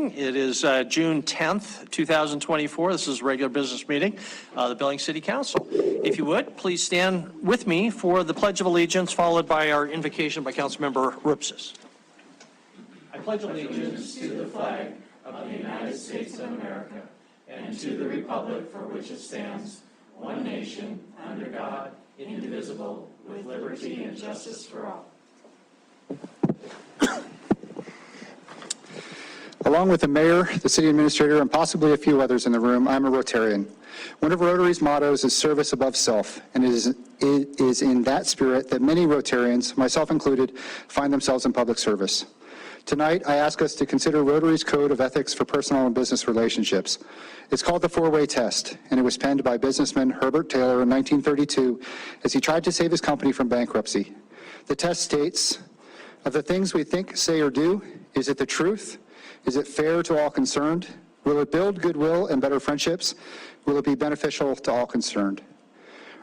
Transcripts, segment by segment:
meeting. It is June 10th, 2024. This is a regular business meeting of the Billings City Council. If you would, please stand with me for the Pledge of Allegiance, followed by our invocation by Councilmember Rupsis. I pledge allegiance to the flag of the United States of America and to the republic for which it stands, one nation, under God, indivisible, with liberty and justice for all. Along with the mayor, the city administrator, and possibly a few others in the room, I'm a Rotarian. One of Rotary's mottos is service above self, and it is in that spirit that many Rotarians, myself included, find themselves in public service. Tonight, I ask us to consider Rotary's Code of Ethics for Personal and Business Relationships. It's called the Four-Way Test, and it was penned by businessman Herbert Taylor in 1932 as he tried to save his company from bankruptcy. The test states, of the things we think, say, or do, is it the truth? Is it fair to all concerned? Will it build goodwill and better friendships? Will it be beneficial to all concerned?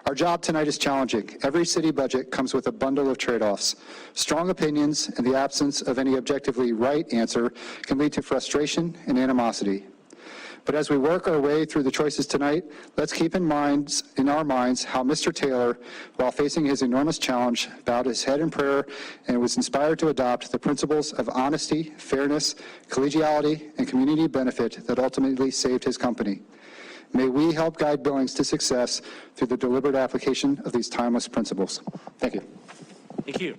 Our job tonight is challenging. Every city budget comes with a bundle of trade-offs. Strong opinions and the absence of any objectively right answer can lead to frustration and animosity. But as we work our way through the choices tonight, let's keep in our minds how Mr. Taylor, while facing his enormous challenge, bowed his head in prayer and was inspired to adopt the principles of honesty, fairness, collegiality, and community benefit that ultimately saved his company. May we help guide Billings to success through the deliberate application of these timeless principles. Thank you. Thank you.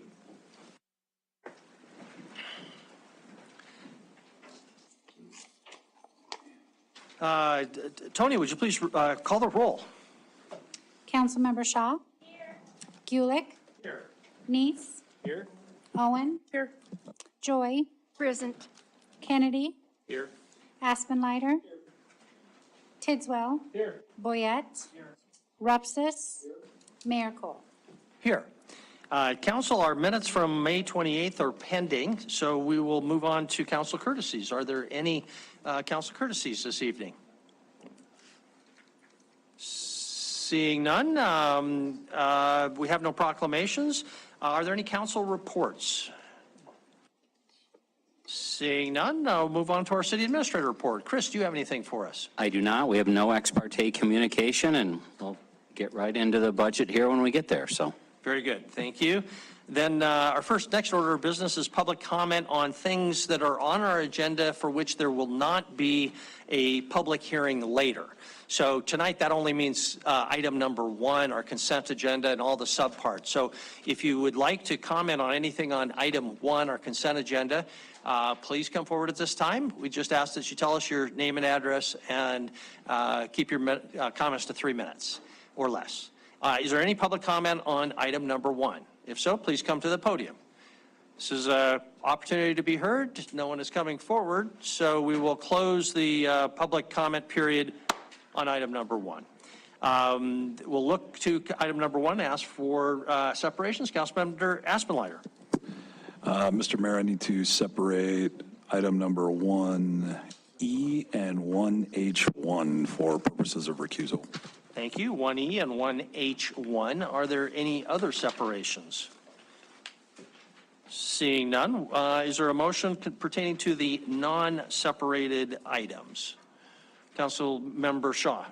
Tony, would you please call the roll? Councilmember Shaw? Here. Gulick? Here. Neese? Here. Owen? Here. Joy? Present. Kennedy? Here. Aspenleiter? Here. Tidswell? Here. Boyette? Here. Rupsis? Here. Mayor Cole? Here. Council, our minutes from May 28th are pending, so we will move on to council courtesies. Are there any council courtesies this evening? Seeing none, we have no proclamations. Are there any council reports? Seeing none, I'll move on to our city administrator report. Chris, do you have anything for us? I do not. We have no ex parte communication, and we'll get right into the budget here when we get there. So. Very good. Thank you. Then our next order of business is public comment on things that are on our agenda for which there will not be a public hearing later. So tonight that only means item number 1, our consent agenda and all the subparts. So if you would like to comment on anything on item 1, our consent agenda, please come forward at this time. We just ask that you tell us your name and address and keep your comments to 3 minutes or less. Is there any public comment on item number 1? If so, please come to the podium. This is an opportunity to be heard. No one is coming forward, so we will close the public comment period on item number 1. We'll look to item number 1, ask for separations. Councilmember Aspenleiter. Mr. Mayor, I need to separate item number 1E and 1H1 for purposes of recusal. Thank you. 1E and 1H1. Are there any other separations? Seeing none, is there a motion pertaining to the non-separated items? Council Member Shaw.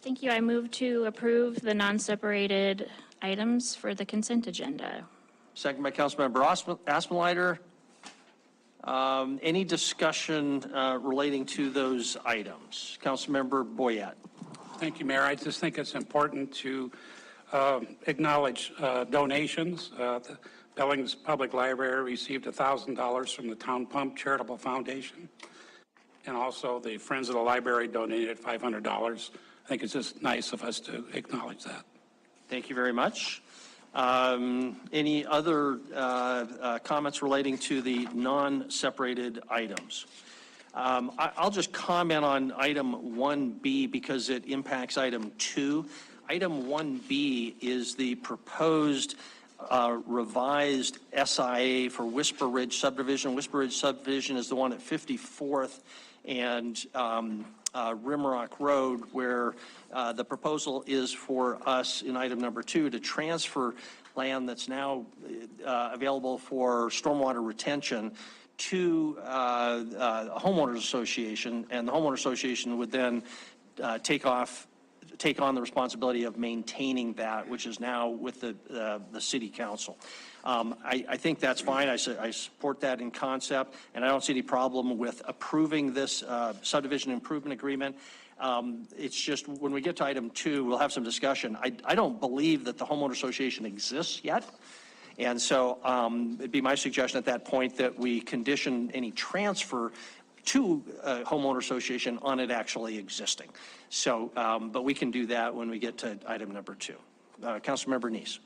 Thank you. I move to approve the non-separated items for the consent agenda. Second by Councilmember Aspenleiter. Any discussion relating to those items? Councilmember Boyette. Thank you, Mayor. I just think it's important to acknowledge donations. The Billings Public Library received $1,000 from the Town Pump Charitable Foundation, and also the Friends of the Library donated $500. I think it's just nice of us to acknowledge that. Thank you very much. Any other comments relating to the non-separated items? I'll just comment on item 1B because it impacts item 2. Item 1B is the proposed revised SIA for Whisper Ridge subdivision. Whisper Ridge subdivision is the one at 54th and Rimrock Road, where the proposal is for us in item number 2 to transfer land that's now available for stormwater retention to a homeowners association, and the homeowners association would then take on the responsibility of maintaining that, which is now with the city council. I think that's fine. I support that in concept, and I don't see any problem with approving this subdivision improvement agreement. It's just when we get to item 2, we'll have some discussion. I don't believe that the homeowner association exists yet. And so it'd be my suggestion at that point that we condition any transfer to a homeowner association on it actually existing. So, but we can do that when we get to item number 2. Councilmember Neese.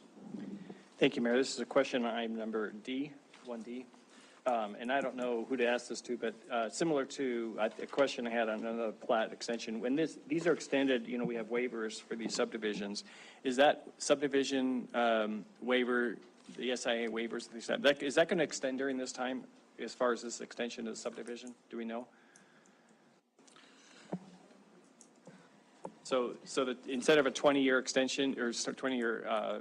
Thank you, Mayor. This is a question on item number D, 1D. And I don't know who to ask this to, but similar to a question I had on another plat extension, when these are extended, you know, we have waivers for these subdivisions. Is that subdivision waiver, the SIA waivers, is that going to extend during this time as far as this extension of the subdivision? Do we know? So that instead of a 20-year extension or 20-year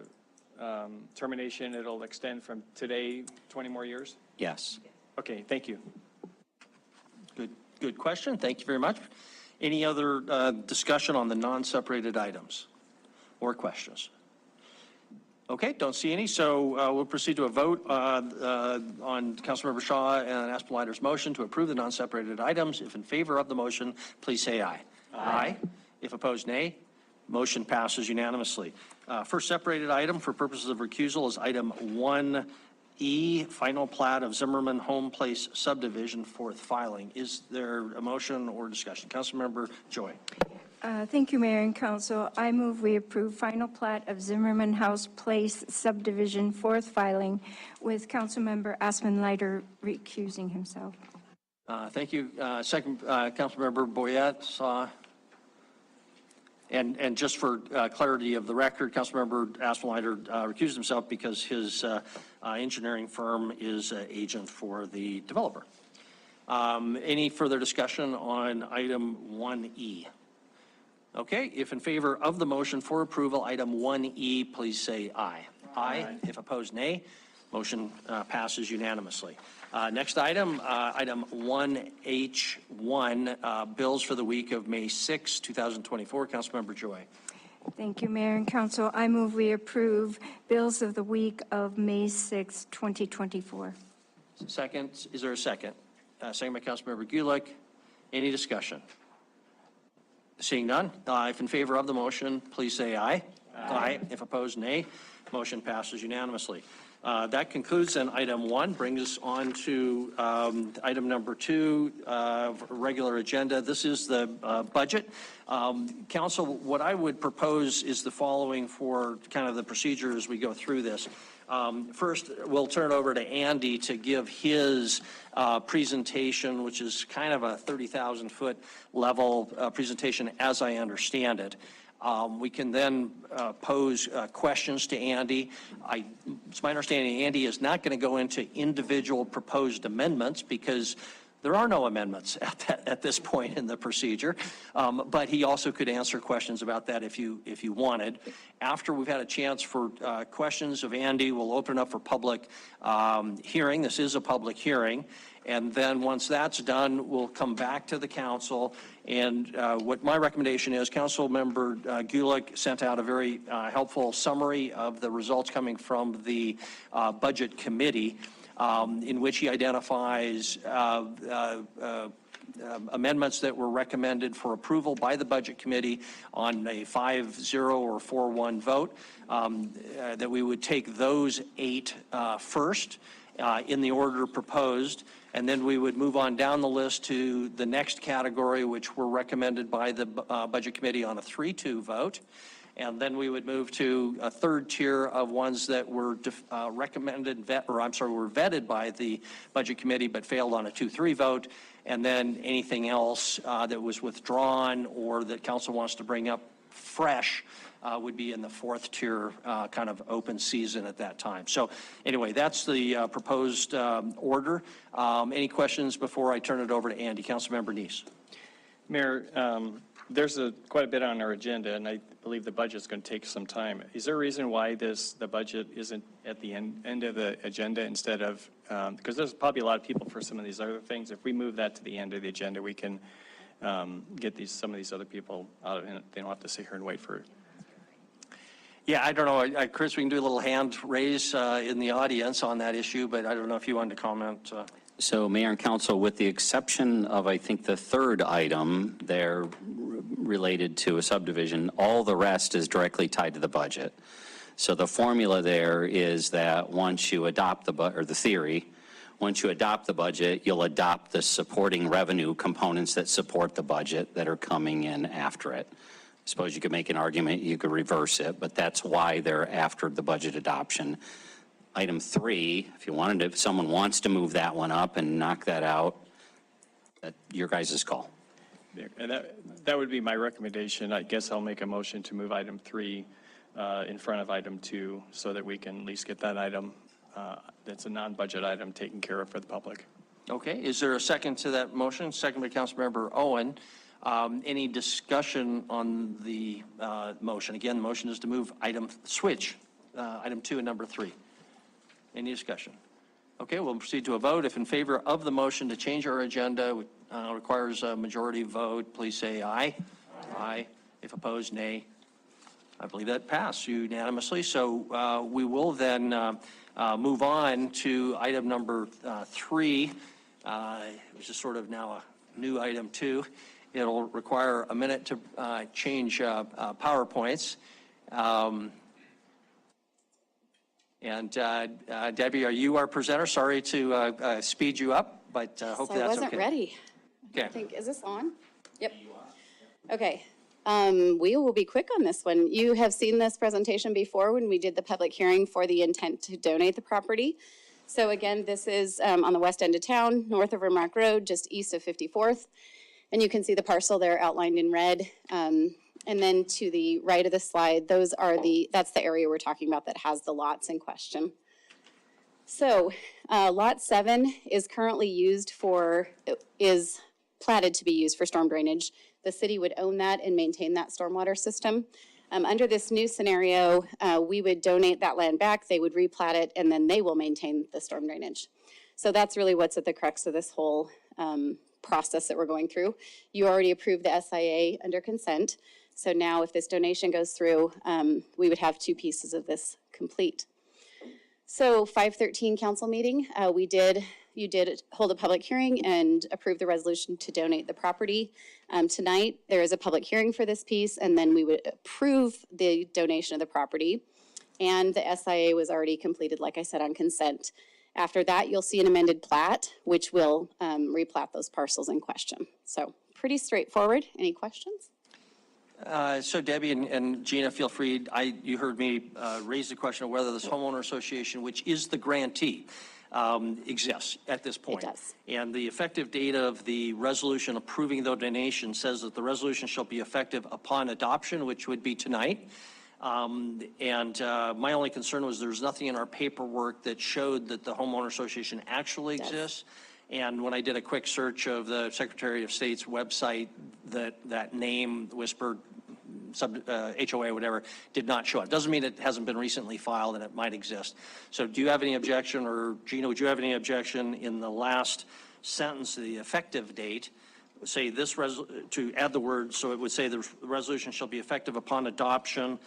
termination, it'll extend from today 20 more years? Yes. Okay, thank you. Good question. Thank you very much. Any other discussion on the non-separated items or questions? Okay, don't see any, so we'll proceed to a vote on Councilmember Shaw and Aspenlider's motion to approve the non-separated items. If in favor of the motion, please say aye. Aye. If opposed, nay. Motion passes unanimously. First separated item for purposes of recusal is item 1E, final plat of Zimmerman Home Place subdivision, fourth filing. Is there a motion or discussion? Councilmember Joy. Thank you, Mayor and Council. I move we approve final plat of Zimmerman House Place subdivision, fourth filing, with Councilmember Aspenlider recusing himself. Thank you. Second, Councilmember Boyette. And just for clarity of the record, Councilmember Aspenlider recused himself because his engineering firm is an agent for the developer. Any further discussion on item 1E? Okay, if in favor of the motion for approval, item 1E, please say aye. Aye. If opposed, nay. Motion passes unanimously. Next item, item 1H1, bills for the week of May 6, 2024. Councilmember Joy. Thank you, Mayor and Council. I move we approve bills of the week of May 6, 2024. Second, is there a second? Second by Councilmember Gulick. Any discussion? Seeing none, if in favor of the motion, please say aye. Aye. If opposed, nay. Motion passes unanimously. That concludes then item 1, brings us on to item number 2, regular agenda. This is the budget. Council, what I would propose is the following for kind of the procedure as we go through this. First, we'll turn it over to Andy to give his presentation, which is kind of a 30,000-foot level presentation as I understand it. We can then pose questions to Andy. It's my understanding Andy is not going to go into individual proposed amendments because there are no amendments at this point in the procedure, but he also could answer questions about that if you wanted. After we've had a chance for questions of Andy, we'll open up for public hearing. This is a public hearing. And then once that's done, we'll come back to the council. And what my recommendation is, Councilmember Gulick sent out a very helpful summary of the results coming from the Budget Committee, in which he identifies amendments that were recommended for approval by the Budget Committee on a 5-0 or 4-1 vote, that we would take those 8 first in the order proposed, and then we would move on down the list to the next category, which were recommended by the Budget Committee on a 3-2 vote. And then we would move to a third tier of ones that were recommended, were vetted by the Budget Committee but failed on a 2-3 vote. And then anything else that was withdrawn or that council wants to bring up fresh would be in the fourth tier kind of open season at that time. So anyway, that's the proposed order. Any questions before I turn it over to Andy? Councilmember Neese. Mayor, there's quite a bit on our agenda, and I believe the budget's going to take some time. Is there a reason why the budget isn't at the end of the agenda instead of, because there's probably a lot of people for some of these other things. If we move that to the end of the agenda, we can get some of these other people out of it. They don't have to sit here and wait for it. Yeah, I don't know. Chris, we can do a little hand raise in the audience on that issue, but I don't know if you wanted to comment. So Mayor and Council, with the exception of, I think, the third item there related to a subdivision, all the rest is directly tied to the budget. So the formula there is that once you adopt or the theory, once you adopt the budget, you'll adopt the supporting revenue components that support the budget that are coming in after it. I suppose you could make an argument, you could reverse it, but that's why they're after the budget adoption. Item 3, if someone wants to move that one up and knock that out, that's your guys' call. And that would be my recommendation. I guess I'll make a motion to move item 3 in front of item 2 so that we can at least get that item that's a non-budget item taken care of for the public. Okay, is there a second to that motion? Second by Councilmember Owen. Any discussion on the motion? Again, the motion is to move item 2 and number 3. Any discussion? Okay, we'll proceed to a vote. If in favor of the motion to change our agenda requires a majority vote, please say aye. Aye. If opposed, nay. I believe that passed unanimously. So we will then move on to item number 3, which is sort of now a new item 2. It'll require a minute to change PowerPoints. And Debbie, are you our presenter? Sorry to speed you up, but hopefully that's okay. I wasn't ready. Okay. I think, is this on? Yep. Okay. We will be quick on this one. You have seen this presentation before when we did the public hearing for the intent to donate the property. So again, this is on the west end of town, north of Rimrock Road, just east of 54th. And you can see the parcel there outlined in red. And then to the right of the slide, that's the area we're talking about that has the lots in question. So lot 7 is currently is platted to be used for storm drainage. The city would own that and maintain that stormwater system. Under this new scenario, we would donate that land back, they would replat it, and then they will maintain the storm drainage. So that's really what's at the crux of this whole process that we're going through. You already approved the SIA under consent. So now if this donation goes through, we would have 2 pieces of this complete. So 513 council meeting, you did hold a public hearing and approve the resolution to donate the property. Tonight, there is a public hearing for this piece, and then we would approve the donation of the property. And the SIA was already completed, like I said, on consent. After that, you'll see an amended plat, which will replat those parcels in question. So pretty straightforward. Any questions? So Debbie and Gina, feel free. You heard me raise the question of whether this homeowner association, which is the grantee, exists at this point. It does. And the effective date of the resolution approving the donation says that the resolution shall be effective upon adoption, which would be tonight. My only concern was there's nothing in our paperwork that showed that the homeowner association actually exists. And when I did a quick search of the Secretary of State's website, that name, whispered HOA, whatever, did not show up. Doesn't mean it hasn't been recently filed and it might exist. So do you have any objection, or Gina, would you have any objection in the last sentence, the effective date, say this, to add the word, so it would say the resolution shall be effective upon adoption,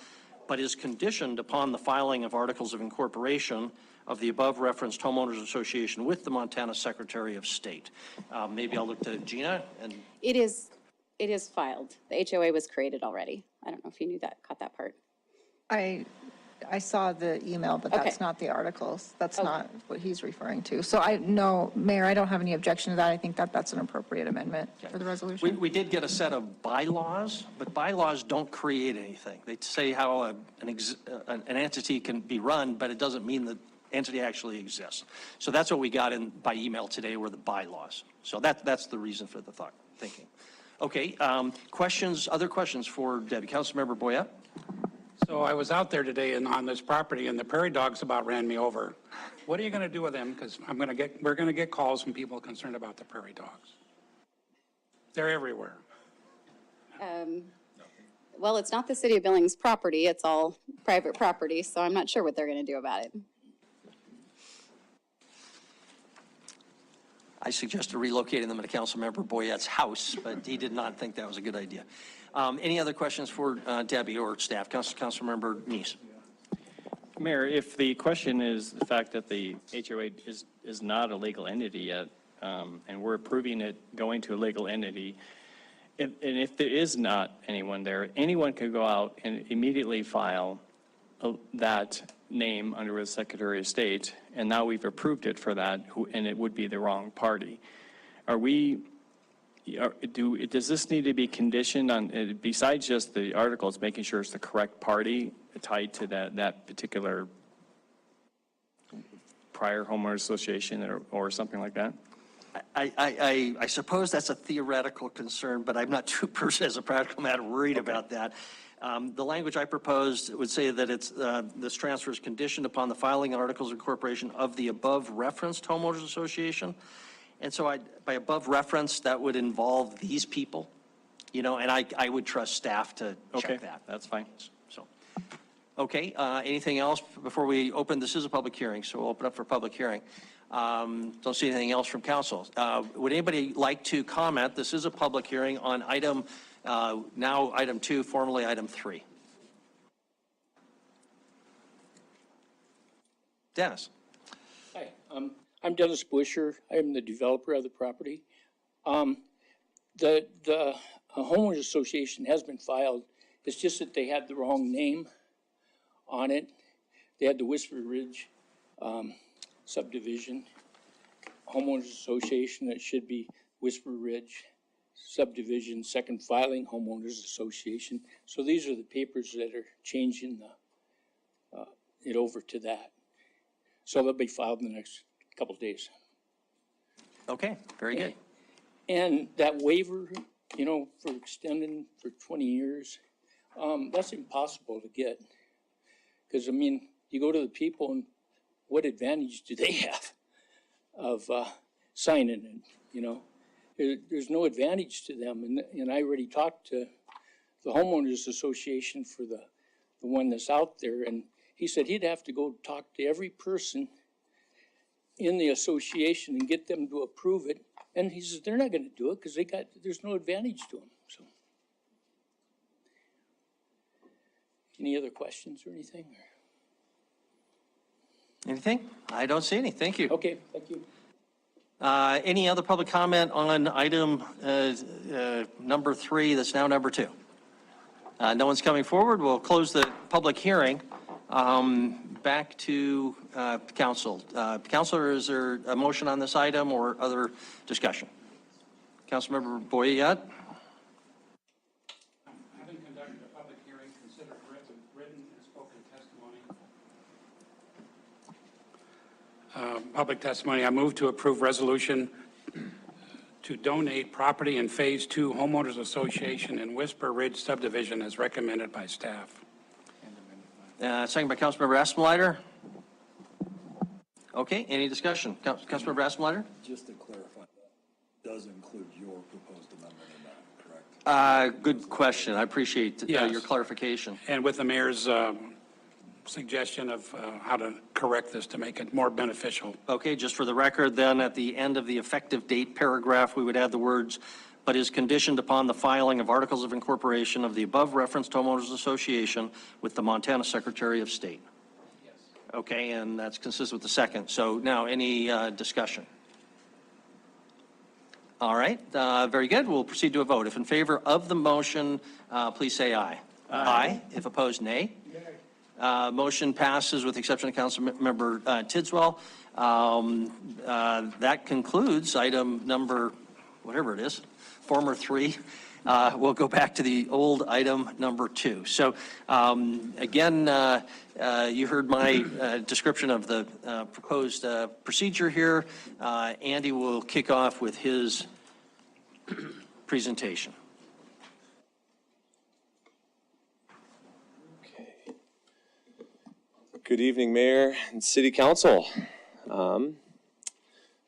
but is conditioned upon the filing of articles of incorporation of the above referenced homeowners association with the Montana Secretary of State. Maybe I'll look to Gina. And It is filed. The HOA was created already. I don't know if you knew that, caught that part. I saw the email, but that's Okay. not the articles. That's not what he's referring to. So no, Mayor, I don't have any objection to that. I think that's an appropriate amendment for the resolution. we did get a set of bylaws, but bylaws don't create anything. They say how an entity can be run, but it doesn't mean the entity actually exists. So that's what we got in by email today, were the bylaws. So that's the reason for the thinking. Okay, other questions for Debbie? Councilmember Boyette? So I was out there today on this property, and the prairie dogs about ran me over. What are you going to do with them? Because we're going to get calls from people concerned about the prairie dogs. They're everywhere. Well, it's not the city of Billings property, it's all private property, so I'm not sure what they're going to do about it. I suggested relocating them to Councilmember Boyette's house, but he did not think that was a good idea. Any other questions for Debbie or staff? Councilmember Neese. Mayor, if the question is the fact that the HOA is not a legal entity yet, and we're approving it going to a legal entity, and if there is not anyone there, anyone could go out and immediately file that name under the Secretary of State, and now we've approved it for that, and it would be the wrong party. Does this need to be conditioned on, besides just the articles, making sure it's the correct party tied to that particular prior homeowners association or something like that? I suppose that's a theoretical concern, but I'm not too, as a practical matter, worried about that. The language I proposed would say that it's, this transfer is conditioned upon the filing articles of incorporation of the above referenced homeowners association. And so by above reference, that would involve these people, and I would trust staff to check that. That's fine. So, okay, anything else before we open? This is a public hearing, so we'll open up for public hearing. Don't see anything else from council. Would anybody like to comment? This is a public hearing on now item 2, formerly item 3. Dennis. Hi, I'm Dennis Busher. I'm the developer of the property. The homeowners association has been filed. It's just that they had the wrong name on it. They had the Whisper Ridge subdivision homeowners association. It should be Whisper Ridge subdivision second filing homeowners association. So these are the papers that are changing it over to that. So they'll be filed in the next couple of days. Okay, very good. And that waiver, for extending for 20 years, that's impossible to get. Because, you go to the people and what advantage do they have of signing it, There's no advantage to them. And I already talked to the homeowners association for the one that's out there, and he said he'd have to go talk to every person in the association and get them to approve it. And he says they're not going to do it because there's no advantage to them. So, any other questions or anything? Anything? I don't see any. Thank you. Okay, thank you. Any other public comment on item number 3 that's now number 2? No one's coming forward. We'll close the public hearing. Back to council. Councilor, is there a motion on this item or other discussion? Councilmember Boyette? Having conducted a public hearing, considered written and spoken testimony. Public testimony, I move to approve resolution to donate property in Phase 2 Homeowners Association in Whisper Ridge subdivision as recommended by staff. Second by Councilmember Aspenlider. Okay, any discussion? Councilmember Aspenlider? Just to clarify, that does include your proposed amendment in that, correct? Good question. I appreciate Yes. your clarification. And with the mayor's suggestion of how to correct this to make it more beneficial. Okay, just for the record, then, at the end of the effective date paragraph, we would add the words, but is conditioned upon the filing of articles of incorporation of the above referenced homeowners association with the Montana Secretary of State. Yes. Okay, and that's consistent with the second. So now, any discussion? All right, very good. We'll proceed to a vote. If in favor of the motion, please say aye. Aye. If opposed, nay. Motion passes with the exception of Councilmember Tidswell. That concludes item number, whatever it is, former 3. We'll go back to the old item number 2. So again, you heard my description of the proposed procedure here. Andy will kick off with his presentation. Good evening, Mayor and City Council.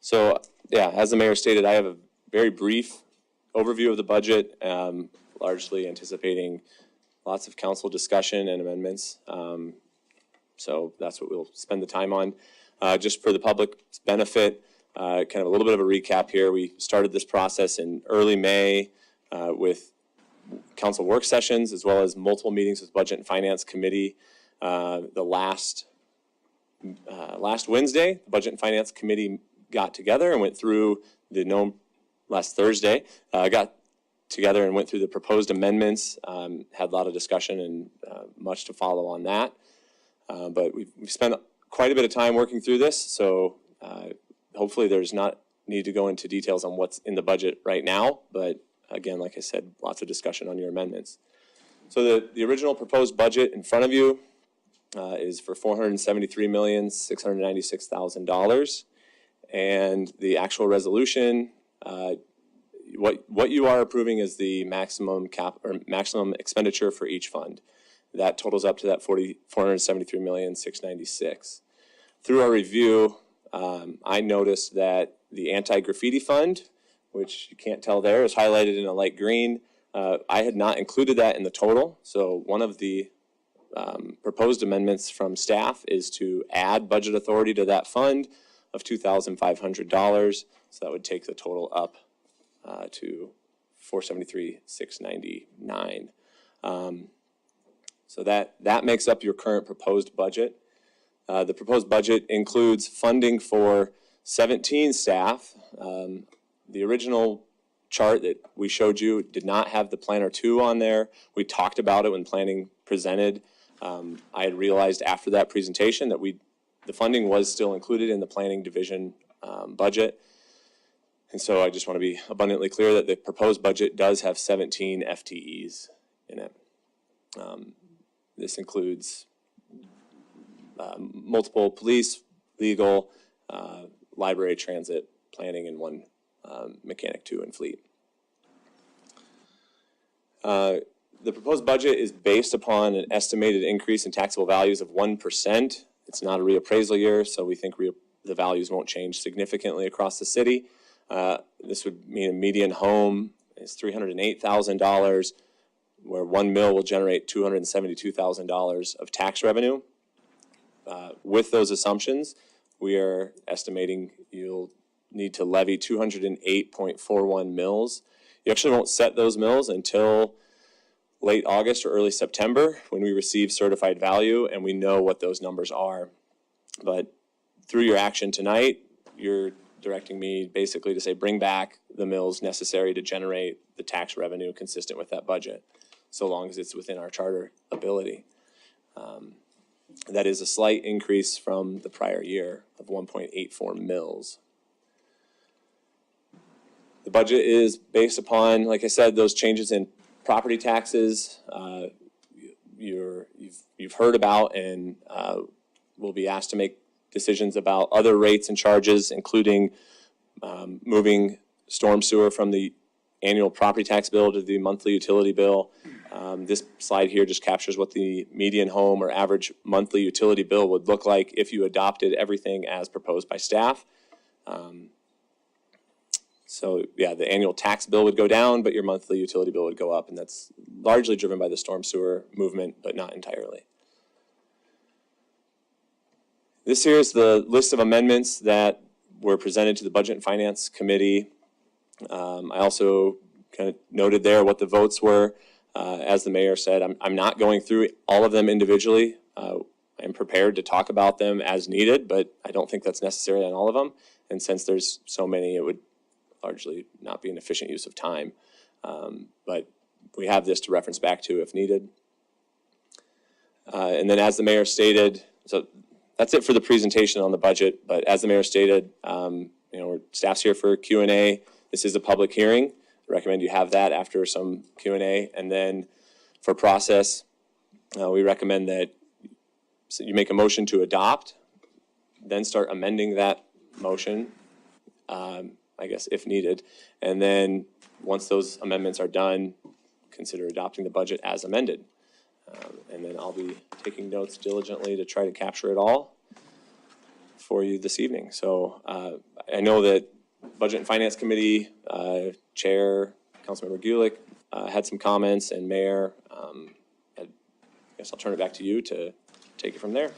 So, as the Mayor stated, I have a very brief overview of the budget. largely anticipating lots of council discussion and amendments. So that's what we'll spend the time on. Just for the public's benefit, kind of a little bit of a recap here. We started this process in early May with council work sessions, as well as multiple meetings with Budget and Finance Committee. The last Wednesday, the Budget and Finance Committee got together and went through last Thursday, got together and went through the proposed amendments, had a lot of discussion and much to follow on that. But we've spent quite a bit of time working through this, so hopefully there's not need to go into details on what's in the budget right now, but again, like I said, lots of discussion on your amendments. So the original proposed budget in front of you is for $473,696,000, and the actual resolution, what you are approving is the maximum expenditure for each fund. That totals up to that $473,696,000. Through our review, I noticed that the anti-graffiti fund, which you can't tell there, is highlighted in a light green. I had not included that in the total, so one of the proposed amendments from staff is to add budget authority to that fund of $2,500, so that would take the total up to $473,699. So that makes up your current proposed budget. The proposed budget includes funding for 17 staff. The original chart that we showed you did not have the Planner 2 on there. We talked about it when planning presented. I had realized after that presentation that the funding was still included in the planning division budget. And so I just want to be abundantly clear that the proposed budget does have 17 FTEs in it. This includes multiple police, legal, library, transit, planning, and one mechanic 2 and fleet. The proposed budget is based upon an estimated increase in taxable values of 1%. It's not a reappraisal year, so we think the values won't change significantly across the city. This would mean a median home is $308,000, where 1 mil will generate $272,000 of tax revenue. With those assumptions, we are estimating you'll need to levy 208.41 mills. You actually won't set those mills until late August or early September when we receive certified value and we know what those numbers are. But through your action tonight, you're directing me basically to say bring back the mills necessary to generate the tax revenue consistent with that budget, so long as it's within our charter ability. That is a slight increase from the prior year of 1.84 mills. The budget is based upon, like I said, those changes in property taxes you've heard about and will be asked to make decisions about other rates and charges, including moving storm sewer from the annual property tax bill to the monthly utility bill. This slide here just captures what the median home or average monthly utility bill would look like if you adopted everything as proposed by staff. So yeah, the annual tax bill would go down, but your monthly utility bill would go up, and that's largely driven by the storm sewer movement, but not entirely. This here is the list of amendments that were presented to the Budget and Finance Committee. I also kind of noted there what the votes were. As the mayor said, I'm not going through all of them individually. I'm prepared to talk about them as needed, but I don't think that's necessary on all of them. And since there's so many, it would largely not be an efficient use of time. But we have this to reference back to if needed. And then as the mayor stated, so that's it for the presentation on the budget, but as the mayor stated, staff's here for Q&A. This is a public hearing. I recommend you have that after some Q&A. And then for process, we recommend that you make a motion to adopt, then start amending that motion, I guess, if needed. And then once those amendments are done, consider adopting the budget as amended. And then I'll be taking notes diligently to try to capture it all for you this evening. So I know that Budget and Finance Committee Chair Councilmember Gulick had some comments, and Mayor. I guess I'll turn it back to you to take it from there.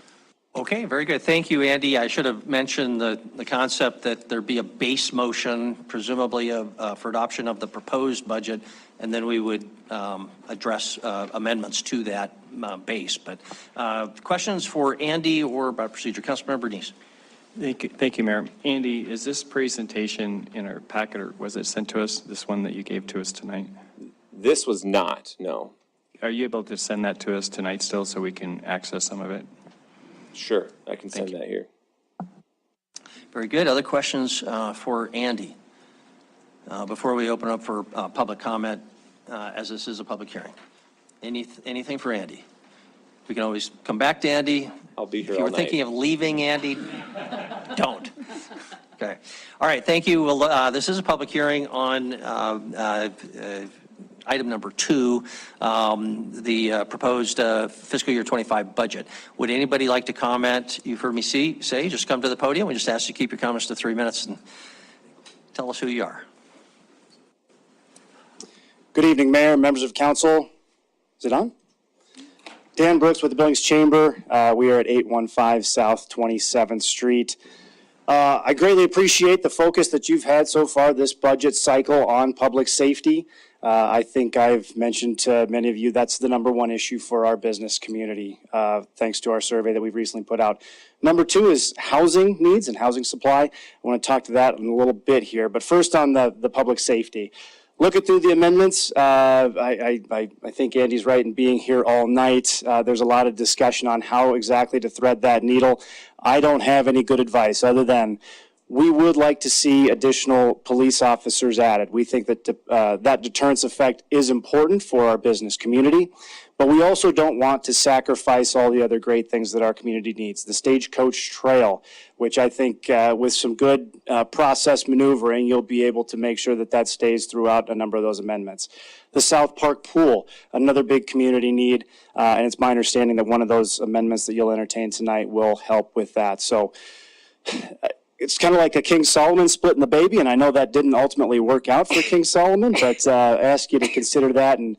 Okay, very good. Thank you, Andy. I should have mentioned the concept that there be a base motion, presumably for adoption of the proposed budget, and then we would address amendments to that base. But questions for Andy or by procedure? Councilmember Bernice. Thank you, Mayor. Andy, is this presentation in our packet, or was it sent to us, this one that you gave to us tonight? This was not, no. Are you able to send that to us tonight still so we can access some of it? Sure, I can send that here. Very good. Other questions for Andy? Before we open up for public comment, as this is a public hearing. Anything for Andy? We can always come back to Andy. I'll be here If you all were night. thinking of leaving, Andy, don't. Okay. All right, thank you. Well, this is a public hearing on item number 2, the proposed fiscal year 25 budget. Would anybody like to comment? You've heard me say, just come to the podium. We just ask you to keep your comments to 3 minutes and tell us who you are. Good evening, Mayor, members of council. Is it on? Dan Brooks with the Billings Chamber. We are at 815 South 27th Street. I greatly appreciate the focus that you've had so far this budget cycle on public safety. I think I've mentioned to many of you that's the #1 issue for our business community, thanks to our survey that we've recently put out. Number 2 is housing needs and housing supply. I want to talk to that in a little bit here, but first on the public safety. Looking through the amendments, I think Andy's right in being here all night. There's a lot of discussion on how exactly to thread that needle. I don't have any good advice other than we would like to see additional police officers added. We think that that deterrence effect is important for our business community, but we also don't want to sacrifice all the other great things that our community needs. The Stagecoach Trail, which I think with some good process maneuvering, you'll be able to make sure that that stays throughout a number of those amendments. The South Park Pool, another big community need, and it's my understanding that one of those amendments that you'll entertain tonight will help with that. So it's kind of like a King Solomon splitting the baby, and I know that didn't ultimately work out for King Solomon, but I ask you to consider that. And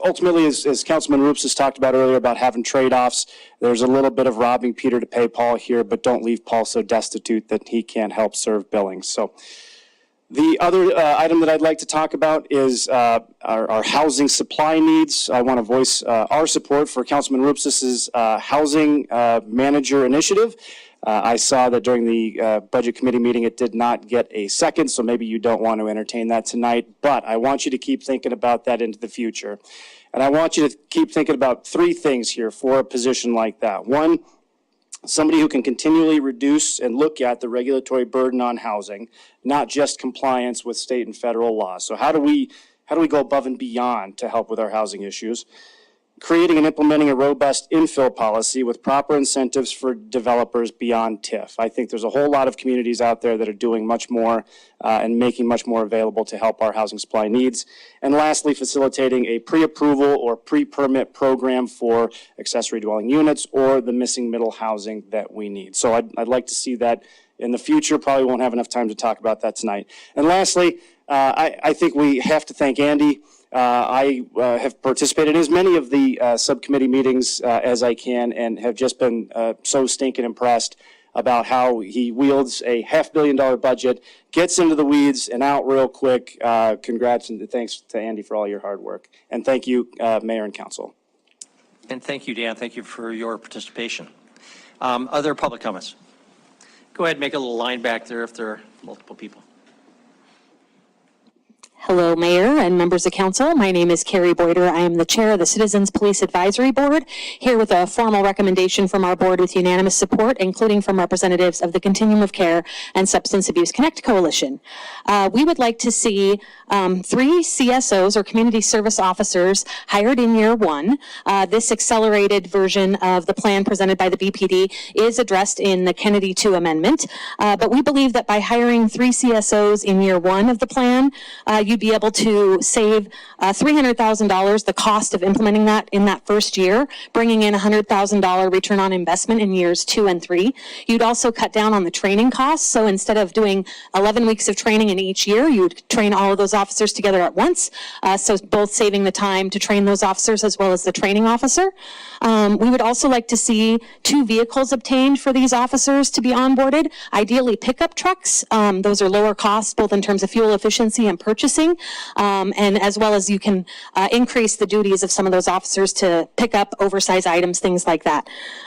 ultimately, as Councilman Roops has talked about earlier about having trade-offs, there's a little bit of robbing Peter to pay Paul here, but don't leave Paul so destitute that he can't help serve Billings. So the other item that I'd like to talk about is our housing supply needs. I want to voice our support for Councilman Roops' housing manager initiative. I saw that during the Budget Committee meeting, it did not get a second, so maybe you don't want to entertain that tonight, but I want you to keep thinking about that into the future. And I want you to keep thinking about 3 things here for a position like that. 1, somebody who can continually reduce and look at the regulatory burden on housing, not just compliance with state and federal law. So how do we go above and beyond to help with our housing issues? Creating and implementing a robust infill policy with proper incentives for developers beyond TIF. I think there's a whole lot of communities out there that are doing much more and making much more available to help our housing supply needs. And lastly, facilitating a pre-approval or pre-permit program for accessory dwelling units or the missing middle housing that we need. So I'd like to see that in the future. Probably won't have enough time to talk about that tonight. And lastly, I think we have to thank Andy. I have participated in as many of the subcommittee meetings as I can and have just been so stinking impressed about how he wields a $500 million budget, gets into the weeds and out real quick. Congrats and thanks to Andy for all your hard work. And thank you, Mayor and Council. And thank you, Dan. Thank you for your participation. Other public comments? Go ahead and make a little line back there if there are multiple people. Hello, Mayor and members of council. My name is Carrie Boyder. I am the chair of the Citizens Police Advisory Board, here with a formal recommendation from our board with unanimous support, including from representatives of the Continuum of Care and Substance Abuse Connect Coalition. We would like to see 3 CSOs or community service officers hired in year 1. This accelerated version of the plan presented by the BPD is addressed in the Kennedy 2 amendment, but we believe that by hiring 3 CSOs in year 1 of the plan, you'd be able to save $300,000, the cost of implementing that in that first year, bringing in $100,000 return on investment in years 2 and 3. You'd also cut down on the training costs. So instead of doing 11 weeks of training in each year, you'd train all of those officers together at once. So both saving the time to train those officers as well as the training officer. We would also like to see 2 vehicles obtained for these officers to be onboarded, ideally pickup trucks. Those are lower cost, both in terms of fuel efficiency and purchasing, and as well as you can increase the duties of some of those officers to pick up oversized items, things like that.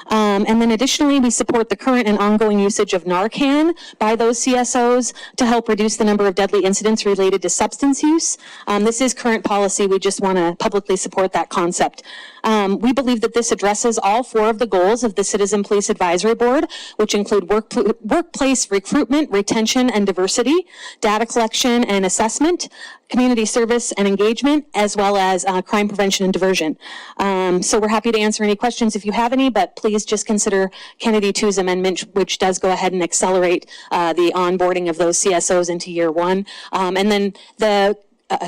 And then additionally, we support the current and ongoing usage of Narcan by those CSOs to help reduce the number of deadly incidents related to substance use. This is current policy. We just want to publicly support that concept. We believe that this addresses all 4 of the goals of the Citizen Police Advisory Board, which include workplace recruitment, retention, and diversity, data collection and assessment, community service and engagement, as well as crime prevention and diversion. So we're happy to answer any questions if you have any, but please just consider Kennedy 2's amendment, which does go ahead and accelerate the onboarding of those CSOs into year 1. And then the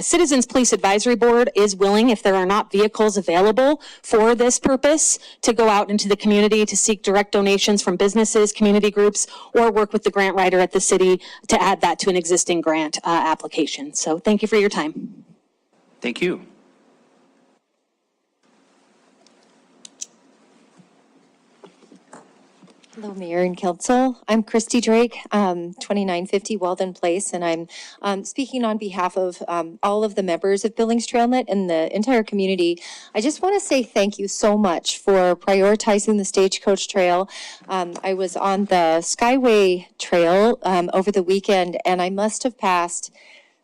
Citizens Police Advisory Board is willing, if there are not vehicles available for this purpose, to go out into the community to seek direct donations from businesses, community groups, or work with the grant writer at the city to add that to an existing grant application. So thank you for your time. Thank you. Hello, Mayor and Council. I'm Christy Drake, 2950 Walden Place, and I'm speaking on behalf of all of the members of Billings Trailnet and the entire community. I just want to say thank you so much for prioritizing the Stagecoach Trail. I was on the Skyway Trail over the weekend, and I must have passed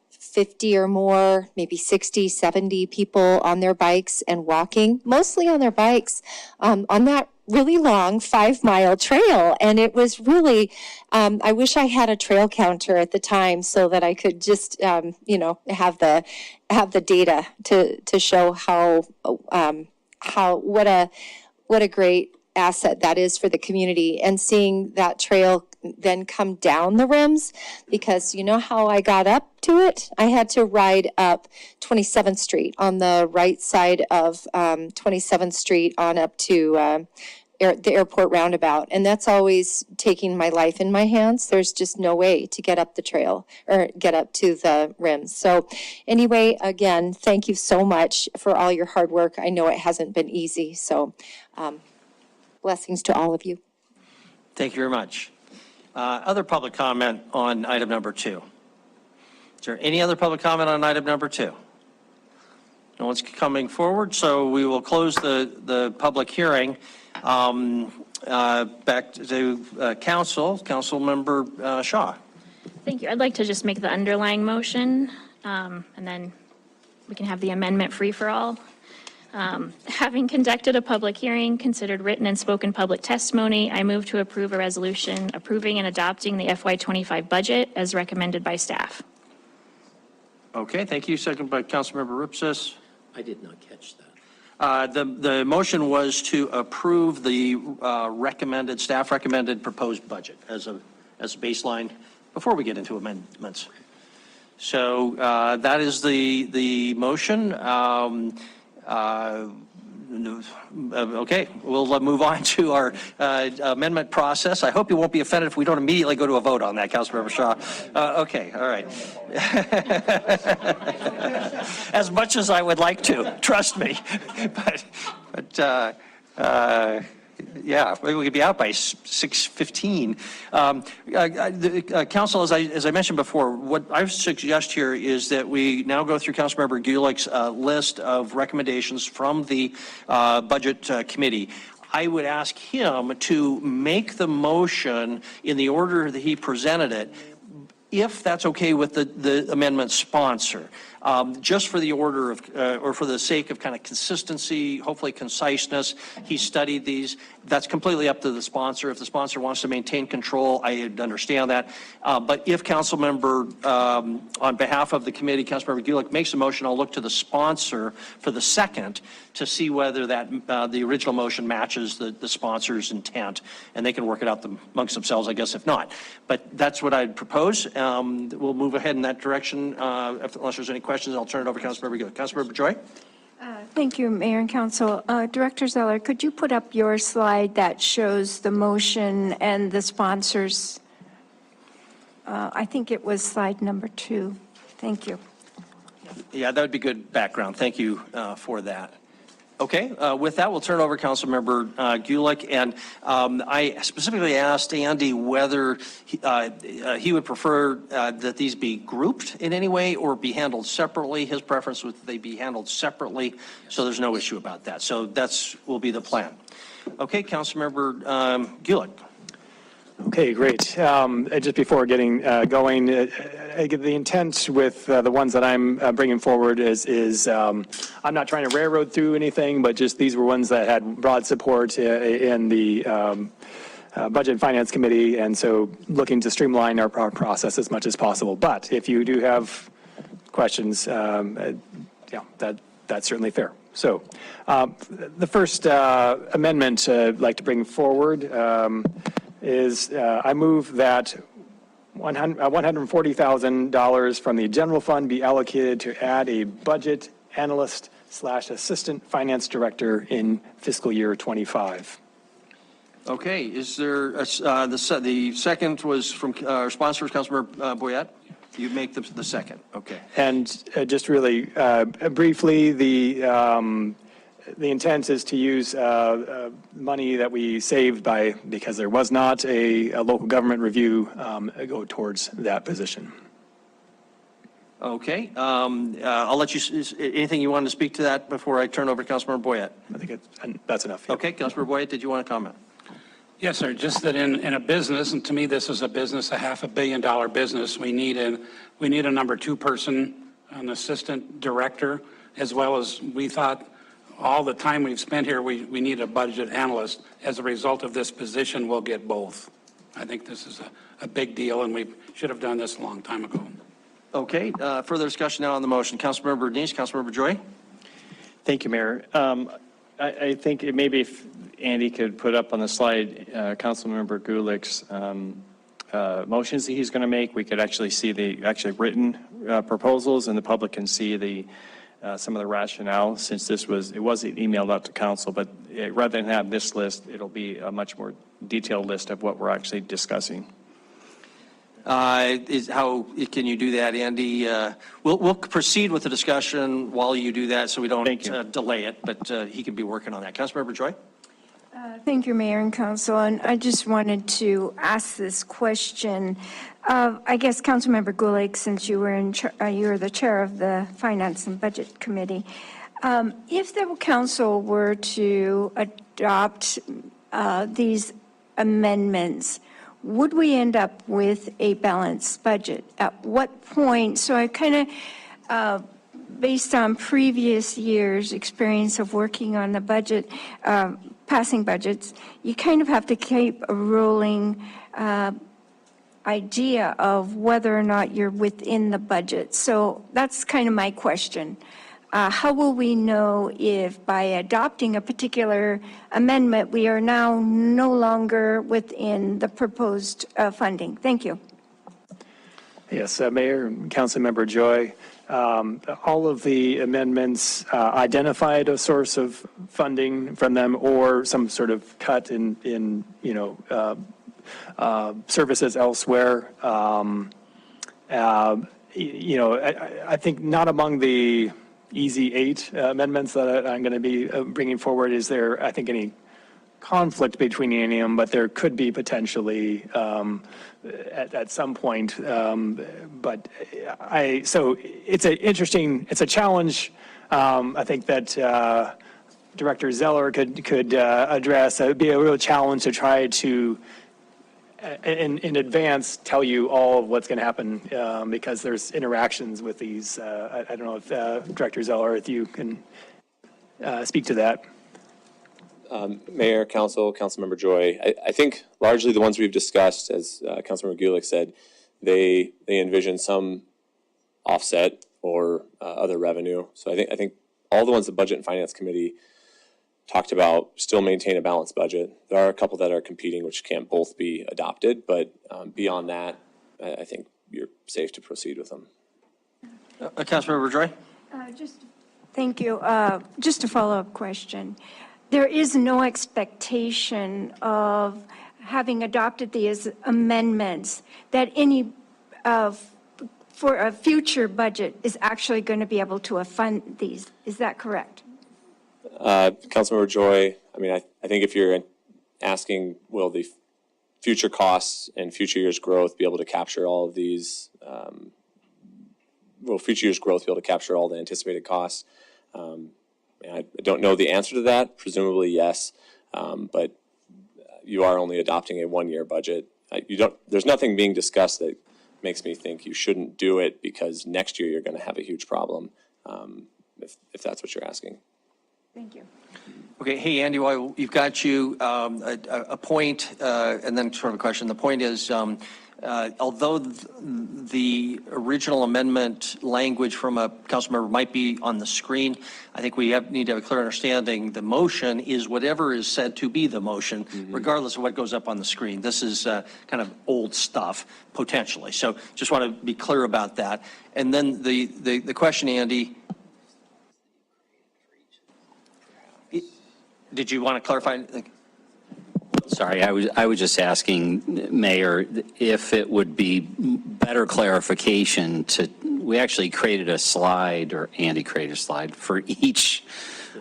50 or more, maybe 60, 70 people on their bikes and walking, mostly on their bikes, on that really long 5-mile trail. And it was really, I wish I had a trail counter at the time so that I could just, have the data to show what a great asset that is for the community. And seeing that trail then come down the rims, because you know how I got up to it? I had to ride up 27th Street on the right side of 27th Street on up to the airport roundabout. And that's always taking my life in my hands. There's just no way to get up the trail or get up to the rims. So anyway, again, thank you so much for all your hard work. I know it hasn't been easy. So blessings to all of you. Thank you very much. Other public comment on item number 2? Is there any other public comment on item number 2? No one's coming forward, so we will close the public hearing. Back to Council Member Shaw. Thank you. I'd like to just make the underlying motion, and then we can have the amendment free for all. Having conducted a public hearing, considered written and spoken public testimony, I move to approve a resolution approving and adopting the FY25 budget as recommended by staff. Okay, thank you. Second by Councilmember Ripsis. I did not catch that. The motion was to approve the staff recommended proposed budget as a baseline before we get into amendments. So that is the motion. Okay, we'll move on to our amendment process. I hope you won't be offended if we don't immediately go to a vote on that, Councilmember Shaw. Okay, all right. As much as I would like to, trust me. But yeah, we could be out by 6:15. Council, as I mentioned before, what I suggest here is that we now go through Councilmember Gulick's list of recommendations from the Budget Committee. I would ask him to make the motion in the order that he presented it, if that's okay with the amendment sponsor. Just for the order of, or for the sake of kind of consistency, hopefully conciseness, he studied these. That's completely up to the sponsor. If the sponsor wants to maintain control, I understand that. But if council member, on behalf of the committee, Councilmember Gulick makes a motion, I'll look to the sponsor for the second to see whether that, the original motion matches the sponsor's intent, and they can work it out amongst themselves, I guess, if not. But that's what I'd propose. We'll move ahead in that direction. Unless there's any questions, I'll turn it over to Councilmember Gulick. Councilmember Joy? Thank you, Mayor and Council. Director Zeller, could you put up your slide that shows the motion and the sponsors? I think it was slide number 2. Thank you. Yeah, that would be good background. Thank you for that. Okay, with that, we'll turn it over to Councilmember Gulick. And I specifically asked Andy whether he would prefer that these be grouped in any way or be handled separately. His preference was that they be handled separately, so there's no issue about that. So that's will be the plan. Okay, Councilmember Gulick. Okay, great. Just before getting going, the intent with the ones that I'm bringing forward is I'm not trying to railroad through anything, but just these were ones that had broad support in the Budget and Finance Committee, and so looking to streamline our process as much as possible. But if you do have questions, yeah, that's certainly fair. So the first amendment I'd like to bring forward is I move that $140,000 from the general fund be allocated to add a budget analyst / assistant finance director in fiscal year 25. Okay, is there, the second was from our sponsor, Councilmember Boyette? You make the second, okay. And just really briefly, the intent is to use money that we saved because there was not a local government review, go towards that position. Okay, I'll let you, anything you want to speak to that before I turn over to Councilmember Boyette? I think that's enough. Yeah. Okay, Councilmember Boyette, did you want to comment? Yes, sir. Just that in a business, and to me, this is a business, a $500 million business, we need a number 2 person, an assistant director, as well as we thought all the time we've spent here, we need a budget analyst. As a result of this position, we'll get both. I think this is a big deal, and we should have done this a long time ago. Okay, further discussion now on the motion. Councilmember Denise, Councilmember Joy? Thank you, Mayor. I think maybe if Andy could put up on the slide Councilmember Gulick's motions that he's going to make, we could actually see the actually written proposals, and the public can see the some of the rationale, since it wasn't emailed out to council, but rather than have this list, it'll be a much more detailed list of what we're actually discussing. How can you do that, Andy? We'll proceed with the discussion while you do that, so we don't delay it, but he can be working on that. Councilmember Joy? Thank you, Mayor and Council. And I just wanted to ask this question. I guess, Councilmember Gulick, since you were the chair of the Finance and Budget Committee, if the council were to adopt these amendments, would we end up with a balanced budget? At what point? So I kind of, based on previous years' experience of working on the budget, passing budgets, you kind of have to keep a rolling idea of whether or not you're within the budget. So that's kind of my question. How will we know if by adopting a particular amendment, we are now no longer within the proposed funding? Thank you. Yes, Mayor and Councilmember Joy, all of the amendments identified a source of funding from them or some sort of cut in services elsewhere. I think not among the easy 8 amendments that I'm going to be bringing forward is there, I think, any conflict between any of them, but there could be potentially at some point. So it's it's a challenge. I think that Director Zeller could address. It would be a real challenge to try to in advance tell you all of what's going to happen because there's interactions with these. I don't know if Director Zeller, if you can speak to that. Mayor, Council, Councilmember Joy, I think largely the ones we've discussed, as Councilmember Gulick said, they envision some offset or other revenue. So I think all the ones the Budget and Finance Committee talked about still maintain a balanced budget. There are a couple that are competing, which can't both be adopted, but beyond that, I think you're safe to proceed with them. Councilmember Joy? Thank you. Just a follow-up question. There is no expectation of having adopted these amendments that any for a future budget is actually going to be able to fund these. Is that correct? Councilmember Joy, I mean, I think if you're asking, will the future costs and future years' growth be able to capture all of these, will future years' growth be able to capture all the anticipated costs? I don't know the answer to that. Presumably, yes, but you are only adopting a one-year budget. There's nothing being discussed that makes me think you shouldn't do it because next year you're going to have a huge problem, if that's what you're asking. Thank you. Okay, hey, Andy, while you've got you, a point, and then sort of a question. The point is, although the original amendment language from a council member might be on the screen, I think we need to have a clear understanding. The motion is whatever is said to be the motion, regardless of what goes up on the screen. This is kind of old stuff, potentially. So just want to be clear about that. And then the question, Andy, did you want to clarify? Sorry, I was just asking, Mayor, if it would be better clarification we actually created a slide, or Andy created a slide, for each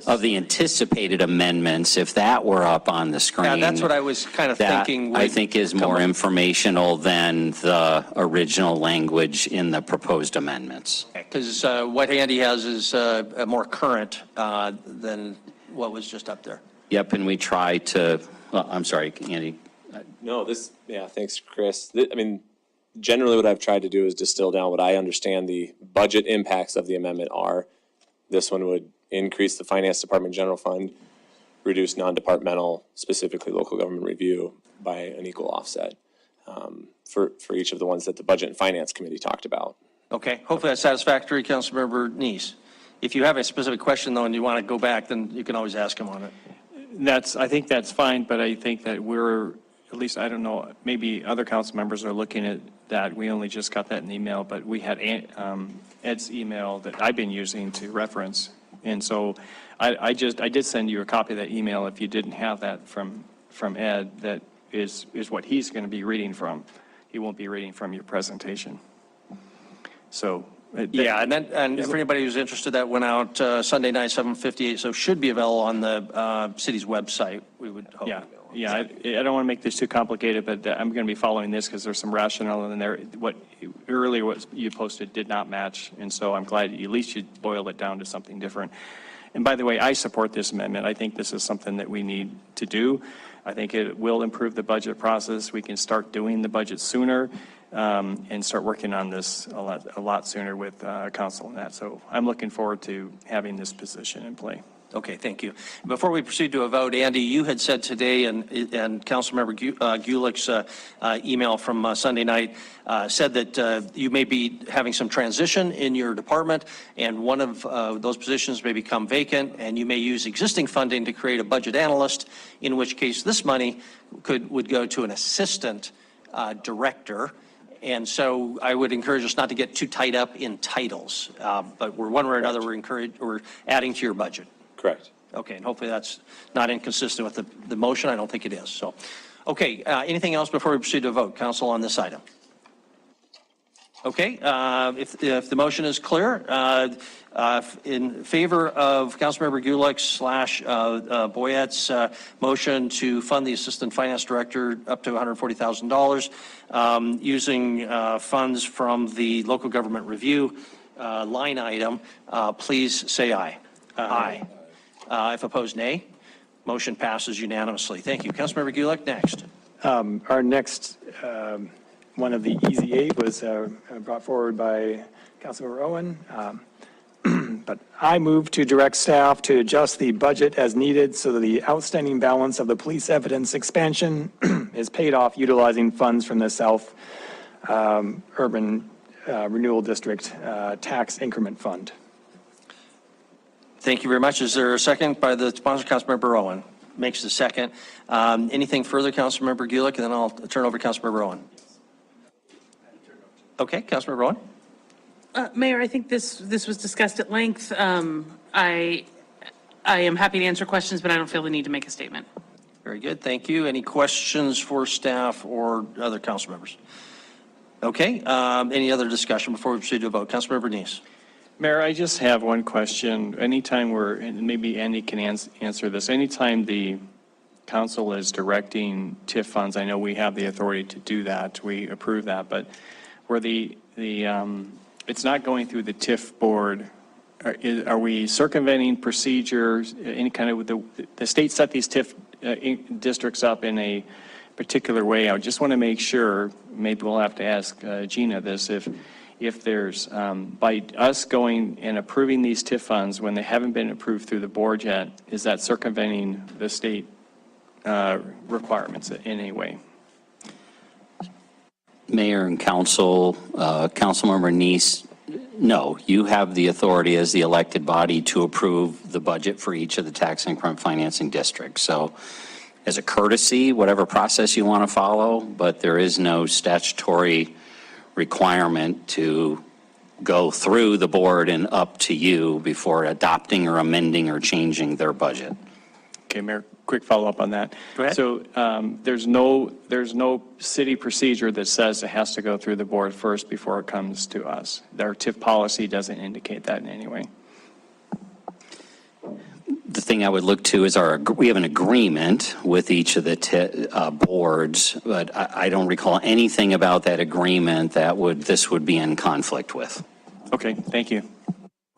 of the anticipated amendments, if that were up on the screen. Yeah, that's what I was kind of thinking. I think is more informational than the original language in the proposed amendments. Because what Andy has is more current than what was just up there. Yep, and we try to, well, I'm sorry, Andy. No, thanks, Chris. I mean, generally what I've tried to do is distill down what I understand the budget impacts of the amendment are. This one would increase the Finance Department General Fund, reduce non-departmental, specifically local government review, by an equal offset for each of the ones that the Budget and Finance Committee talked about. Okay, hopefully that's satisfactory, Councilmember Neese. If you have a specific question, though, and you want to go back, then you can always ask him on it. I think that's fine, but I think that at least, I don't know, maybe other council members are looking at that. We only just got that in email, but we had Ed's email that I've been using to reference. And so I did send you a copy of that email. If you didn't have that from Ed, that is what he's going to be reading from. He won't be reading from your presentation. So. Yeah, and for anybody who's interested, that went out Sunday night, 7:58, so should be available on the city's website, we would hope. Yeah, I don't want to make this too complicated, but I'm going to be following this because there's some rationale in there. What you posted did not match, and so I'm glad at least you boiled it down to something different. And by the way, I support this amendment. I think this is something that we need to do. I think it will improve the budget process. We can start doing the budget sooner. And start working on this a lot sooner with council and that. So I'm looking forward to having this position in play. Okay, thank you. Before we proceed to a vote, Andy, you had said today, and Councilmember Gulick's email from Sunday night said that you may be having some transition in your department, and one of those positions may become vacant, and you may use existing funding to create a budget analyst, in which case this money would go to an assistant director. And so I would encourage us not to get too tied up in titles, but one way or another, we're adding to your budget. Correct. Okay, and hopefully that's not inconsistent with the motion. I don't think it is. So, okay, anything else before we proceed to a vote, council, on this item? Okay, if the motion is clear, in favor of Councilmember Gulick / Boyette's motion to fund the Assistant Finance Director up to $140,000 using funds from the Local Government Review line item, please say aye. Aye. If opposed, nay. Motion passes unanimously. Thank you. Councilmember Gulick, next. Our next, one of the Easy 8 was brought forward by Councilmember Owen. But I move to direct staff to adjust the budget as needed so that the outstanding balance of the police evidence expansion is paid off utilizing funds from the South Urban Renewal District Tax Increment Fund. Thank you very much. Is there a second by the sponsor, Councilmember Owen? Makes the second. Anything further, Councilmember Gulick, and then I'll turn over to Councilmember Owen. Okay, Councilmember Owen. Mayor, I think this was discussed at length. I am happy to answer questions, but I don't feel the need to make a statement. Very good, thank you. Any questions for staff or other council members? Okay, any other discussion before we proceed to a vote? Councilmember Neese. Mayor, I just have one question. Anytime and maybe Andy can answer this, anytime the council is directing TIF funds, I know we have the authority to do that, we approve that, but where it's not going through the TIF board, are we circumventing procedures, any kind of, the state set these TIF districts up in a particular way? I just want to make sure, maybe we'll have to ask Gina this, if there's, by us going and approving these TIF funds when they haven't been approved through the board yet, is that circumventing the state requirements in any way? Mayor and council, Councilmember Neese, no, you have the authority as the elected body to approve the budget for each of the tax increment financing districts. So as a courtesy, whatever process you want to follow, but there is no statutory requirement to go through the board and up to you before adopting or amending or changing their budget. Okay, Mayor, quick follow-up on that. Go ahead. So there's no city procedure that says it has to go through the board first before it comes to us. Their TIF policy doesn't indicate that in any way. The thing I would look to is we have an agreement with each of the boards, but I don't recall anything about that agreement that this would be in conflict with. Okay, thank you.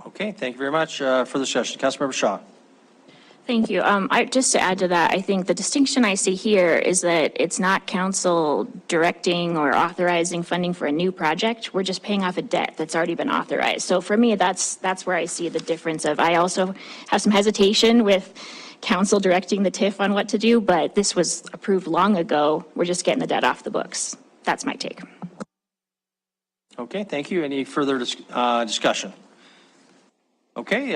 Okay, thank you very much for the session. Councilmember Shaw. Thank you. Just to add to that, I think the distinction I see here is that it's not council directing or authorizing funding for a new project. We're just paying off a debt that's already been authorized. So for me, that's where I see the difference of, I also have some hesitation with council directing the TIF on what to do, but this was approved long ago. We're just getting the debt off the books. That's my take. Okay, thank you. Any further discussion? Okay,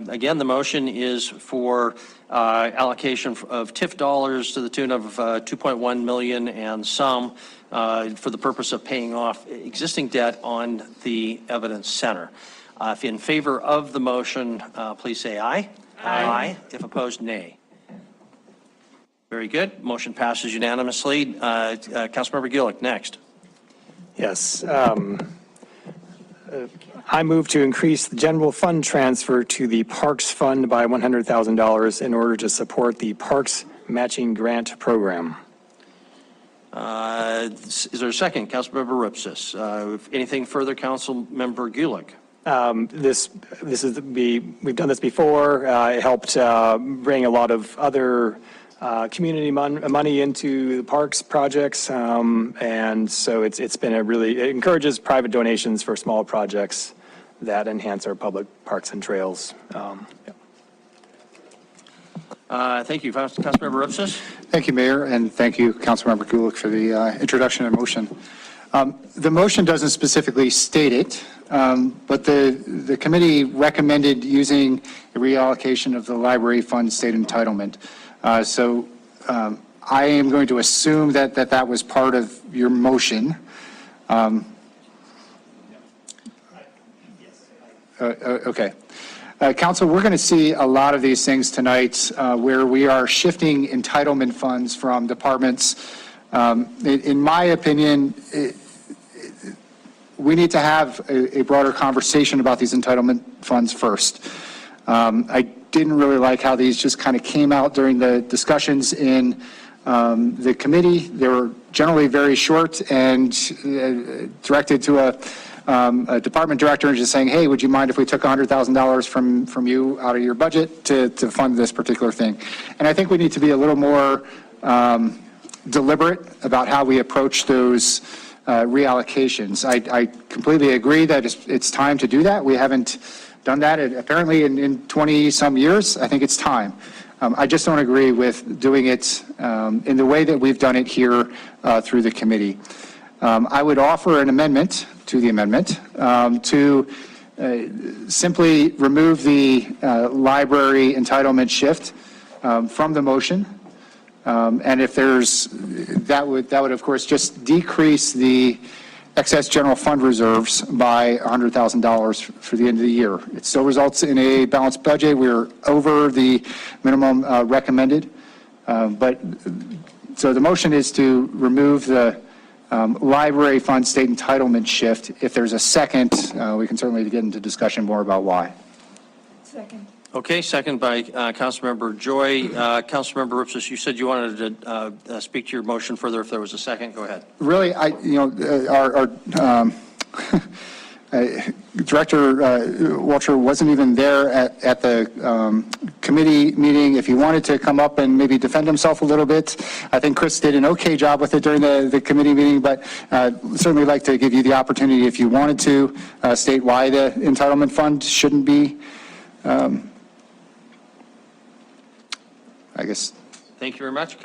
again, the motion is for allocation of TIF dollars to the tune of $2.1 million and some for the purpose of paying off existing debt on the Evidence Center. If in favor of the motion, please say aye. Aye. If opposed, nay. Very good. Motion passes unanimously. Councilmember Gulick, next. Yes. I move to increase the general fund transfer to the Parks Fund by $100,000 in order to support the Parks Matching Grant Program. Is there a second? Councilmember Ripsis. Anything further, Councilmember Gulick? We've done this before. It helped bring a lot of other community money into the parks projects, and so it's been it encourages private donations for small projects that enhance our public parks and trails. Thank you, Councilmember Ripsis. Thank you, Mayor, and thank you, Councilmember Gulick, for the introduction and motion. The motion doesn't specifically state it, but the committee recommended using a reallocation of the library fund state entitlement. So I am going to assume that was part of your motion. Okay. Council, we're going to see a lot of these things tonight where we are shifting entitlement funds from departments. In my opinion, we need to have a broader conversation about these entitlement funds first. I didn't really like how these just kind of came out during the discussions in the committee. They were generally very short and directed to a department director and just saying, hey, would you mind if we took $100,000 from you out of your budget to fund this particular thing? And I think we need to be a little more deliberate about how we approach those reallocations. I completely agree that it's time to do that. We haven't done that apparently in 20-some years. I think it's time. I just don't agree with doing it in the way that we've done it here through the committee. I would offer an amendment to the amendment to simply remove the library entitlement shift from the motion. And if there's, that would of course just decrease the excess general fund reserves by $100,000 for the end of the year. It still results in a balanced budget. We're over the minimum recommended. So the motion is to remove the library fund state entitlement shift. If there's a second, we can certainly get into discussion more about why. Second. Okay, second by Councilmember Joy. Councilmember Ripsis, you said you wanted to speak to your motion further. If there was a second, go ahead. Really, our Director Walter wasn't even there at the committee meeting. If he wanted to come up and maybe defend himself a little bit, I think Chris did an okay job with it during the committee meeting, but certainly like to give you the opportunity if you wanted to state why the entitlement fund shouldn't be I guess. Thank you very much.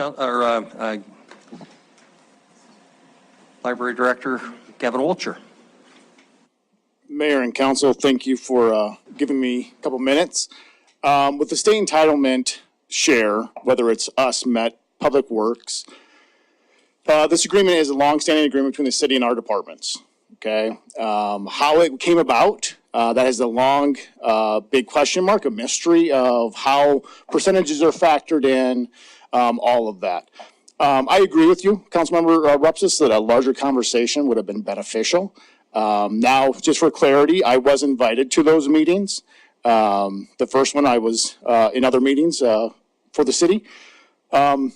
Library Director Gavin Wolcher. Mayor and council, thank you for giving me a couple minutes. With the state entitlement share, whether it's us, Met, Public Works, this agreement is a longstanding agreement between the city and our departments. Okay, how it came about, that is a long, big question mark, a mystery of how percentages are factored in, all of that. I agree with you, Councilmember Rupsis, that a larger conversation would have been beneficial. Now, just for clarity, I was invited to those meetings. The first one I was in other meetings for the city. A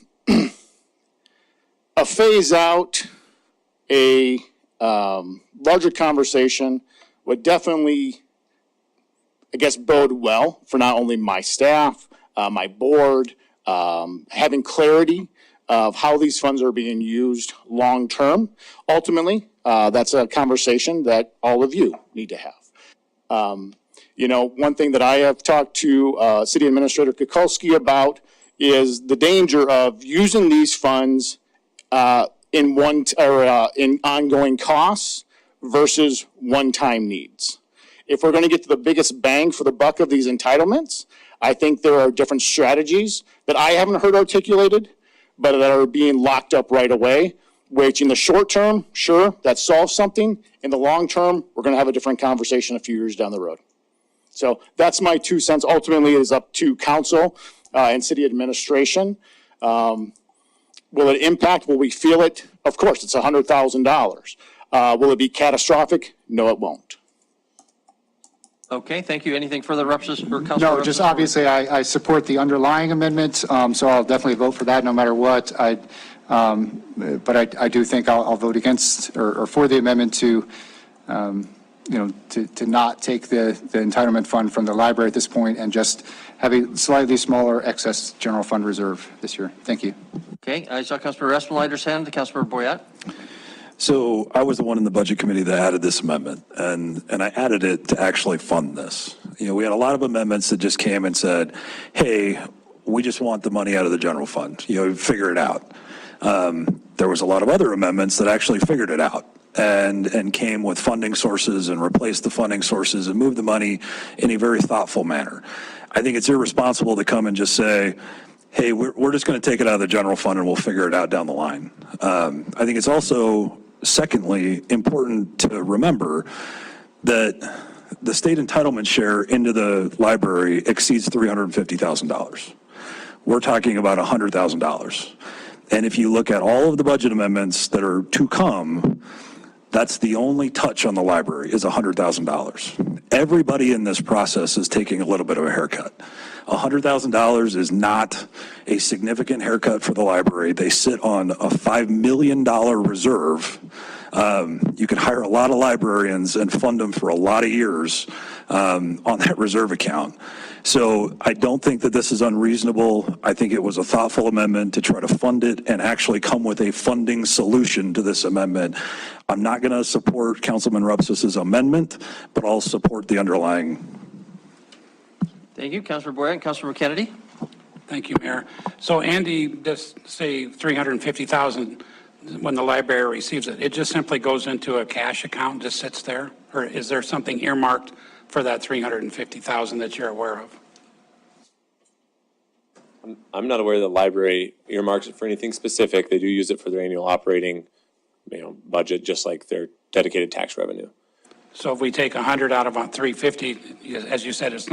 phase out, a larger conversation would definitely, I guess, bode well for not only my staff, my board, having clarity of how these funds are being used long term. Ultimately, that's a conversation that all of you need to have. One thing that I have talked to City Administrator Kukulski about is the danger of using these funds in ongoing costs versus one-time needs. If we're going to get to the biggest bang for the buck of these entitlements, I think there are different strategies that I haven't heard articulated, but that are being locked up right away, which in the short term, sure, that solves something. In the long term, we're going to have a different conversation a few years down the road. So that's my 2 cents. Ultimately, it is up to council and city administration. Will it impact? Will we feel it? Of course, it's $100,000. Will it be catastrophic? No, it won't. Okay, thank you. Anything further, Rupsis or Councilor? No, just obviously I support the underlying amendment, so I'll definitely vote for that no matter what. But I do think I'll vote against or for the amendment to not take the entitlement fund from the library at this point and just have a slightly smaller excess general fund reserve this year. Thank you. Okay, I saw Councilor Espenlider's hand. Councilor Boyette. So I was the one in the budget committee that added this amendment, and I added it to actually fund this. We had a lot of amendments that just came and said, hey, we just want the money out of the general fund, figure it out. There was a lot of other amendments that actually figured it out and came with funding sources and replaced the funding sources and moved the money in a very thoughtful manner. I think it's irresponsible to come and just say, hey, we're just going to take it out of the general fund and we'll figure it out down the line. I think it's also, secondly, important to remember that the state entitlement share into the library exceeds $350,000. We're talking about $100,000. And if you look at all of the budget amendments that are to come, that's the only touch on the library is $100,000. Everybody in this process is taking a little bit of a haircut. $100,000 is not a significant haircut for the library. They sit on a $5 million reserve. You could hire a lot of librarians and fund them for a lot of years on that reserve account. So I don't think that this is unreasonable. I think it was a thoughtful amendment to try to fund it and actually come with a funding solution to this amendment. I'm not going to support Councilman Rupsis's amendment, but I'll support the underlying. Thank you, Councilor Boyer and Councilor Kennedy. Thank you, Mayor. So Andy, just say 350,000 when the library receives it, it just simply goes into a cash account, just sits there? Or is there something earmarked for that 350,000 that you're aware of? I'm not aware the library earmarks it for anything specific. They do use it for their annual operating, budget, just like their dedicated tax revenue. So if we take 100 out of 350, as you said, it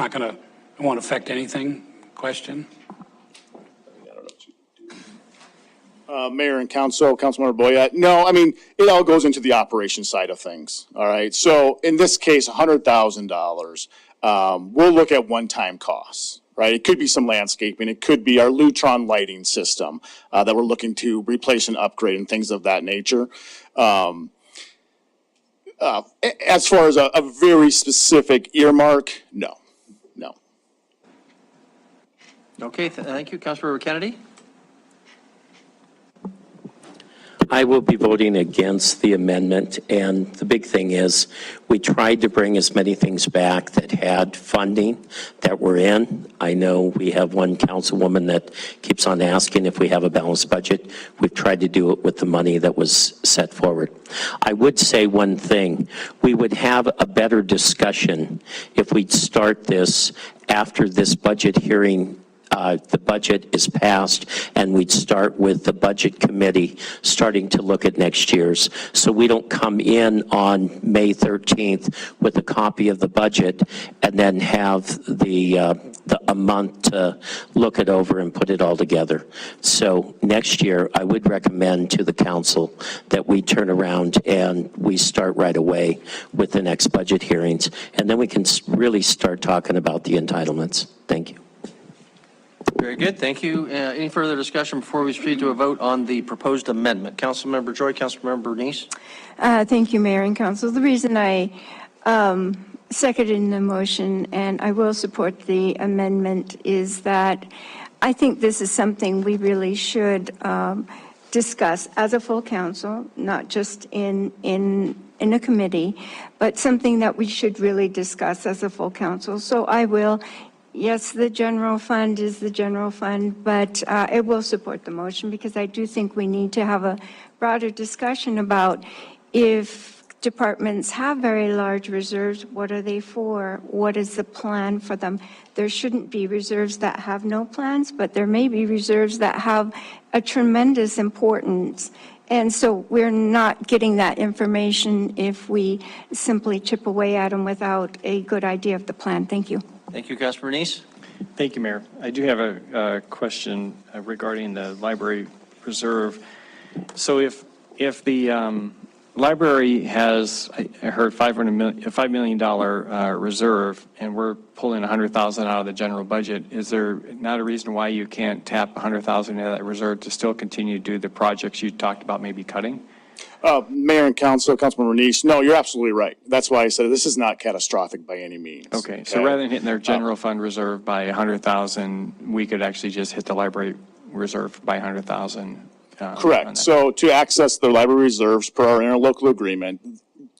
won't affect anything? Question? Mayor and Council, Councilmember Boyette. No, I mean, it all goes into the operation side of things, all right? So in this case, $100,000, we'll look at one-time costs, right? It could be some landscaping. It could be our Lutron lighting system that we're looking to replace and upgrade and things of that nature. As far as a very specific earmark, no. Okay, thank you, Councilor Kennedy. I will be voting against the amendment, and the big thing is we tried to bring as many things back that had funding that were in. I know we have one councilwoman that keeps on asking if we have a balanced budget. We've tried to do it with the money that was set forward. I would say one thing. We would have a better discussion if we'd start this after this budget hearing. The budget is passed, and we'd start with the budget committee starting to look at next year's. So we don't come in on May 13th with a copy of the budget and then have a month to look it over and put it all together. So next year, I would recommend to the council that we turn around and we start right away with the next budget hearings, and then we can really start talking about the entitlements. Thank you. Very good, thank you. Any further discussion before we proceed to a vote on the proposed amendment? Councilmember Joy, Councilmember Bernice. Thank you, Mayor and Council. The reason I seconded the motion and I will support the amendment is that I think this is something we really should discuss as a full council, not just in a committee, but something that we should really discuss as a full council. So I will. Yes, the general fund is the general fund, but it will support the motion because I do think we need to have a broader discussion about if departments have very large reserves, what are they for? What is the plan for them? There shouldn't be reserves that have no plans, but there may be reserves that have a tremendous importance. And so we're not getting that information if we simply chip away at them without a good idea of the plan. Thank you. Thank you, Councilor Bernice. Thank you, Mayor. I do have a question regarding the library reserve. So if the library has, I heard $5 million reserve, and we're pulling $100,000 out of the general budget, is there not a reason why you can't tap $100,000 out of that reserve to still continue to do the projects you talked about maybe cutting? Mayor and Council, Councilmember Bernice, no, you're absolutely right. That's why I said this is not catastrophic by any means. Okay, so rather than hitting their general fund reserve by $100,000, we could actually just hit the library reserve by $100,000. Correct. So to access the library reserves per our interlocal agreement,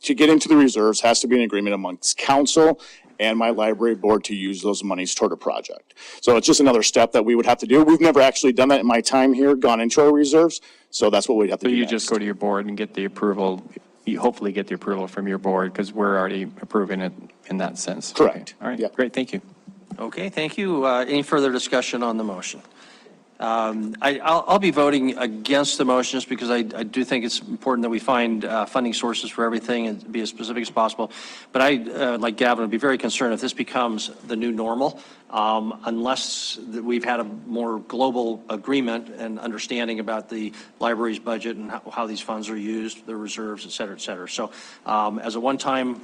to get into the reserves has to be an agreement amongst council and my library board to use those monies toward a project. So it's just another step that we would have to do. We've never actually done that in my time here, gone into our reserves. So that's what we'd have to do. So you next. just go to your board and get the approval, you hopefully get the approval from your board because we're already approving it in that sense. Correct. Okay. All right, Yep. Great, thank you. Okay, thank you. Any further discussion on the motion? I'll be voting against the motion just because I do think it's important that we find funding sources for everything and be as specific as possible. But I, like Gavin, would be very concerned if this becomes the new normal, unless we've had a more global agreement and understanding about the library's budget and how these funds are used, the reserves, et cetera, et cetera. So as a one-time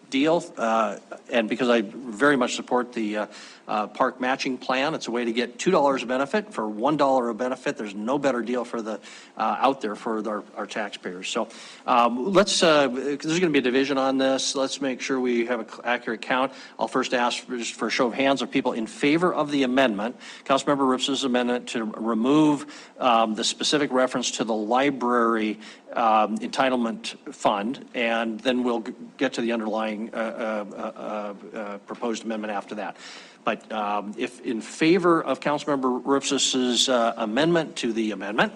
deal, and because I very much support the park matching plan. It's a way to get $2 a benefit for $1 a benefit. There's no better deal for the, out there for our taxpayers. So let's, there's going to be a division on this. Let's make sure we have an accurate count. I'll first ask for a show of hands of people in favor of the amendment, Councilmember Rips' amendment to remove the specific reference to the library entitlement fund, and then we'll get to the underlying proposed amendment after that. But if in favor of Councilmember Rips's amendment to the amendment,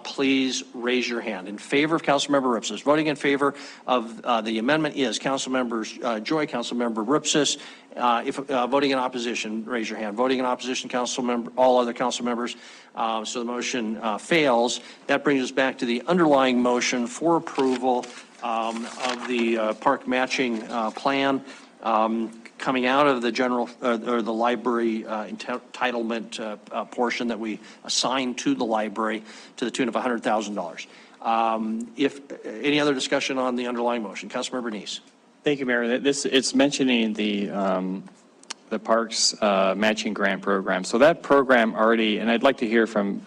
please raise your hand. In favor of Councilmember Rips's. Voting in favor of the amendment is Councilmembers Joy, Councilmember Ripsis. If voting in opposition, raise your hand. Voting in opposition, Councilmember, all other council members. So the motion fails. That brings us back to the underlying motion for approval of the park matching plan. Coming out of the general or the library entitlement portion that we assigned to the library to the tune of $100,000. If any other discussion on the underlying motion, Councilmember Neese. Thank you, Mayor. It's mentioning the Parks Matching Grant Program. So that program already, and I'd like to hear from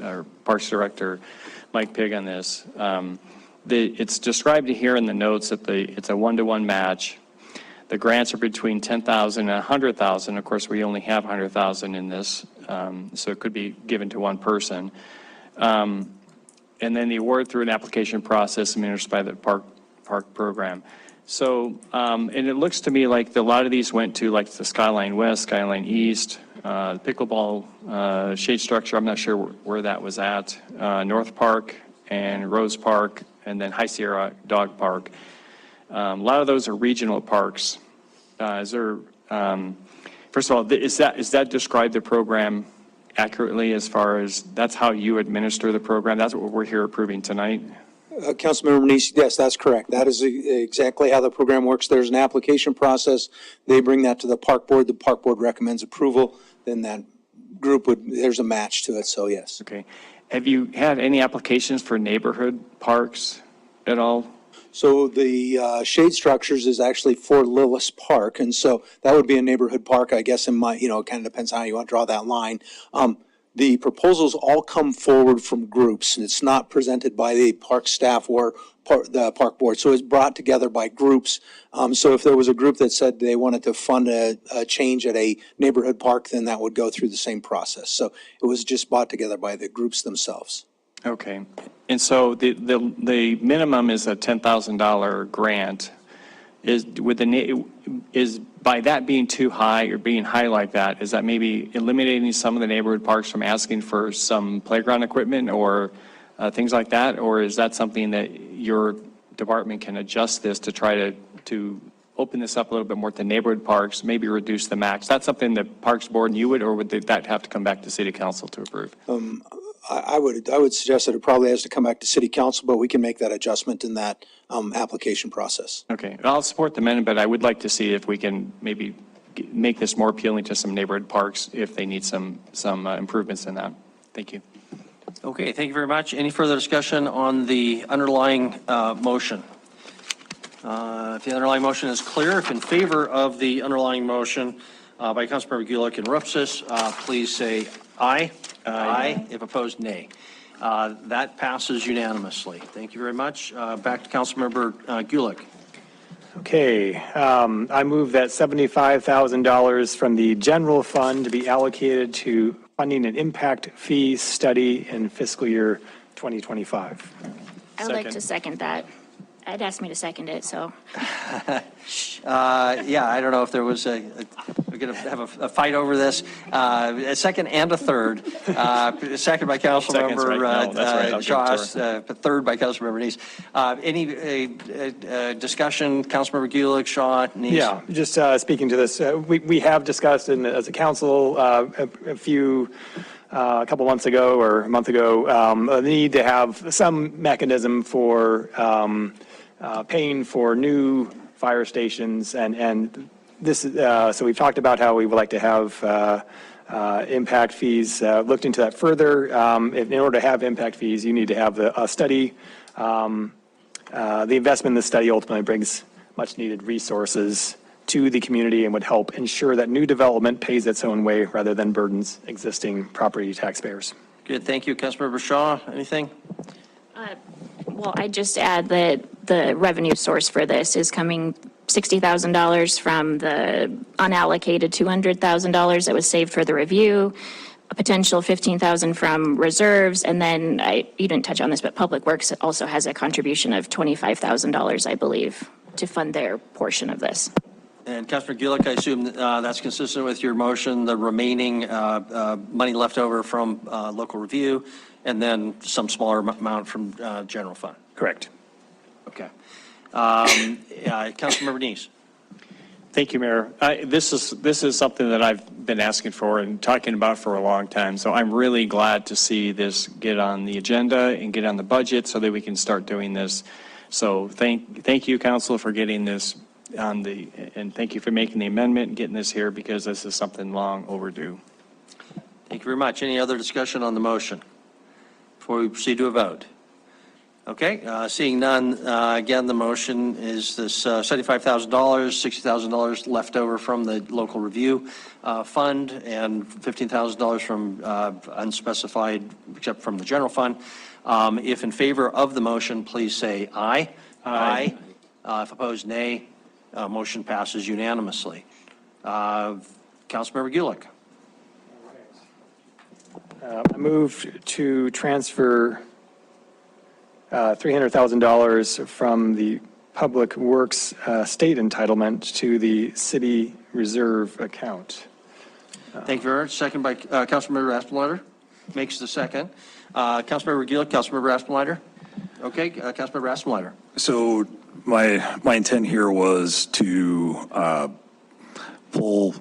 our Parks Director, Mike Pigg, on this. It's described here in the notes that it's a 1-to-1 match. The grants are between $10,000 and $100,000. Of course, we only have $100,000 in this, so it could be given to one person. And then the award through an application process administered by the park program. So, and it looks to me like a lot of these went to like the Skyline West, Skyline East, pickleball shade structure. I'm not sure where that was at. North Park and Rose Park, and then High Sierra Dog Park. A lot of those are regional parks. First of all, is that describe the program accurately as far as that's how you administer the program? That's what we're here approving tonight? Councilmember Neese, yes, that's correct. That is exactly how the program works. There's an application process. They bring that to the park board. The park board recommends approval. Then that group there's a match to it, so yes. Okay. Have you had any applications for neighborhood parks at all? So the shade structures is actually for Lillis Park, and so that would be a neighborhood park, I guess, it kind of depends on how you want to draw that line. The proposals all come forward from groups, and it's not presented by the park staff or the park board, so it's brought together by groups. So if there was a group that said they wanted to fund a change at a neighborhood park, then that would go through the same process. So it was just brought together by the groups themselves. Okay. And so the minimum is a $10,000 grant. Is by that being too high or being high like that, is that maybe eliminating some of the neighborhood parks from asking for some playground equipment or things like that? Or is that something that your department can adjust this to try to open this up a little bit more to neighborhood parks, maybe reduce the max? That's something the Parks Board and you would, or would that have to come back to City Council to approve? I would suggest that it probably has to come back to City Council, but we can make that adjustment in that application process. Okay, I'll support the amendment, but I would like to see if we can maybe make this more appealing to some neighborhood parks if they need some improvements in that. Thank you. Okay, thank you very much. Any further discussion on the underlying motion? If the underlying motion is clear, if in favor of the underlying motion by Councilmember Gulick and Rupsis, please say aye. Aye. If opposed, nay. That passes unanimously. Thank you very much. Back to Councilmember Gulick. Okay, I move that $75,000 from the general fund to be allocated to funding an impact fee study in fiscal year 2025. I would like to second that. Ed asked me to second it, so. Yeah, I don't know if there was we're going to have a fight over this. A second and a third. Second by Councilmember Shaw, third by Councilmember Neese. Any discussion, Councilmember Gulick, Shaw, Neese? Yeah, just speaking to this, we have discussed as a council a couple months ago or a month ago, the need to have some mechanism for paying for new fire stations, and this. So we've talked about how we would like to have impact fees. Looked into that further. In order to have impact fees, you need to have a study. The investment in the study ultimately brings much needed resources to the community and would help ensure that new development pays its own way rather than burdens existing property taxpayers. Good, thank you. Councilmember Shaw, anything? Well, I just add that the revenue source for this is coming $60,000 from the unallocated $200,000 that was saved for the review, a potential $15,000 from reserves, and then you didn't touch on this, but Public Works also has a contribution of $25,000, I believe, to fund their portion of this. And Councilor Gulick, I assume that's consistent with your motion, the remaining money left over from local review, and then some smaller amount from general fund. Correct. Okay. Councilmember Neese. Thank you, Mayor. This is something that I've been asking for and talking about for a long time. So I'm really glad to see this get on the agenda and get on the budget so that we can start doing this. So thank you, Council, for getting this on and thank you for making the amendment and getting this here because this is something long overdue. Thank you very much. Any other discussion on the motion before we proceed to a vote? Okay, seeing none, again, the motion is this $75,000, $60,000 left over from the local review fund and $15,000 from unspecified, except from the general fund. If in favor of the motion, please say aye. Aye. If opposed, nay. Motion passes unanimously. Councilmember Gulick. I move to transfer $300,000 from the Public Works state entitlement to the city reserve account. Thank you very much. Second by Councilmember Aspenleiter. Makes the second. Councilmember Gulick, Councilmember Aspenleiter. Okay, Councilmember Aspenleiter. So my intent here was to pull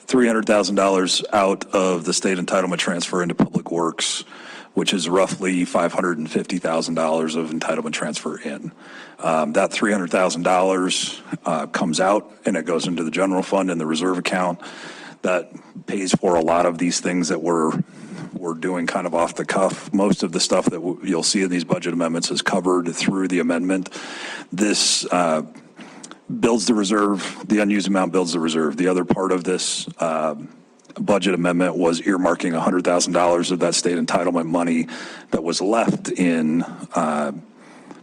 $300,000 out of the state entitlement transfer into Public Works, which is roughly $550,000 of entitlement transfer in. That $300,000 comes out and it goes into the general fund and the reserve account. That pays for a lot of these things that we're doing kind of off the cuff. Most of the stuff that you'll see in these budget amendments is covered through the amendment. This builds the reserve, the unused amount builds the reserve. The other part of this budget amendment was earmarking $100,000 of that state entitlement money that was left in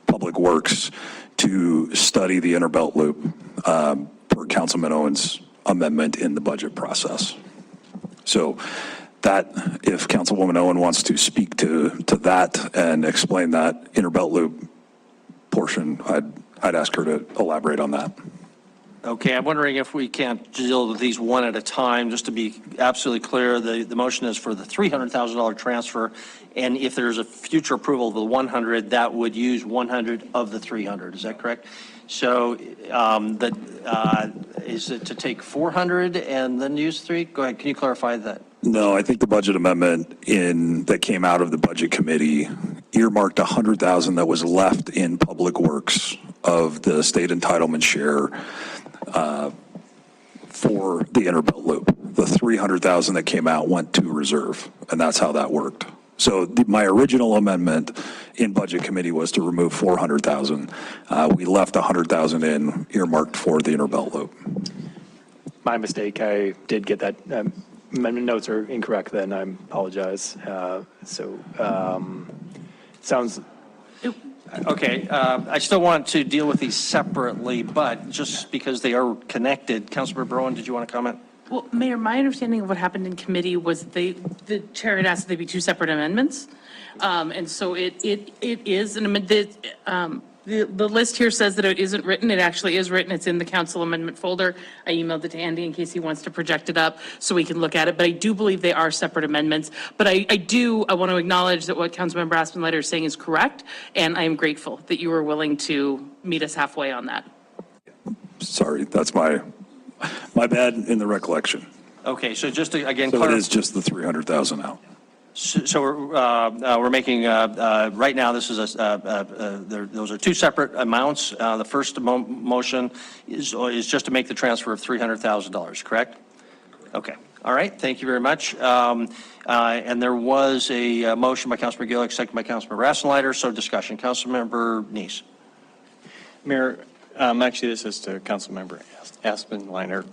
Public Works to study the Inner-Belt Loop per Councilman Owen's amendment in the budget process. So that, if Councilwoman Owen wants to speak to that and explain that Inner-Belt Loop portion, I'd ask her to elaborate on that. Okay, I'm wondering if we can't deal with these one at a time, just to be absolutely clear. The motion is for the $300,000 transfer, and if there's a future approval of the 100, that would use 100 of the 300. Is that correct? So is it to take 400 and then use 3? Go ahead, can you clarify that? No, I think the budget amendment that came out of the budget committee earmarked $100,000 that was left in Public Works of the state entitlement share for the Inner-Belt Loop. The $300,000 that came out went to reserve, and that's how that worked. So my original amendment in budget committee was to remove $400,000. We left $100,000 in earmarked for the Inner-Belt Loop. My mistake. I did get that. Amendment notes are incorrect then. I apologize. Sounds. Okay, I still want to deal with these separately, but just because they are connected, Councilmember Brown, did you want to comment? Well, Mayor, my understanding of what happened in committee was the chair had asked that they be two separate amendments. And so it is an amendment. The list here says that it isn't written. It actually is written. It's in the council amendment folder. I emailed it to Andy in case he wants to project it up so we can look at it. But I do believe they are separate amendments. But I want to acknowledge that what Councilmember Aspenleiter is saying is correct. And I am grateful that you were willing to meet us halfway on that. Sorry, that's my bad in the recollection. Okay, so just to, again, So it is just the $300,000 out. So we're making, right now, this is those are two separate amounts. The first motion is just to make the transfer of $300,000, correct? Okay. All right. Thank you very much. And there was a motion by Councilmember Gulick, second by Councilmember Aspenleiter. So discussion. Councilmember Neese. Mayor, Actually, this is to Councilmember Aspenliner.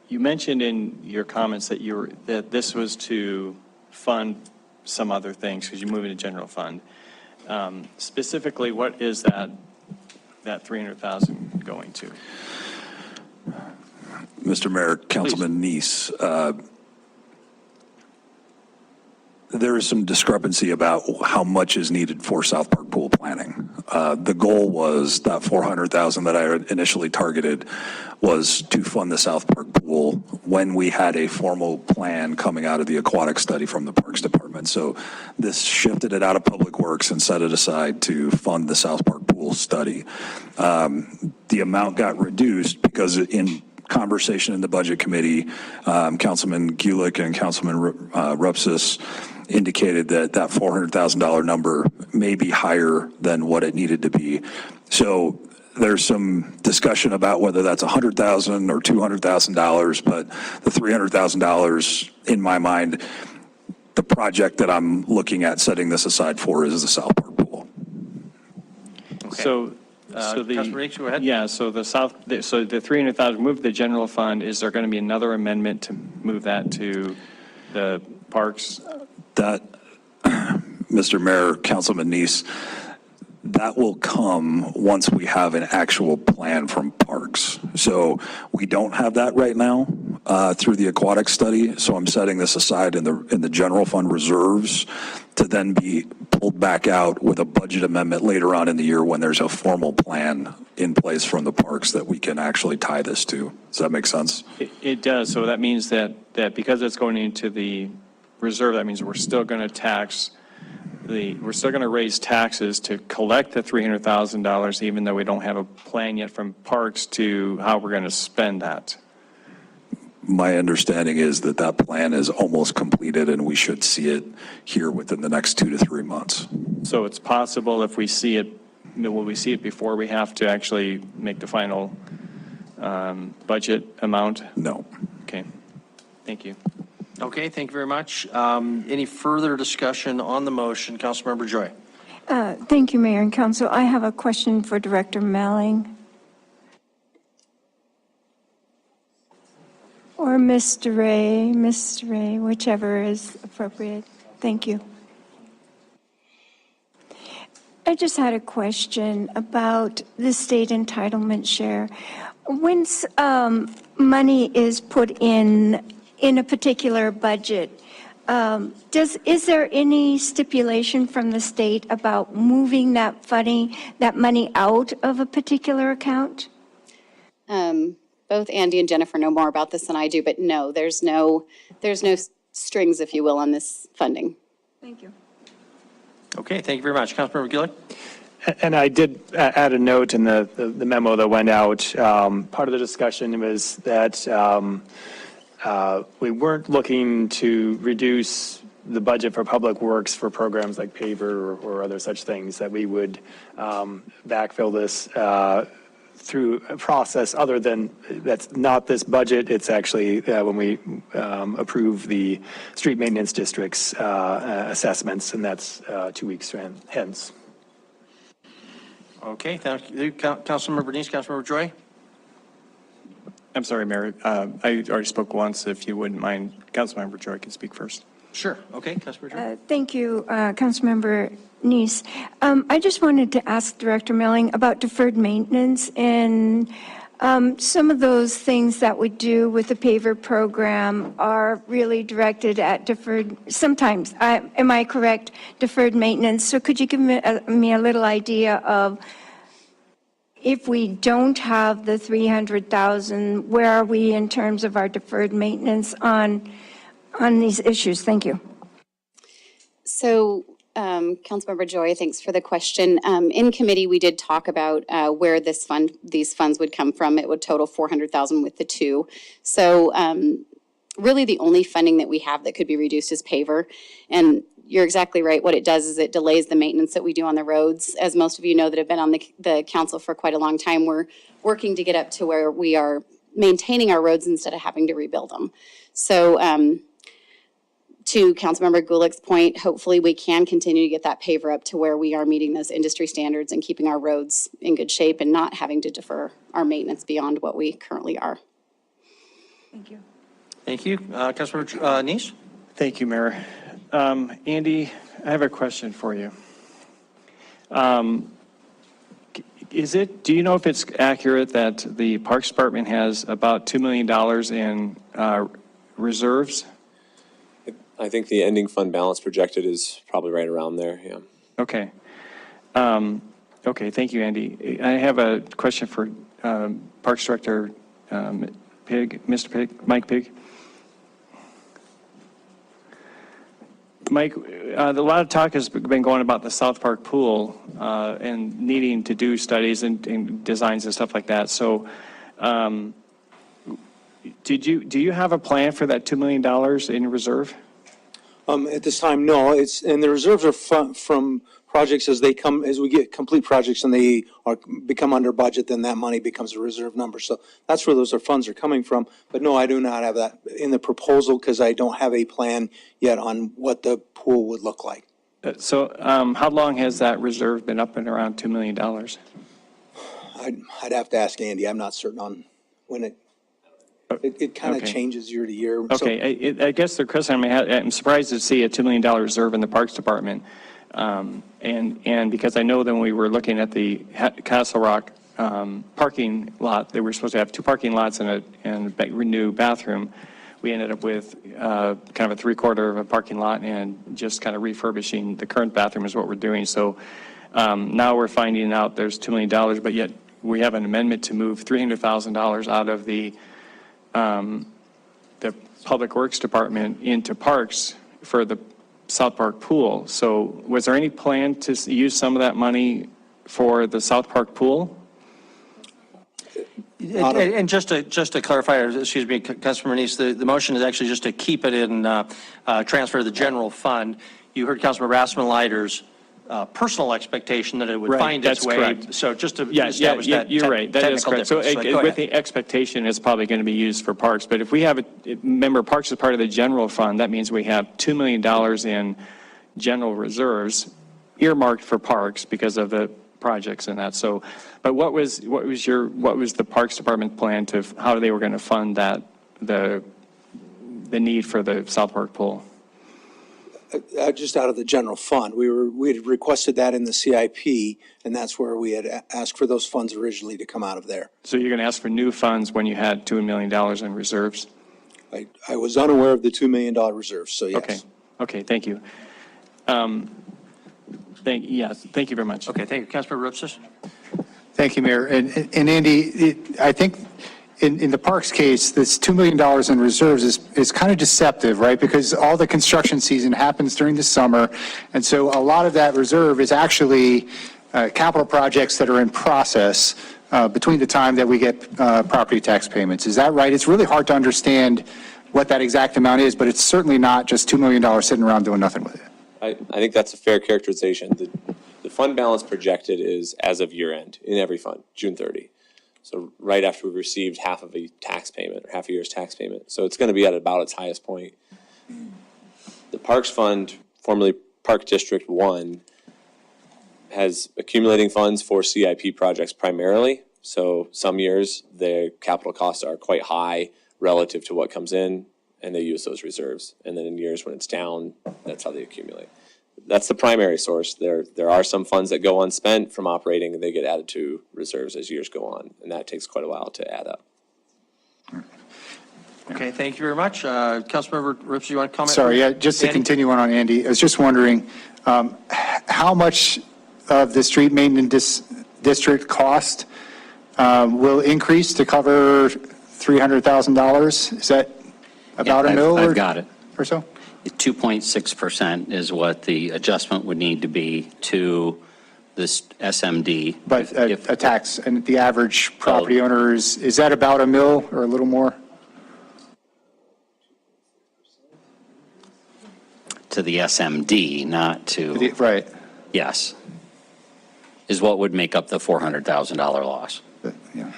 You mentioned in your comments that this was to fund some other things because you move into general fund. Specifically, what is that $300,000 going to? Mr. Mayor, Councilman Neese, there is some discrepancy about how much is needed for South Park pool planning. The goal was that $400,000 that I had initially targeted was to fund the South Park pool when we had a formal plan coming out of the aquatic study from the Parks Department. So this shifted it out of Public Works and set it aside to fund the South Park pool study. The amount got reduced because in conversation in the Budget Committee, Councilman Gulick and Councilman Rupsis indicated that that $400,000 number may be higher than what it needed to be. So there's some discussion about whether that's $100,000 or $200,000, but the $300,000 in my mind, the project that I'm looking at setting this aside for is the South Park pool. Okay. So Councilor Reeks, go ahead. Yeah, so the $300,000 move to the general fund. Is there going to be another amendment to move that to the parks? That, Mr. Mayor, Councilman Neese, that will come once we have an actual plan from Parks. So we don't have that right now through the aquatic study. So I'm setting this aside in the general fund reserves to then be pulled back out with a budget amendment later on in the year when there's a formal plan in place from the Parks that we can actually tie this to. Does that make sense? It does. So that means that because it's going into the reserve, that means we're still going to raise taxes to collect the $300,000, even though we don't have a plan yet from Parks to how we're going to spend that. My understanding is that that plan is almost completed and we should see it here within the next 2 to 3 months. So it's possible if we see it, will we see it before we have to actually make the final budget amount? No. Okay. Thank you. Okay, thank you very much. Any further discussion on the motion? Councilmember Joy. Thank you, Mayor and Council. I have a question for Director Melling. Or Mr. Ray, whichever is appropriate. Thank you. I just had a question about the state entitlement share. Once money is put in a particular budget, is there any stipulation from the state about moving that money out of a particular account? Both Andy and Jennifer know more about this than I do, but no, there's no strings, if you will, on this funding. Thank you. Okay, thank you very much. Councilmember Gillick. And I did add a note in the memo that went out. Part of the discussion was that we weren't looking to reduce the budget for public works for programs like paver or other such things, that we would backfill this through a process other than, that's not this budget. It's actually when we approve the street maintenance district's assessments, and that's 2 weeks hence. Okay, thank you. Councilmember Neese, Councilmember Joy. I'm sorry, Mayor. I already spoke once. If you wouldn't mind, Councilmember Joy can speak first. Sure. Okay, Councilmember Joy. Thank you, Councilmember Neese. I just wanted to ask Director Melling about deferred maintenance and some of those things that we do with the paver program are really directed at deferred, sometimes, am I correct, deferred maintenance? So could you give me a little idea of, if we don't have the 300,000, where are we in terms of our deferred maintenance on these issues? Thank you. So, Councilmember Joy, thanks for the question. In committee, we did talk about where these funds would come from. It would total 400,000 with the two. So, really, the only funding that we have that could be reduced is paver. And you're exactly right. What it does is it delays the maintenance that we do on the roads. As most of you know that have been on the council for quite a long time, we're working to get up to where we are maintaining our roads instead of having to rebuild them. So, To Councilmember Gulick's point, hopefully we can continue to get that paver up to where we are meeting those industry standards and keeping our roads in good shape and not having to defer our maintenance beyond what we currently are. Thank you. Thank you. Councilmember Neese? Thank you, Mayor. Andy, I have a question for you. Do you know if it's accurate that the Parks Department has about $2 million in reserves? I think the ending fund balance projected is probably right around there, yeah. Okay. Okay, thank you, Andy. I have a question for Parks Director Mr. Pig, Mike Pig. Mike, a lot of talk has been going about the South Park pool and needing to do studies and designs and stuff like that. So do you have a plan for that $2 million in reserve? At this time, no. And the reserves are from projects as they come, as we get complete projects and they become under budget, then that money becomes a reserve number. So that's where those funds are coming from. But no, I do not have that in the proposal because I don't have a plan yet on what the pool would look like. So how long has that reserve been up and around $2 million? I'd have to ask Andy. I'm not certain on when it kind of changes year to year. Okay, I guess the question I'm surprised to see a $2 million reserve in the Parks Department. And because I know that when we were looking at the Castle Rock parking lot, they were supposed to have 2 parking lots and a new bathroom. We ended up with kind of a 3/4 of a parking lot and just kind of refurbishing the current bathroom is what we're doing. So now we're finding out there's $2 million, but yet we have an amendment to move $300,000 out of the Public Works Department into Parks for the South Park pool. So was there any plan to use some of that money for the South Park pool? And just to clarify, excuse me, Councilmember Neese, the motion is actually just to keep it in transfer to the general fund. You heard Councilmember Rasmussen-Leiter's personal expectation that it would find its way. Correct. So just to establish that you're right. That is correct. So with the expectation, it's probably going to be used for parks. But if we have remember, parks is part of the general fund. That means we have $2 million in general reserves earmarked for parks because of the projects and that. So, but what was the Parks Department plan to how they were going to fund that the need for the South Park pool? Just out of the general fund. We had requested that in the CIP, and that's where we had asked for those funds originally to come out of there. So you're going to ask for new funds when you had $2 million in reserves? I was unaware of the $2 million reserve, so yes. Okay, thank you. Thank you very much. Okay, thank you. Councilmember Ripsis? Thank you, Mayor. And Andy, I think in the Parks case, this $2 million in reserves is kind of deceptive, right? Because all the construction season happens during the summer. And so a lot of that reserve is actually capital projects that are in process between the time that we get property tax payments. Is that right? It's really hard to understand what that exact amount is, but it's certainly not just $2 million sitting around doing nothing with it. I think that's a fair characterization. The fund balance projected is as of year end in every fund, June 30. So right after we've received half of a tax payment or half a year's tax payment. So it's going to be at about its highest point. The Parks Fund, formerly Park District 1, has accumulating funds for CIP projects primarily. So some years the capital costs are quite high relative to what comes in, and they use those reserves. And then in years when it's down, that's how they accumulate. That's the primary source. There are some funds that go unspent from operating, and they get added to reserves as years go on, and that takes quite a while to add up. Okay, thank you very much. Councilmember Ripsis, you want to comment? Sorry, yeah, just to continue on Andy, I was just wondering how much of the street maintenance district cost will increase to cover $300,000? Is that about a mil? I've got it. Or so? 2.6% is what the adjustment would need to be to this SMD. But a tax, and the average property owner is that about a mil or a little more? To the SMD, not to. Right. Yes. Is what would make up the $400,000 loss. Yeah.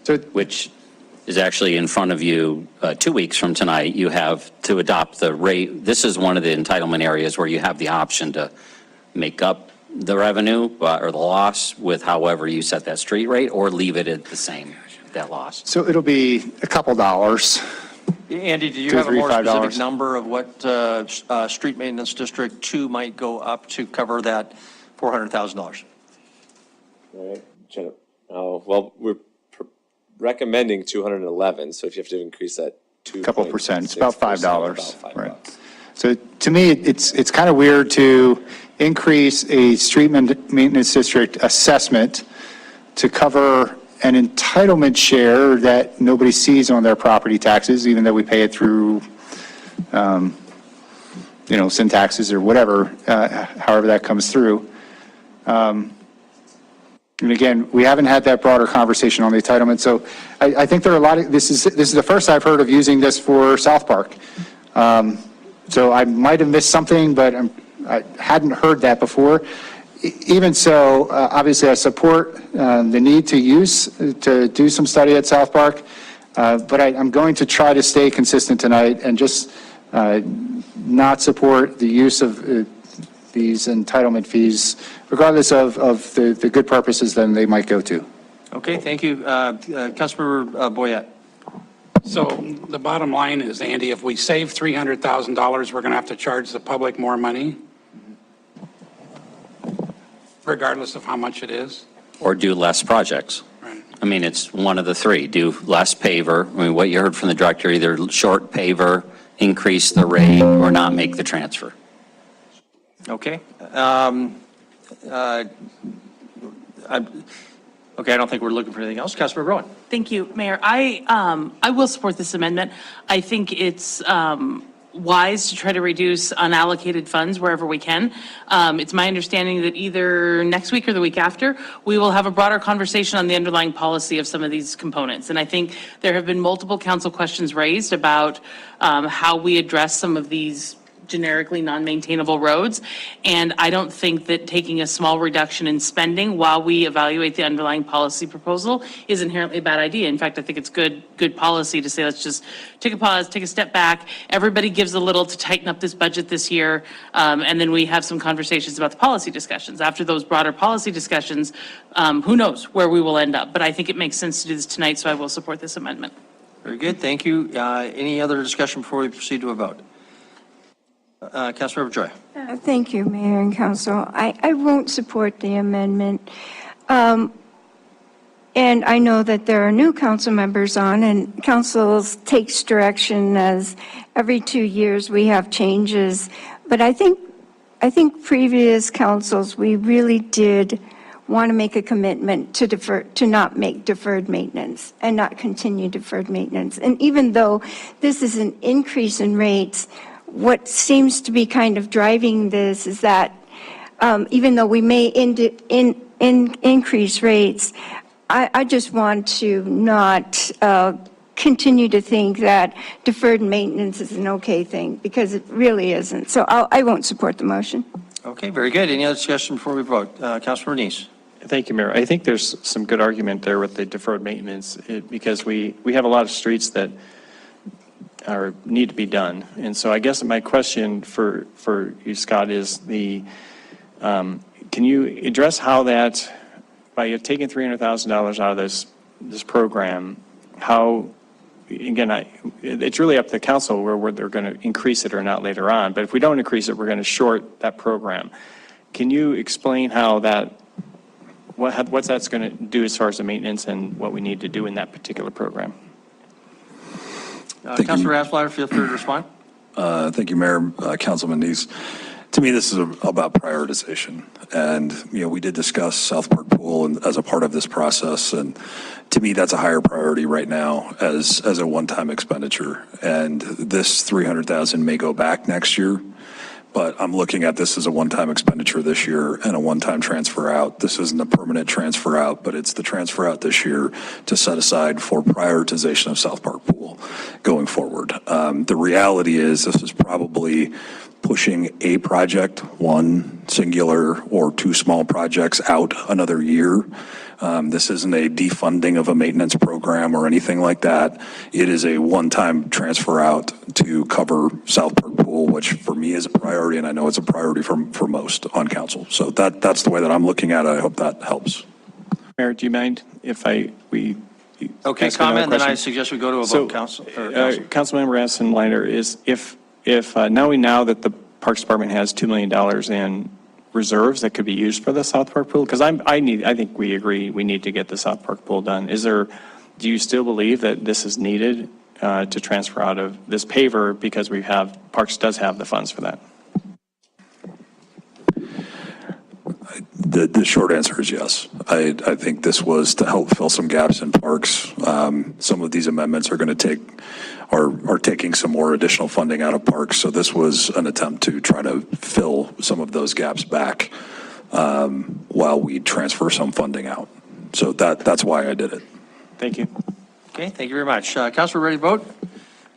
So which is actually in front of you 2 weeks from tonight. You have to adopt the rate. This is one of the entitlement areas where you have the option to make up the revenue or the loss with however you set that street rate, or leave it at the same, that loss. So it'll be a couple dollars. Andy, do you $2, have a more $3, specific $5. number of what Street Maintenance District 2 might go up to cover that $400,000? All right, oh, well, we're recommending 211, so if you have to increase that 2. Couple percent, it's about $5. About $5. Right. So to me, it's kind of weird to increase a street maintenance district assessment to cover an entitlement share that nobody sees on their property taxes, even though we pay it through, sin taxes or whatever, however that comes through. And again, we haven't had that broader conversation on the entitlement, so I think there are a lot of, this is the first I've heard of using this for South Park. So I might have missed something, but I hadn't heard that before. Even so, obviously I support the need to do some study at South Park, but I'm going to try to stay consistent tonight and just not support the use of these entitlement fees, regardless of the good purposes that they might go to. Okay, thank you. Councilmember Boyette. So the bottom line is, Andy, if we save $300,000, we're going to have to charge the public more money, regardless of how much it is? Or do less projects. Right. I mean, it's one of the three. Do less paver. I mean, what you heard from the director, either short paver, increase the rate, or not make the transfer. Okay. Okay, I don't think we're looking for anything else. Councilmember Rowan. Thank you, Mayor. I will support this amendment. I think it's wise to try to reduce unallocated funds wherever we can. It's my understanding that either next week or the week after, we will have a broader conversation on the underlying policy of some of these components. And I think there have been multiple council questions raised about how we address some of these generically non-maintainable roads. And I don't think that taking a small reduction in spending while we evaluate the underlying policy proposal is inherently a bad idea. In fact, I think it's good policy to say, let's just take a pause, take a step back. Everybody gives a little to tighten up this budget this year. And then we have some conversations about the policy discussions. After those broader policy discussions, who knows where we will end up. But I think it makes sense to do this tonight, so I will support this amendment. Very good, thank you. Any other discussion before we proceed to a vote? Councilmember Joy. Thank you, Mayor and Council. I won't support the amendment. And I know that there are new council members on, and council takes direction as every 2 years we have changes. But I think previous councils, we really did want to make a commitment to not make deferred maintenance and not continue deferred maintenance. And even though this is an increase in rates, what seems to be kind of driving this is that even though we may increase rates, I just want to not continue to think that deferred maintenance is an okay thing, because it really isn't. So I won't support the motion. Okay, very good. Any other discussion before we vote? Councilmember Neese. Thank you, Mayor. I think there's some good argument there with the deferred maintenance, because we have a lot of streets that need to be done. And so I guess my question for you, Scott, is can you address how that, by taking $300,000 out of this program, how, again, it's really up to the council where they're going to increase it or not later on. But if we don't increase it, we're going to short that program. Can you explain how what that's going to do as far as the maintenance and what we need to do in that particular program? Councilor Asflatter, feel free to respond. Thank you, Mayor, Councilman Neese. To me, this is about prioritization. And, we did discuss South Park Pool as a part of this process. And to me, that's a higher priority right now as a one-time expenditure. And this $300,000 may go back next year. but I'm looking at this as a one-time expenditure this year and a one-time transfer out. This isn't a permanent transfer out, but it's the transfer out this year to set aside for prioritization of South Park Pool going forward. The reality is this is probably pushing a project, one singular or two small projects out another year. This isn't a defunding of a maintenance program or anything like that. It is a one-time transfer out to cover South Park Pool, which for me is a priority, and I know it's a priority for most on council. So that's the way that I'm looking at it. I hope that helps. Mayor, do you mind if we Okay, ask another comment, then I question? suggest we go to a So, vote, Council. Councilmember Aston-Leiter, is if knowing now that the Parks Department has $2 million in reserves that could be used for the South Park Pool, because I think we agree we need to get the South Park Pool done. Do you still believe that this is needed to transfer out of this paver because Parks does have the funds for that? The short answer is yes. I think this was to help fill some gaps in parks. Some of these amendments are going to are taking some more additional funding out of parks. So this was an attempt to try to fill some of those gaps back while we transfer some funding out. So that's why I did it. Thank you. Okay, thank you very much. Councilor, ready to vote?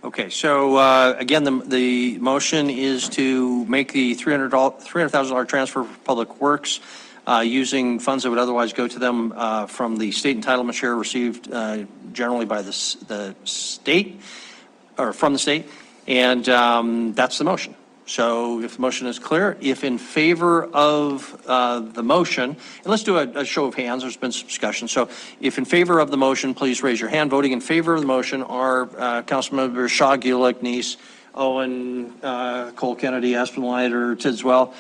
Okay, so again, the motion is to make the $300,000 transfer for Public Works using funds that would otherwise go to them from the state entitlement share received generally by the state, or from the state, and that's the motion. So if the motion is clear, if in favor of the motion, and let's do a show of hands, there's been some discussion. So if in favor of the motion, please raise your hand. Voting in favor of the motion are Councilmember Shaw, Gulick, Neese, Owen, Cole Kennedy, Aspen-Leiter, Tidswell.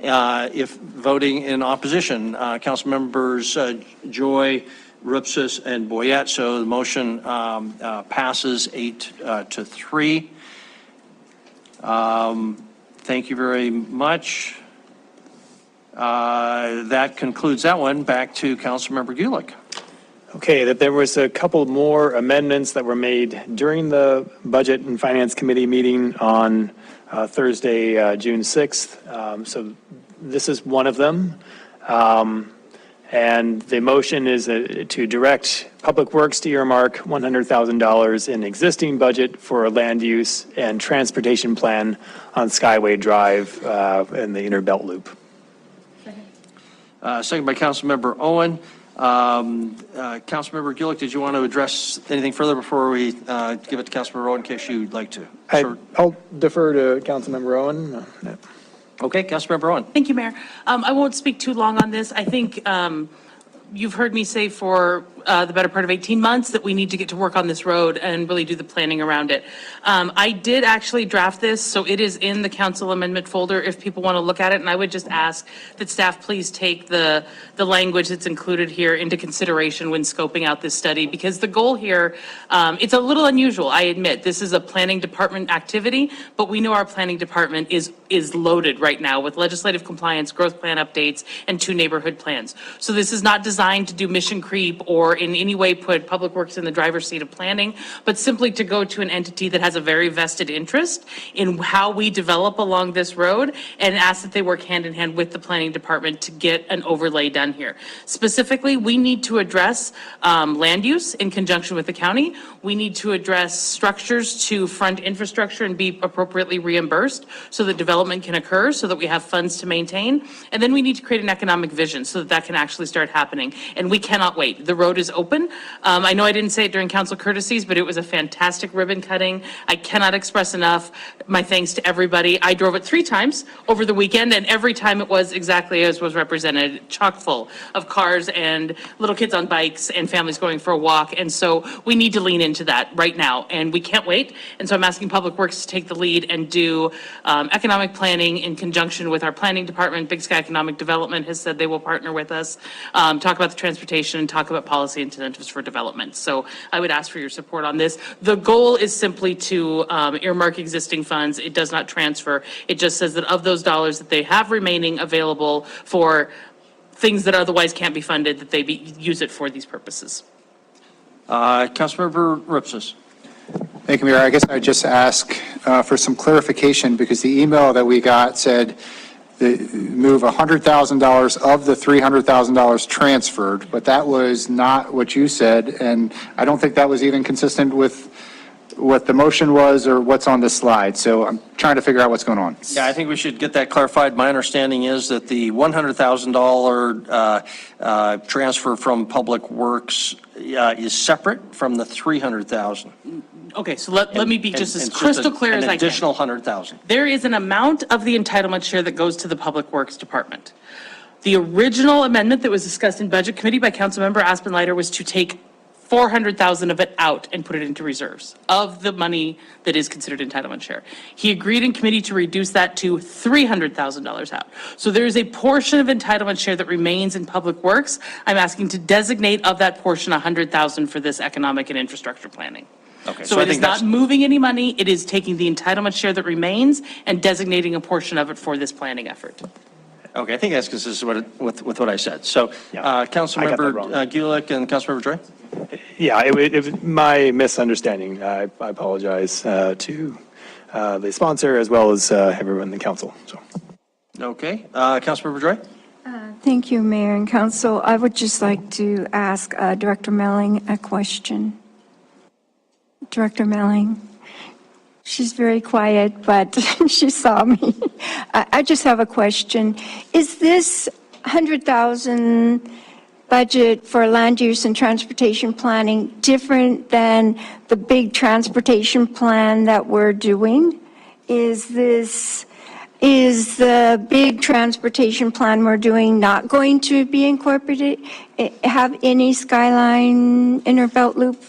If voting in opposition, Councilmembers Joy, Rupsis, and Boyette. So the motion passes 8-3. Thank you very much. That concludes that one. Back to Councilmember Gulick. Okay, that there was a couple more amendments that were made during the Budget and Finance Committee meeting on Thursday, June 6th. So this is one of them. And the motion is to direct Public Works to earmark $100,000 in existing budget for a land use and transportation plan on Skyway Drive in the Inner Belt Loop. Second by Councilmember Owen. Councilmember Gulick, did you want to address anything further before we give it to Councilmember Owen in case you'd like to? I'll defer to Councilmember Owen. Okay, Councilmember Owen. Thank you, Mayor. I won't speak too long on this. I think you've heard me say for the better part of 18 months that we need to get to work on this road and really do the planning around it. I did actually draft this, so it is in the council amendment folder if people want to look at it. And I would just ask that staff please take the language that's included here into consideration when scoping out this study, because the goal here, it's a little unusual, I admit. This is a planning department activity, but we know our planning department is loaded right now with legislative compliance, growth plan updates, and 2 neighborhood plans. So this is not designed to do mission creep or in any way put Public Works in the driver's seat of planning, but simply to go to an entity that has a very vested interest in how we develop along this road and ask that they work hand in hand with the planning department to get an overlay done here. Specifically, we need to address land use in conjunction with the county. We need to address structures to fund infrastructure and be appropriately reimbursed so that development can occur, so that we have funds to maintain. And then we need to create an economic vision so that that can actually start happening. And we cannot wait. The road is open. I know I didn't say it during council courtesies, but it was a fantastic ribbon cutting. I cannot express enough my thanks to everybody. I drove it 3 times over the weekend, and every time it was exactly as was represented, chock full of cars and little kids on bikes and families going for a walk. And so we need to lean into that right now, and we can't wait. And so I'm asking Public Works to take the lead and do economic planning in conjunction with our planning department. Big Sky Economic Development has said they will partner with us, talk about the transportation, and talk about policy incentives for development. So I would ask for your support on this. The goal is simply to earmark existing funds. It does not transfer. It just says that of those dollars that they have remaining available for things that otherwise can't be funded, that they use it for these purposes. Councilmember Ripsis. Thank you, Mayor. I guess I'd just ask for some clarification, because the email that we got said move $100,000 of the $300,000 transferred, but that was not what you said, and I don't think that was even consistent with what the motion was or what's on this slide. So I'm trying to figure out what's going on. Yeah, I think we should get that clarified. My understanding is that the $100,000 transfer from Public Works is separate from the $300,000. Okay, so let me be just as And crystal clear as I An can. additional $100,000. There is an amount of the entitlement share that goes to the Public Works Department. The original amendment that was discussed in Budget Committee by Councilmember Aspenleiter was to take $400,000 of it out and put it into reserves of the money that is considered entitlement share. He agreed in committee to reduce that to $300,000 out. So there is a portion of entitlement share that remains in Public Works. I'm asking to designate of that portion $100,000 for this economic and infrastructure planning. Okay, So I it is think not moving any money, it is taking the entitlement share that remains and designating a portion of it for this planning effort. Okay, I think that's consistent with what I said. So, Councilmember Gulick and Councilmember Joy? Yeah, it was my misunderstanding. I apologize to the sponsor as well as everyone in the council. So. Okay, Councilmember Joy? Thank you, Mayor and Council. I would just like to ask Director Melling a question. Director Melling. She's very quiet, but she saw me. I just have a question. Is this 100,000 budget for land use and transportation planning different than the big transportation plan that we're doing? Is the big transportation plan we're doing not going to be incorporated, have any Skyline Inner Belt Loop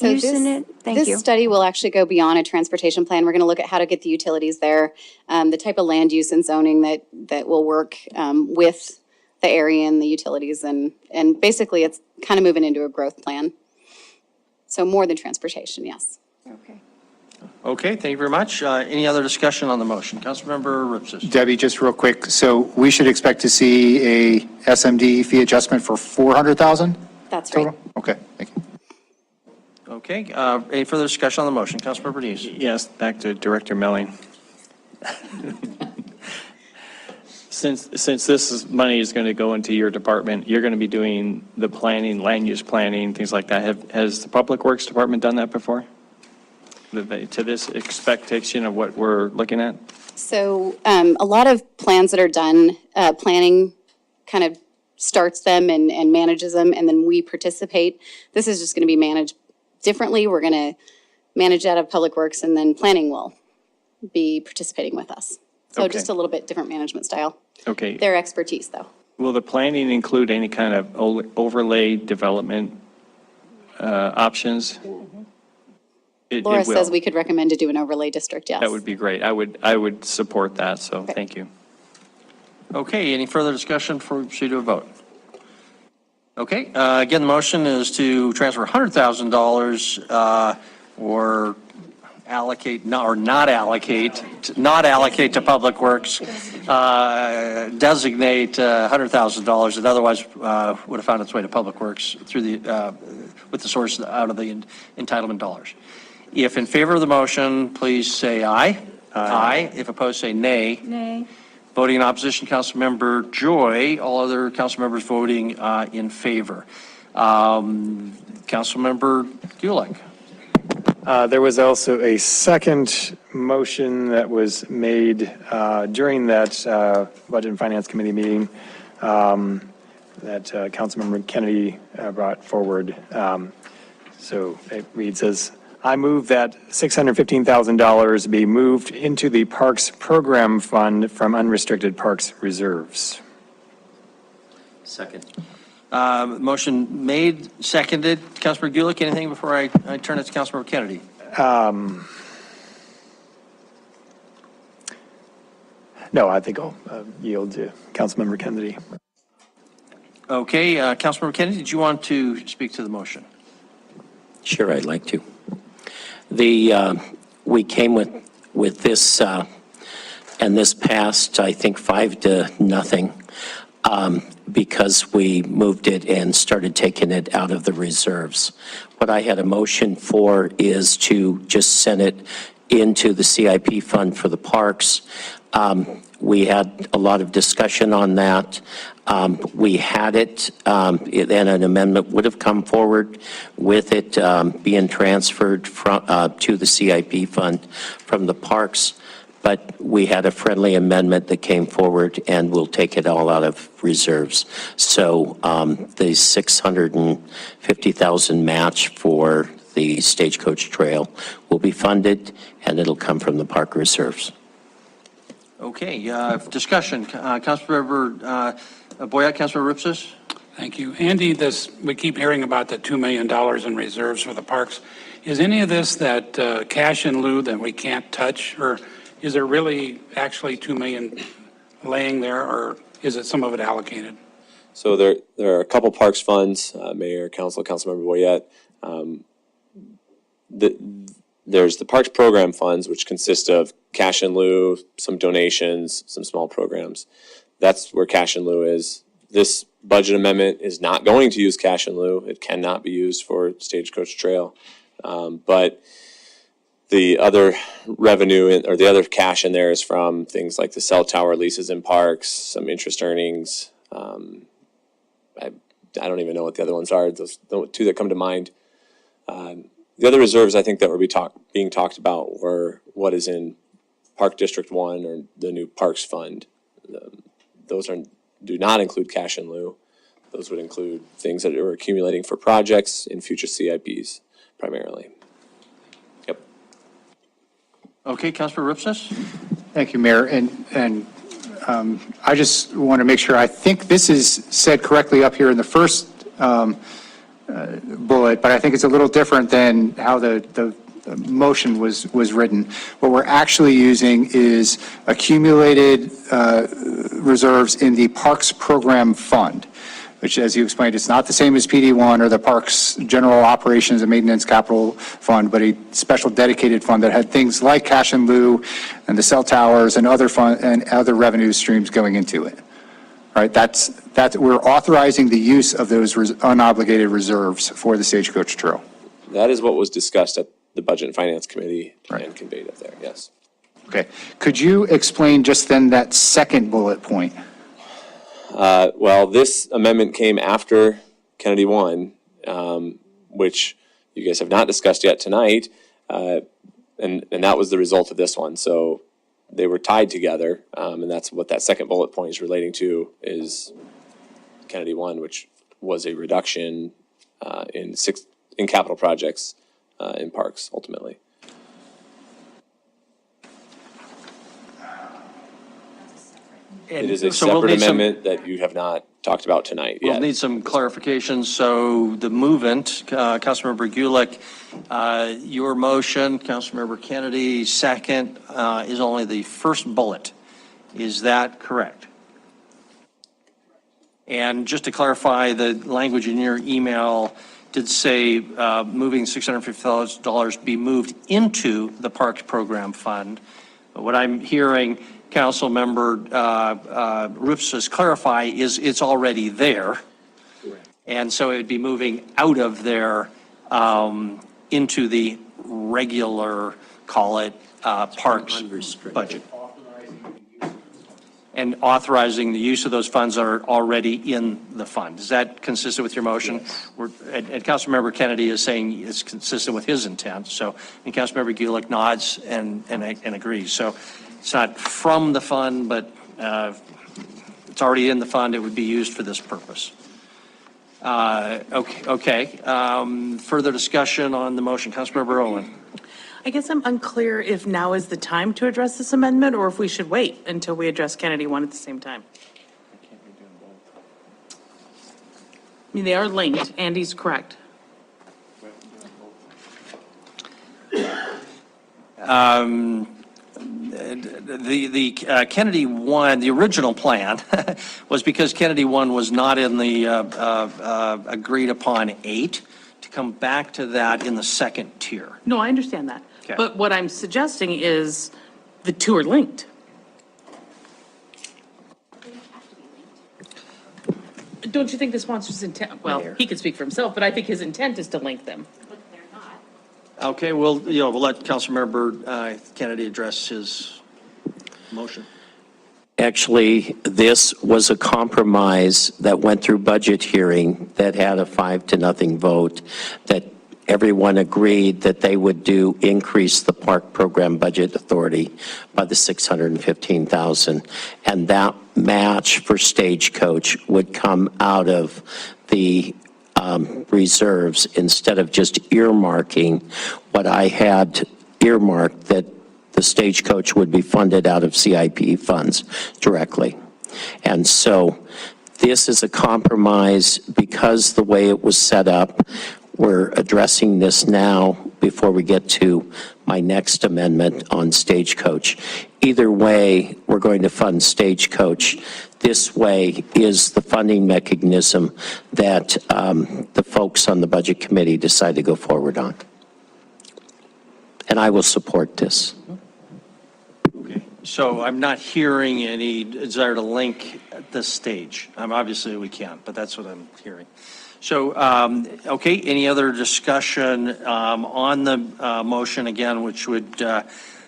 use in it? Thank you. This study will actually go beyond a transportation plan. We're going to look at how to get the utilities there, the type of land use and zoning that will work with the area and the utilities. And basically, it's kind of moving into a growth plan. So more than transportation, yes. Okay. Okay, thank you very much. Any other discussion on the motion? Councilmember Ripsis. Debbie, just real quick. So we should expect to see a SMD fee adjustment for $400,000? That's right. Total? Okay, thank you. Okay, any further discussion on the motion? Councilmember Dees. Yes, back to Director Melling. Since money is going to go into your department, you're going to be doing the planning, land use planning, things like that. Has the Public Works Department done that before? To this expectation of what we're looking at? So a lot of plans that are done, planning kind of starts them and manages them, and then we participate. This is just going to be managed differently. We're going to manage out of Public Works, and then planning will be participating with us. So Okay. just a little bit different management style. Okay. Their expertise, though. Will the planning include any kind of overlay development options? It Laura will. says we could recommend to do an overlay district, yes. That would be great. I would support that, so thank you. Okay, any further discussion before we proceed to a vote? Okay, again, the motion is to transfer $100,000 or allocate, not allocate to Public Works, designate $100,000 that otherwise would have found its way to Public Works through the, with the source out of the entitlement dollars. If in favor of the motion, please say aye. Aye. If opposed, say nay. Nay. Voting in opposition, Councilmember Joy. All other council members voting in favor. Councilmember Gulick. There was also a second motion that was made during that Budget and Finance Committee meeting that Councilmember Kennedy brought forward. So it reads as, I move that $615,000 be moved into the Parks Program Fund from unrestricted parks reserves. Second. Motion made, seconded. Councilmember Gulick, anything before I turn it to Councilmember Kennedy? No, I think I'll yield to Councilmember Kennedy. Okay, Councilmember Kennedy, did you want to speak to the motion? Sure, I'd like to. We came with this, and this passed, I think, 5-0. because we moved it and started taking it out of the reserves. What I had a motion for is to just send it into the CIP fund for the parks. We had a lot of discussion on that. We had it, and an amendment would have come forward with it being transferred from, to the CIP fund from the parks. But we had a friendly amendment that came forward, and we'll take it all out of reserves. So the $650,000 match for the Stagecoach Trail will be funded, and it'll come from the park reserves. Okay, discussion. Councilmember Boyette, Councilmember Ripsis? Thank you. Andy, we keep hearing about the $2 million in reserves for the parks. Is any of this that cash in lieu that we can't touch, or is there really actually $2 million laying there, or is it some of it allocated? So there are a couple parks funds, Mayor, Council, Councilmember Boyette. There's the parks program funds, which consist of cash in lieu, some donations, some small programs. That's where cash in lieu is. This budget amendment is not going to use cash in lieu. It cannot be used for Stagecoach Trail. But the other revenue or the other cash in there is from things like the cell tower leases in parks, some interest earnings. I don't even know what the other ones are. Those the two that come to mind. The other reserves I think that were being talked about were what is in Park District 1 or the new Parks Fund. Those do not include cash in lieu. Those would include things that are accumulating for projects in future CIPs primarily. Yep. Okay, Councilmember Ripsis? Thank you, Mayor. And I just want to make sure, I think this is said correctly up here in the first bullet, but I think it's a little different than how the motion was written. What we're actually using is accumulated reserves in the Parks Program Fund, which, as you explained, it's not the same as PD1 or the Parks General Operations and Maintenance Capital Fund, but a special dedicated fund that had things like cash in lieu and the cell towers and other revenue streams going into it. All right, that's we're authorizing the use of those unobligated reserves for the Stagecoach Trail. That is what was discussed at the Budget and Finance Committee and conveyed up there, yes. Okay. Could you explain just then that second bullet point? Well, this amendment came after Kennedy 1, which you guys have not discussed yet tonight, and that was the result of this one. So they were tied together, and that's what that second bullet point is relating to, is Kennedy 1, which was a reduction in capital projects in parks, ultimately. It is a separate amendment that you have not talked about tonight yet. We'll need some clarification. So the movement, Councilmember Gulick, your motion, Councilmember Kennedy, second, is only the first bullet. Is that correct? And just to clarify, the language in your email did say moving $650,000 be moved into the Parks Program Fund. What I'm hearing Councilmember Ripsis clarify is it's already there. And so it would be moving out of there into the regular, call it, parks budget. And authorizing the use of those funds that are already in the fund. Is that consistent with your motion? Yes. And Councilmember Kennedy is saying it's consistent with his intent. So, and Councilmember Gulick nods and agrees. So it's not from the fund, but it's already in the fund. It would be used for this purpose. Okay. Further discussion on the motion. Councilmember Owen. I guess I'm unclear if now is the time to address this amendment or if we should wait until we address Kennedy 1 at the same time. I mean, they are linked. Andy's correct. The Kennedy 1, the original plan was because Kennedy 1 was not in the agreed upon 8, to come back to that in the second tier. No, I understand that. Okay. But what I'm suggesting is the two are linked. don't you think the sponsor's intent, well, he could speak for himself, but I think his intent is to link them. Okay, we'll let Councilmember Kennedy address his motion. Actually, this was a compromise that went through budget hearing that had a 5-0 vote, that everyone agreed that they would increase the park program budget authority by the $615,000. And that match for Stagecoach would come out of the reserves instead of just earmarking what I had earmarked, that the Stagecoach would be funded out of CIP funds directly. And so this is a compromise because the way it was set up. We're addressing this now before we get to my next amendment on Stagecoach. Either way, we're going to fund Stagecoach. This way is the funding mechanism that the folks on the Budget Committee decide to go forward on. And I will support this. Okay, so I'm not hearing any desire to link at this stage. Obviously, we can't, but that's what I'm hearing. So, okay, any other discussion on the motion again, which would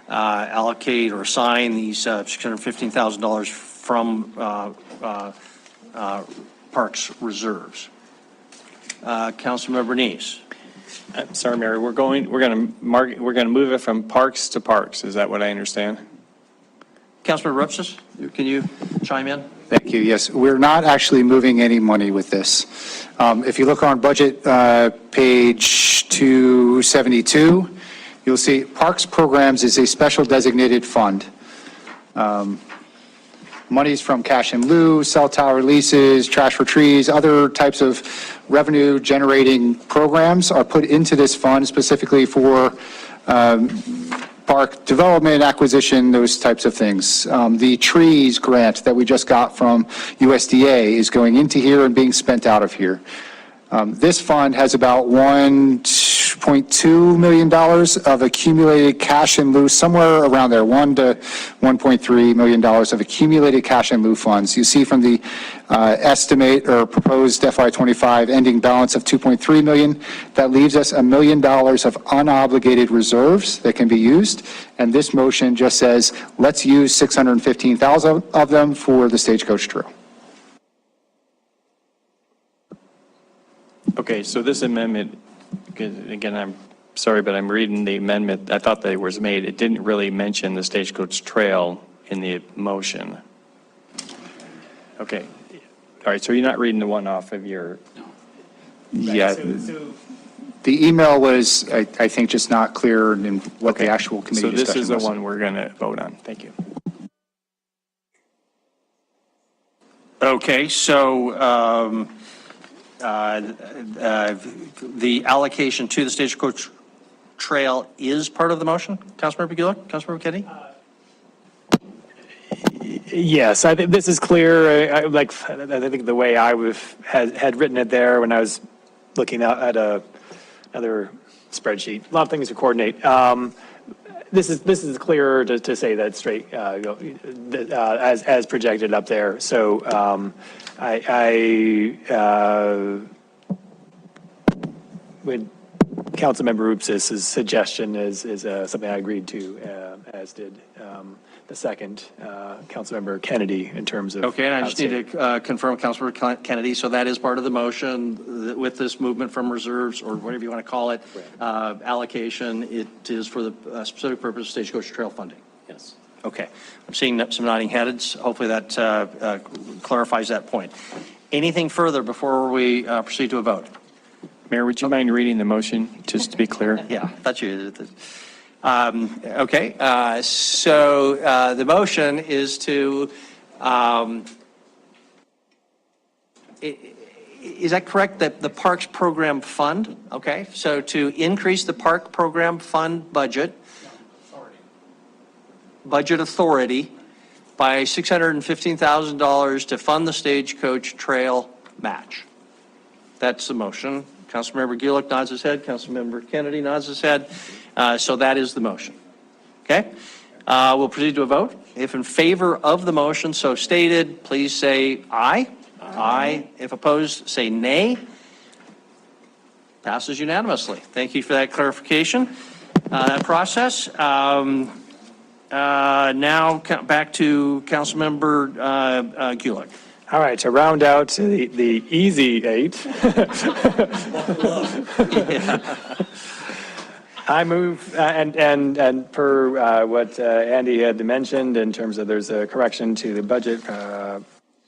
allocate or assign these $615,000 from Parks reserves? Councilmember Neese. Sorry, Mayor, we're going to move it from parks to parks. Is that what I understand? Councilmember Rupsis, can you chime in? Thank you. Yes, we're not actually moving any money with this. If you look on budget page 272, you'll see Parks Programs is a special designated fund. Monies from cash in lieu, cell tower leases, trash for trees, other types of revenue generating programs are put into this fund specifically for park development, acquisition, those types of things. The trees grant that we just got from USDA is going into here and being spent out of here. This fund has about $1.2 million of accumulated cash in lieu, somewhere around there, $1 to $1.3 million of accumulated cash in lieu funds. You see from the estimate or proposed FY25 ending balance of $2.3 million, that leaves us $1 million of unobligated reserves that can be used. And this motion just says, let's use $615,000 of them for the Stagecoach Trail. Okay, so this amendment, again, I'm sorry, but I'm reading the amendment. I thought that it was made. It didn't really mention the Stagecoach Trail in the motion. Okay. All right, so you're not reading the one off of your... Yeah. The email was, I think, just not clear in what the actual committee discussion was. So this is the one we're going to vote on. Thank you. Okay, so the allocation to the Stagecoach Trail is part of the motion? Councilmember Gulick? Councilmember Kennedy? Yes, I think this is clear. I think the way I had written it there when I was looking at another spreadsheet. A lot of things to coordinate. This is clearer to say that straight as projected up there. So with Councilmember Oupsis's suggestion is something I agreed to, as did the second Councilmember Kennedy in terms of. Okay, and I just need to confirm, Councilmember Kennedy, so that is part of the motion with this movement from reserves, or whatever you want to call it, allocation. It is for the specific purpose of Stagecoach Trail funding. Yes. Okay, I'm seeing some nodding heads. Hopefully that clarifies that point. Anything further before we proceed to a vote? Mayor, would you mind reading the motion, just to be clear? Yeah, I thought you did. Okay, so the motion is to, is that correct, that the Parks Program Fund, okay, so to increase the Park Program Fund budget authority by $615,000 to fund the Stagecoach Trail match. That's the motion. Councilmember Gulick nods his head. Councilmember Kennedy nods his head. So that is the motion. Okay? We'll proceed to a vote. If in favor of the motion so stated, please say aye. Aye. If opposed, say nay. Passes unanimously. Thank you for that clarification, that process. Now back to Councilmember Gulick. All right, to round out the easy 8. I move, and per what Andy had mentioned in terms of there's a correction to the budget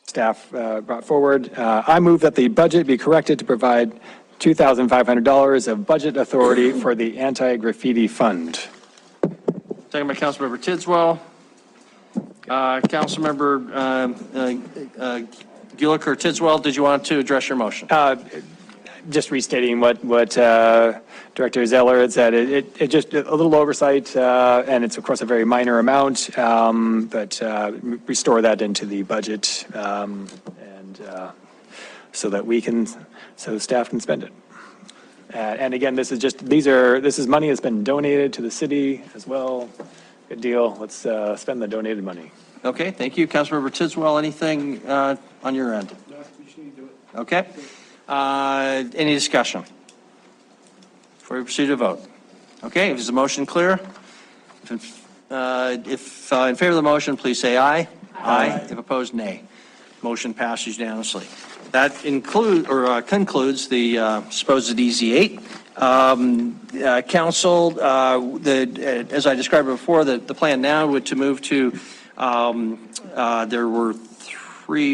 staff brought forward, I move that the budget be corrected to provide $2,500 of budget authority for the anti-graffiti fund. Second by Councilmember Tidswell. Councilmember Gulick or Tidswell, did you want to address your motion? Just restating what Director Zeller had said, it just a little oversight, and it's of course a very minor amount, but restore that into the budget, and so that so staff can spend it. And again, this is money that's been donated to the city as well. Good deal. Let's spend the donated money. Okay, thank you. Councilmember Tidswell, anything on your end? No, you just need to do it. Okay. Any discussion? Before we proceed to vote. Okay, is the motion clear? If in favor of the motion, please say aye. Aye. If opposed, nay. Motion passes unanimously. That concludes the supposed easy 8. Council, as I described before, the plan now would to move to, there were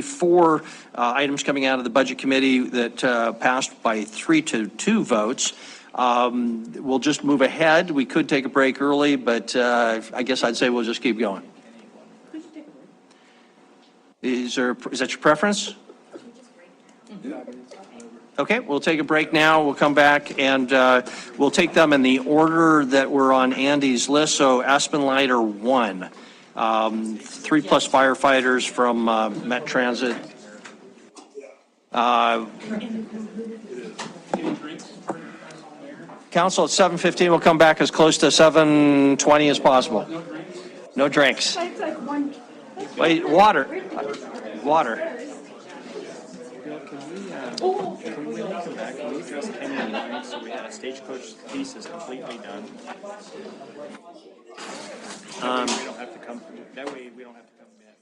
4 items coming out of the Budget Committee that passed by 3-2 votes. We'll just move ahead. We could take a break early, but I guess I'd say we'll just keep going. Is that your preference? Okay, we'll take a break now. We'll come back and we'll take them in the order that were on Andy's list. So Aspen Lighter 1, 3+ firefighters from Met Transit. Council at 7:15. We'll come back as close to 7:20 as possible. No drinks. Wait, water. Can we come back? Can we address any lines so we had a stagecoach piece is completely done? We don't have to come, that way we don't have to come back.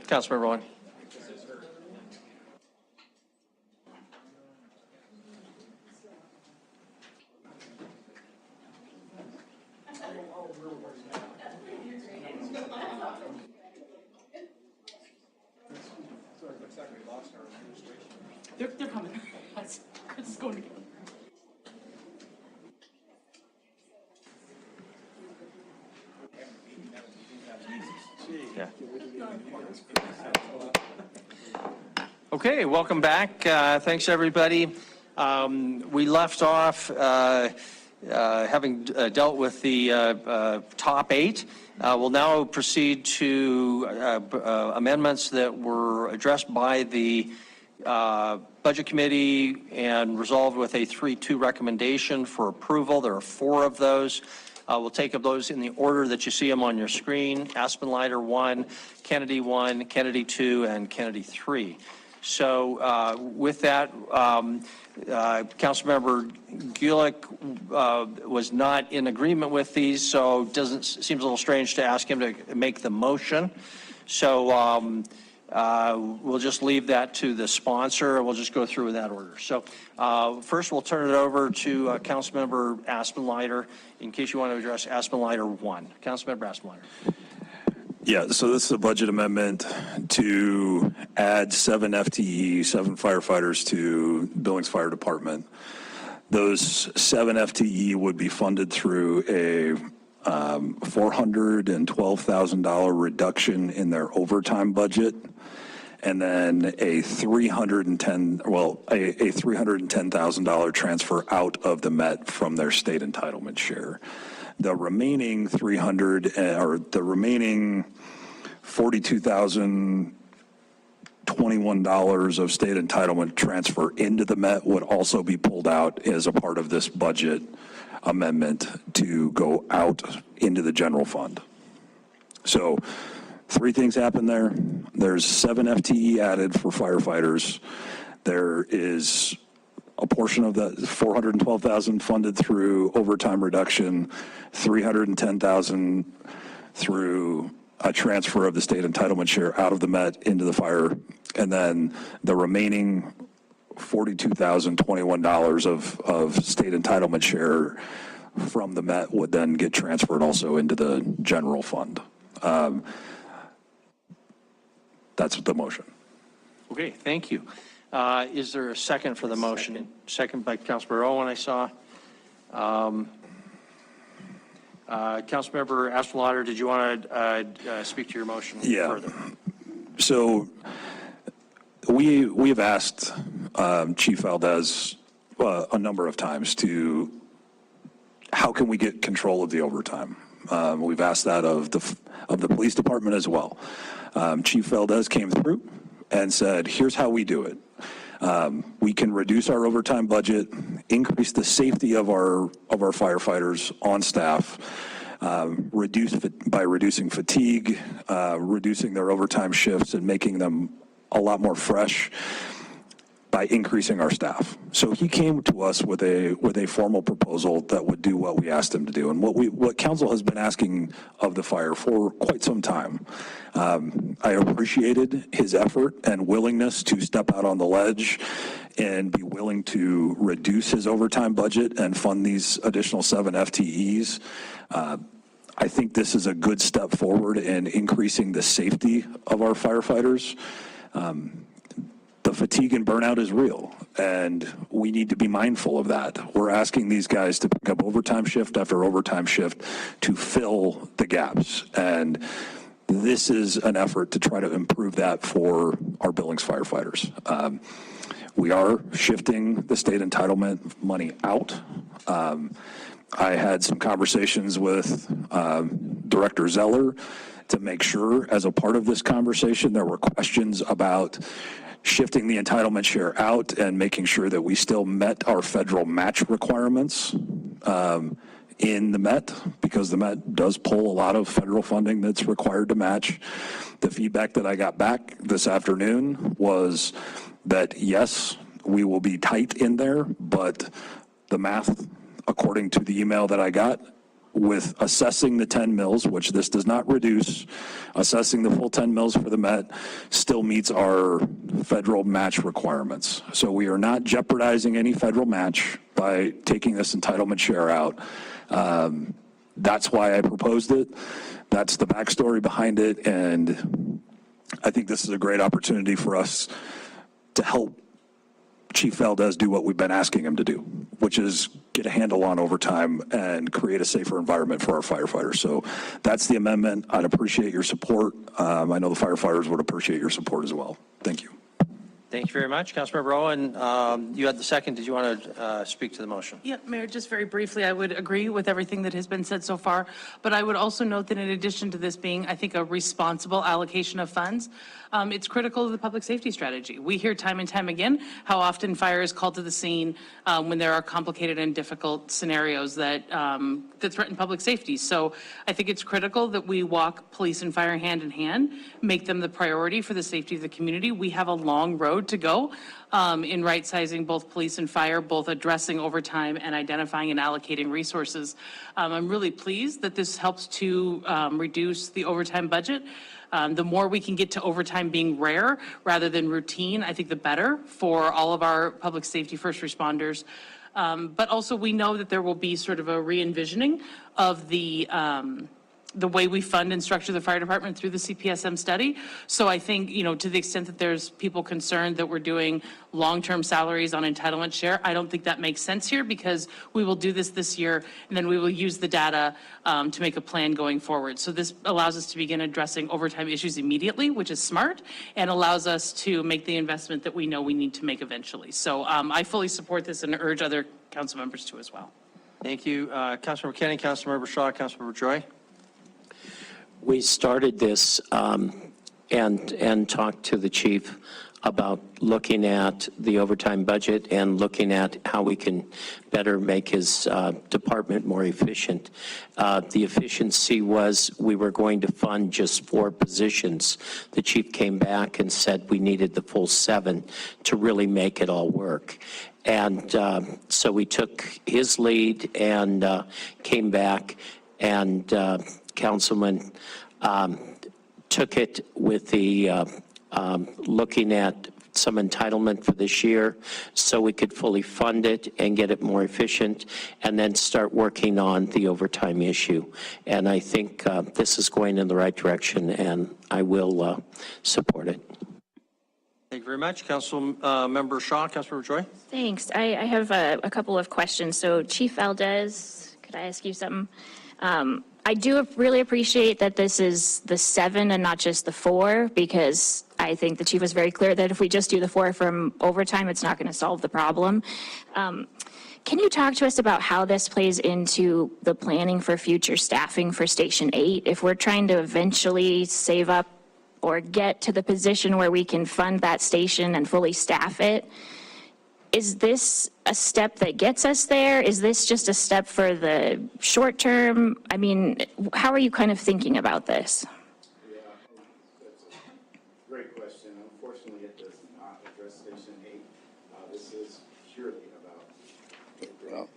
Councilmember Owen. They're coming. It's going together. Okay, welcome back. Thanks, everybody. We left off having dealt with the top 8. We'll now proceed to amendments that were addressed by the Budget Committee and resolved with a 3-2 recommendation for approval. There are 4 of those. We'll take up those in the order that you see them on your screen. Aspenlighter 1, Kennedy 1, Kennedy 2, and Kennedy 3. So with that, Councilmember Gulick was not in agreement with these, so seems a little strange to ask him to make the motion. So we'll just leave that to the sponsor, and we'll just go through in that order. So first, we'll turn it over to Councilmember Aspenlighter, in case you want to address Aspenlighter 1. Councilmember Aspenlighter. Yeah, so this is a budget amendment to add 7 FTE, 7 firefighters to Billings Fire Department. Those 7 FTE would be funded through a $412,000 reduction in their overtime budget, and then a $310,000 transfer out of the Met from their state entitlement share. The remaining $42,021 of state entitlement transfer into the Met would also be pulled out as a part of this budget amendment to go out into the general fund. So 3 things happen there. There's 7 FTE added for firefighters. There is a portion of that $412,000 funded through overtime reduction, $310,000 through a transfer of the state entitlement share out of the Met into the fire, and then the remaining $42,021 of state entitlement share from the Met would then get transferred also into the general fund. That's the motion. Okay, thank you. Is there a second for the motion? Second by Councilmember Owen, I saw. Councilmember Aspenlighter, did you want to speak to your motion further? So we've asked Chief Valdez a number of times to, how can we get control of the overtime? We've asked that of the police department as well. Chief Valdez came through and said, here's how we do it. We can reduce our overtime budget, increase the safety of our firefighters on staff, by reducing fatigue, reducing their overtime shifts and making them a lot more fresh by increasing our staff. So he came to us with a formal proposal that would do what we asked him to do, and what council has been asking of the fire for quite some time. I appreciated his effort and willingness to step out on the ledge and be willing to reduce his overtime budget and fund these additional 7 FTEs. I think this is a good step forward in increasing the safety of our firefighters. The fatigue and burnout is real, and we need to be mindful of that. We're asking these guys to pick up overtime shift after overtime shift to fill the gaps, and this is an effort to try to improve that for our Billings firefighters. We are shifting the state entitlement money out. I had some conversations with Director Zeller to make sure, as a part of this conversation, there were questions about shifting the entitlement share out and making sure that we still met our federal match requirements in the Met, because the Met does pull a lot of federal funding that's required to match. The feedback that I got back this afternoon was that, yes, we will be tight in there, but the math, according to the email that I got, with assessing the 10 mills, which this does not reduce, assessing the full 10 mills for the Met still meets our federal match requirements. So we are not jeopardizing any federal match by taking this entitlement share out. That's why I proposed it. That's the backstory behind it. And I think this is a great opportunity for us to help Chief Valdez do what we've been asking him to do, which is get a handle on overtime and create a safer environment for our firefighters. So that's the amendment. I'd appreciate your support. I know the firefighters would appreciate your support as well. Thank you. Thank you very much. Councilmember Owen, you had the second. Did you want to speak to the motion? Yeah, Mayor, just very briefly, I would agree with everything that has been said so far, but I would also note that in addition to this being, I think, a responsible allocation of funds, it's critical to the public safety strategy. We hear time and time again how often fire is called to the scene when there are complicated and difficult scenarios that threaten public safety. So I think it's critical that we walk police and fire hand in hand, make them the priority for the safety of the community. We have a long road to go in right-sizing both police and fire, both addressing overtime and identifying and allocating resources. I'm really pleased that this helps to reduce the overtime budget. The more we can get to overtime being rare rather than routine, I think the better for all of our public safety first responders. But also we know that there will be sort of a re-envisioning of the way we fund and structure the fire department through the CPSM study. So I think, you know, to the extent that there's people concerned that we're doing long-term salaries on entitlement share, I don't think that makes sense here because we will do this year and then we will use the data to make a plan going forward. So this allows us to begin addressing overtime issues immediately, which is smart, and allows us to make the investment that we know we need to make eventually. So I fully support this and urge other council members to as well. Thank you. Councilmember Kenny, Councilmember Shaw, Councilmember Joy. We started this and talked to the chief about looking at the overtime budget and looking at how we can better make his department more efficient. The efficiency was we were going to fund just 4 positions. The chief came back and said we needed the full 7 to really make it all work. And so we took his lead and came back, and Councilman took it with the looking at some entitlement for this year so we could fully fund it and get it more efficient and then start working on the overtime issue. And I think this is going in the right direction and I will support it. Thank you very much. Councilmember Shaw, Councilmember Joy. Thanks. I have a couple of questions. So Chief Valdez, could I ask you something? I do really appreciate that this is the 7 and not just the 4, because I think the chief was very clear that if we just do the 4 from overtime, it's not going to solve the problem. Can you talk to us about how this plays into the planning for future staffing for Station 8? If we're trying to eventually save up or get to the position where we can fund that station and fully staff it, is this a step that gets us there? Is this just a step for the short term? I mean, how are you kind of thinking about this? Yeah, that's a great question. Unfortunately, it does not address Station 8. This is purely about...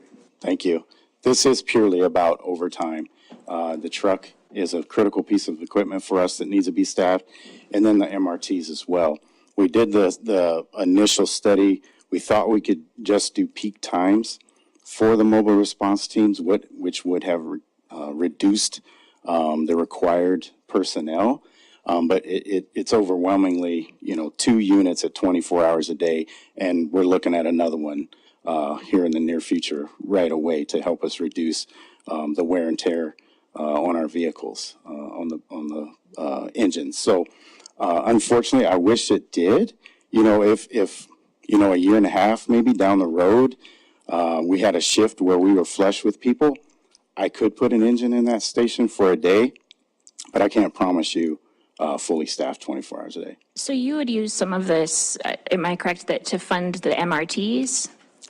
Thank you. This is purely about overtime. The truck is a critical piece of equipment for us that needs to be staffed, and then the MRTs as well. We did the initial study. We thought we could just do peak times for the mobile response teams, which would have reduced the required personnel. But it's overwhelmingly, 2 units at 24 hours a day, and we're looking at another one here in the near future right away to help us reduce the wear and tear on our vehicles, on the engines. So unfortunately, I wish it did. If a year and a half maybe down the road, we had a shift where we were flush with people, I could put an engine in that station for a day, but I can't promise you fully staffed 24 hours a day. So you would use some of this, am I correct, that to fund the MRTs?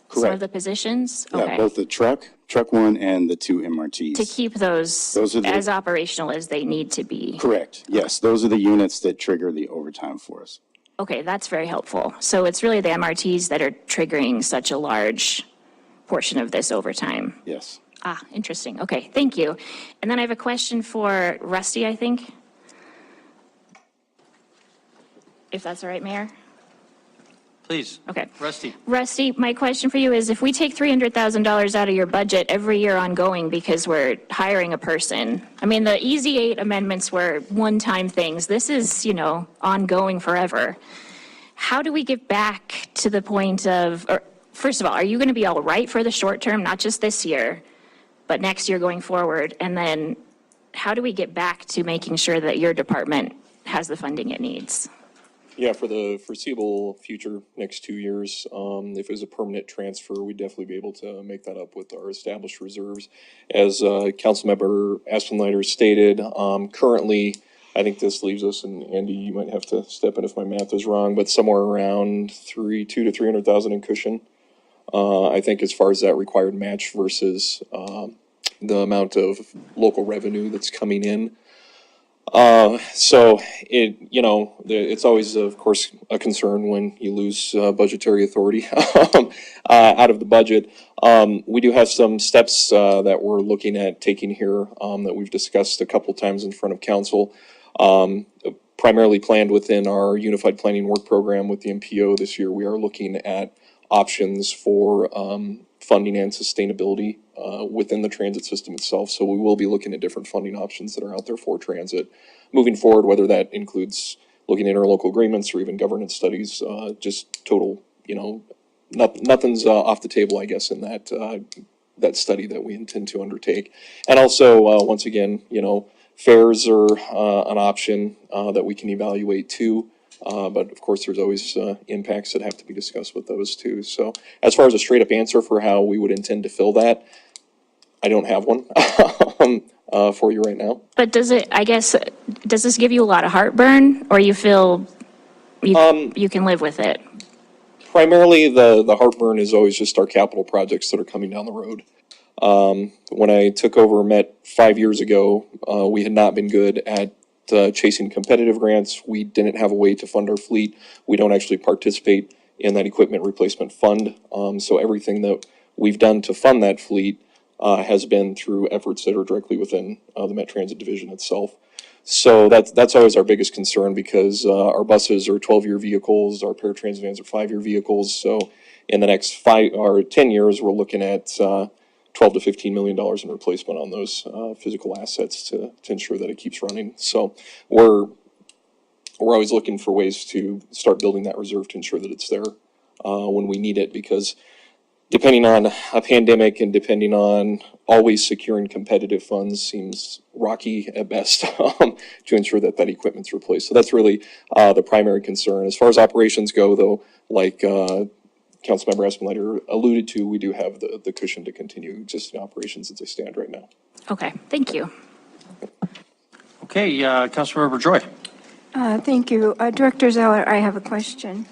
Correct. Some of the positions? Yeah, Okay. both the truck one and the 2 MRTs. To keep those as operational as they need to be. Correct. Yes, those are the units that trigger the overtime for us. Okay, that's very helpful. So it's really the MRTs that are triggering such a large portion of this overtime. Yes. Interesting. Okay, thank you. And then I have a question for Rusty, I think. If that's all right, Mayor? Please. Okay. Rusty. Rusty, my question for you is, if we take $300,000 out of your budget every year ongoing because we're hiring a person, I mean, the Easy 8 amendments were one-time things. This is, ongoing forever. How do we get back to the point of, or first of all, are you going to be all right for the short term, not just this year, but next year going forward? And then how do we get back to making sure that your department has the funding it needs? Yeah, for the foreseeable future, next 2 years, if it was a permanent transfer, we'd definitely be able to make that up with our established reserves. As Councilmember Aspenleiter stated, currently, I think this leaves us, and Andy, you might have to step in if my math is wrong, but somewhere around $200,000 to $300,000 in cushion. I think as far as that required match versus the amount of local revenue that's coming in. So it's always, of course, a concern when you lose budgetary authority out of the budget. We do have some steps that we're looking at taking here that we've discussed a couple times in front of council. Primarily planned within our Unified Planning Work Program with the MPO this year. We are looking at options for funding and sustainability within the transit system itself. So we will be looking at different funding options that are out there for transit moving forward, whether that includes looking at interlocal agreements or even governance studies, just total, nothing's off the table, I guess, in that study that we intend to undertake. And also, once again, fares are an option that we can evaluate too. But of course, there's always impacts that have to be discussed with those too. So as far as a straight up answer for how we would intend to fill that, I don't have one for you right now. But does this give you a lot of heartburn, or you feel you can live with it? Primarily, the heartburn is always just our capital projects that are coming down the road. When I took over Met 5 years ago, we had not been good at chasing competitive grants. We didn't have a way to fund our fleet. We don't actually participate in that equipment replacement fund. So everything that we've done to fund that fleet has been through efforts that are directly within the Met Transit Division itself. So that's always our biggest concern, because our buses are 12-year vehicles, our paratransit vans are 5-year vehicles. So in the next 5 or 10 years, we're looking at $12 to $15 million in replacement on those physical assets to ensure that it keeps running. So we're always looking for ways to start building that reserve to ensure that it's there when we need it, because depending on a pandemic and depending on always securing competitive funds seems rocky at best to ensure that that equipment's replaced. So that's really the primary concern. As far as operations go, though, like Councilmember Aspenleiter alluded to, we do have the cushion to continue existing operations as they stand right now. Okay, thank you. Okay, Councilmember Joy. Thank you. Director Zeller, I have a question.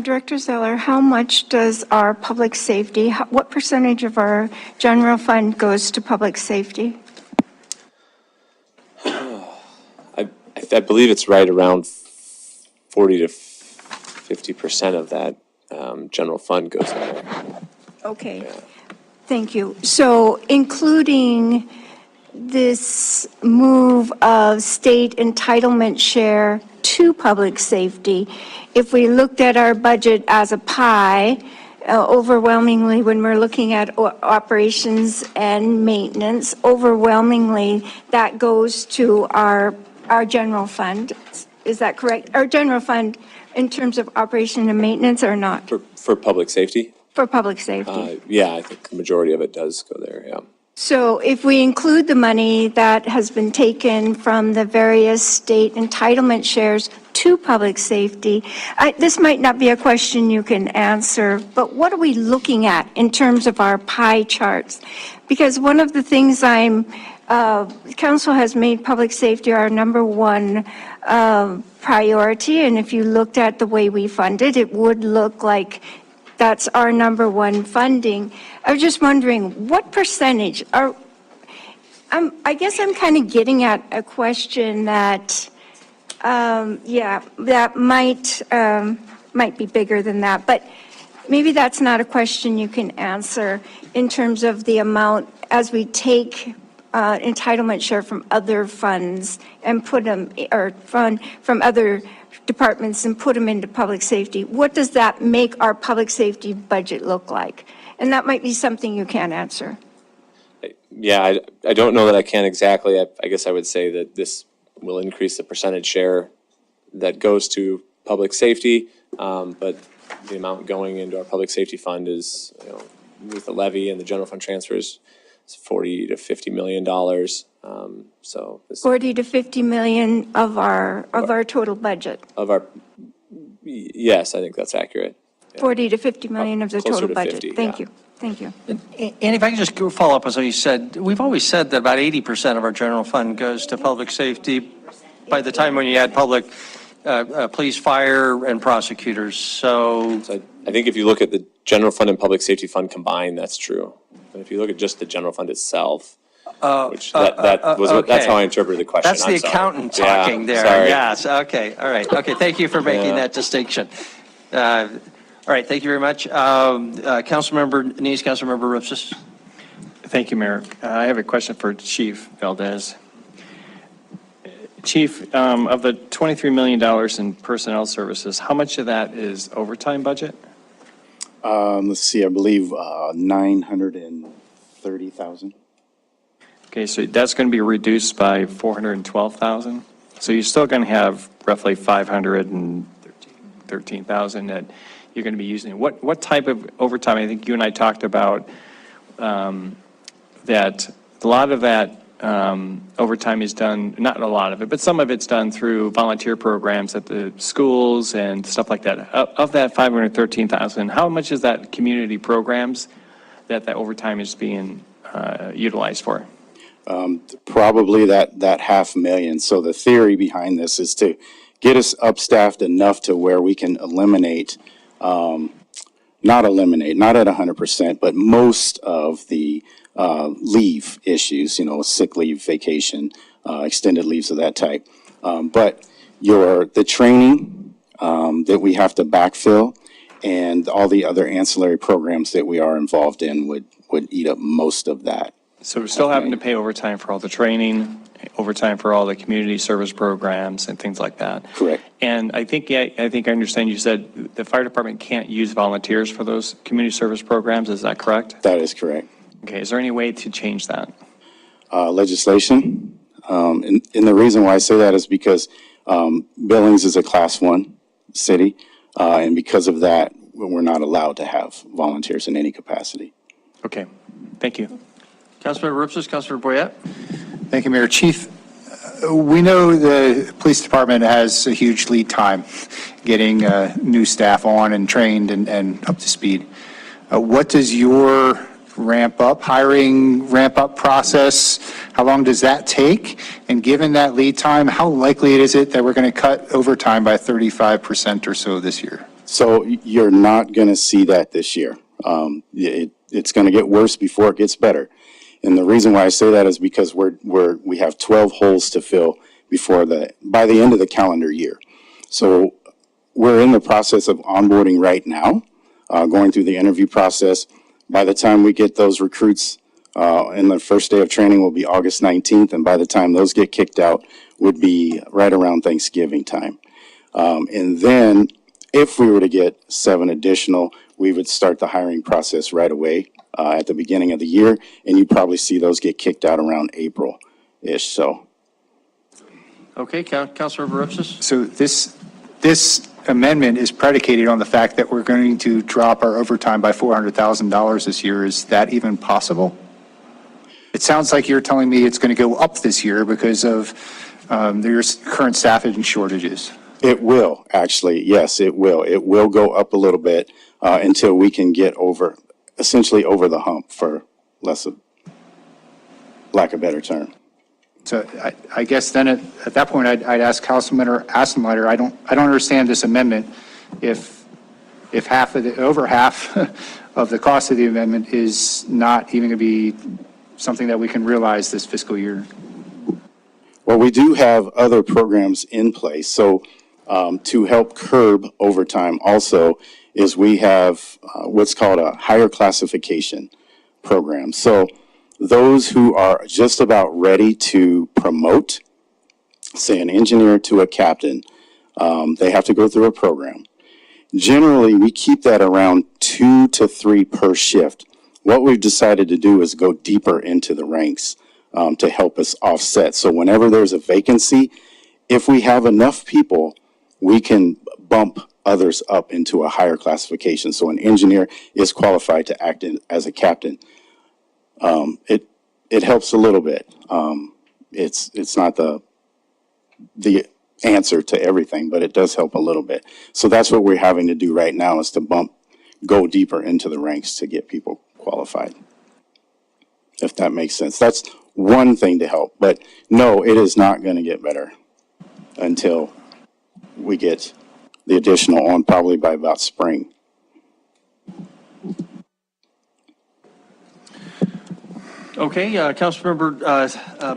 Director Zeller, how much does our public safety, what percentage of our general fund goes to public safety? I believe it's right around 40 to 50% of that general fund goes in there. Okay, thank you. So including this move of state entitlement share to public safety, if we looked at our budget as a pie, overwhelmingly, when we're looking at operations and maintenance, overwhelmingly, that goes to our general fund. Is that correct? Our general fund in terms of operation and maintenance, or not? For public safety? For public safety. Yeah, I think the majority of it does go there, yeah. So if we include the money that has been taken from the various state entitlement shares to public safety, this might not be a question you can answer, but what are we looking at in terms of our pie charts? Because one of the things council has made public safety our number one priority, and if you looked at the way we fund it, it would look like that's our number one funding. I was just wondering, what percentage are, I guess I'm kind of getting at a question that, that might be bigger than that. But maybe that's not a question you can answer in terms of the amount as we take entitlement share from other funds and put them, or fund from other departments and put them into public safety. What does that make our public safety budget look like? And that might be something you can't answer. Yeah, I don't know that I can exactly. I guess I would say that this will increase the percentage share that goes to public safety, but the amount going into our public safety fund is, you know, with the levy and the general fund transfers, it's $40 to $50 million. So this, 40 to 50 million of our total budget. of our, yes, I think that's accurate. 40 to 50 million of the Closer total to budget. 50, Thank yeah. you. Thank you. And if I can just follow up on what you said, we've always said that about 80% of our general fund goes to public safety by the time when you add public, police, fire, and prosecutors. So I think if you look at the general fund and public safety fund combined, that's true. But if you look at just the general fund itself, which that's how I interpreted the question. That's the I'm sorry. accountant talking there. Sorry. Yes, okay, all right. Okay, thank you for making that distinction. All right, thank you very much. Councilmember Nees, Councilmember Ripsis. Thank you, Mayor. I have a question for Chief Valdez. Chief, of the $23 million in personnel services, how much of that is overtime budget? Let's see, I believe 930,000. Okay, so that's going to be reduced by 412,000. So you're still going to have roughly 513,000 that you're going to be using. What type of overtime? I think you and I talked about that a lot of that overtime is done, not a lot of it, but some of it's done through volunteer programs at the schools and stuff like that. Of that 513,000, how much is that community programs that overtime is being utilized for? Probably that $500,000. So the theory behind this is to get us upstaffed enough to where we can eliminate, not at 100%, but most of the leave issues, you know, sick leave, vacation, extended leaves of that type. But the training that we have to backfill and all the other ancillary programs that we are involved in would eat up most of that. So we're still having to pay overtime for all the training, overtime for all the community service programs and things like that. Correct. And I think I understand you said the fire department can't use volunteers for those community service programs. Is that correct? That is correct. Okay. Is there any way to change that? Legislation. And the reason why I say that is because Billings is a Class 1 city. And because of that, we're not allowed to have volunteers in any capacity. Okay. Thank you. Councilmember Ripsis, Councilmember Boyette. Thank you, Mayor. Chief, we know the police department has a huge lead time getting new staff on and trained and up to speed. What does your hiring ramp up process, how long does that take? And given that lead time, how likely is it that we're going to cut overtime by 35% or so this year? So you're not going to see that this year. It's going to get worse before it gets better. And the reason why I say that is because we have 12 holes to fill by the end of the calendar year. So we're in the process of onboarding right now, going through the interview process. By the time we get those recruits, and the first day of training will be August 19th. And by the time those get kicked out would be right around Thanksgiving time. And then if we were to get 7 additional, we would start the hiring process right away. At the beginning of the year, and you'd probably see those get kicked out around April-ish, so. Okay, Councilmember Ripsis. So this amendment is predicated on the fact that we're going to drop our overtime by $400,000 this year. Is that even possible? It sounds like you're telling me it's going to go up this year because of your current staffing shortages. It will, actually, yes, it will. It will go up a little bit until we can get essentially over the hump, for lack of a better term. So I guess then at that point, I'd ask Councilman Assenleiter, I don't understand this amendment. If over half of the cost of the amendment is not even going to be something that we can realize this fiscal year. Well, we do have other programs in place. So to help curb overtime also is we have what's called a higher classification program. So those who are just about ready to promote, say an engineer to a captain, they have to go through a program. Generally, we keep that around 2 to 3 per shift. What we've decided to do is go deeper into the ranks to help us offset. So whenever there's a vacancy, if we have enough people, we can bump others up into a higher classification. So an engineer is qualified to act as a captain. It helps a little bit. It's not the answer to everything, but it does help a little bit. So that's what we're having to do right now, is to go deeper into the ranks to get people qualified. If that makes sense. That's one thing to help, but no, it is not going to get better until we get the additional on, probably by about spring. Okay, Councilmember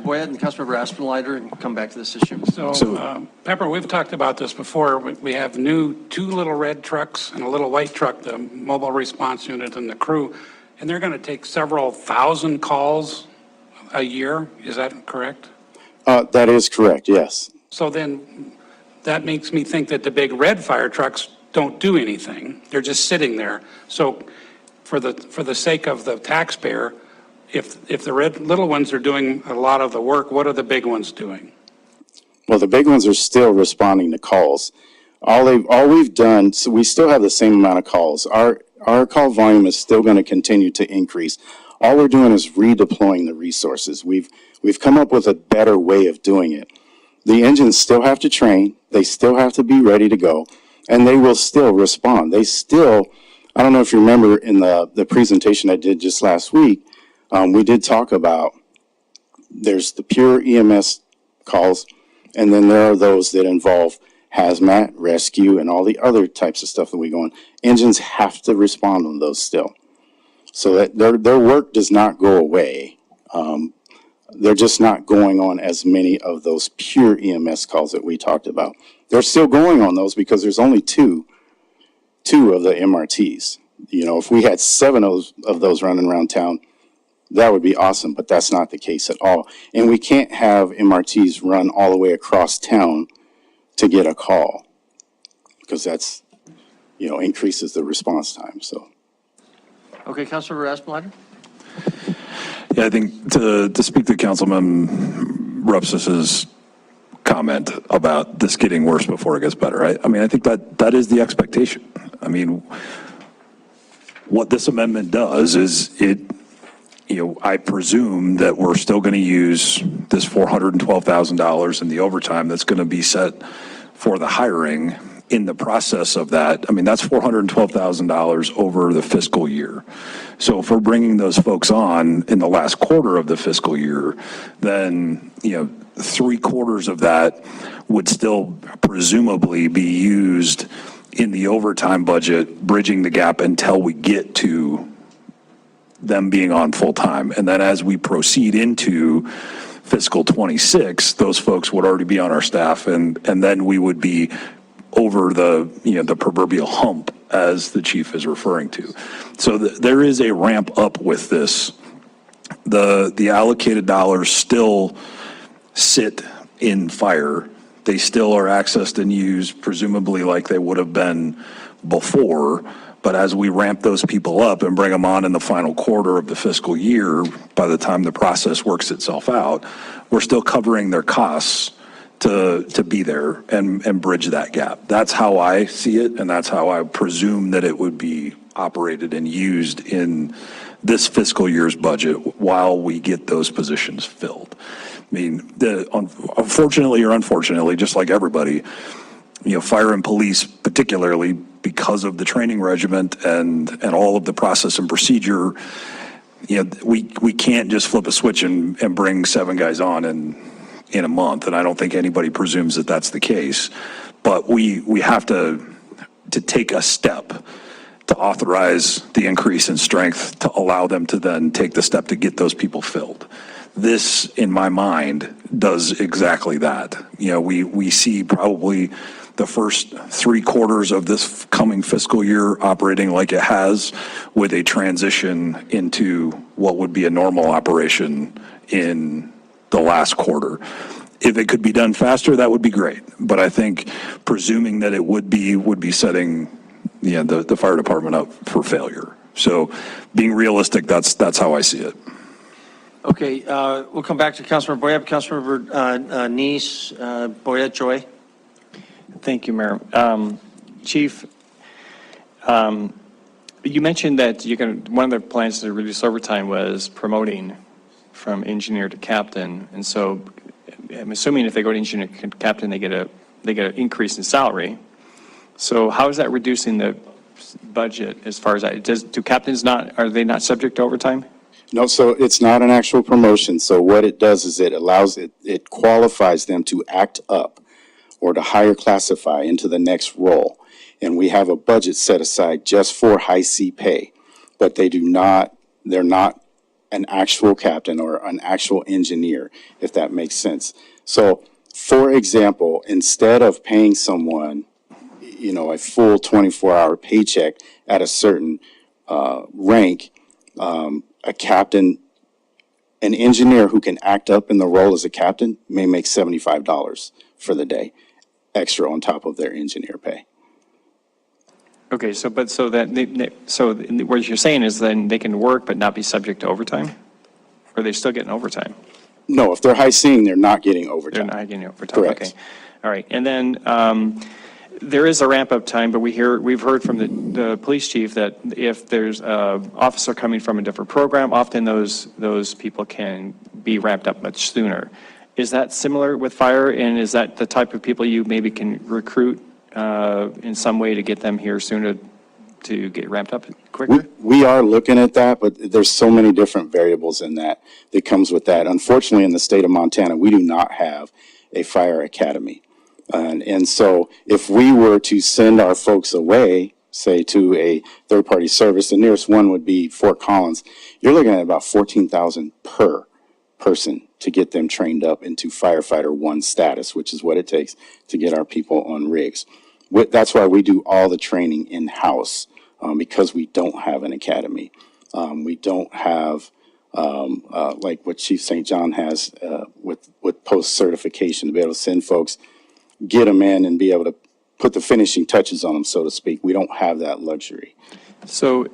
Boyette and Councilmember Aspenlider, and come back to this issue. So, Pepper, we've talked about this before. We have two little red trucks and a little white truck, the mobile response unit and the crew, and they're going to take several thousand calls a year. Is that correct? That is correct, yes. So then that makes me think that the big red fire trucks don't do anything. They're just sitting there. So for the sake of the taxpayer, if the little ones are doing a lot of the work, what are the big ones doing? Well, the big ones are still responding to calls. All we've done, so we still have the same amount of calls. Our call volume is still going to continue to increase. All we're doing is redeploying the resources. We've come up with a better way of doing it. The engines still have to train. They still have to be ready to go, and they will still respond. They still, I don't know if you remember in the presentation I did just last week, we did talk about there's the pure EMS calls, and then there are those that involve hazmat, rescue, and all the other types of stuff that we go on. Engines have to respond on those still. So that their work does not go away. They're just not going on as many of those pure EMS calls that we talked about. They're still going on those because there's only two of the MRTs. You know, if we had 7 of those running around town, that would be awesome, but that's not the case at all. And we can't have MRTs run all the way across town to get a call, because that's, increases the response time, so. Okay, Councilmember Aspenlider? Yeah, I think to speak to Councilman Rupsis's comment about this getting worse before it gets better, I mean, I think that is the expectation. I mean, what this amendment does is I presume that we're still going to use this $412,000 in the overtime that's going to be set for the hiring. In the process of that, I mean, that's $412,000 over the fiscal year. So if we're bringing those folks on in the last quarter of the fiscal year, then, 3/4 of that would still presumably be used in the overtime budget, bridging the gap until we get to them being on full time. And then as we proceed into fiscal 26, those folks would already be on our staff, and then we would be over the proverbial hump, as the chief is referring to. So there is a ramp up with this. The allocated dollars still sit in fire. They still are accessed and used presumably like they would have been before. But as we ramp those people up and bring them on in the final quarter of the fiscal year, by the time the process works itself out, we're still covering their costs to be there and bridge that gap. That's how I see it, and that's how I presume that it would be operated and used in this fiscal year's budget while we get those positions filled. I mean, unfortunately or unfortunately, just like everybody, fire and police particularly, because of the training regiment and all of the process and procedure, we can't just flip a switch and bring 7 guys on in a month, and I don't think anybody presumes that that's the case. But we have to take a step to authorize the increase in strength to allow them to then take the step to get those people filled. This, in my mind, does exactly that. We see probably the first 3 quarters of this coming fiscal year operating like it has, with a transition into what would be a normal operation in the last quarter. If it could be done faster, that would be great. But I think presuming that it would be setting the fire department up for failure. So being realistic, that's how I see it. Okay, we'll come back to Councilmember Boyette. Councilmember Neese, Boyette, Joy. Thank you, Mayor. Chief, you mentioned that one of the plans to reduce overtime was promoting from engineer to captain. And so I'm assuming if they go to engineer to captain, they get an increase in salary. So how is that reducing the budget as far as that? Do captains are they not subject to overtime? No, so it's not an actual promotion. So what it does is it qualifies them to act up or to higher classify into the next role. And we have a budget set aside just for high C pay, but they're not an actual captain or an actual engineer, if that makes sense. So, for example, instead of paying someone, a full 24-hour paycheck at a certain rank, a captain, an engineer who can act up in the role as a captain may make $75 for the day, extra on top of their engineer pay. Okay, so what you're saying is then they can work but not be subject to overtime? Or are they still getting overtime? No, if they're high seeing, they're not getting overtime. They're not getting overtime. Correct. Okay. All right. And then there is a ramp up time, but we've heard from the police chief that if there's an officer coming from a different program, often those people can be ramped up much sooner. Is that similar with fire? And is that the type of people you maybe can recruit in some way to get them here sooner to get ramped up quicker? We are looking at that, but there's so many different variables in that comes with that. Unfortunately, in the state of Montana, we do not have a fire academy. And so if we were to send our folks away, say to a third-party service, the nearest one would be Fort Collins, you're looking at about $14,000 per person to get them trained up into firefighter 1 status, which is what it takes to get our people on rigs. That's why we do all the training in-house, because we don't have an academy. We don't have, like what Chief St. John has with post-certification, to be able to send folks, get them in and be able to put the finishing touches on them, so to speak. We don't have that luxury. So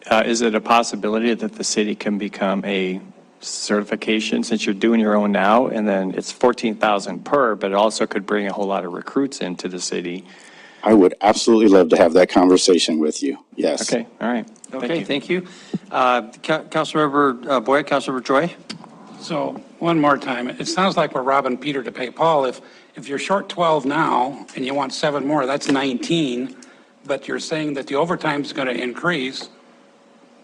is it a possibility that the city can become a certification, since you're doing your own now, and then it's $14,000 per, but it also could bring a whole lot of recruits into the city? I would absolutely love to have that conversation with you. Yes. Okay. All right. Okay, thank you. Councilmember Boyette, Councilmember Joy. So, one more time, it sounds like we're robbing Peter to pay Paul. If you're short 12 now and you want 7 more, that's 19, but you're saying that the overtime's going to increase.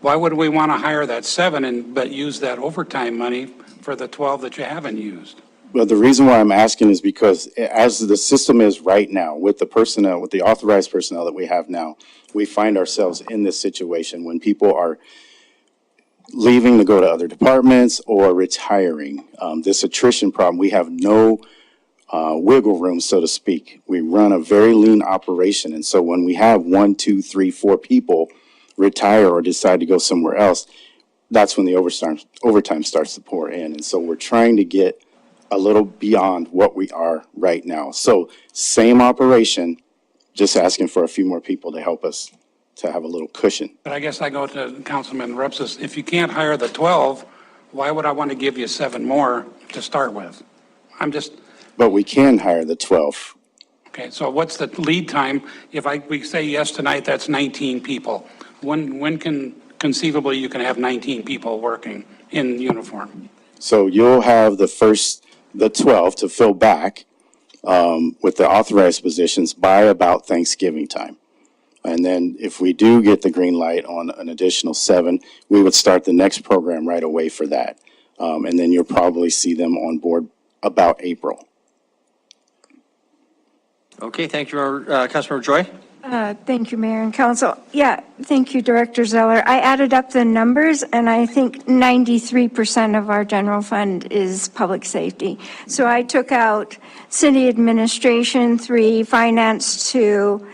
Why would we want to hire that 7 but use that overtime money for the 12 that you haven't used? Well, the reason why I'm asking is because as the system is right now, with the personnel, with the authorized personnel that we have now, we find ourselves in this situation when people are leaving to go to other departments or retiring. This attrition problem, we have no wiggle room, so to speak. We run a very lean operation. And so when we have 1, 2, 3, 4 people retire or decide to go somewhere else, that's when the overtime starts to pour in. And so we're trying to get a little beyond what we are right now. So same operation, just asking for a few more people to help us to have a little cushion. But I guess I go to Councilman Repsis. If you can't hire the 12, why would I want to give you 7 more to start with? But we can hire the 12. Okay, so what's the lead time? If we say yes tonight, that's 19 people. When can conceivably you can have 19 people working in uniform? So you'll have the 12 to fill back with the authorized positions by about Thanksgiving time. And then if we do get the green light on an additional 7, we would start the next program right away for that. And then you'll probably see them on board about April. Okay, thank you, Councilmember Joy. Thank you, Mayor and Council. Yeah, thank you, Director Zeller. I added up the numbers, and I think 93% of our general fund is public safety. So I took out city administration 3, finance 2,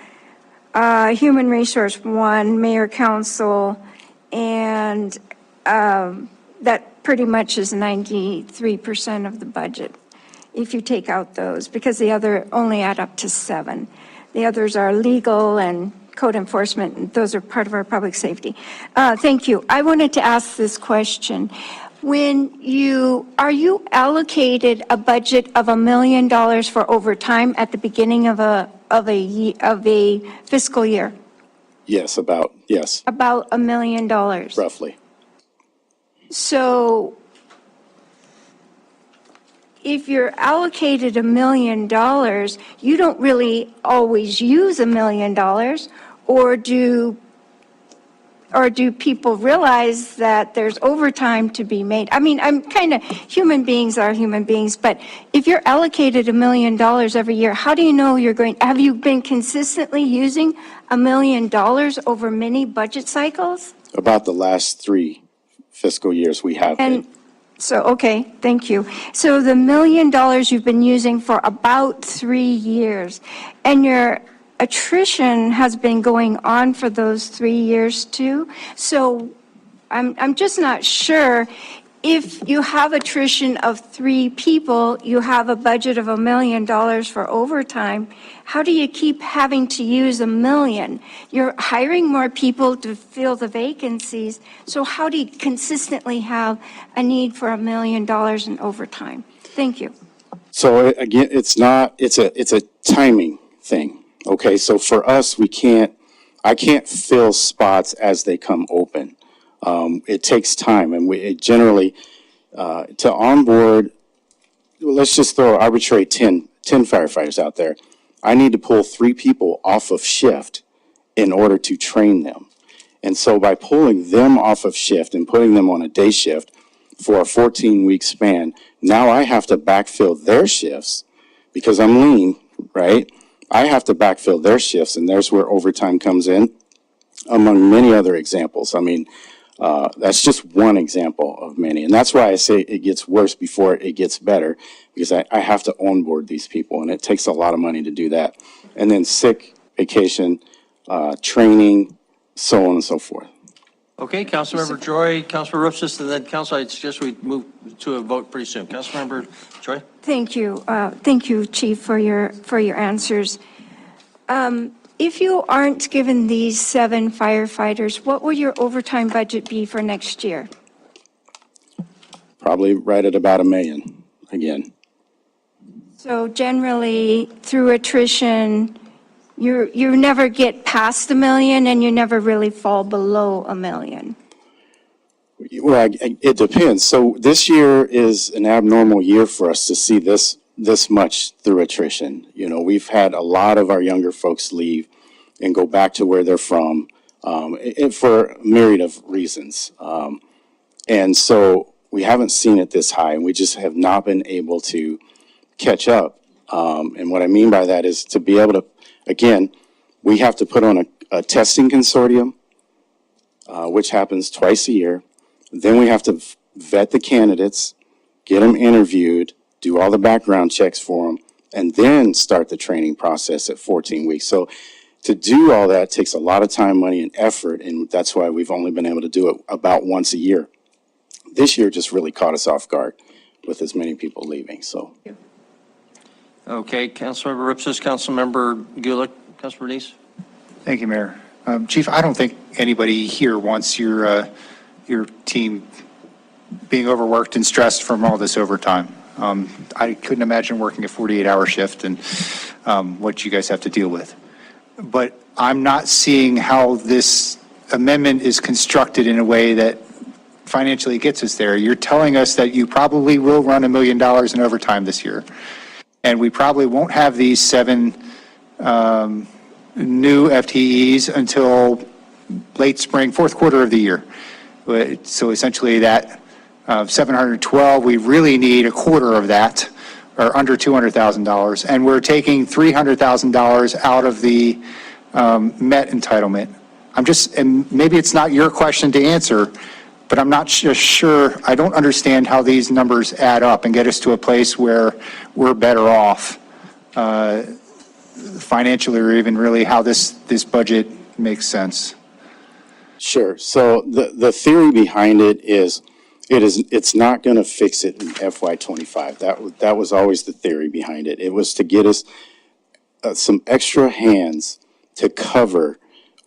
human resource 1, mayor council, and that pretty much is 93% of the budget, if you take out those, because the other only add up to 7. The others are legal and code enforcement, and those are part of our public safety. Thank you. I wanted to ask this question. Are you allocated a budget of $1 million for overtime at the beginning of a fiscal year? Yes. About $1 million. Roughly. So if you're allocated $1 million, you don't really always use $1 million, or do people realize that there's overtime to be made? I mean, human beings are human beings, but if you're allocated $1 million every year, how do you know have you been consistently using $1 million over many budget cycles? About the last 3 fiscal years we have been. So, okay, thank you. So the $1 million you've been using for about 3 years, and your attrition has been going on for those 3 years too. So I'm just not sure, if you have attrition of 3 people, you have a budget of $1 million for overtime, how do you keep having to use $1 million? You're hiring more people to fill the vacancies, so how do you consistently have a need for $1 million in overtime? Thank you. So again, it's a timing thing. Okay, so for us, I can't fill spots as they come open. It takes time, and it generally, to onboard, let's just throw arbitrary 10 firefighters out there. I need to pull 3 people off of shift in order to train them. And so by pulling them off of shift and putting them on a day shift for a 14-week span, now I have to backfill their shifts because I'm lean, right? I have to backfill their shifts, and there's where overtime comes in, among many other examples. I mean, that's just one example of many. And that's why I say it gets worse before it gets better, because I have to onboard these people, and it takes a lot of money to do that. And then sick, vacation, training, so on and so forth. Okay, Councilmember Joy, Councilmember Rupsis, and then Council, I suggest we move to a vote pretty soon. Councilmember Joy? Thank you. Thank you, Chief, for your answers. If you aren't given these 7 firefighters, what will your overtime budget be for next year? Probably right at about $1 million again. So generally, through attrition, you never get past $1 million, and you never really fall below $1 million. Well, it depends. So this year is an abnormal year for us to see this much through attrition. You know, we've had a lot of our younger folks leave and go back to where they're from, and for a myriad of reasons. And so we haven't seen it this high, and we just have not been able to catch up. And what I mean by that is to be able to, again, we have to put on a testing consortium, which happens twice a year. Then we have to vet the candidates, get them interviewed, do all the background checks for them, and then start the training process at 14 weeks. So to do all that takes a lot of time, money, and effort, and that's why we've only been able to do it about once a year. This year just really caught us off guard with as many people leaving, so. Okay, Councilmember Ripsis, Councilmember Gulick, Councilmember Denise. Thank you, Mayor. Chief, I don't think anybody here wants your team being overworked and stressed from all this overtime. I couldn't imagine working a 48-hour shift and what you guys have to deal with. But I'm not seeing how this amendment is constructed in a way that financially gets us there. You're telling us that you probably will run $1 million in overtime this year, and we probably won't have these 7 new FTEs until late spring, fourth quarter of the year. So essentially that 712, we really need a quarter of that, or under $200,000. And we're taking $300,000 out of the Met entitlement. And maybe it's not your question to answer, but I'm not just sure, I don't understand how these numbers add up and get us to a place where we're better off financially, or even really how this budget makes sense. Sure. So the theory behind it is, it's not going to fix it in FY25. That was always the theory behind it. It was to get us some extra hands to cover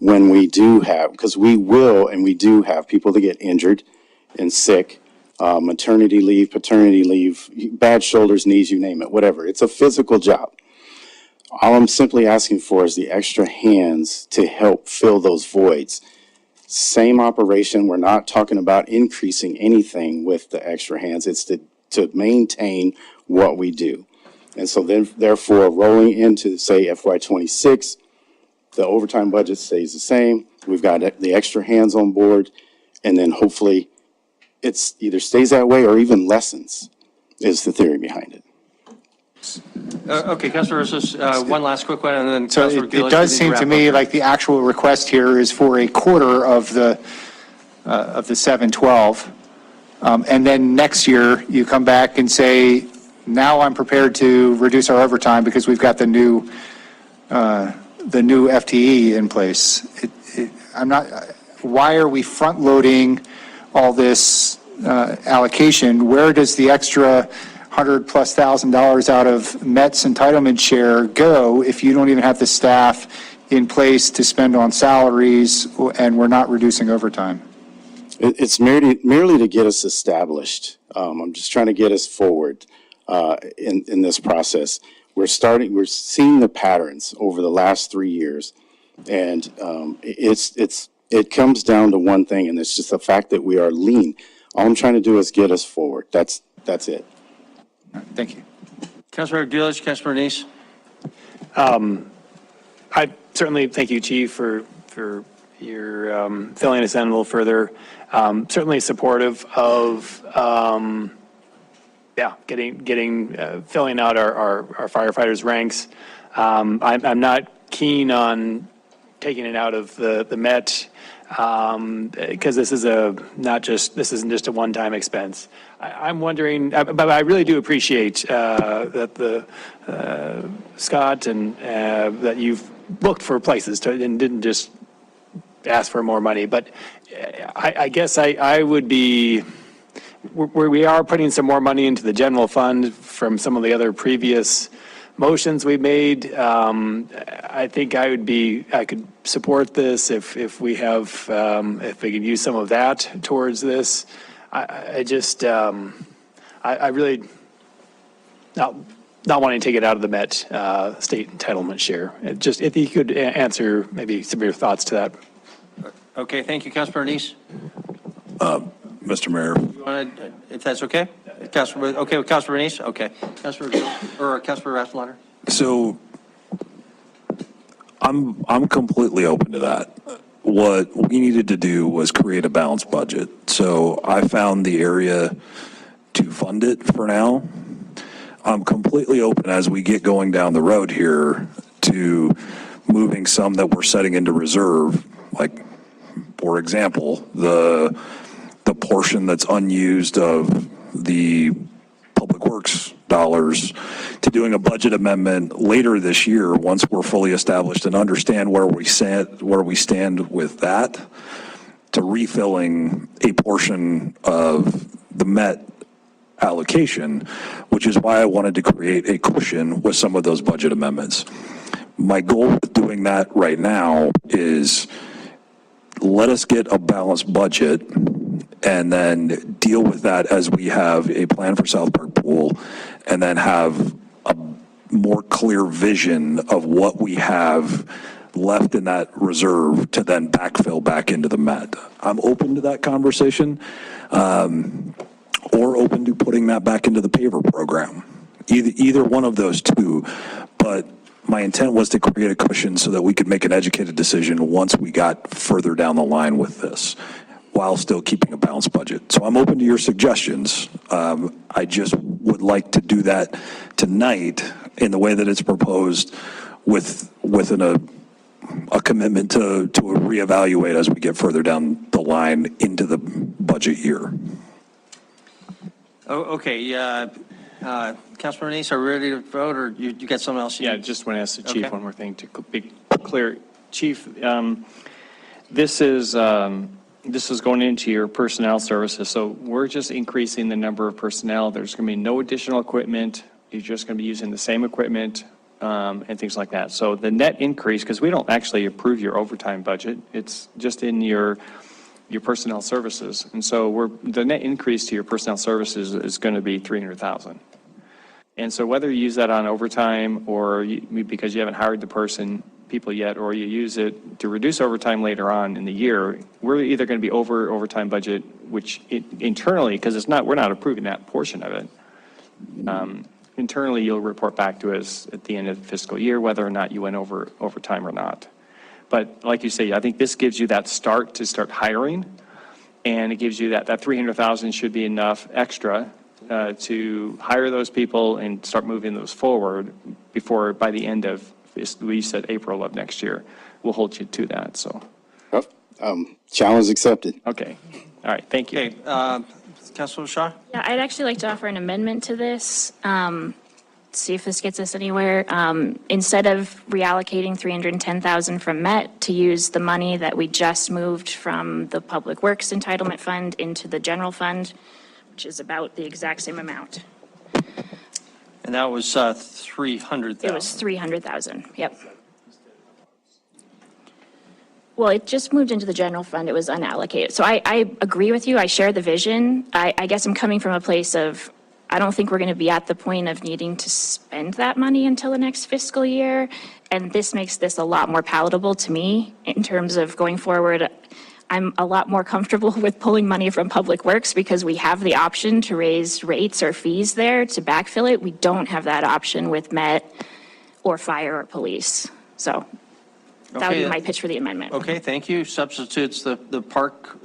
when we do have, because we do have people that get injured and sick, maternity leave, paternity leave, bad shoulders, knees, you name it, whatever. It's a physical job. All I'm simply asking for is the extra hands to help fill those voids. Same operation. We're not talking about increasing anything with the extra hands. It's to maintain what we do. And so then, therefore, rolling into, say, FY26, the overtime budget stays the same. We've got the extra hands on board, and then hopefully it's either stays that way or even lessens, is the theory behind it. Okay, Councilor Rosas, one last quick one, and then So Councilor it Gillis, does you need seem wrap to up me here. like the actual request here is for a quarter of the 712. And then next year, you come back and say, now I'm prepared to reduce our overtime because we've got the new FTE in place. Why are we front-loading all this allocation? Where does the extra $100,000+ out of Met's entitlement share go if you don't even have the staff in place to spend on salaries and we're not reducing overtime? It's merely to get us established. I'm just trying to get us forward in this process. We're seeing the patterns over the last 3 years, and it comes down to one thing, and it's just the fact that we are lean. All I'm trying to do is get us forward. That's it. Thank you. Councilor Gillis, Councilor Nice. I certainly thank you, Chief, for your filling us in a little further. Certainly supportive of filling out our firefighters' ranks. I'm not keen on taking it out of the Met because this isn't just a one-time expense. I'm wondering, but I really do appreciate that Scott and that you've looked for places and didn't just ask for more money. But I guess I would be, where we are putting some more money into the general fund from some of the other previous motions we made. I think I could support this if we could use some of that towards this. I really not wanting to take it out of the Met state entitlement share. Just if you could answer maybe some of your thoughts to that. Okay, thank you, Councilor Nice. Mr. Mayor. You want to, if that's okay? Okay with Councilor Nice? Okay. Councilor Raffenlatter? So I'm completely open to that. What we needed to do was create a balanced budget. So I found the area to fund it for now. I'm completely open as we get going down the road here to moving some that we're setting into reserve, like, for example, the portion that's unused of the Public Works dollars, to doing a budget amendment later this year once we're fully established and understand where we stand with that, to refilling a portion of the Met allocation, which is why I wanted to create a cushion with some of those budget amendments. My goal with doing that right now is let us get a balanced budget and then deal with that as we have a plan for South Park Pool, and then have a more clear vision of what we have left in that reserve to then backfill back into the Met. I'm open to that conversation, or open to putting that back into the paver program. Either one of those two, but my intent was to create a cushion so that we could make an educated decision once we got further down the line with this, while still keeping a balanced budget. So I'm open to your suggestions. I just would like to do that tonight in the way that it's proposed within a commitment to reevaluate as we get further down the line into the budget year. Oh, okay, Councilmember Neese, are we ready to vote, or you got something else? Yeah, just want to ask the chief Okay. one more thing to be clear. Chief, this is going into your personnel services, so we're just increasing the number of personnel. There's going to be no additional equipment. You're just going to be using the same equipment and things like that. So the net increase, because we don't actually approve your overtime budget, it's just in your personnel services. And so the net increase to your personnel services is going to be $300,000. And so whether you use that on overtime or because you haven't hired the people yet, or you use it to reduce overtime later on in the year, we're either going to be over overtime budget, which internally, because we're not approving that portion of it. Internally, you'll report back to us at the end of the fiscal year whether or not you went over overtime or not. But like you say, I think this gives you that start to start hiring, and it gives you that $300,000 should be enough extra to hire those people and start moving those forward before, by the end of, we said April of next year. We'll hold you to that, so. Challenge accepted. Okay, all right, thank you. Okay, Councilor Shaw? Yeah, I'd actually like to offer an amendment to this, see if this gets us anywhere. Instead of reallocating $310,000 from Met, to use the money that we just moved from the Public Works Entitlement Fund into the general fund, which is about the exact same amount. And that was 300,000. It was 300,000, yep. Well, it just moved into the general fund. It was unallocated. So I agree with you. I share the vision. I guess I'm coming from a place of, I don't think we're going to be at the point of needing to spend that money until the next fiscal year. And this makes this a lot more palatable to me in terms of going forward. I'm a lot more comfortable with pulling money from Public Works because we have the option to raise rates or fees there to backfill it. We don't have that option with Met or Fire or Police. So that would be my pitch for the amendment. Okay, thank you. Substitutes the park,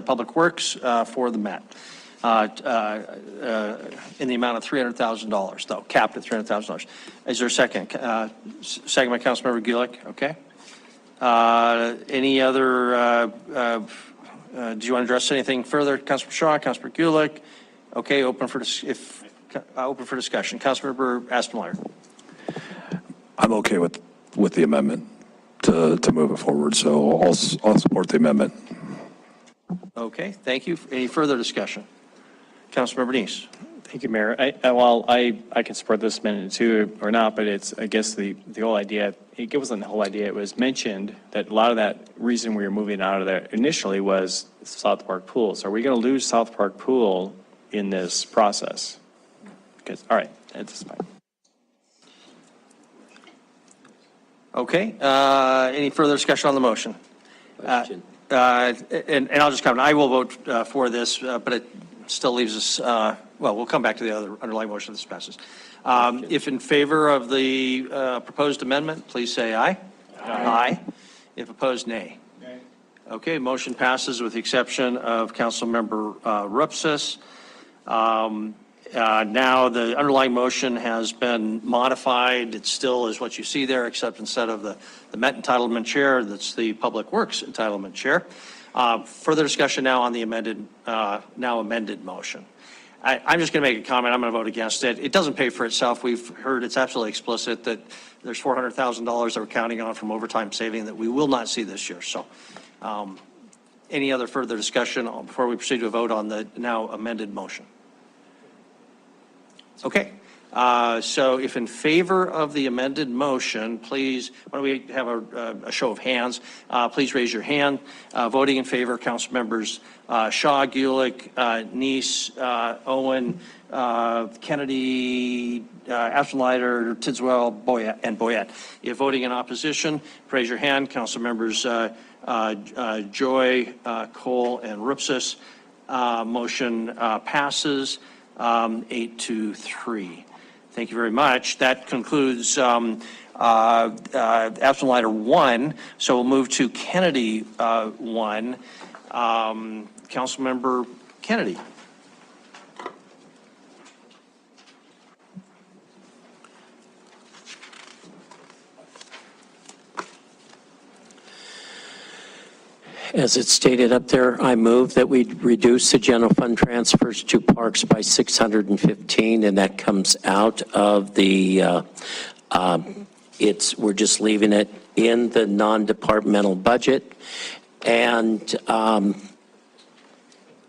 Public Works for the Met. In the amount of $300,000, though, capped at $300,000. Is there a second? Second by Councilmember Gulick, okay. Any other, do you want to address anything further? Councilmember Shaw, Councilmember Gulick? Okay, open for discussion. Councilmember Aspenlier. I'm okay with the amendment to move it forward, so I'll support the amendment. Okay, thank you. Any further discussion? Councilmember Neese. Thank you, Mayor. I can support this amendment too or not, but it's, I guess the whole idea, it wasn't the whole idea. It was mentioned that a lot of that reason we were moving out of there initially was South Park Pool. So are we going to lose South Park Pool in this process? Because, all right, that's fine. Okay, any further discussion on the motion? And I'll just comment, I will vote for this, but it still leaves us, well, we'll come back to the other underlying motion if this passes. If in favor of the proposed amendment, please say aye. Aye. If opposed, nay. Nay. Okay, motion passes with the exception of Councilmember Rupsis. Now the underlying motion has been modified. It still is what you see there, except instead of the Met entitlement chair, that's the Public Works entitlement chair. Further discussion now on the now amended motion. I'm just going to make a comment. I'm going to vote against it. It doesn't pay for itself. We've heard it's absolutely explicit that there's $400,000 that we're counting on from overtime saving that we will not see this year. So any other further discussion before we proceed to a vote on the now amended motion? Okay. So if in favor of the amended motion, please, why don't we have a show of hands? Please raise your hand. Voting in favor, council members Shaw, Gulick, Neese, Owen, Kennedy, Aspenlider, Tidswell, Boyette, and Boyette. If voting in opposition, raise your hand. Council members Joy, Cole, and Rupsis. Motion passes 8-3. Thank you very much. That concludes Aspenlider 1. So we'll move to Kennedy 1. Councilmember Kennedy. As it's stated up there, I move that we reduce the general fund transfers to parks by 615, and that comes out of the, we're just leaving it in the non-departmental budget, and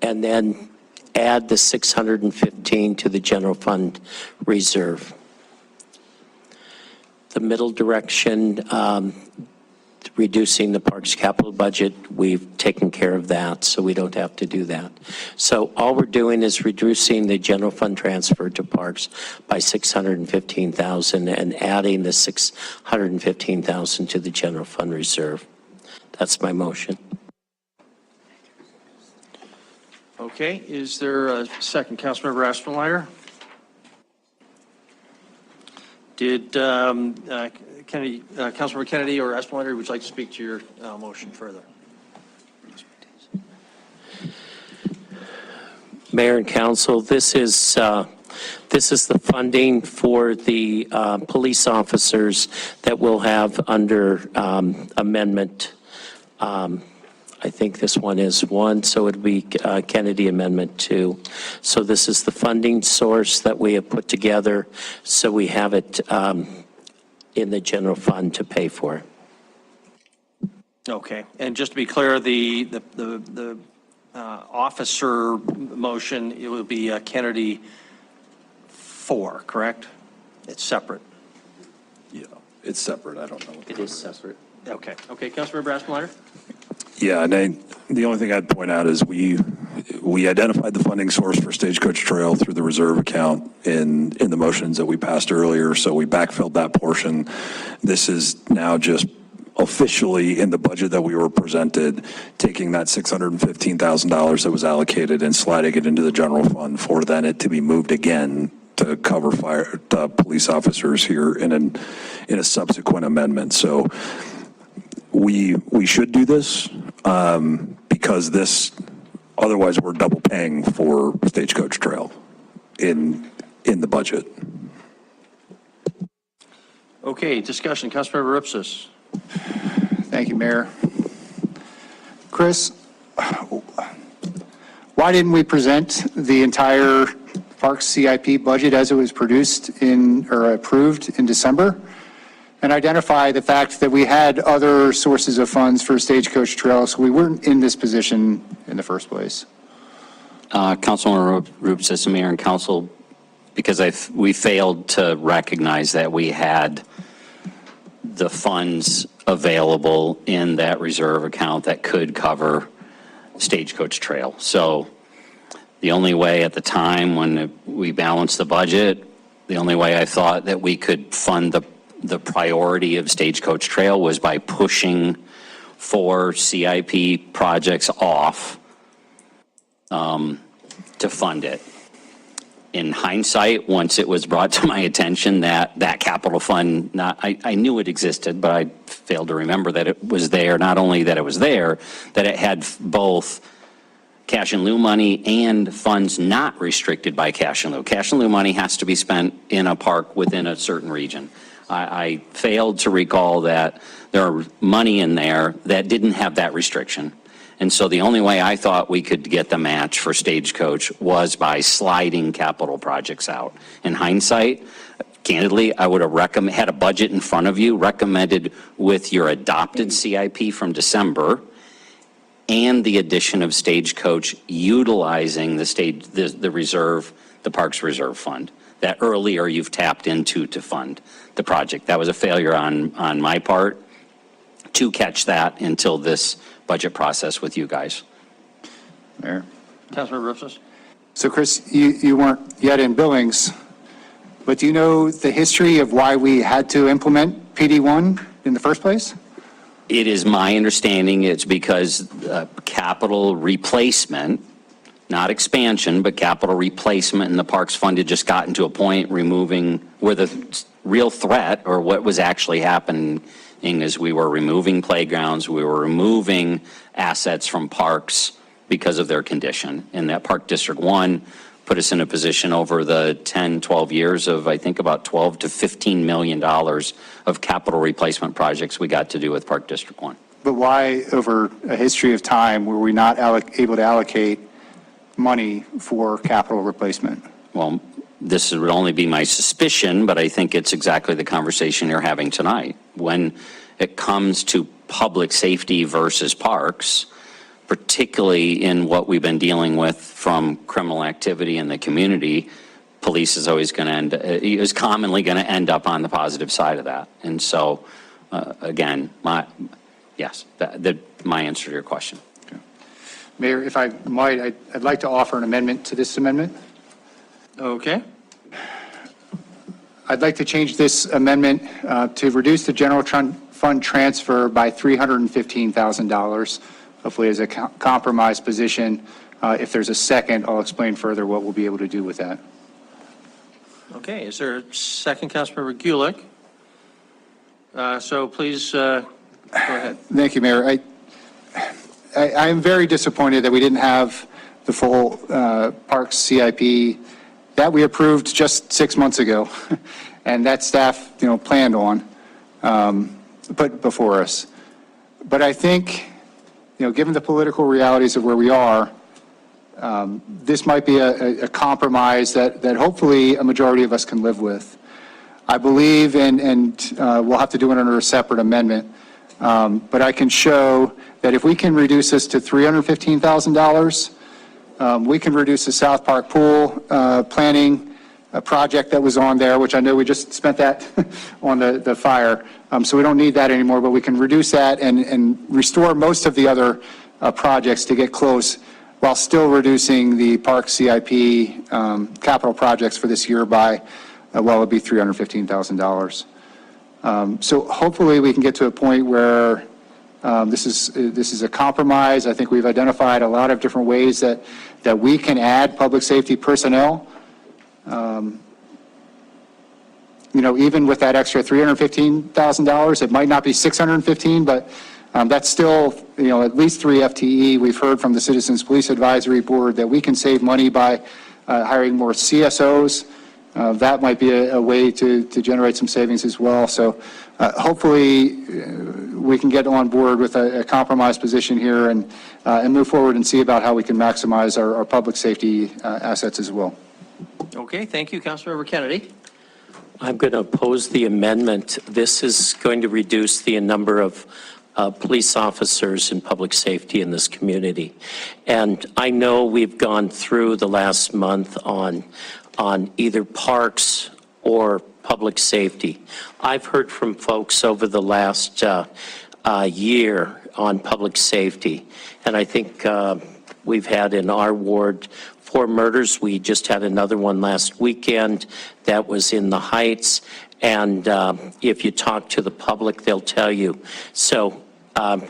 then add the 615 to the general fund reserve. The middle direction, reducing the parks capital budget, we've taken care of that, so we don't have to do that. So all we're doing is reducing the general fund transfer to parks by 615,000 and adding the 615,000 to the general fund reserve. That's my motion. Okay, is there a second? Councilmember Aspenlider? Did Kennedy, Councilmember Kennedy or Aspenlider, would you like to speak to your motion further? Mayor and Council, this is the funding for the police officers that we'll have under amendment. I think this one is 1, so it'd be Kennedy Amendment 2. So this is the funding source that we have put together, so we have it in the general fund to pay for. Okay, and just to be clear, the officer motion, it will be Kennedy 4, correct? It's separate. Yeah, it's separate. I don't know. It is separate. Okay, Councilmember Aspenlider? Yeah, and the only thing I'd point out is we identified the funding source for Stagecoach Trail through the reserve account in the motions that we passed earlier, so we backfilled that portion. This is now just officially in the budget that we were presented, taking that $615,000 that was allocated and sliding it into the general fund for then it to be moved again to cover the police officers here in a subsequent amendment. So we should do this because this, otherwise we're double paying for Stagecoach Trail in the budget. Okay, discussion, Councilmember Ripsis. Thank you, Mayor. Chris, why didn't we present the entire Parks CIP budget as it was produced or approved in December? And identify the fact that we had other sources of funds for Stagecoach Trail, so we weren't in this position in the first place. Councilman Rupes, Mayor and Council, because we failed to recognize that we had the funds available in that reserve account that could cover Stagecoach Trail. So the only way at the time when we balanced the budget, the only way I thought that we could fund the priority of Stagecoach Trail was by pushing 4 CIP projects off to fund it. In hindsight, once it was brought to my attention that capital fund, I knew it existed, but I failed to remember that it was there. Not only that it was there, that it had both cash in lieu money and funds not restricted by cash in lieu. Cash in lieu money has to be spent in a park within a certain region. I failed to recall that there are money in there that didn't have that restriction. And so the only way I thought we could get the match for Stagecoach was by sliding capital projects out. In hindsight, candidly, I would have had a budget in front of you, recommended with your adopted CIP from December, and the addition of Stagecoach utilizing the reserve, the Parks Reserve Fund, that earlier you've tapped into to fund the project. That was a failure on my part to catch that until this budget process with you guys. Mayor. Councilmember Ripsis? So Chris, you weren't yet in Billings, but do you know the history of why we had to implement PD1 in the first place? It is my understanding it's because capital replacement, not expansion, but capital replacement in the Parks Fund had just gotten to a point removing where the real threat or what was actually happening is we were removing playgrounds, we were removing assets from parks because of their condition. And that Park District 1 put us in a position over the 10, 12 years of, I think, about $12 to $15 million of capital replacement projects we got to do with Park District 1. But why, over a history of time, were we not able to allocate money for capital replacement? Well, this would only be my suspicion, but I think it's exactly the conversation you're having tonight. When it comes to public safety versus parks, particularly in what we've been dealing with from criminal activity in the community, police is always going to is commonly going to end up on the positive side of that. And so, again, my answer to your question. Okay. Mayor, if I might, I'd like to offer an amendment to this amendment. Okay. I'd like to change this amendment to reduce the general fund transfer by $315,000, hopefully as a compromise position. If there's a second, I'll explain further what we'll be able to do with that. Okay, is there a second, Councilmember Gulick? So please go ahead. Thank you, Mayor. I am very disappointed that we didn't have the full Parks CIP that we approved just 6 months ago, and that staff, planned on, put before us. But I think, given the political realities of where we are, this might be a compromise that hopefully a majority of us can live with. I believe, and we'll have to do it under a separate amendment, but I can show that if we can reduce this to $315,000, we can reduce the South Park pool planning project that was on there, which I know we just spent that on the fire. So we don't need that anymore, but we can reduce that and restore most of the other projects to get close while still reducing the park CIP capital projects for this year by, it'd be $315,000. So hopefully we can get to a point where this is a compromise. I think we've identified a lot of different ways that we can add public safety personnel. Even with that extra $315,000, it might not be $615,000, but that's still, at least 3 FTE. We've heard from the Citizens Police Advisory Board that we can save money by hiring more CSOs. That might be a way to generate some savings as well. So hopefully we can get on board with a compromise position here and move forward and see about how we can maximize our public safety assets as well. Okay, thank you, Councilmember Kennedy. I'm going to oppose the amendment. This is going to reduce the number of police officers in public safety in this community. And I know we've gone through the last month on either parks or public safety. I've heard from folks over the last year on public safety, and I think we've had in our ward 4 murders. We just had another one last weekend that was in the Heights, and if you talk to the public, they'll tell you. So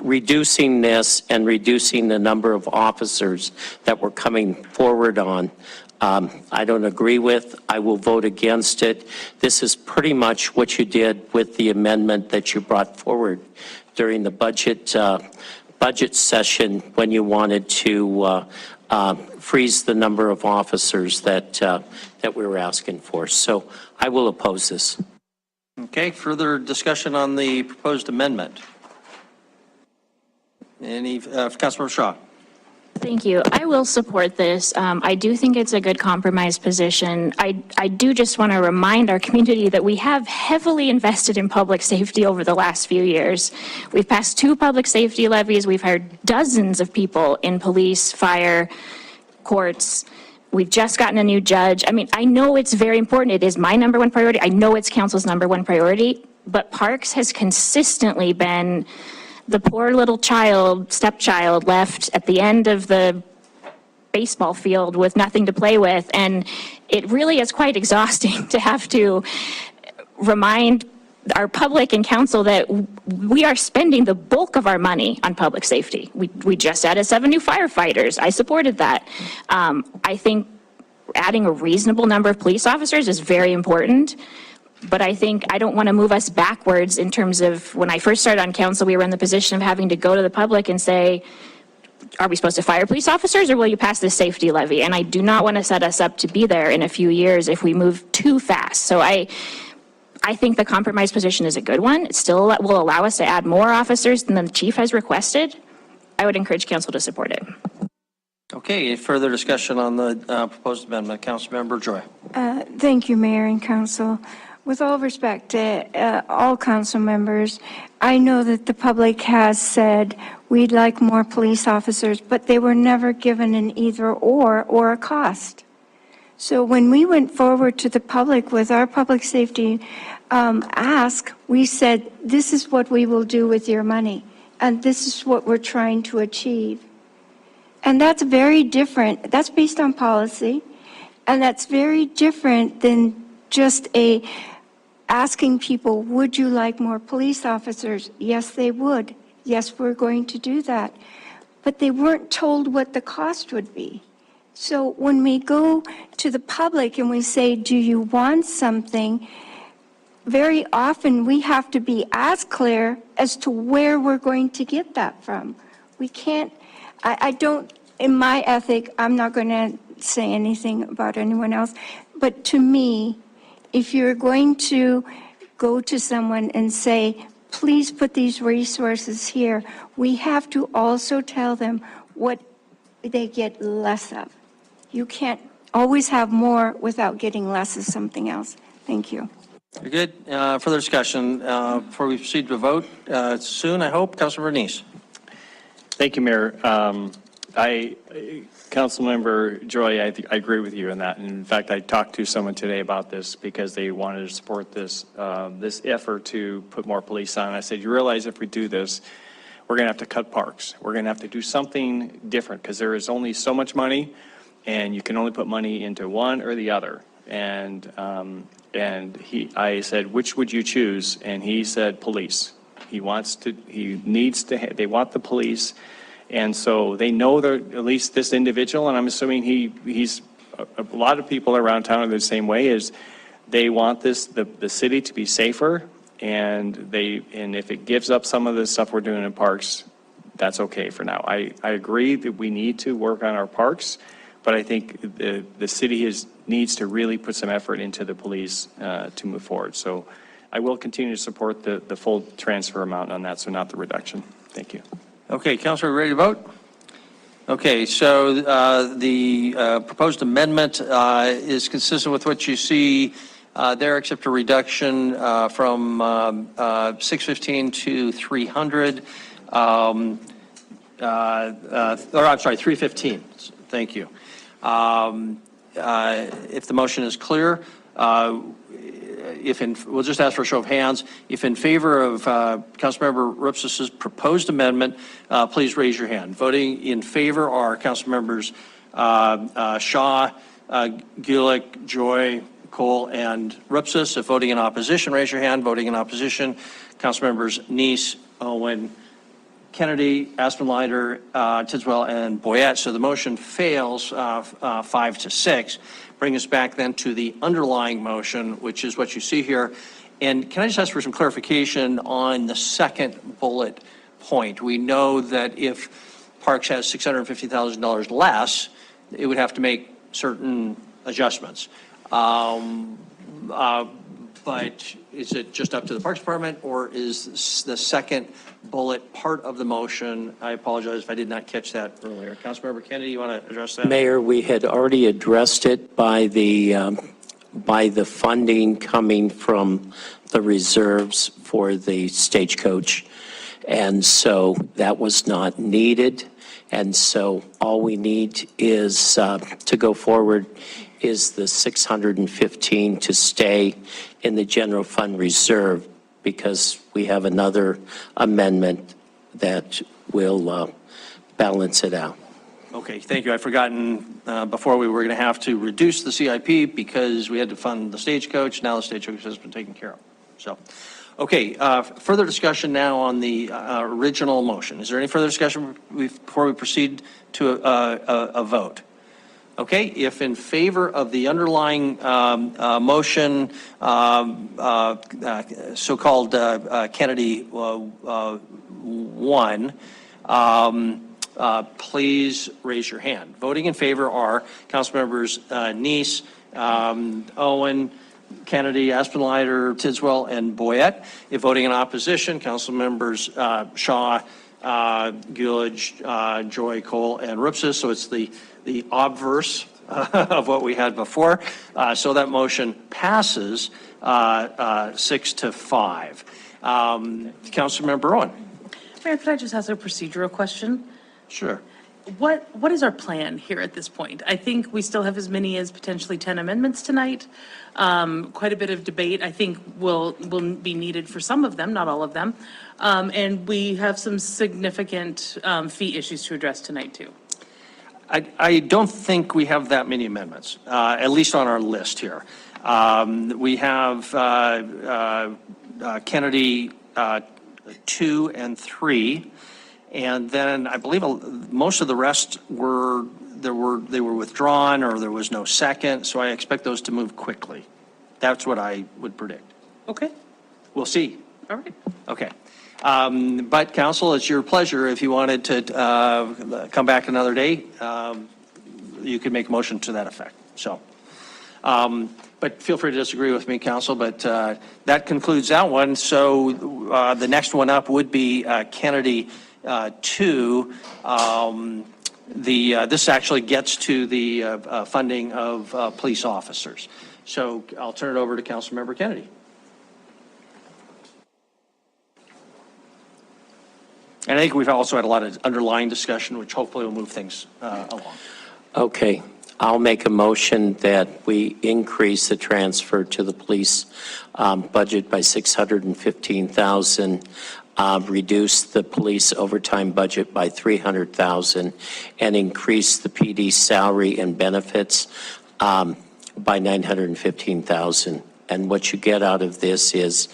reducing this and reducing the number of officers that we're coming forward on, I don't agree with. I will vote against it. This is pretty much what you did with the amendment that you brought forward during the budget session when you wanted to freeze the number of officers that we were asking for. So I will oppose this. Okay, further discussion on the proposed amendment? Councilmember Shaw. Thank you. I will support this. I do think it's a good compromise position. I do just want to remind our community that we have heavily invested in public safety over the last few years. We've passed 2 public safety levies. We've hired dozens of people in police, fire, courts. We've just gotten a new judge. I mean, I know it's very important. It is my number 1 priority. I know it's council's number 1 priority, but Parks has consistently been the poor little stepchild left at the end of the baseball field with nothing to play with. And it really is quite exhausting to have to remind our public and council that we are spending the bulk of our money on public safety. We just added 7 new firefighters. I supported that. I think adding a reasonable number of police officers is very important. But I think I don't want to move us backwards in terms of when I first started on council, we were in the position of having to go to the public and say, are we supposed to fire police officers or will you pass this safety levy? And I do not want to set us up to be there in a few years if we move too fast. So I I think the compromise position is a good one. It still will allow us to add more officers than the chief has requested. I would encourage council to support it. Okay, any further discussion on the proposed amendment? Councilmember Joy. Thank you, Mayor and Council. With all respect to all council members, I know that the public has said we'd like more police officers, but they were never given an either or a cost. So when we went forward to the public with our public safety ask, we said, this is what we will do with your money, and this is what we're trying to achieve. And that's very different. That's based on policy, and that's very different than just asking people, would you like more police officers? Yes, they would. Yes, we're going to do that. But they weren't told what the cost would be. So when we go to the public and we say, do you want something? Very often we have to be as clear as to where we're going to get that from. We can't, I don't, in my ethic, I'm not going to say anything about anyone else, but to me, if you're going to go to someone and say, please put these resources here, we have to also tell them what they get less of. You can't always have more without getting less of something else. Thank you. Very good. Further discussion before we proceed to a vote soon, I hope. Councilmember Neese. Thank you, Mayor. Councilmember Joy, I agree with you on that. And in fact, I talked to someone today about this because they wanted to support this effort to put more police on. I said, you realize if we do this, we're going to have to cut parks. We're going to have to do something different because there is only so much money, and you can only put money into one or the other. And I said, which would you choose? And he said, police. They want the police. And so they know at least this individual, and I'm assuming he's a lot of people around town are the same way, is they want the city to be safer, and if it gives up some of the stuff we're doing in parks, that's okay for now. I agree that we need to work on our parks, but I think the city needs to really put some effort into the police to move forward. So I will continue to support the full transfer amount on that, so not the reduction. Thank you. Okay, Councilor, ready to vote? Okay, so the proposed amendment is consistent with what you see there, except a reduction from 615 to 300. I'm sorry, 315. Thank you. If the motion is clear, we'll just ask for a show of hands. If in favor of Councilmember Rupsis's proposed amendment, please raise your hand. Voting in favor are Councilmembers Shaw, Gulick, Joy, Cole, and Rupsis. If voting in opposition, raise your hand. Voting in opposition, Councilmembers Neese, Owen, Kennedy, Aspenlider, Tidswell, and Boyette. So the motion fails 5-6. Bring us back then to the underlying motion, which is what you see here. And can I just ask for some clarification on the second bullet point? We know that if Parks has $650,000 less, it would have to make certain adjustments. But is it just up to the Parks Department, or is the second bullet part of the motion? I apologize if I did not catch that earlier. Councilmember Kennedy, you want to address that? Mayor, we had already addressed it by the funding coming from the reserves for the stagecoach. And so that was not needed. And so all we need is to go forward is the 615 to stay in the general fund reserve, because we have another amendment that will balance it out. Okay, thank you. I've forgotten before we were going to have to reduce the CIP because we had to fund the stagecoach. Now the stagecoach has been taken care of. So, okay, further discussion now on the original motion. Is there any further discussion before we proceed to a vote? Okay, if in favor of the underlying motion, so-called Kennedy 1, please raise your hand. Voting in favor are Councilmembers Neese, Owen, Kennedy, Aspenlider, Tidswell, and Boyette. If voting in opposition, council members Shaw, Gulich, Joy, Cole, and Rupsis. So it's the obverse of what we had before. So that motion passes 6-5. Councilmember Owen. Mayor, could I just ask a procedural question? Sure. What is our plan here at this point? I think we still have as many as potentially 10 amendments tonight. Quite a bit of debate, I think, will be needed for some of them, not all of them. And we have some significant fee issues to address tonight, too. I don't think we have that many amendments, at least on our list here. We have Kennedy 2 and 3. And then I believe most of the rest they were withdrawn or there was no second. So I expect those to move quickly. That's what I would predict. Okay. We'll see. All right. Okay. But council, it's your pleasure. If you wanted to come back another day, you could make a motion to that effect. So, but feel free to disagree with me, council, but that concludes that one. So the next one up would be Kennedy 2, this actually gets to the funding of police officers. So I'll turn it over to Councilmember Kennedy. And I think we've also had a lot of underlying discussion, which hopefully will move things along. Okay. I'll make a motion that we increase the transfer to the police budget by $615,000. Reduce the police overtime budget by $300,000 and increase the PD salary and benefits by $915,000. And what you get out of this is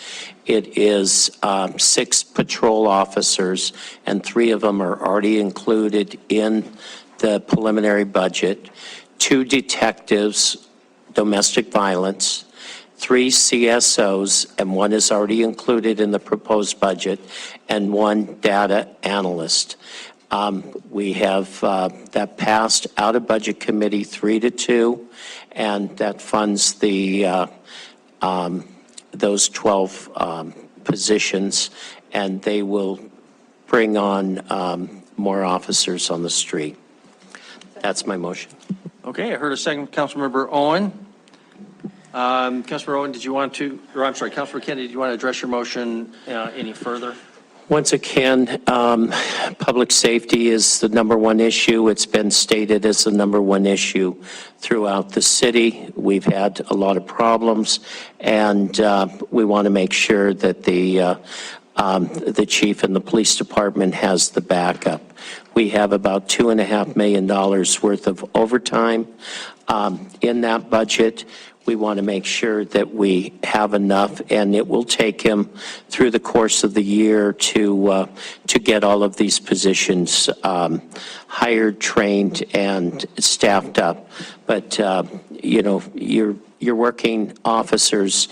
it is 6 patrol officers, and 3 of them are already included in the preliminary budget, 2 detectives, domestic violence, 3 CSOs, and 1 is already included in the proposed budget, and 1 data analyst. We have that passed out of budget committee 3-2, and that funds the those 12 positions, and they will bring on more officers on the street. That's my motion. Okay, I heard a second, Councilmember Owen. Councilmember Owen, did you want to, or I'm sorry, Councilmember Kennedy, did you want to address your motion any further? Once again, public safety is the #1 issue. It's been stated as the #1 issue throughout the city. We've had a lot of problems, and we want to make sure that the chief and the police department has the backup. We have about $2.5 million worth of overtime in that budget. We want to make sure that we have enough, and it will take him through the course of the year to get all of these positions hired, trained, and staffed up. But you know, you're working officers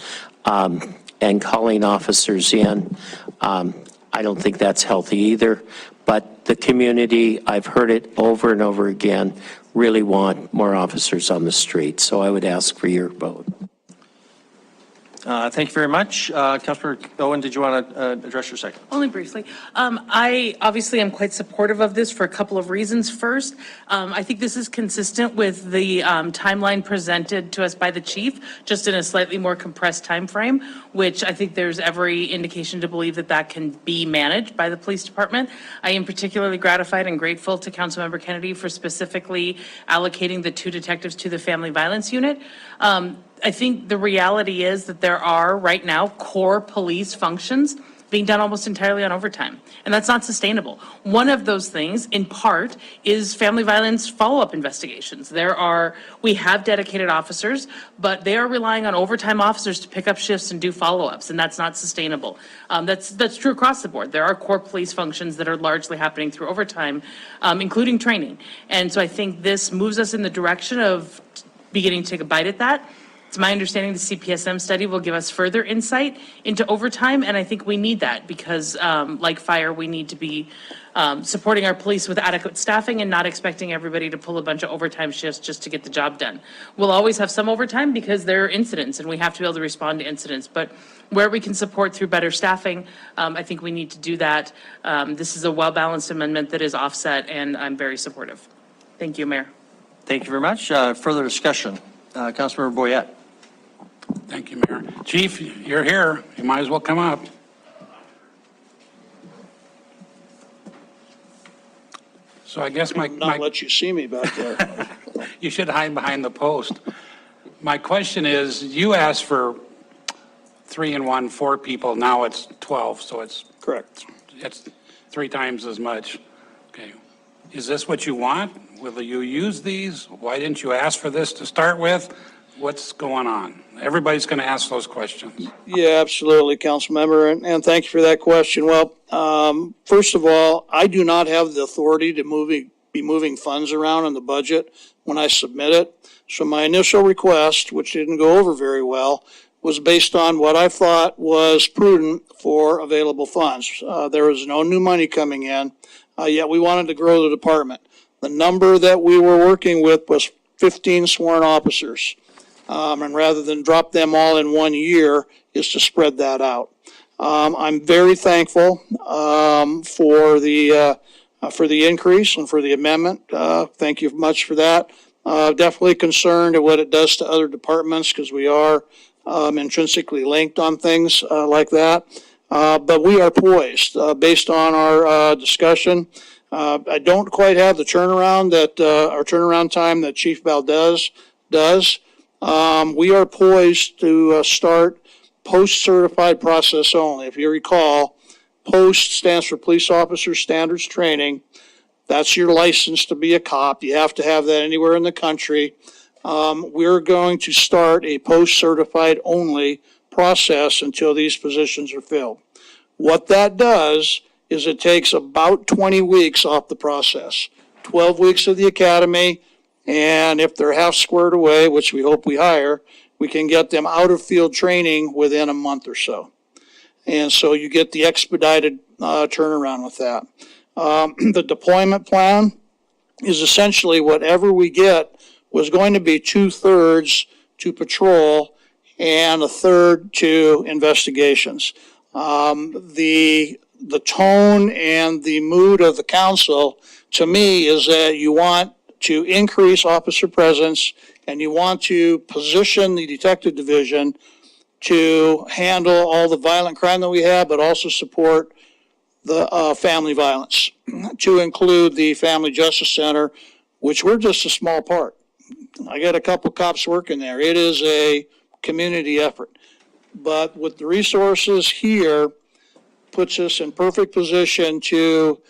and calling officers in. I don't think that's healthy either. But the community, I've heard it over and over again, really want more officers on the street. So I would ask for your vote. Thank you very much. Councilmember Owen, did you want to address your second? Only briefly. I obviously am quite supportive of this for a couple of reasons. First, I think this is consistent with the timeline presented to us by the chief, just in a slightly more compressed time frame, which I think there's every indication to believe that that can be managed by the police department. I am particularly gratified and grateful to Councilmember Kennedy for specifically allocating the 2 detectives to the family violence unit. I think the reality is that there are right now core police functions being done almost entirely on overtime, and that's not sustainable. One of those things, in part, is family violence follow-up investigations. We have dedicated officers, but they are relying on overtime officers to pick up shifts and do follow-ups, and that's not sustainable. That's true across the board. There are core police functions that are largely happening through overtime, including training. And so I think this moves us in the direction of beginning to take a bite at that. It's my understanding the CPSM study will give us further insight into overtime, and I think we need that because, like fire, we need to be supporting our police with adequate staffing and not expecting everybody to pull a bunch of overtime shifts just to get the job done. We'll always have some overtime because there are incidents, and we have to be able to respond to incidents. But where we can support through better staffing, I think we need to do that. This is a well-balanced amendment that is offset, and I'm very supportive. Thank you, Mayor. Thank you very much. Further discussion. Councilmember Boyette. Thank you, Mayor. Chief, you're here. You might as well come up. So I guess not let you see me back there. you should hide behind the post. My question is, you asked for 3 and 1, 4 people. Now it's 12, so it's Correct. It's 3 times as much. Okay. Is this what you want? Will you use these? Why didn't you ask for this to start with? What's going on? Everybody's going to ask those questions. Yeah, absolutely, council member, and thank you for that question. Well, first of all, I do not have the authority to be moving funds around in the budget when I submit it. So my initial request, which didn't go over very well, was based on what I thought was prudent for available funds. There was no new money coming in, yet we wanted to grow the department. The number that we were working with was 15 sworn officers. And rather than drop them all in 1 year, is to spread that out. I'm very thankful for the increase and for the amendment. Thank you much for that. Definitely concerned at what it does to other departments because we are intrinsically linked on things like that. But we are poised based on our discussion. I don't quite have the turnaround time that Chief Valdez does. We are poised to start post-certified process only. If you recall, POST stands for Police Officer Standards Training. That's your license to be a cop. You have to have that anywhere in the country. We're going to start a post-certified only process until these positions are filled. What that does is it takes about 20 weeks off the process. 12 weeks of the academy, and if they're half squared away, which we hope we hire, we can get them out of field training within a month or so. And so you get the expedited turnaround with that. The deployment plan is essentially whatever we get was going to be 2/3 to patrol and 1/3 to investigations. The tone and the mood of the council, to me, is that you want to increase officer presence and you want to position the detective division to handle all the violent crime that we have, but also support the family violence, to include the Family Justice Center, which we're just a small part. I got a couple cops working there. It is a community effort. But with the resources here, puts us in perfect position to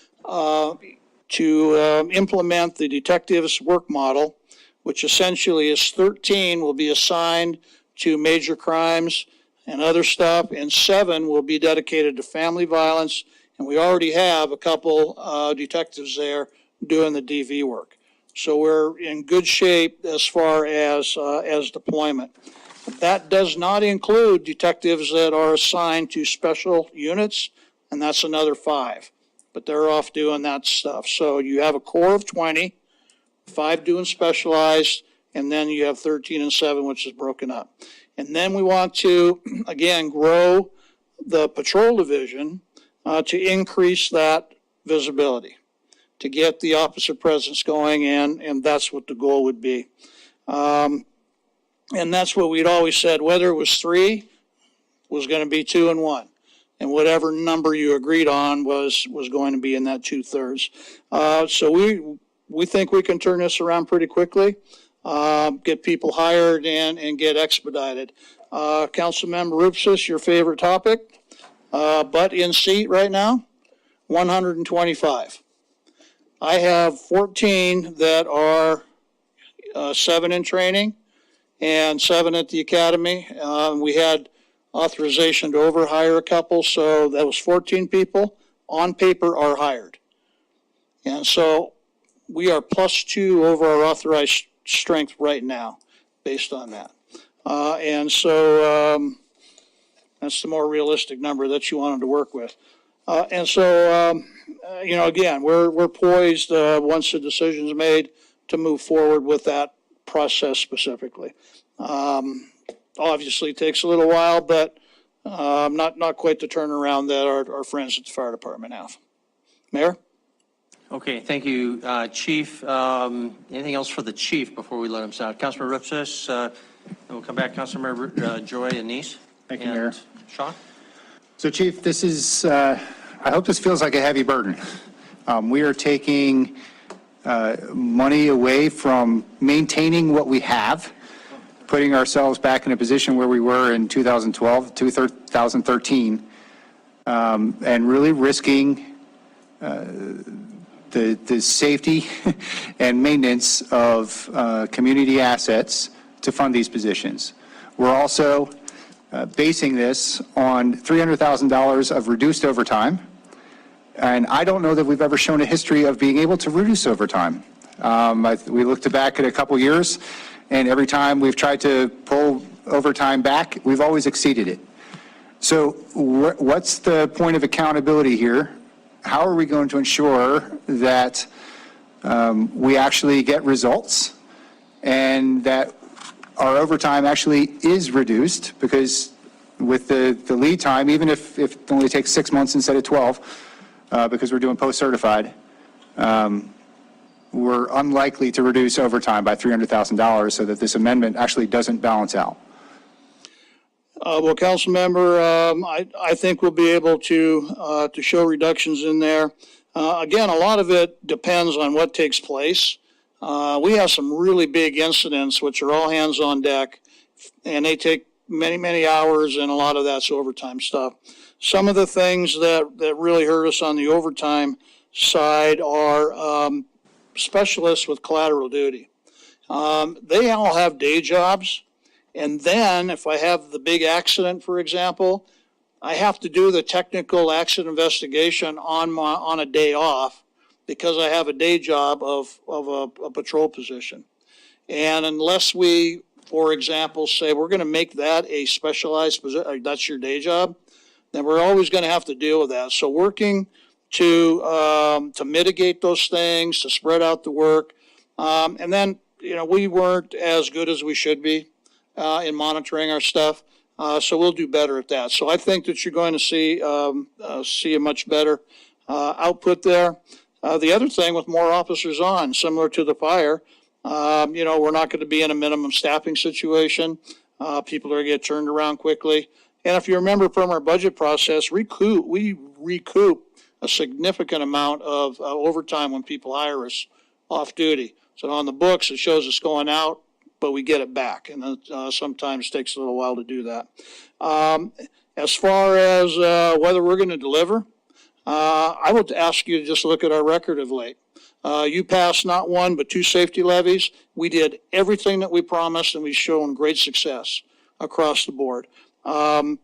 implement the detectives work model, which essentially is 13 will be assigned to major crimes and other stuff, and 7 will be dedicated to family violence. And we already have a couple detectives there doing the DV work. So we're in good shape as far as deployment. That does not include detectives that are assigned to special units, and that's another 5. But they're off doing that stuff. So you have a core of 20, 5 doing specialized, and then you have 13 and 7, which is broken up. And then we want to, again, grow the patrol division to increase that visibility, to get the officer presence going in, and that's what the goal would be. And that's what we'd always said, whether it was 3, was going to be 2 and 1. And whatever number you agreed on was going to be in that 2/3. So we think we can turn this around pretty quickly, get people hired and get expedited. Councilmember Rupsis, your favorite topic, but in seat right now, 125. I have 14 that are 7 in training and 7 at the academy. We had authorization to overhire a couple, so that was 14 people on paper are hired. And so we are +2 over our authorized strength right now based on that. And so that's the more realistic number that you wanted to work with. And so, again, we're poised, once the decision's made, to move forward with that process specifically. Obviously, it takes a little while, but not quite the turnaround that our friends at the fire department have. Mayor? Okay, thank you, Chief. Anything else for the chief before we let him start? Councilmember Ripsis, then we'll come back, Councilmember Joy and Nice. Thank you, Mayor. And Sean? So Chief, this is, I hope this feels like a heavy burden. We are taking money away from maintaining what we have, putting ourselves back in a position where we were in 2012, 2013, and really risking the safety and maintenance of community assets to fund these positions. We're also basing this on $300,000 of reduced overtime. And I don't know that we've ever shown a history of being able to reduce overtime. We looked back at a couple years, and every time we've tried to pull overtime back, we've always exceeded it. So what's the point of accountability here? How are we going to ensure that we actually get results and that our overtime actually is reduced? Because with the lead time, even if it only takes 6 months instead of 12, because we're doing post-certified, we're unlikely to reduce overtime by $300,000 so that this amendment actually doesn't balance out. Well, council member, I think we'll be able to show reductions in there. Again, a lot of it depends on what takes place. We have some really big incidents, which are all hands on deck, and they take many, many hours, and a lot of that's overtime stuff. Some of the things that really hurt us on the overtime side are specialists with collateral duty. They all have day jobs. And then if I have the big accident, for example, I have to do the technical accident investigation on a day off because I have a day job of a patrol position. And unless we, for example, say we're going to make that a specialized position, that's your day job, then we're always going to have to deal with that. So working to mitigate those things, to spread out the work. And then, we weren't as good as we should be in monitoring our stuff. So we'll do better at that. So I think that you're going to see a much better output there. The other thing with more officers on, similar to the fire, we're not going to be in a minimum staffing situation. People are going to get turned around quickly. And if you remember from our budget process, we recoup a significant amount of overtime when people hire us off duty. So on the books, it shows us going out, but we get it back, and it sometimes takes a little while to do that. As far as whether we're going to deliver, I would ask you to just look at our record of late. You passed not one, but 2 safety levies. We did everything that we promised, and we've shown great success across the board. And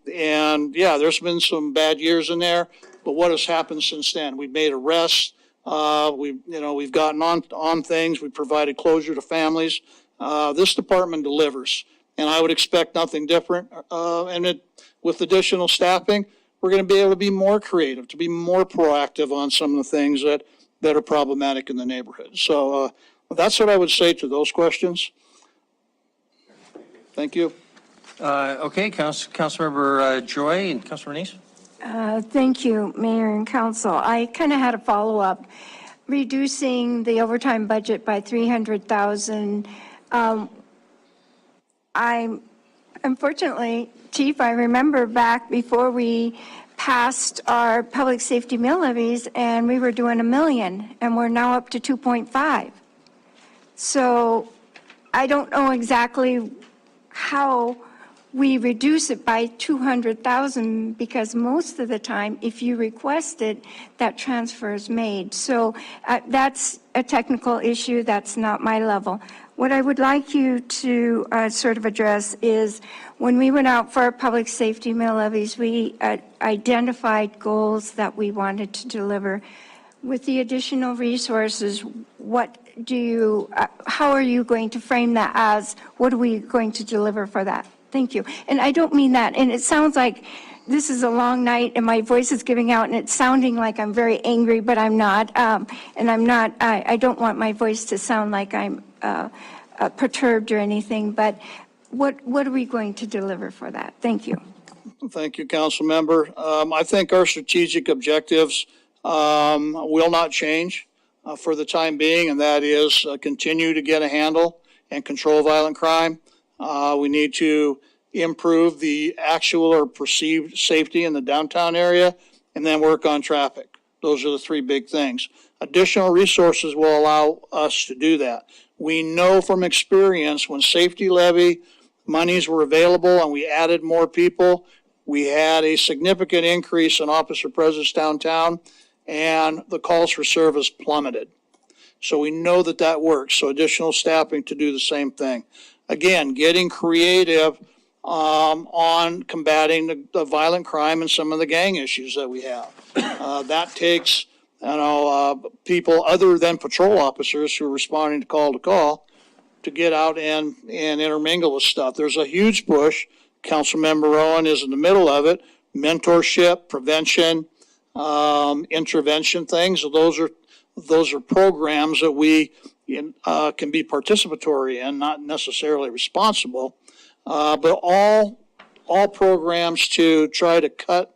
yeah, there's been some bad years in there, but what has happened since then? We've made arrests. We've gotten on things. We've provided closure to families. This department delivers, and I would expect nothing different. With additional staffing, we're going to be able to be more creative, to be more proactive on some of the things that are problematic in the neighborhood. So that's what I would say to those questions. Thank you. Okay, Councilmember Joy and Councilmember Nice. Thank you, Mayor and Council. I kind of had a follow-up. Reducing the overtime budget by $300,000. Unfortunately, Chief, I remember back before we passed our public safety mill levies, and we were doing $1 million, and we're now up to 2.5. So I don't know exactly how we reduce it by 200,000, because most of the time, if you request it, that transfer is made. So that's a technical issue. That's not my level. What I would like you to sort of address is, when we went out for our public safety mill levies, we identified goals that we wanted to deliver. With the additional resources, what do you, how are you going to frame that as, what are we going to deliver for that? Thank you. And I don't mean that, and it sounds like this is a long night and my voice is giving out and it's sounding like I'm very angry, but I'm not. And I'm not, I don't want my voice to sound like I'm perturbed or anything, but what are we going to deliver for that? Thank you. Thank you, Council Member. I think our strategic objectives will not change for the time being, and that is continue to get a handle and control violent crime. We need to improve the actual or perceived safety in the downtown area, and then work on traffic. Those are the three big things. Additional resources will allow us to do that. We know from experience when safety levy monies were available and we added more people, we had a significant increase in officer presence downtown, and the calls for service plummeted. So we know that that works. So additional staffing to do the same thing. Again, getting creative on combating the violent crime and some of the gang issues that we have. That takes, people other than patrol officers who are responding to call to get out and intermingle with stuff. There's a huge push. Councilmember Rowan is in the middle of it. Mentorship, prevention, intervention things. Those are programs that we can be participatory in, not necessarily responsible, but all programs to try to cut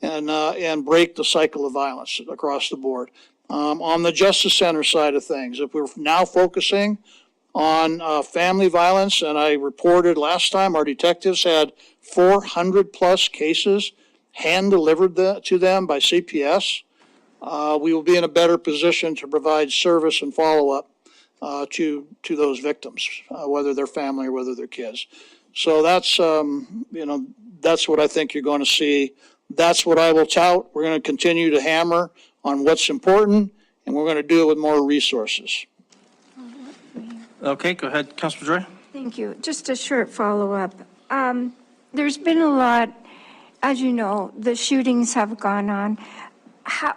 and break the cycle of violence across the board. On the Justice Center side of things, if we're now focusing on family violence, and I reported last time our detectives had 400 plus cases hand delivered to them by CPS, we will be in a better position to provide service and follow-up to those victims, whether they're family or whether they're kids. So that's, that's what I think you're going to see. That's what I will tout. We're going to continue to hammer on what's important, and we're going to do it with more resources. Okay, go ahead, Councilor Joy. Thank you. Just a short follow-up. There's been a lot, as you know, the shootings have gone on. How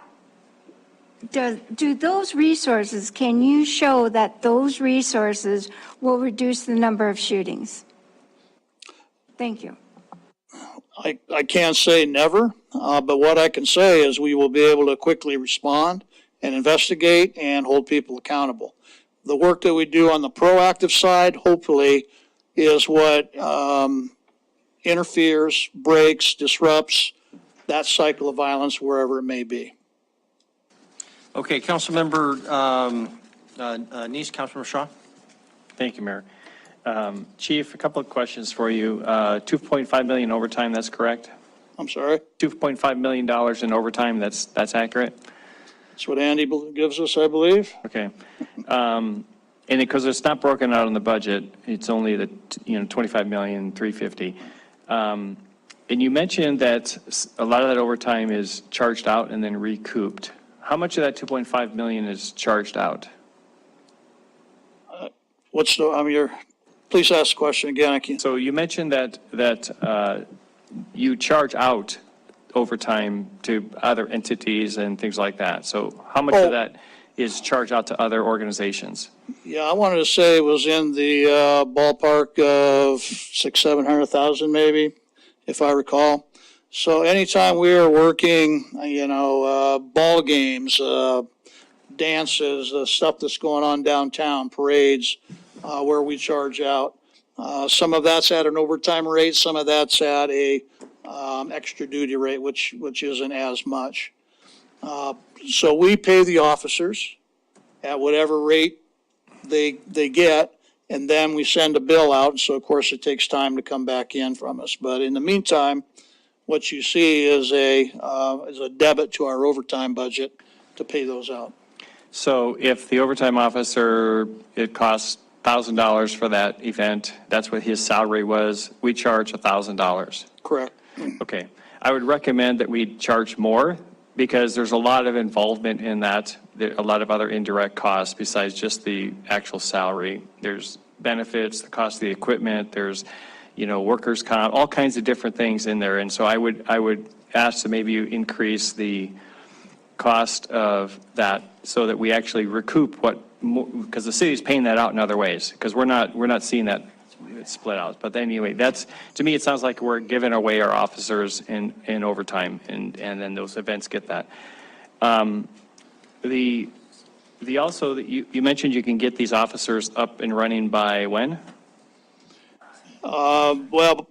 do those resources, can you show that those resources will reduce the number of shootings? Thank you. I can't say never, but what I can say is we will be able to quickly respond and investigate and hold people accountable. The work that we do on the proactive side, hopefully, is what interferes, breaks, disrupts that cycle of violence wherever it may be. Okay, Councilmember Neese, Councilmember Shaw. Thank you, Mayor. Chief, a couple of questions for you. 2.5 million overtime, that's correct? I'm sorry? $2.5 million in overtime, that's accurate? That's what Andy gives us, I believe. Okay. And because it's not broken out in the budget, it's only the, 25,350,000. And you mentioned that a lot of that overtime is charged out and then recouped. How much of that 2.5 million is charged out? Please ask the question again. I can't. So you mentioned that you charge out overtime to other entities and things like that. So how much of that is charged out to other organizations? Yeah, I wanted to say it was in the ballpark of 600,000-700,000 maybe, if I recall. So anytime we are working, ball games, dances, stuff that's going on downtown, parades, where we charge out. Some of that's at an overtime rate, some of that's at a extra duty rate, which isn't as much. So we pay the officers at whatever rate they get, and then we send a bill out. And so of course it takes time to come back in from us. But in the meantime, what you see is a debit to our overtime budget to pay those out. So if the overtime officer, it costs $1,000 for that event, that's what his salary was, we charge $1,000. Correct. Okay. I would recommend that we charge more because there's a lot of involvement in that. There are a lot of other indirect costs besides just the actual salary. There's benefits, the cost of the equipment, there's, workers' comp, all kinds of different things in there. And so I would ask that maybe you increase the cost of that so that we actually recoup what, because the city's paying that out in other ways, because we're not seeing that split out. But anyway, to me, it sounds like we're giving away our officers in overtime, and then those events get that. Also, you mentioned you can get these officers up and running by when? Well,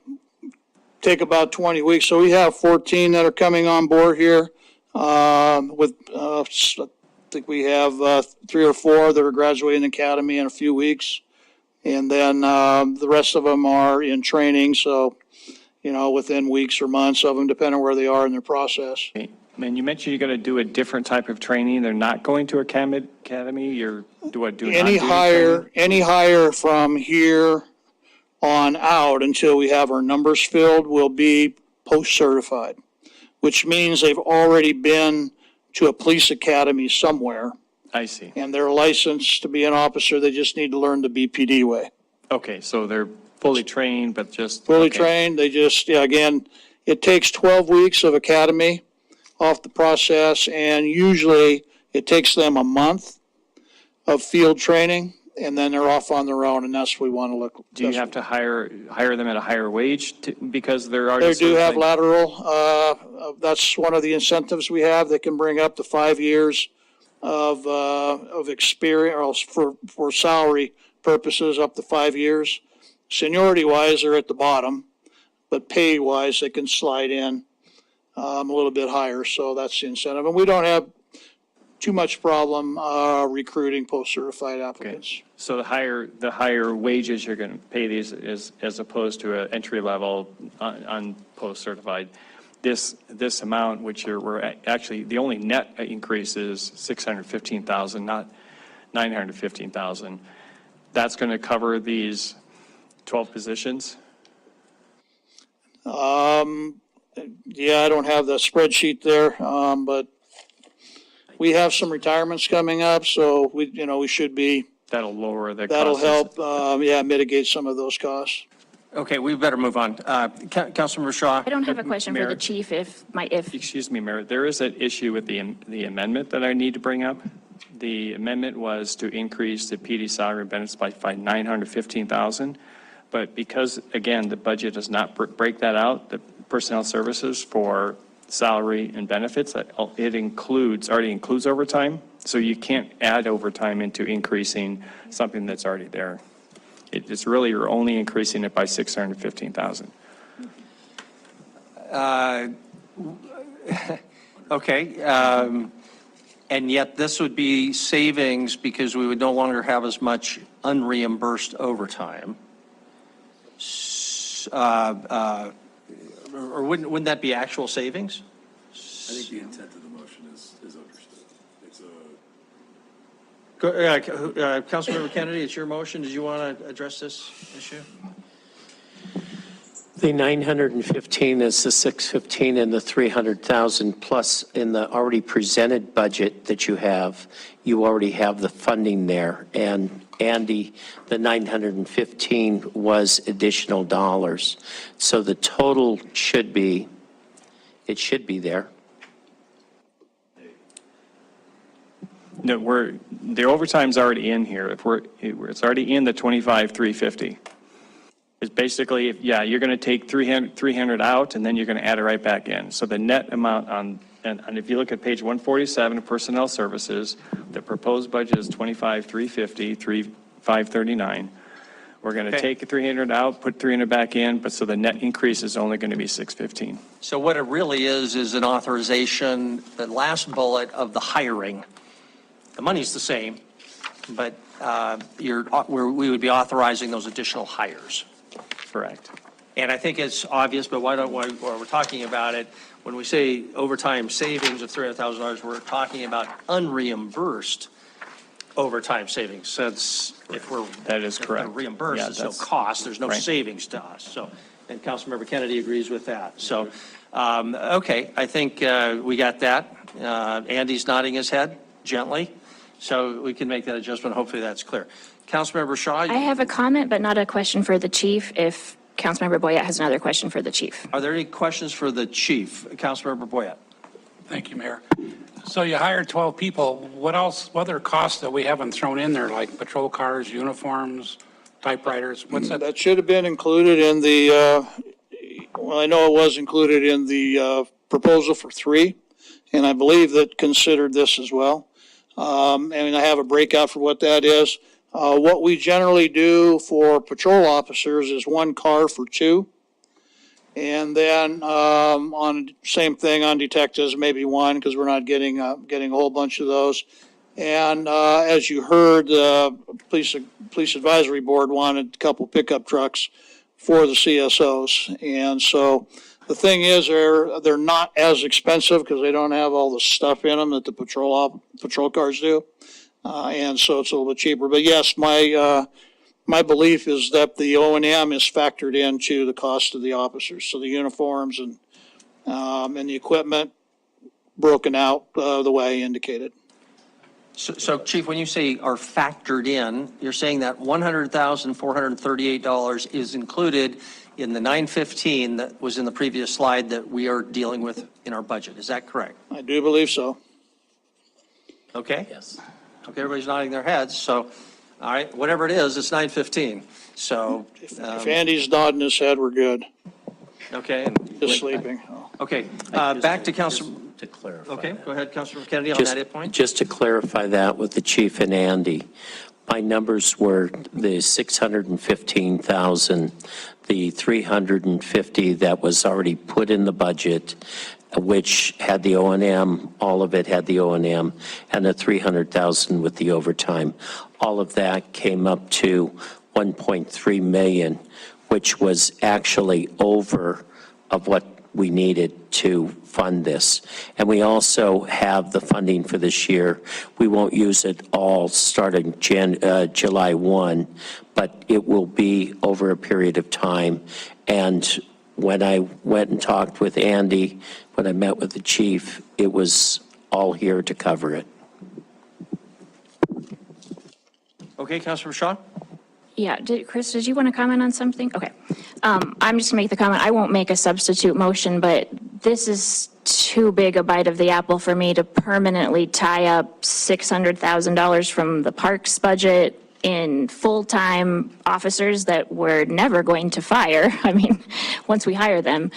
take about 20 weeks. So we have 14 that are coming on board here. I think we have 3 or 4 that are graduating the academy in a few weeks. And then the rest of them are in training. So, within weeks or months of them, depending on where they are in their process. Okay. And you mentioned you're going to do a different type of training. They're not going to academy. You're Any hire from here on out until we have our numbers filled will be post-certified, which means they've already been to a police academy somewhere. I see. And they're licensed to be an officer. They just need to learn the BPD way. Okay, so they're fully trained, but just. Fully okay. trained. They just, again, it takes 12 weeks of academy off the process, and usually it takes them a month of field training, and then they're off on their own, and that's what we want to look. Do you have to hire them at a higher wage because they're already? They do have certified? lateral. That's one of the incentives we have. They can bring up to 5 years of experience for salary purposes, up to 5 years. Seniority wise, they're at the bottom, but pay wise, they can slide in a little bit higher. So that's the incentive, and we don't have too much problem recruiting post-certified applicants. Okay. So the higher wages you're going to pay these as opposed to an entry level on post-certified. This amount, which we're actually, the only net increase is $615,000, not $915,000. That's going to cover these 12 positions? Yeah, I don't have the spreadsheet there, but we have some retirements coming up, so we should be. That'll lower the That'll costs. help, mitigate some of those costs. Okay, we better move on. Councilmember Shaw? I don't have a question for the chief if. Excuse me, Mayor, there is an issue with the amendment that I need to bring up. The amendment was to increase the PD salary and benefits by $915,000. But because, again, the budget does not break that out, the personnel services for salary and benefits, it already includes overtime. So you can't add overtime into increasing something that's already there. It's really, you're only increasing it by $615,000. Okay. And yet this would be savings because we would no longer have as much unreimbursed overtime. Or wouldn't that be actual savings? I think the intent of the motion is understood. It's Councilmember Kennedy, it's your motion. Did you want to address this issue? The 915 is the 615 and the 300,000 plus in the already presented budget that you already have the funding there. And Andy, the 915 was additional dollars. So the total should be there. No, the overtime's already in here. It's already in the 25,350. It's basically, you're going to take 300 out, and then you're going to add it right back in. So the net amount and if you look at page 147 of Personnel Services, the proposed budget is 25,350, 539. We're going to take 300 out, put 300 back in, so the net increase is only going to be 615. So what it really is an authorization, the last bullet of the hiring. The money's the same, but we would be authorizing those additional hires. Correct. And I think it's obvious, but while we're talking about it, when we say overtime savings of $300,000, we're talking about unreimbursed overtime savings. Since that is correct. Reimbursed, there's no cost, there's no savings to us. So, and Councilmember Kennedy agrees with that. So, okay, I think we got that. Andy's nodding his head gently, so we can make that adjustment. Hopefully that's clear. Councilmember Shaw? I have a comment, but not a question for the chief. If Councilmember Boyette has another question for the chief. Are there any questions for the chief? Councilmember Boyette? Thank you, Mayor. So you hired 12 people. What else, what other costs that we haven't thrown in there, like patrol cars, uniforms, typewriters? What's that? That should have been included in the, well, I know it was included in the proposal for 3, and I believe that considered this as well. And I have a breakout for what that is. What we generally do for patrol officers is 1 car for 2. And then on same thing on detectives, maybe 1, because we're not getting a whole bunch of those. And as you heard, the police advisory board wanted a couple pickup trucks for the CSOs. And so the thing is, they're not as expensive because they don't have all the stuff in them that the patrol cars do. And so it's a little bit cheaper. But yes, my belief is that the O&M is factored into the cost of the officers. So the uniforms and the equipment broken out the way I indicated. So Chief, when you say are factored in, you're saying that $100,438 is included in the 915 that was in the previous slide that we are dealing with in our budget. Is that correct? I do believe so. Okay. Yes. Okay, everybody's nodding their heads. So, all right, whatever it is, it's 915. So. If Andy's nodding his head, we're good. Okay. Just sleeping. Okay, back to Councilor. To clarify. Okay, that. go ahead, Councilor Kennedy, on that point. Just to clarify that with the chief and Andy, my numbers were the 615,000, the 350 that was already put in the budget, which had the O&M, all of it had the O&M, and the 300,000 with the overtime. All of that came up to 1.3 million, which was actually over of what we needed to fund this. And we also have the funding for this year. We won't use it all starting July 1, but it will be over a period of time. And when I went and talked with Andy, when I met with the chief, it was all here to cover it. Okay, Councilor Shaw? Yeah, Chris, did you want to comment on something? Okay. I'm just going to make the comment. I won't make a substitute motion, but this is too big a bite of the apple for me to permanently tie up $600,000 from the parks budget in full-time officers that we're never going to fire. I mean, once we hire them.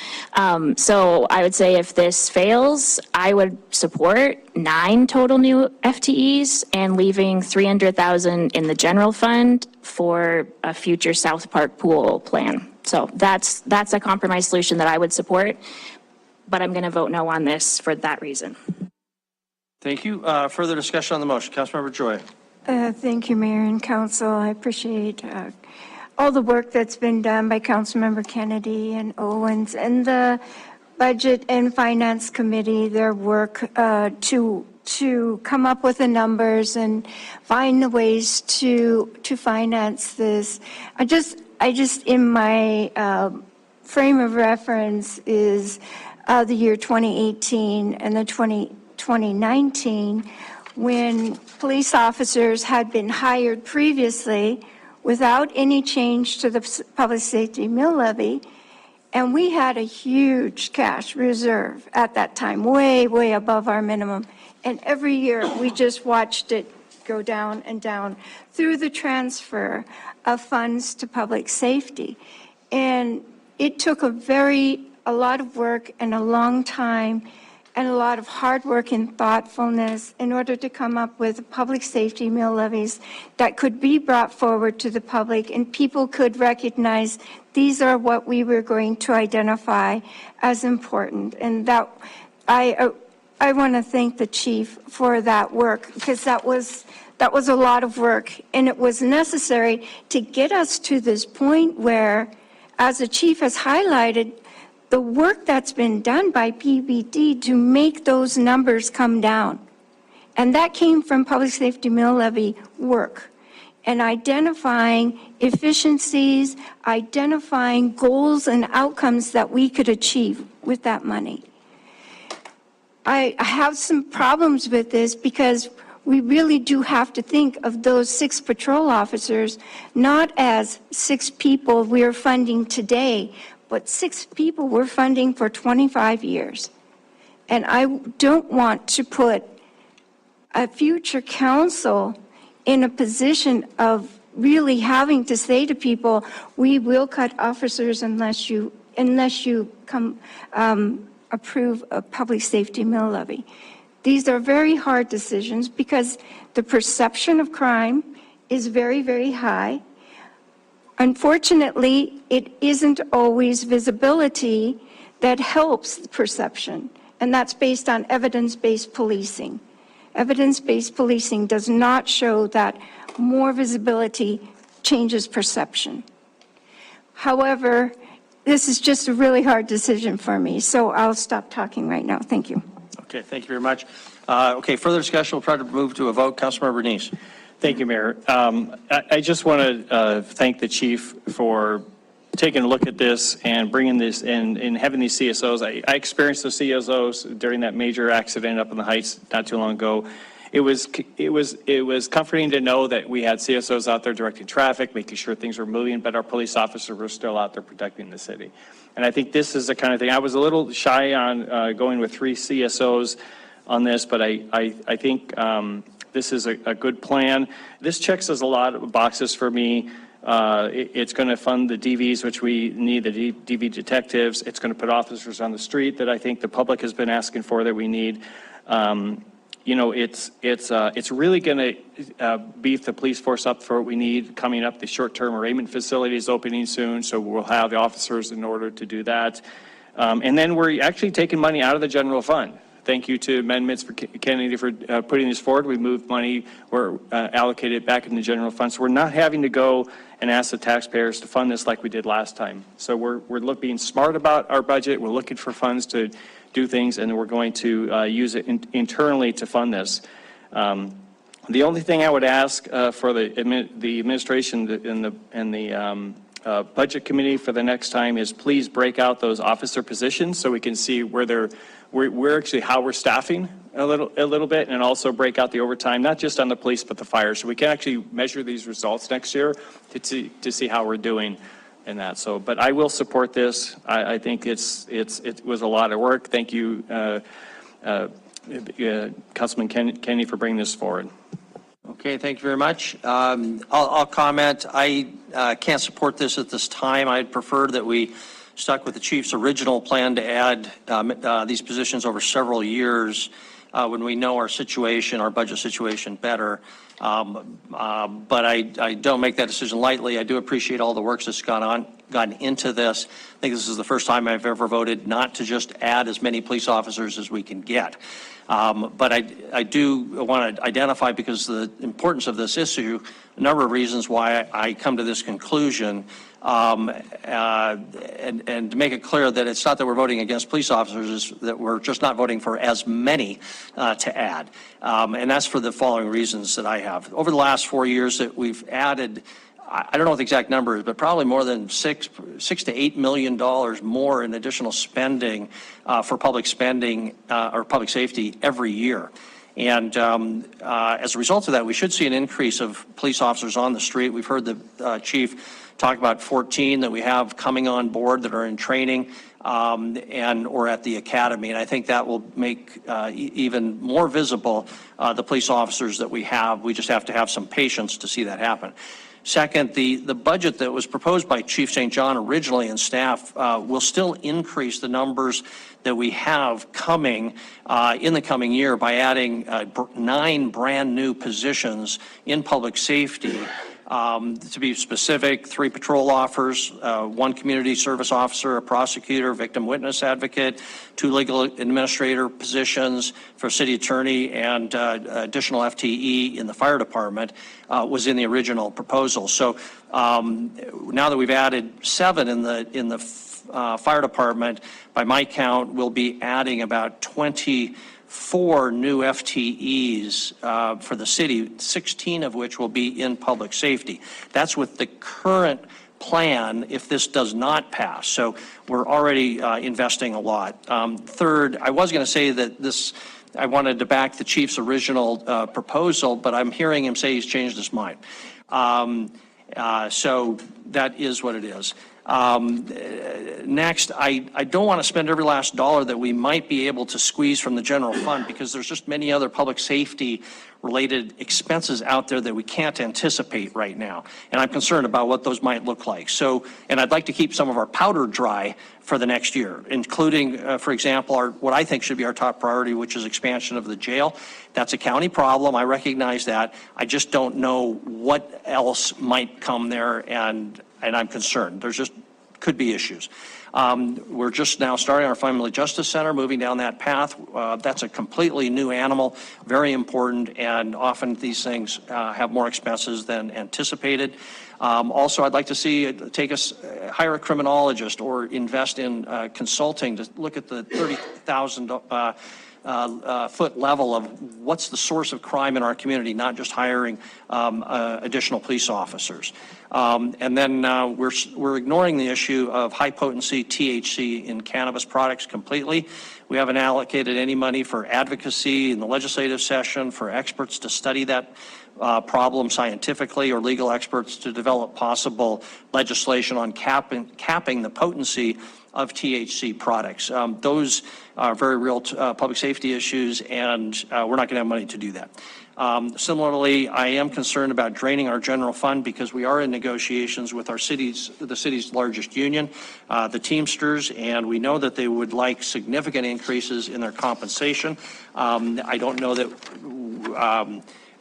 So I would say if this fails, I would support 9 total new FTEs and leaving 300,000 in the general fund for a future South Park pool plan. So that's a compromise solution that I would support, but I'm going to vote no on this for that reason. Thank you. Further discussion on the motion. Councilmember Joy. Thank you, Mayor and Council. I appreciate all the work that's been done by Councilmember Kennedy and Owens and the Budget and Finance Committee, their work to come up with the numbers and find the ways to finance this. I just in my frame of reference is the year 2018 and the 2019, when police officers had been hired previously without any change to the public safety mill levy, and we had a huge cash reserve at that time, way, way above our minimum. And every year, we just watched it go down and down through the transfer of funds to public safety. And it took a lot of work and a long time and a lot of hard work and thoughtfulness in order to come up with public safety mill levies that could be brought forward to the public and people could recognize these are what we were going to identify as important. And that I want to thank the chief for that work, because that was a lot of work, and it was necessary to get us to this point where, as the chief has highlighted, the work that's been done by PBD to make those numbers come down. And that came from public safety mill levy work and identifying efficiencies, identifying goals and outcomes that we could achieve with that money. I have some problems with this because we really do have to think of those 6 patrol officers not as 6 people we're funding today, but 6 people we're funding for 25 years. And I don't want to put a future council in a position of really having to say to people, we will cut officers unless you approve a public safety mill levy. These are very hard decisions because the perception of crime is very, very high. Unfortunately, it isn't always visibility that helps the perception, and that's based on evidence-based policing. Evidence-based policing does not show that more visibility changes perception. However, this is just a really hard decision for me, so I'll stop talking right now. Thank you. Okay, thank you very much. Okay, further discussion, we'll try to move to a vote. Councilmember Neese. Thank you, Mayor. I just want to thank the chief for taking a look at this and bringing this and having these CSOs. I experienced the CSOs during that major accident up in the Heights not too long ago. It was comforting to know that we had CSOs out there directing traffic, making sure things were moving, but our police officers were still out there protecting the city. And I think this is the kind of thing, I was a little shy on going with 3 CSOs on this, but I think this is a good plan. This checks a lot of boxes for me. It's going to fund the DVs, which we need, the DV detectives. It's going to put officers on the street that I think the public has been asking for that we need. You know, it's really going to beef the police force up for what we need coming up. The short-term arraignment facility is opening soon, so we'll have the officers in order to do that. And then we're actually taking money out of the general fund. Thank you to Amendments for Kennedy for putting this forward. We moved money or allocated it back in the general fund. So we're not having to go and ask the taxpayers to fund this like we did last time. So we're being smart about our budget. We're looking for funds to do things, and we're going to use it internally to fund this. The only thing I would ask for the administration and the budget committee for the next time is please break out those officer positions so we can see where we're actually how we're staffing a little bit, and also break out the overtime, not just on the police but the fire, so we can actually measure these results next year to see how we're doing in that. So, but I will support this. I think it was a lot of work. Thank you, Councilman Kennedy, for bringing this forward. Okay, thank you very much. I'll comment. I can't support this at this time. I'd prefer that we stuck with the chief's original plan to add these positions over several years when we know our situation, our budget situation better. But I don't make that decision lightly. I do appreciate all the work that's gone into this. I think this is the first time I've ever voted not to just add as many police officers as we can get. But I do want to identify, because of the importance of this issue, a number of reasons why I come to this conclusion. And to make it clear that it's not that we're voting against police officers, it's that we're just not voting for as many to add. And that's for the following reasons that I have. Over the last 4 years that we've added, I don't know what the exact number is, but probably more than $6 to $8 million more in additional spending for public spending or public safety every year. And as a result of that, we should see an increase of police officers on the street. We've heard the chief talk about 14 that we have coming on board that are in training or at the academy. And I think that will make even more visible the police officers that we have. We just have to have some patience to see that happen. Second, the budget that was proposed by Chief St. John originally and staff will still increase the numbers that we have coming in the coming year by adding 9 brand new positions in public safety. To be specific, 3 patrol officers, 1 community service officer, a prosecutor, victim witness advocate, 2 legal administrator positions for city attorney, and additional FTE in the fire department was in the original proposal. So now that we've added 7 in the fire department, by my count, we'll be adding about 24 new FTEs for the city, 16 of which will be in public safety. That's with the current plan if this does not pass. So we're already investing a lot. Third, I was going to say that I wanted to back the chief's original proposal, but I'm hearing him say he's changed his mind. So that is what it is. Next, I don't want to spend every last dollar that we might be able to squeeze from the general fund because there's just many other public safety related expenses out there that we can't anticipate right now. And I'm concerned about what those might look like. So, and I'd like to keep some of our powder dry for the next year, including, for example, what I think should be our top priority, which is expansion of the jail. That's a county problem. I recognize that. I just don't know what else might come there, and I'm concerned. There's just could be issues. We're just now starting our Family Justice Center, moving down that path. That's a completely new animal, very important, and often these things have more expenses than anticipated. Also, I'd like to see it take us, hire a criminologist or invest in consulting to look at the 30,000 foot level of what's the source of crime in our community, not just hiring additional police officers. And then we're ignoring the issue of high potency THC in cannabis products completely. We haven't allocated any money for advocacy in the legislative session for experts to study that problem scientifically, or legal experts to develop possible legislation on capping the potency of THC products. Those are very real public safety issues, and we're not going to have money to do that. Similarly, I am concerned about draining our general fund because we are in negotiations with the city's largest union, the Teamsters, and we know that they would like significant increases in their compensation. I don't know that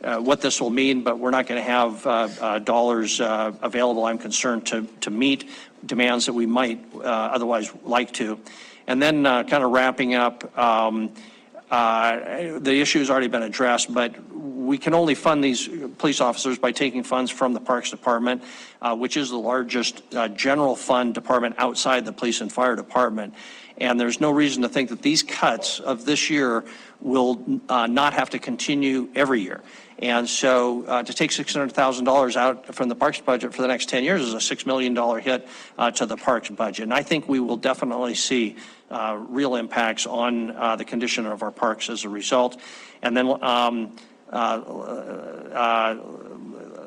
what this will mean, but we're not going to have dollars available, I'm concerned, to meet demands that we might otherwise like to. And then kind of wrapping up, the issue has already been addressed, but we can only fund these police officers by taking funds from the Parks Department, which is the largest general fund department outside the police and fire department. And there's no reason to think that these cuts of this year will not have to continue every year. And so to take $600,000 out from the parks budget for the next 10 years is a $6 million hit to the parks budget. And I think we will definitely see real impacts on the condition of our parks as a result. And then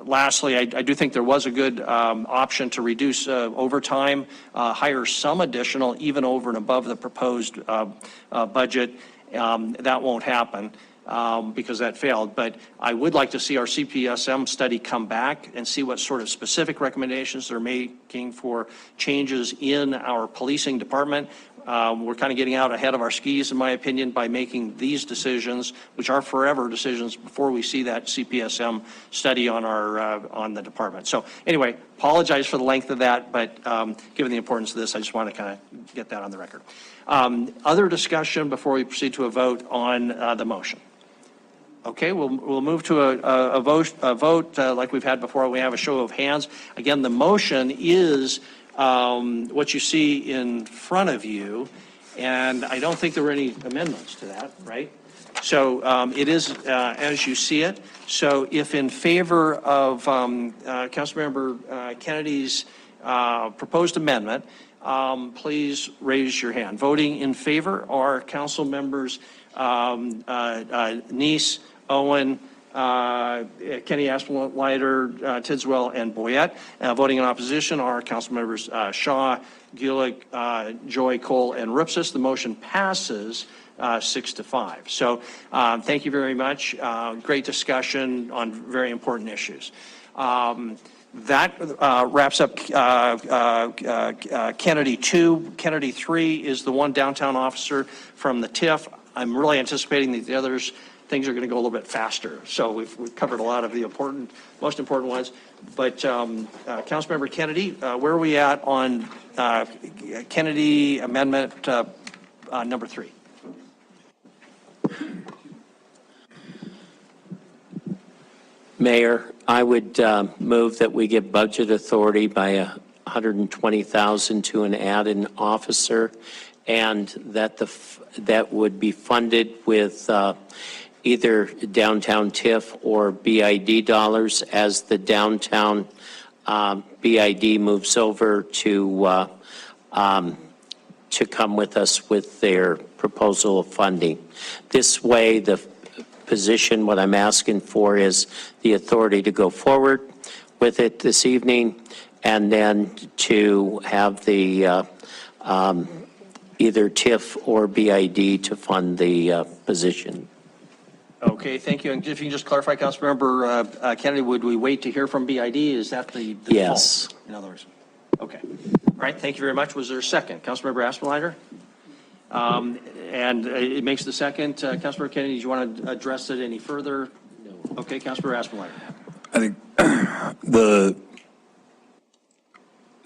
lastly, I do think there was a good option to reduce overtime, hire some additional, even over and above the proposed budget. That won't happen because that failed. But I would like to see our CPSM study come back and see what sort of specific recommendations they're making for changes in our policing department. We're kind of getting out ahead of our skis, in my opinion, by making these decisions, which are forever decisions, before we see that CPSM study on on the department. So anyway, apologize for the length of that, but given the importance of this, I just want to kind of get that on the record. Other discussion before we proceed to a vote on the motion. Okay, we'll move to a vote like we've had before. We have a show of hands. Again, the motion is what you see in front of you, and I don't think there were any amendments to that, right? So it is as you see it. So if in favor of Councilmember Kennedy's proposed amendment, please raise your hand. Voting in favor are Council members Neese, Owen, Kenny Asplund-Leiter, Tidswell, and Boyette. Voting in opposition are Council members Shaw, Gulick, Joy, Cole, and Ripsis. The motion passes 6-5. So thank you very much. Great discussion on very important issues. That wraps up Kennedy 2. Kennedy 3 is the one downtown officer from the TIF. I'm really anticipating that the others, things are going to go a little bit faster. So we've covered a lot of the most important ones. But Councilmember Kennedy, where are we at on Kennedy Amendment number 3? Mayor, I would move that we give budget authority by $120,000 to an add-in officer, and that that would be funded with either downtown TIF or BID dollars as the downtown BID moves over to come with us with their proposal of funding. This way, the position, what I'm asking for is the authority to go forward with it this evening, and then to have the either TIF or BID to fund the position. Okay, thank you. And if you can just clarify, Councilmember Kennedy, would we wait to hear from BID? Is that the default? Yes. In other words, okay. All right, thank you very much. Was there a second? Councilmember Aspenlider? And it makes the second. Councilmember Kennedy, do you want to address it any further? No. Okay, Councilmember Aspenlider. I think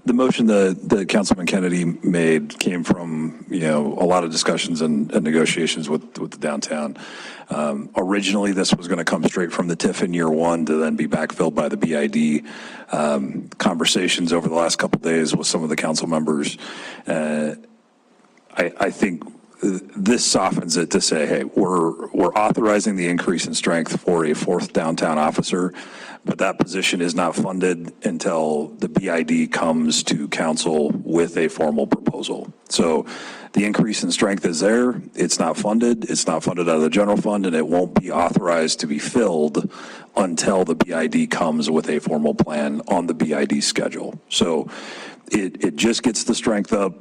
the motion that Councilman Kennedy made came from, a lot of discussions and negotiations with the downtown. Originally, this was going to come straight from the TIF in year one to then be backfilled by the BID. Conversations over the last couple of days with some of the council members, I think this softens it to say, hey, we're authorizing the increase in strength for a fourth downtown officer, but that position is not funded until the BID comes to council with a formal proposal. So the increase in strength is there. It's not funded. It's not funded out of the general fund, and it won't be authorized to be filled until the BID comes with a formal plan on the BID schedule. So it just gets the strength up,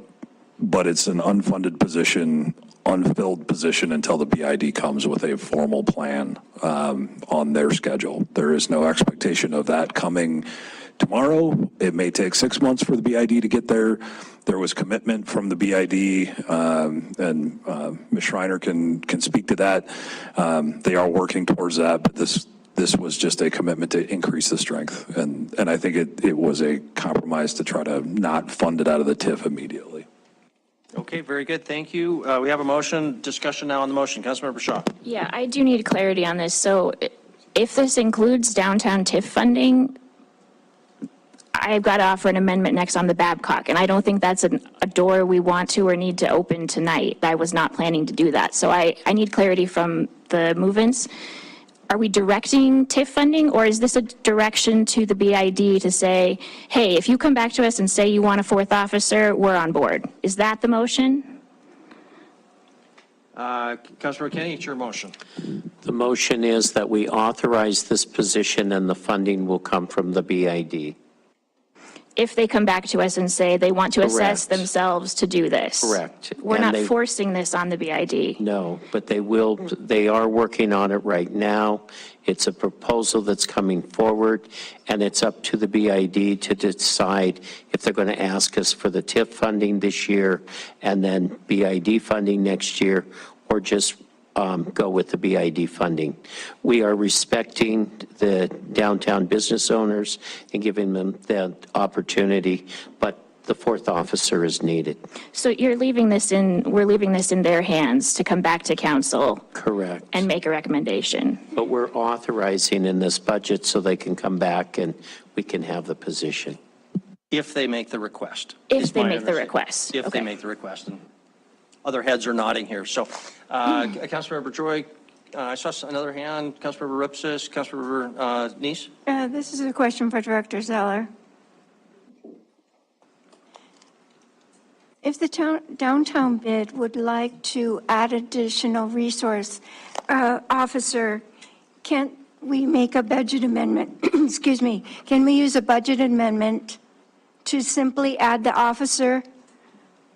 but it's an unfunded position, unfilled position until the BID comes with a formal plan on their schedule. There is no expectation of that coming tomorrow. It may take 6 months for the BID to get there. There was commitment from the BID, and Ms. Schreiner can speak to that. They are working towards that, but this was just a commitment to increase the strength. And I think it was a compromise to try to not fund it out of the TIF immediately. Okay, very good. Thank you. We have a motion. Discussion now on the motion. Councilmember Shaw. Yeah, I do need clarity on this. So if this includes downtown TIF funding, I've got to offer an amendment next on the Babcock, and I don't think that's a door we want to or need to open tonight. I was not planning to do that. So I need clarity from the movements. Are we directing TIF funding, or is this a direction to the BID to say, hey, if you come back to us and say you want a fourth officer, we're on board? Is that the motion? Councilmember Kennedy, it's your motion. The motion is that we authorize this position and the funding will come from the BID. If they come back to us and say they want to assess Correct. themselves to do this. Correct. We're And not they- forcing this on the BID. No, but they are working on it right now. It's a proposal that's coming forward, and it's up to the BID to decide if they're going to ask us for the TIF funding this year and then BID funding next year, or just go with the BID funding. We are respecting the downtown business owners and giving them the opportunity, but the fourth officer is needed. So we're leaving this in their hands to come back to council. Correct. And make a recommendation. But we're authorizing in this budget so they can come back and we can have the position. If they make the request. If is they my make the understanding. request. If they Okay. make the request. And other heads are nodding here. So, Councilmember Joy, I saw another hand. Councilmember Ripsis, Councilmember Neese. This is a question for Director Zeller. If the downtown bid would like to add additional resource officer, can't we make a budget amendment? Excuse me. Can we use a budget amendment to simply add the officer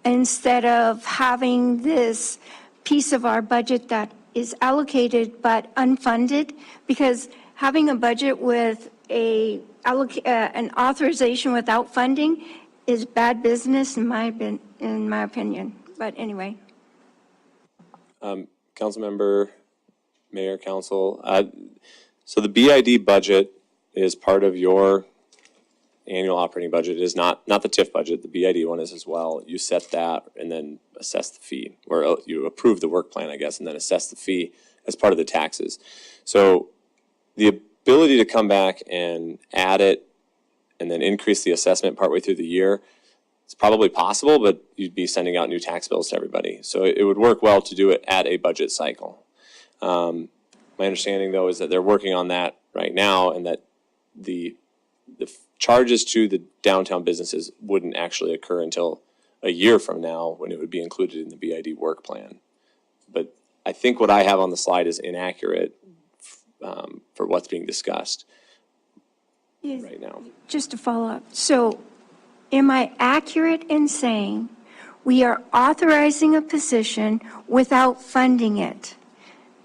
instead of having this piece of our budget that is allocated but unfunded? Because having a budget with an authorization without funding is bad business in my opinion. But anyway. Councilmember, Mayor, Council. So the BID budget is part of your annual operating budget. It is not the TIF budget. The BID one is as well. You set that and then assess the fee, or you approve the work plan, I guess, and then assess the fee as part of the taxes. So the ability to come back and add it and then increase the assessment partway through the year, it's probably possible, but you'd be sending out new tax bills to everybody. So it would work well to do it at a budget cycle. My understanding, though, is that they're working on that right now, and that the charges to the downtown businesses wouldn't actually occur until a year from now, when it would be included in the BID work plan. But I think what I have on the slide is inaccurate for what's being discussed right now. Just to follow up. So am I accurate in saying we are authorizing a position without funding it?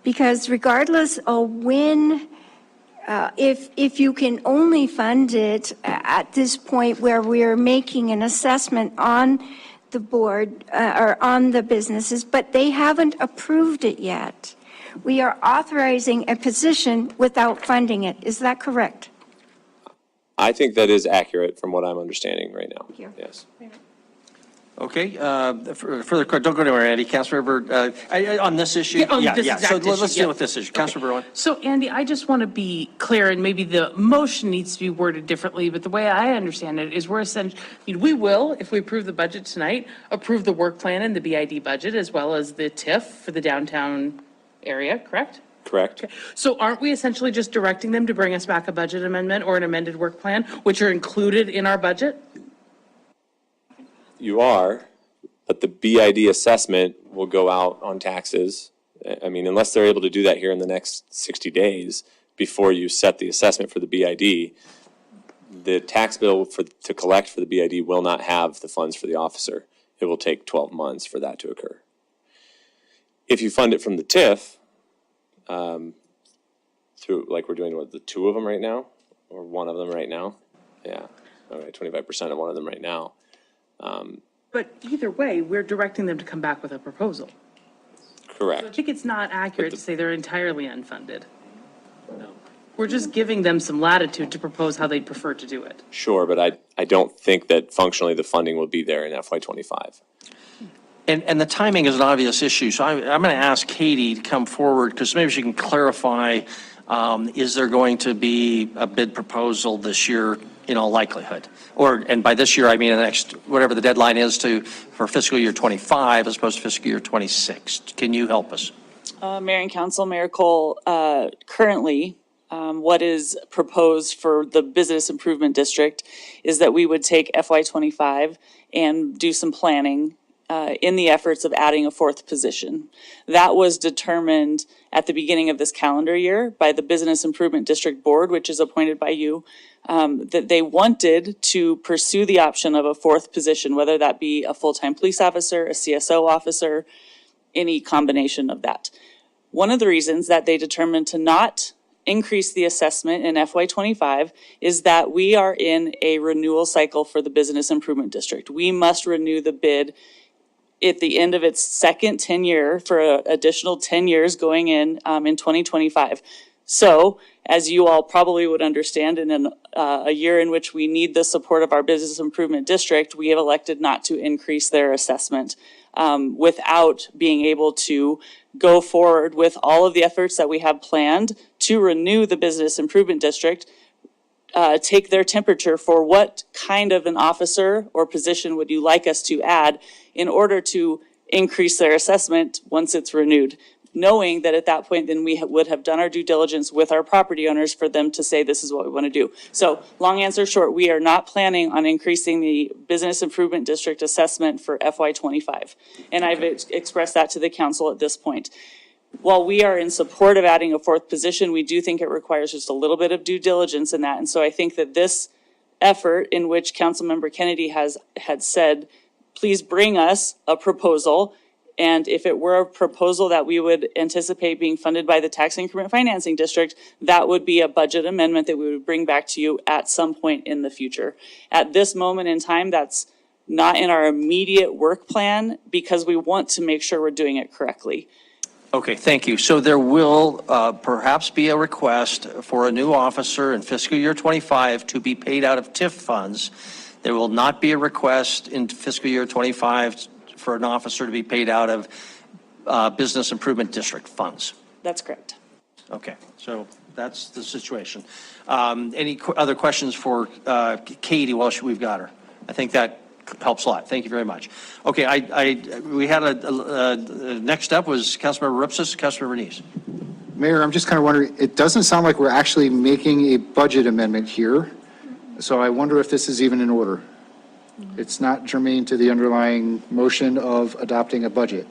Because regardless of when, if you can only fund it at this point where we're making an assessment on the board or on the businesses, but they haven't approved it yet, we are authorizing a position without funding it. Is that correct? I think that is accurate from what I'm understanding right now. Thank you. Yes. Okay, further, don't go anywhere, Andy. Councilmember, on this issue? Yeah, on this So exact let's issue, deal yeah. with this issue. Councilmember Rowan? So Andy, I just want to be clear, and maybe the motion needs to be worded differently, but the way I understand it is we're essentially, we will, if we approve the budget tonight, approve the work plan and the BID budget as well as the TIF for the downtown area, correct? Correct. So aren't we essentially just directing them to bring us back a budget amendment or an amended work plan, which are included in our budget? You are, but the BID assessment will go out on taxes. I mean, unless they're able to do that here in the next 60 days before you set the assessment for the BID, the tax bill to collect for the BID will not have the funds for the officer. It will take 12 months for that to occur. If you fund it from the TIF, through, like we're doing with the two of them right now, or one of them right now. Yeah, okay, 25% of one of them right now. But either way, we're directing them to come back with a proposal. So I Correct. think it's not accurate to say they're entirely unfunded. We're just giving them some latitude to propose how they'd prefer to do it. Sure, but I don't think that functionally the funding will be there in FY25. And the timing is an obvious issue, so I'm going to ask Katie to come forward, because maybe she can clarify, is there going to be a bid proposal this year in all likelihood? And by this year, I mean the next, whatever the deadline is for fiscal year 25 as opposed to fiscal year 26. Can you help us? Mayor and Council, Mayor Cole, currently, what is proposed for the Business Improvement District is that we would take FY25 and do some planning in the efforts of adding a fourth position. That was determined at the beginning of this calendar year by the Business Improvement District Board, which is appointed by you, that they wanted to pursue the option of a fourth position, whether that be a full-time police officer, a CSO officer, any combination of that. One of the reasons that they determined to not increase the assessment in FY25 is that we are in a renewal cycle for the Business Improvement District. We must renew the bid at the end of its second 10-year for an additional 10 years going in 2025. So, as you all probably would understand, in a year in which we need the support of our Business Improvement District, we have elected not to increase their assessment without being able to go forward with all of the efforts that we have planned to renew the Business Improvement District, take their temperature for what kind of an officer or position would you like us to add in order to increase their assessment once it's renewed, knowing that at that point then we would have done our due diligence with our property owners for them to say this is what we want to do. So long answer short, we are not planning on increasing the Business Improvement District assessment for FY25. And I've expressed that to the council at this point. While we are in support of adding a fourth position, we do think it requires just a little bit of due diligence in that. And so I think that this effort in which Councilmember Kennedy had said, please bring us a proposal. And if it were a proposal that we would anticipate being funded by the Tax Increment Financing District, that would be a budget amendment that we would bring back to you at some point in the future. At this moment in time, that's not in our immediate work plan because we want to make sure we're doing it correctly. Okay, thank you. So there will perhaps be a request for a new officer in fiscal year 25 to be paid out of TIF funds. There will not be a request in fiscal year 25 for an officer to be paid out of Business Improvement District funds. That's correct. Okay, so that's the situation. Any other questions for Katie while we've got her? I think that helps a lot. Thank you very much. Okay, we had next up was Councilmember Ripsis, Councilmember Neese. Mayor, I'm just kind of wondering, it doesn't sound like we're actually making a budget amendment here. So I wonder if this is even in order. It's not germane to the underlying motion of adopting a budget.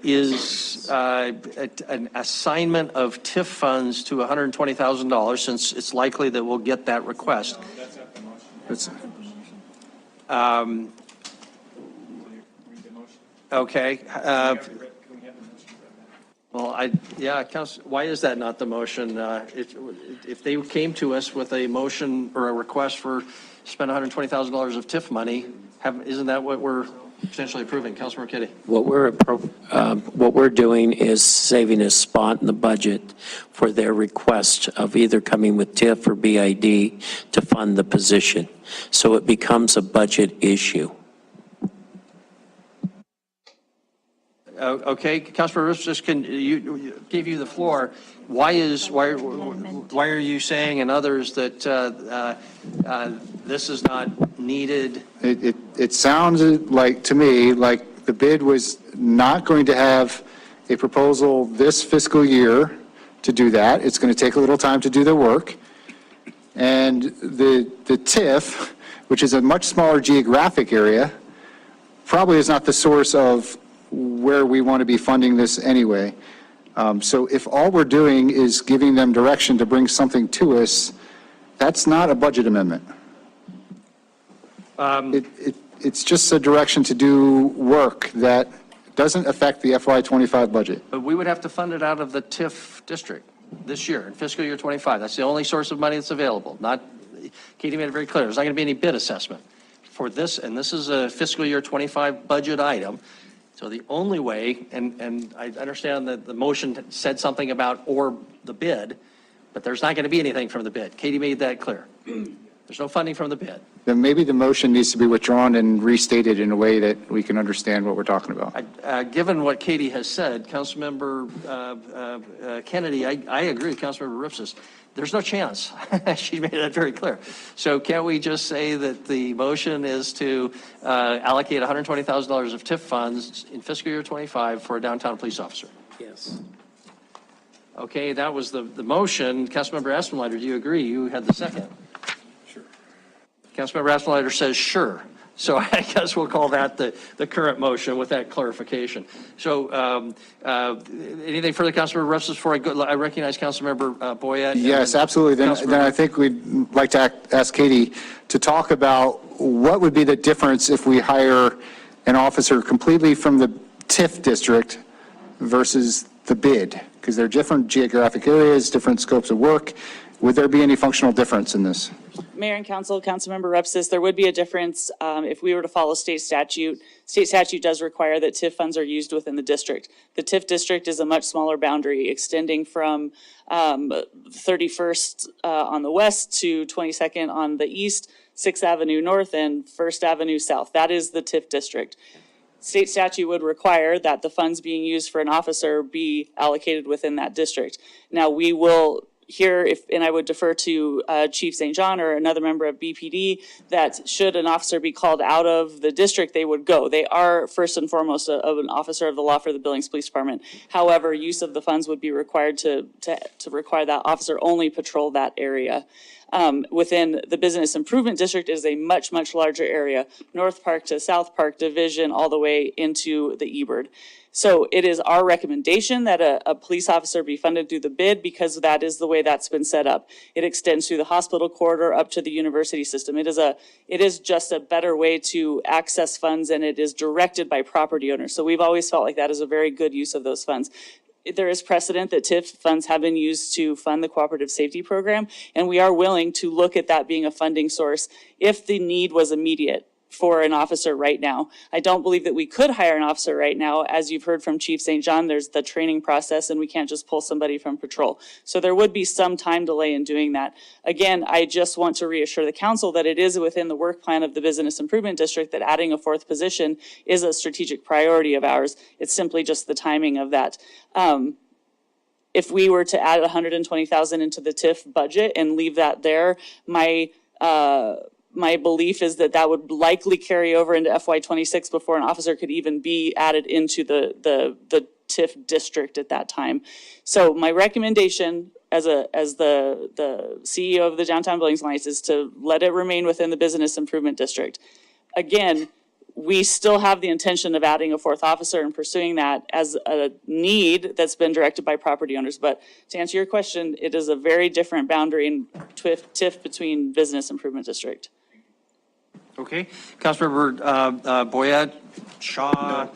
Is an assignment of TIF funds to $120,000, since it's likely that we'll get that request. Okay. Well, why is that not the motion? If they came to us with a motion or a request for spend $120,000 of TIF money, isn't that what we're potentially approving? Councilmember Kitty? What we're doing is saving a spot in the budget for their request of either coming with TIF or BID to fund the position. So it becomes a budget issue. Okay, Councilmember Rivas, give you the floor. Why are you saying and others that this is not needed? It sounds like, to me, like the bid was not going to have a proposal this fiscal year to do that. It's going to take a little time to do the work. And the TIF, which is a much smaller geographic area, probably is not the source of where we want to be funding this anyway. So if all we're doing is giving them direction to bring something to us, that's not a budget amendment. It's just a direction to do work that doesn't affect the FY25 budget. But we would have to fund it out of the TIF district this year, in fiscal year 25. That's the only source of money that's available. Katie made it very clear, there's not going to be any bid assessment for this, and this is a fiscal year 25 budget item. So the only way, and I understand that the motion said something about or the bid, but there's not going to be anything from the bid. Katie made that clear. There's no funding from the bid. Then maybe the motion needs to be withdrawn and restated in a way that we can understand what we're talking about. Given what Katie has said, Councilmember Kennedy, I agree with Councilmember Ripsis. There's no chance. She made that very clear. So can't we just say that the motion is to allocate $120,000 of TIF funds in fiscal year 25 for a downtown police officer? Yes. Okay, that was the motion. Councilmember Aspenlider, do you agree? You had the second. Sure. Councilmember Aspenlider says sure. So I guess we'll call that the current motion with that clarification. So anything further, Councilmember Ripsis, before I go? I recognize Councilmember Boyette. Yes, absolutely. Then I think we'd like to ask Katie to talk about what would be the difference if we hire an officer completely from the TIF district versus the bid, because they're different geographic areas, different scopes of work. Would there be any functional difference in this? Mayor and Council, Councilmember Repsis, there would be a difference if we were to follow state statute. State statute does require that TIF funds are used within the district. The TIF district is a much smaller boundary, extending from 31st on the west to 22nd on the east, 6th Avenue North, and 1st Avenue South. That is the TIF district. State statute would require that the funds being used for an officer be allocated within that district. Now, we will here, and I would defer to Chief St. John or another member of BPD, that should an officer be called out of the district, they would go. They are first and foremost of an officer of the law for the Billings Police Department. However, use of the funds would be required to require that officer only patrol that area. Within the Business Improvement District is a much, much larger area, North Park to South Park Division, all the way into the Ebird. So it is our recommendation that a police officer be funded through the bid, because that is the way that's been set up. It extends through the hospital corridor up to the university system. It is just a better way to access funds, and it is directed by property owners. So we've always felt like that is a very good use of those funds. There is precedent that TIF funds have been used to fund the cooperative safety program, and we are willing to look at that being a funding source if the need was immediate for an officer right now. I don't believe that we could hire an officer right now. As you've heard from Chief St. John, there's the training process, and we can't just pull somebody from patrol. So there would be some time delay in doing that. Again, I just want to reassure the council that it is within the work plan of the Business Improvement District that adding a fourth position is a strategic priority of ours. It's simply just the timing of that. If we were to add $120,000 into the TIF budget and leave that there, my belief is that that would likely carry over into FY26 before an officer could even be added into the TIF district at that time. So my recommendation as the CEO of the Downtown Billings Alliance is to let it remain within the Business Improvement District. Again, we still have the intention of adding a fourth officer and pursuing that as a need that's been directed by property owners. But to answer your question, it is a very different boundary in TIF between Business Improvement District. Okay. Councilmember Boyette, Shaw,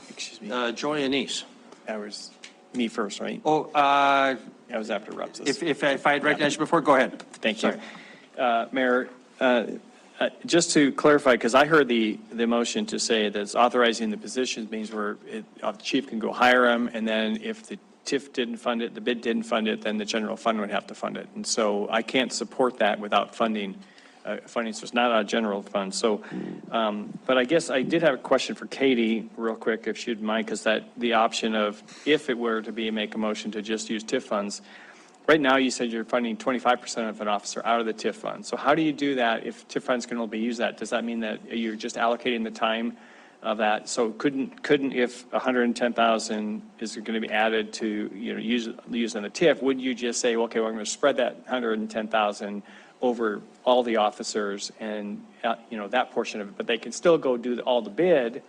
Joy Anise. That was me first, right? Oh, That was after Rupsis. if I had recognized you before, go ahead. Thank you. Mayor, just to clarify, because I heard the motion to say that it's authorizing the positions means the chief can go hire them, and then if the TIF didn't fund it, the bid didn't fund it, then the general fund would have to fund it. And so I can't support that without funding, so it's not a general fund. So, but I guess I did have a question for Katie real quick, if she'd mind, because the option of, if it were to make a motion to just use TIF funds, right now you said you're funding 25% of an officer out of the TIF fund. So how do you do that if TIF funds can only use that? Does that mean that you're just allocating the time of that? So couldn't if 110,000 is going to be added to, using the TIF, wouldn't you just say, okay, well, I'm going to spread that 110,000 over all the officers and, that portion of it, but they can still go do all the bid,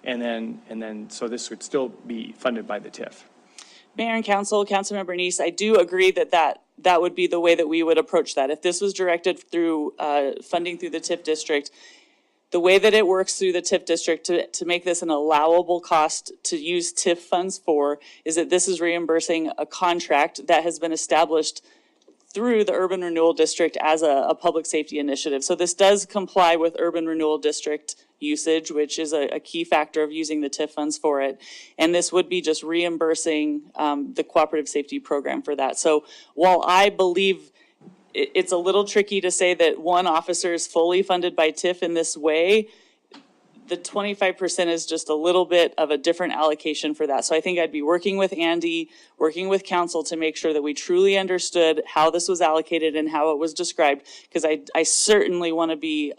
and then, so this would still be funded by the TIF. Mayor and Council, Councilmember Neese, I do agree that would be the way that we would approach that. If this was directed through funding through the TIF district, the way that it works through the TIF district to make this an allowable cost to use TIF funds for is that this is reimbursing a contract that has been established through the Urban Renewal District as a public safety initiative. So this does comply with Urban Renewal District usage, which is a key factor of using the TIF funds for it. And this would be just reimbursing the cooperative safety program for that. So while I believe it's a little tricky to say that one officer is fully funded by TIF in this way, the 25% is just a little bit of a different allocation for that. So I think I'd be working with Andy, working with council to make sure that we truly understood how this was allocated and how it was described, because I certainly want to be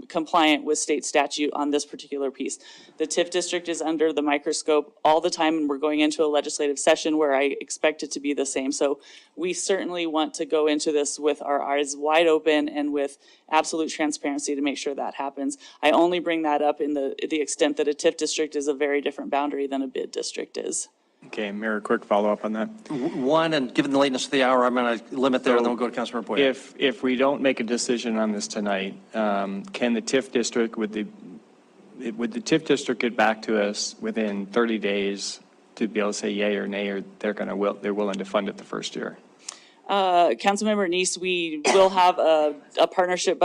compliant with state statute on this particular piece. The TIF district is under the microscope all the time, and we're going into a legislative session where I expect it to be the same. So we certainly want to go into this with our eyes wide open and with absolute transparency to make sure that happens. I only bring that up in the extent that a TIF district is a very different boundary than a bid district is. Okay, Mayor, quick follow-up on that. One, and given the lateness of the hour, I'm going to limit there, and then we'll go to Councilmember Boyette. If we don't make a decision on this tonight, can the TIF district, would the TIF district get back to us within 30 days to be able to say yay or nay, or they're willing to fund it the first year? Councilmember Neese, we will have a partnership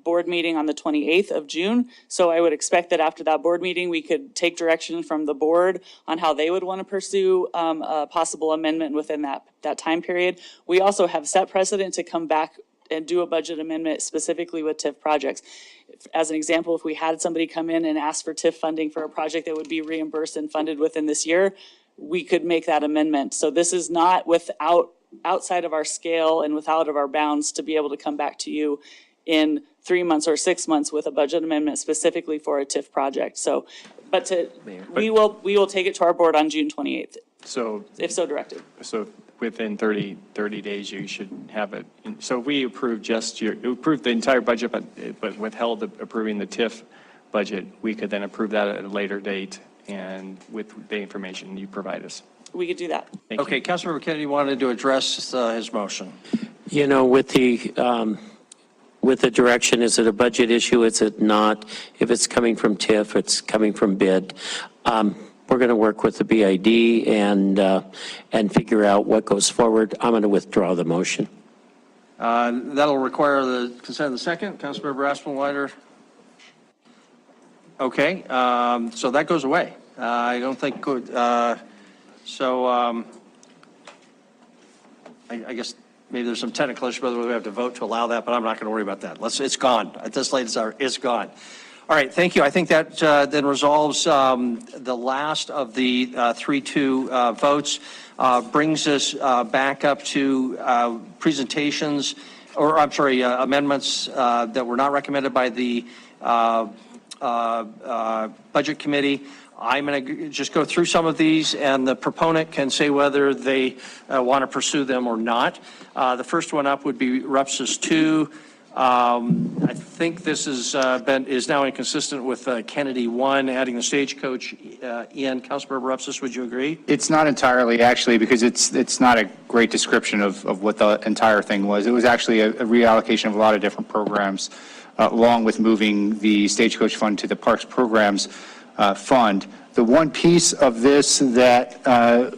board meeting on the 28th of June. So I would expect that after that board meeting, we could take direction from the board on how they would want to pursue a possible amendment within that time period. We also have set precedent to come back and do a budget amendment specifically with TIF projects. As an example, if we had somebody come in and ask for TIF funding for a project that would be reimbursed and funded within this year, we could make that amendment. So this is not outside of our scale and without of our bounds to be able to come back to you in 3 months or 6 months with a budget amendment specifically for a TIF project. So, we will take it to our board on June 28th. So, if so directed. So within 30 days, you should have it. So if we approve approve the entire budget, but withheld approving the TIF budget, we could then approve that at a later date and with the information you provide us. We could do that. Okay, Councilmember Kennedy wanted to address his motion. With the direction, is it a budget issue? Is it not? If it's coming from TIF, it's coming from bid. We're going to work with the BID and figure out what goes forward. I'm going to withdraw the motion. That'll require the consent of the second. Councilmember Aspenweider. Okay, so that goes away. I don't think, I guess maybe there's some technical issue whether we have to vote to allow that, but I'm not going to worry about that. It's gone. At this latest hour, it's gone. All right, thank you. I think that then resolves the last of the 3-2 votes, brings us back up to presentations, or I'm sorry, amendments that were not recommended by the Budget Committee. I'm going to just go through some of these, and the proponent can say whether they want to pursue them or not. The first one up would be RUPSIS 2. I think this is now inconsistent with Kennedy 1, adding the stagecoach in. Councilmember Rupsis, would you agree? It's not entirely, actually, because it's not a great description of what the entire thing was. It was actually a reallocation of a lot of different programs along with moving the Stagecoach Fund to the Parks Programs Fund. The one piece of this that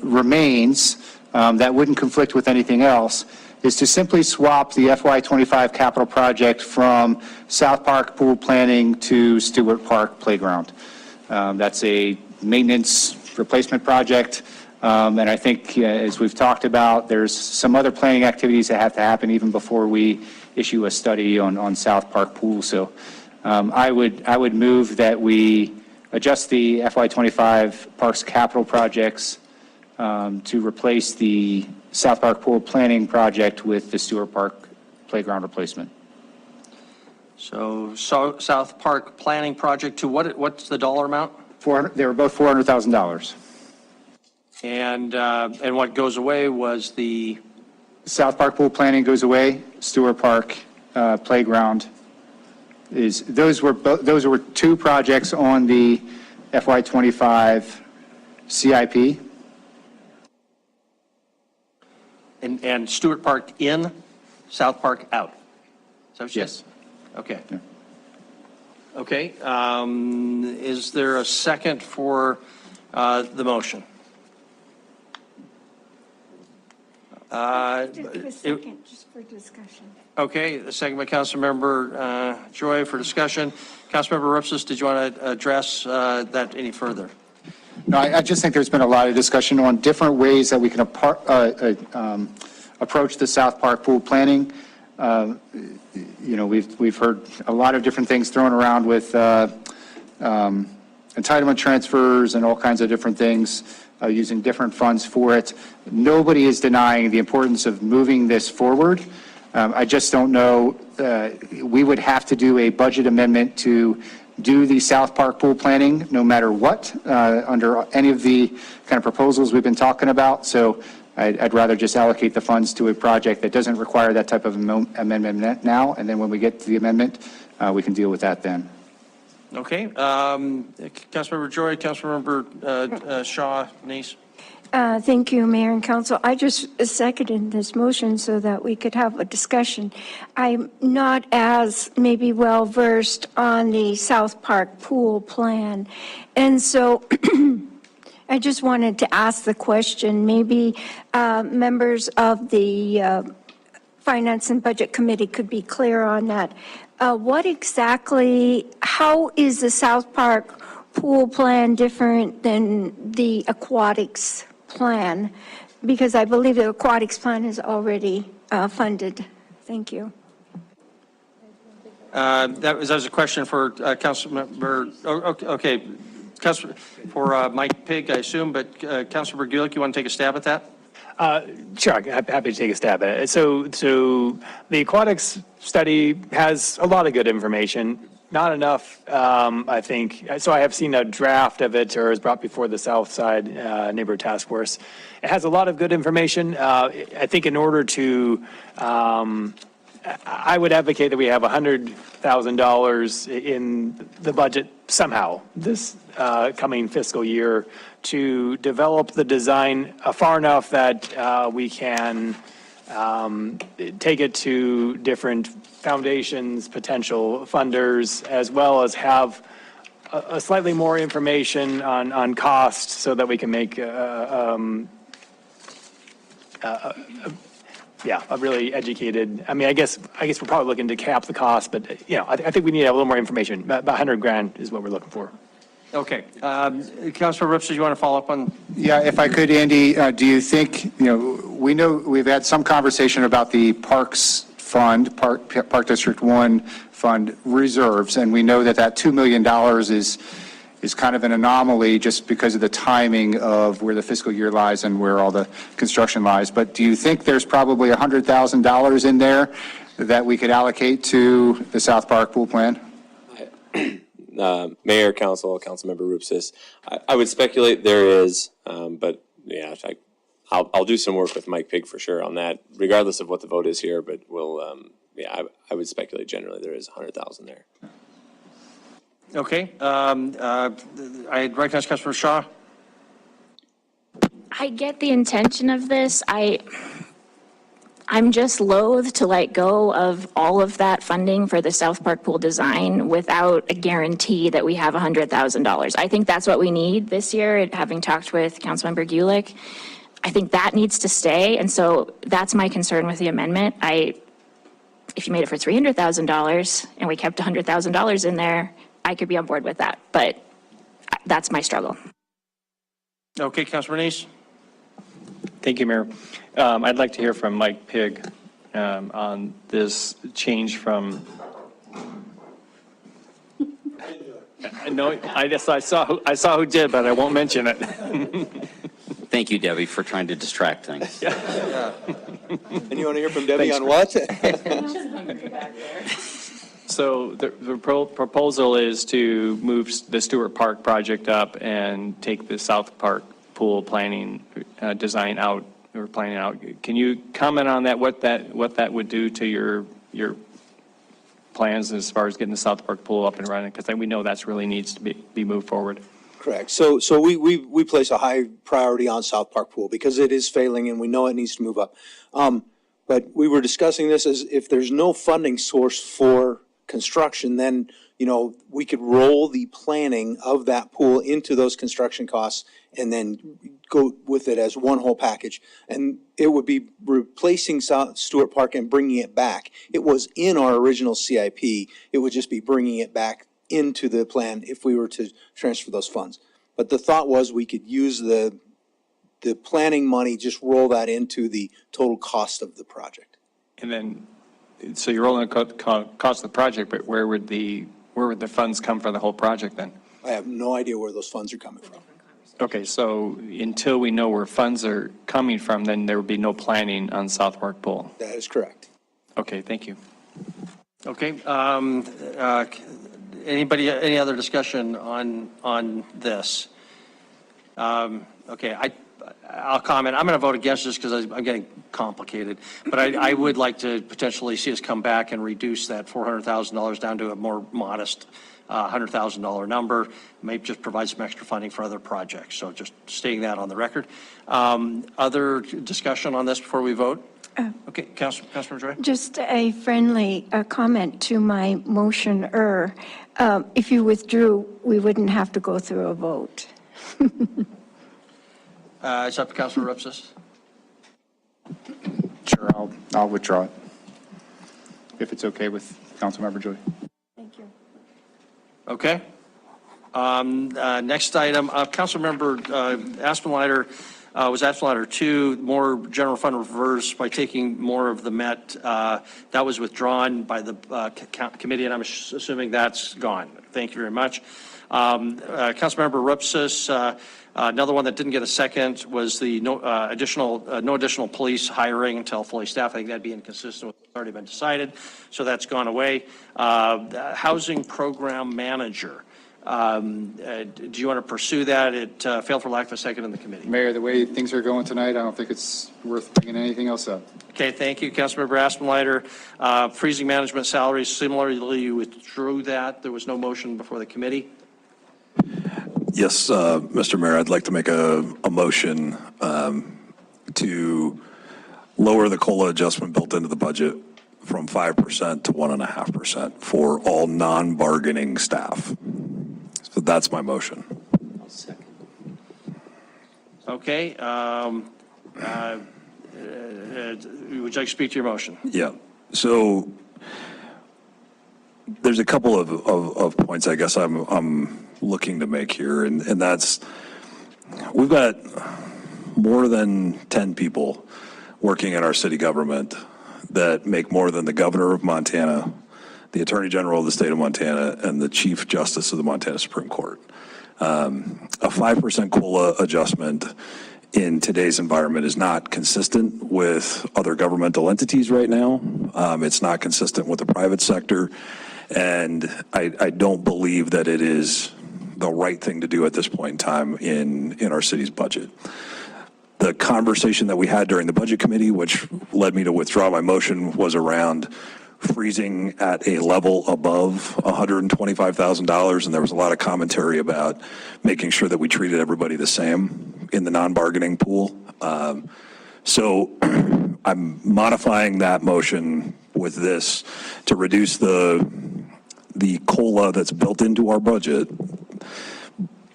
remains that wouldn't conflict with anything else is to simply swap the FY25 capital project from South Park pool planning to Stewart Park playground. That's a maintenance replacement project. And I think, as we've talked about, there's some other planning activities that have to happen even before we issue a study on South Park pool. So I would move that we adjust the FY25 Parks capital projects to replace the South Park pool planning project with the Stewart Park playground replacement. So South Park planning project to what's the dollar amount? They were both $400,000. And what goes away was the South Park pool planning goes away. Stewart Park playground is, those were two projects on the FY25 CIP. And Stewart Park in, South Park out. Is that what you Yes. said? Okay. Yeah. Okay. Is there a second for the motion? Just a second, just for discussion. Okay, the second by Councilmember Joy for discussion. Councilmember Ripsis, did you want to address that any further? No, I just think there's been a lot of discussion on different ways that we can approach the South Park pool planning. We've heard a lot of different things thrown around with entitlement transfers and all kinds of different things, using different funds for it. Nobody is denying the importance of moving this forward. I just don't know, we would have to do a budget amendment to do the South Park pool planning, no matter what, under any of the kind of proposals we've been talking about. So I'd rather just allocate the funds to a project that doesn't require that type of amendment now, and then when we get to the amendment, we can deal with that then. Okay. Councilmember Joy, Councilmember Shaw, Nice. Thank you, Mayor and Council. I just seconded this motion so that we could have a discussion. I'm not as maybe well-versed on the South Park pool plan. And so I just wanted to ask the question, maybe members of the Finance and Budget Committee could be clear on that. What exactly, how is the South Park pool plan different than the aquatics plan? Because I believe the aquatics plan is already funded. Thank you. That was a question for Councilmember, okay, for Mike Pigg, I assume, but Councilmember Gulick, you want to take a stab at that? Sure, I'm happy to take a stab at it. So the aquatics study has a lot of good information. Not enough, I think. So I have seen a draft of it, or is brought before the South Side Neighborhood Task Force. It has a lot of good information. I think in order to, I would advocate that we have $100,000 in the budget somehow this coming fiscal year to develop the design far enough that we can take it to different foundations, potential funders, as well as have a slightly more information on cost so that we can make a really educated, I guess we're probably looking to cap the cost, but I think we need a little more information. About $100,000 is what we're looking for. Okay. Councilmember Ripsis, you want to follow up on? Yeah, if I could, Andy, do you think, we know we've had some conversation about the Parks Fund, Park District 1 Fund reserves, and we know that $2 million is kind of an anomaly just because of the timing of where the fiscal year lies and where all the construction lies. But do you think there's probably $100,000 in there that we could allocate to the South Park pool plan? Mayor, Councilmember Rupsis, I would speculate there is, but yeah, I'll do some work with Mike Pigg for sure on that, regardless of what the vote is here. But we'll, I would speculate generally there is 100,000 there. Okay. I recognize Councilmember Shaw. I get the intention of this. I'm just loath to let go of all of that funding for the South Park pool design without a guarantee that we have $100,000. I think that's what we need this year, having talked with Councilmember Gulick. I think that needs to stay, and so that's my concern with the amendment. If you made it for $300,000 and we kept $100,000 in there, I could be on board with that, but that's my struggle. Okay, Councilor Bernice? Thank you, Mayor. I'd like to hear from Mike Pigg on this change from. No, I saw who did, but I won't mention it. Thank you, Debbie, for trying to distract things. And you want to hear from Debbie on what? So the proposal is to move the Stewart Park project up and take the South Park pool planning design out, or planning out. Can you comment on that, what that would do to your plans as far as getting the South Park pool up and running? Because we know that's really needs to be moved forward. Correct. So we place a high priority on South Park Pool because it is failing and we know it needs to move up. But we were discussing this as if there's no funding source for construction, then, we could roll the planning of that pool into those construction costs and then go with it as one whole package. And it would be replacing Stewart Park and bringing it back. It was in our original CIP. It would just be bringing it back into the plan if we were to transfer those funds. But the thought was we could use the planning money, just roll that into the total cost of the project. And then, so you're rolling the cost of the project, but where would the funds come for the whole project then? I have no idea where those funds are coming from. Okay, so until we know where funds are coming from, then there would be no planning on South Park Pool. That is correct. Okay, thank you. Okay, any other discussion on this? Okay, I'll comment. I'm going to vote against this because I'm getting complicated. But I would like to potentially see us come back and reduce that $400,000 down to a more modest $100,000 number. Maybe just provide some extra funding for other projects. So just stating that on the record. Other discussion on this before we vote? Okay, Councilor Joy. Just a friendly comment to my motion. If you withdrew, we wouldn't have to go through a vote. It's up to Councilor Rupsis. Sure, I'll withdraw it, if it's okay with Councilmember Joy. Thank you. Okay. Next item, Councilmember Aspenleiter, was Aspenleiter 2, more general fund reverse by taking more of the Met. That was withdrawn by the committee, and I'm assuming that's gone. Thank you very much. Councilmember Rupsis, another one that didn't get a second was the no additional police hiring until fully staffed. I think that'd be inconsistent with what's already been decided, so that's gone away. Housing program manager. Do you want to pursue that? It failed for lack of a second in the committee. Mayor, the way things are going tonight, I don't think it's worth bringing anything else up. Okay, thank you, Councilmember Aspenleiter. Freezing management salaries, similarly, you withdrew that. There was no motion before the committee. Yes, Mr. Mayor, I'd like to make a motion to lower the COLA adjustment built into the budget from 5% to 1.5% for all non-bargaining staff. So that's my motion. Okay. Would you like to speak to your motion? Yeah. So there's a couple of points I guess I'm looking to make here, and that's we've got more than 10 people working in our city government that make more than the governor of Montana, the attorney general of the state of Montana, and the chief justice of the Montana Supreme Court. A 5% COLA adjustment in today's environment is not consistent with other governmental entities right now. It's not consistent with the private sector, and I don't believe that it is the right thing to do at this point in time in our city's budget. The conversation that we had during the budget committee, which led me to withdraw my motion, was around freezing at a level above $125,000, and there was a lot of commentary about making sure that we treated everybody the same in the non-bargaining pool. So I'm modifying that motion with this to reduce the COLA that's built into our budget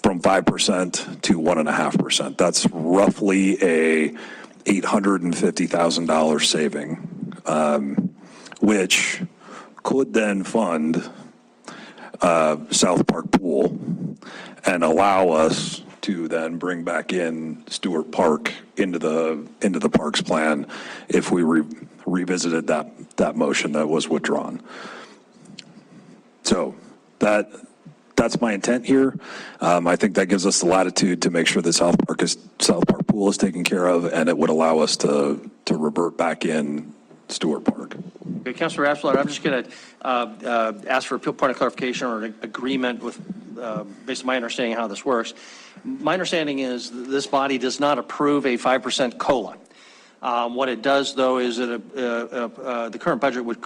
from 5% to 1.5%. That's roughly a $850,000 saving, which could then fund South Park Pool and allow us to then bring back in Stewart Park into the parks plan if we revisited that motion that was withdrawn. So that's my intent here. I think that gives us the latitude to make sure that South Park Pool is taken care of, and it would allow us to revert back in Stewart Park. Okay, Councilor Absalard, I'm just going to ask for a point of clarification or an agreement with, based on my understanding of how this works. My understanding is that this body does not approve a 5% COLA. What it does, though, is that the current budget would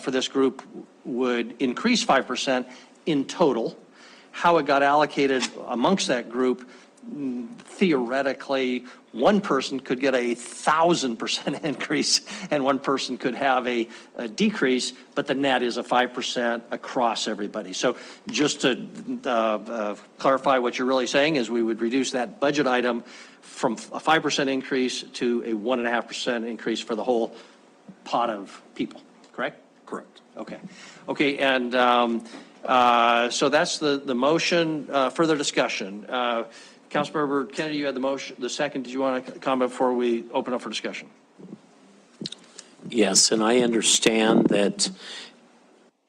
for this group would increase 5% in total. How it got allocated amongst that group, theoretically, one person could get 1,000% increase and one person could have a decrease, but the net is a 5% across everybody. So just to clarify, what you're really saying is we would reduce that budget item from a 5% increase to a 1.5% increase for the whole pot of people, correct? Correct. Okay. Okay, and so that's the motion. Further discussion. Councilmember Kennedy, you had the motion, the second. Did you want to comment before we open up for discussion? Yes, and I understand that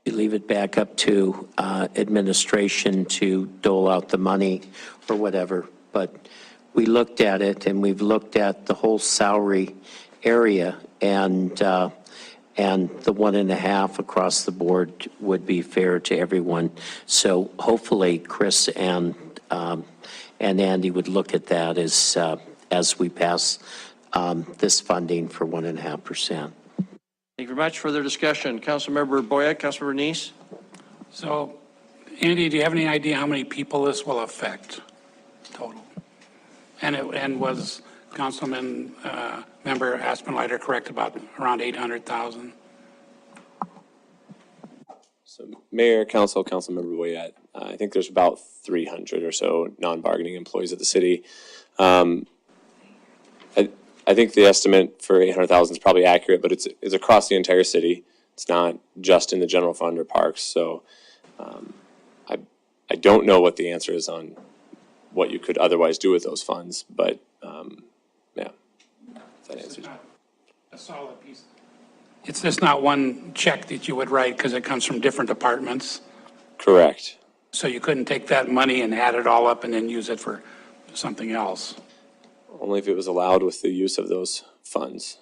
you leave it back up to administration to dole out the money or whatever, but we looked at it and we've looked at the whole salary area, and the 1.5 across the board would be fair to everyone. So hopefully Chris and Andy would look at that as we pass this funding for 1.5%. Thank you very much. Further discussion. Councilmember Boyack, Councilmember Neese. So, Andy, do you have any idea how many people this will affect total? And was Councilman Member Aspenleiter correct about around 800,000? So Mayor, Councilmember Boyette, I think there's about 300 or so non-bargaining employees at the city. I think the estimate for 800,000 is probably accurate, but it's across the entire city. It's not just in the general fund or parks. So I don't know what the answer is on what you could otherwise do with those funds, but yeah, that answers. A solid piece. It's just not one check that you would write because it comes from different departments. Correct. So you couldn't take that money and add it all up and then use it for something else. Only if it was allowed with the use of those funds.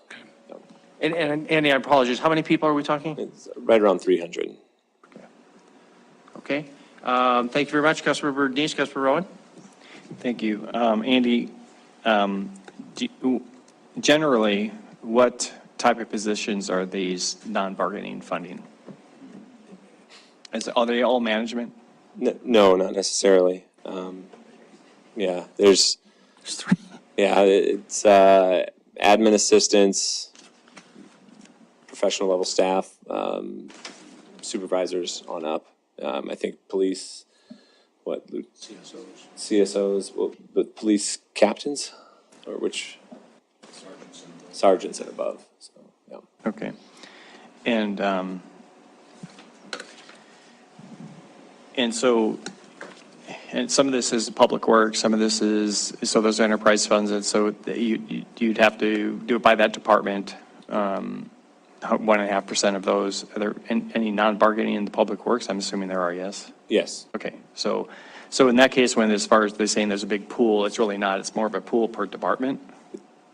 And Andy, I apologize. How many people are we talking? It's right around 300. Okay. Thank you very much, Councilmember Neese. Councilmember Rowan. Thank you. Andy, generally, what type of positions are these non-bargaining funding? Are they all management? No, not necessarily. Yeah, there's three. Yeah, it's admin assistants, professional level staff, supervisors on up. I think police, CSOs, well, but police captains, or which? Sergeants and above. So, yeah. Okay. And so, and some of this is public work, some of this is, so those enterprise funds, and so you'd have to do it by that department. 1.5% of those. Are there any non-bargaining in the public works? I'm assuming there are, yes? Yes. Okay. So in that case, when as far as they're saying there's a big pool, it's really not. It's more of a pool per department?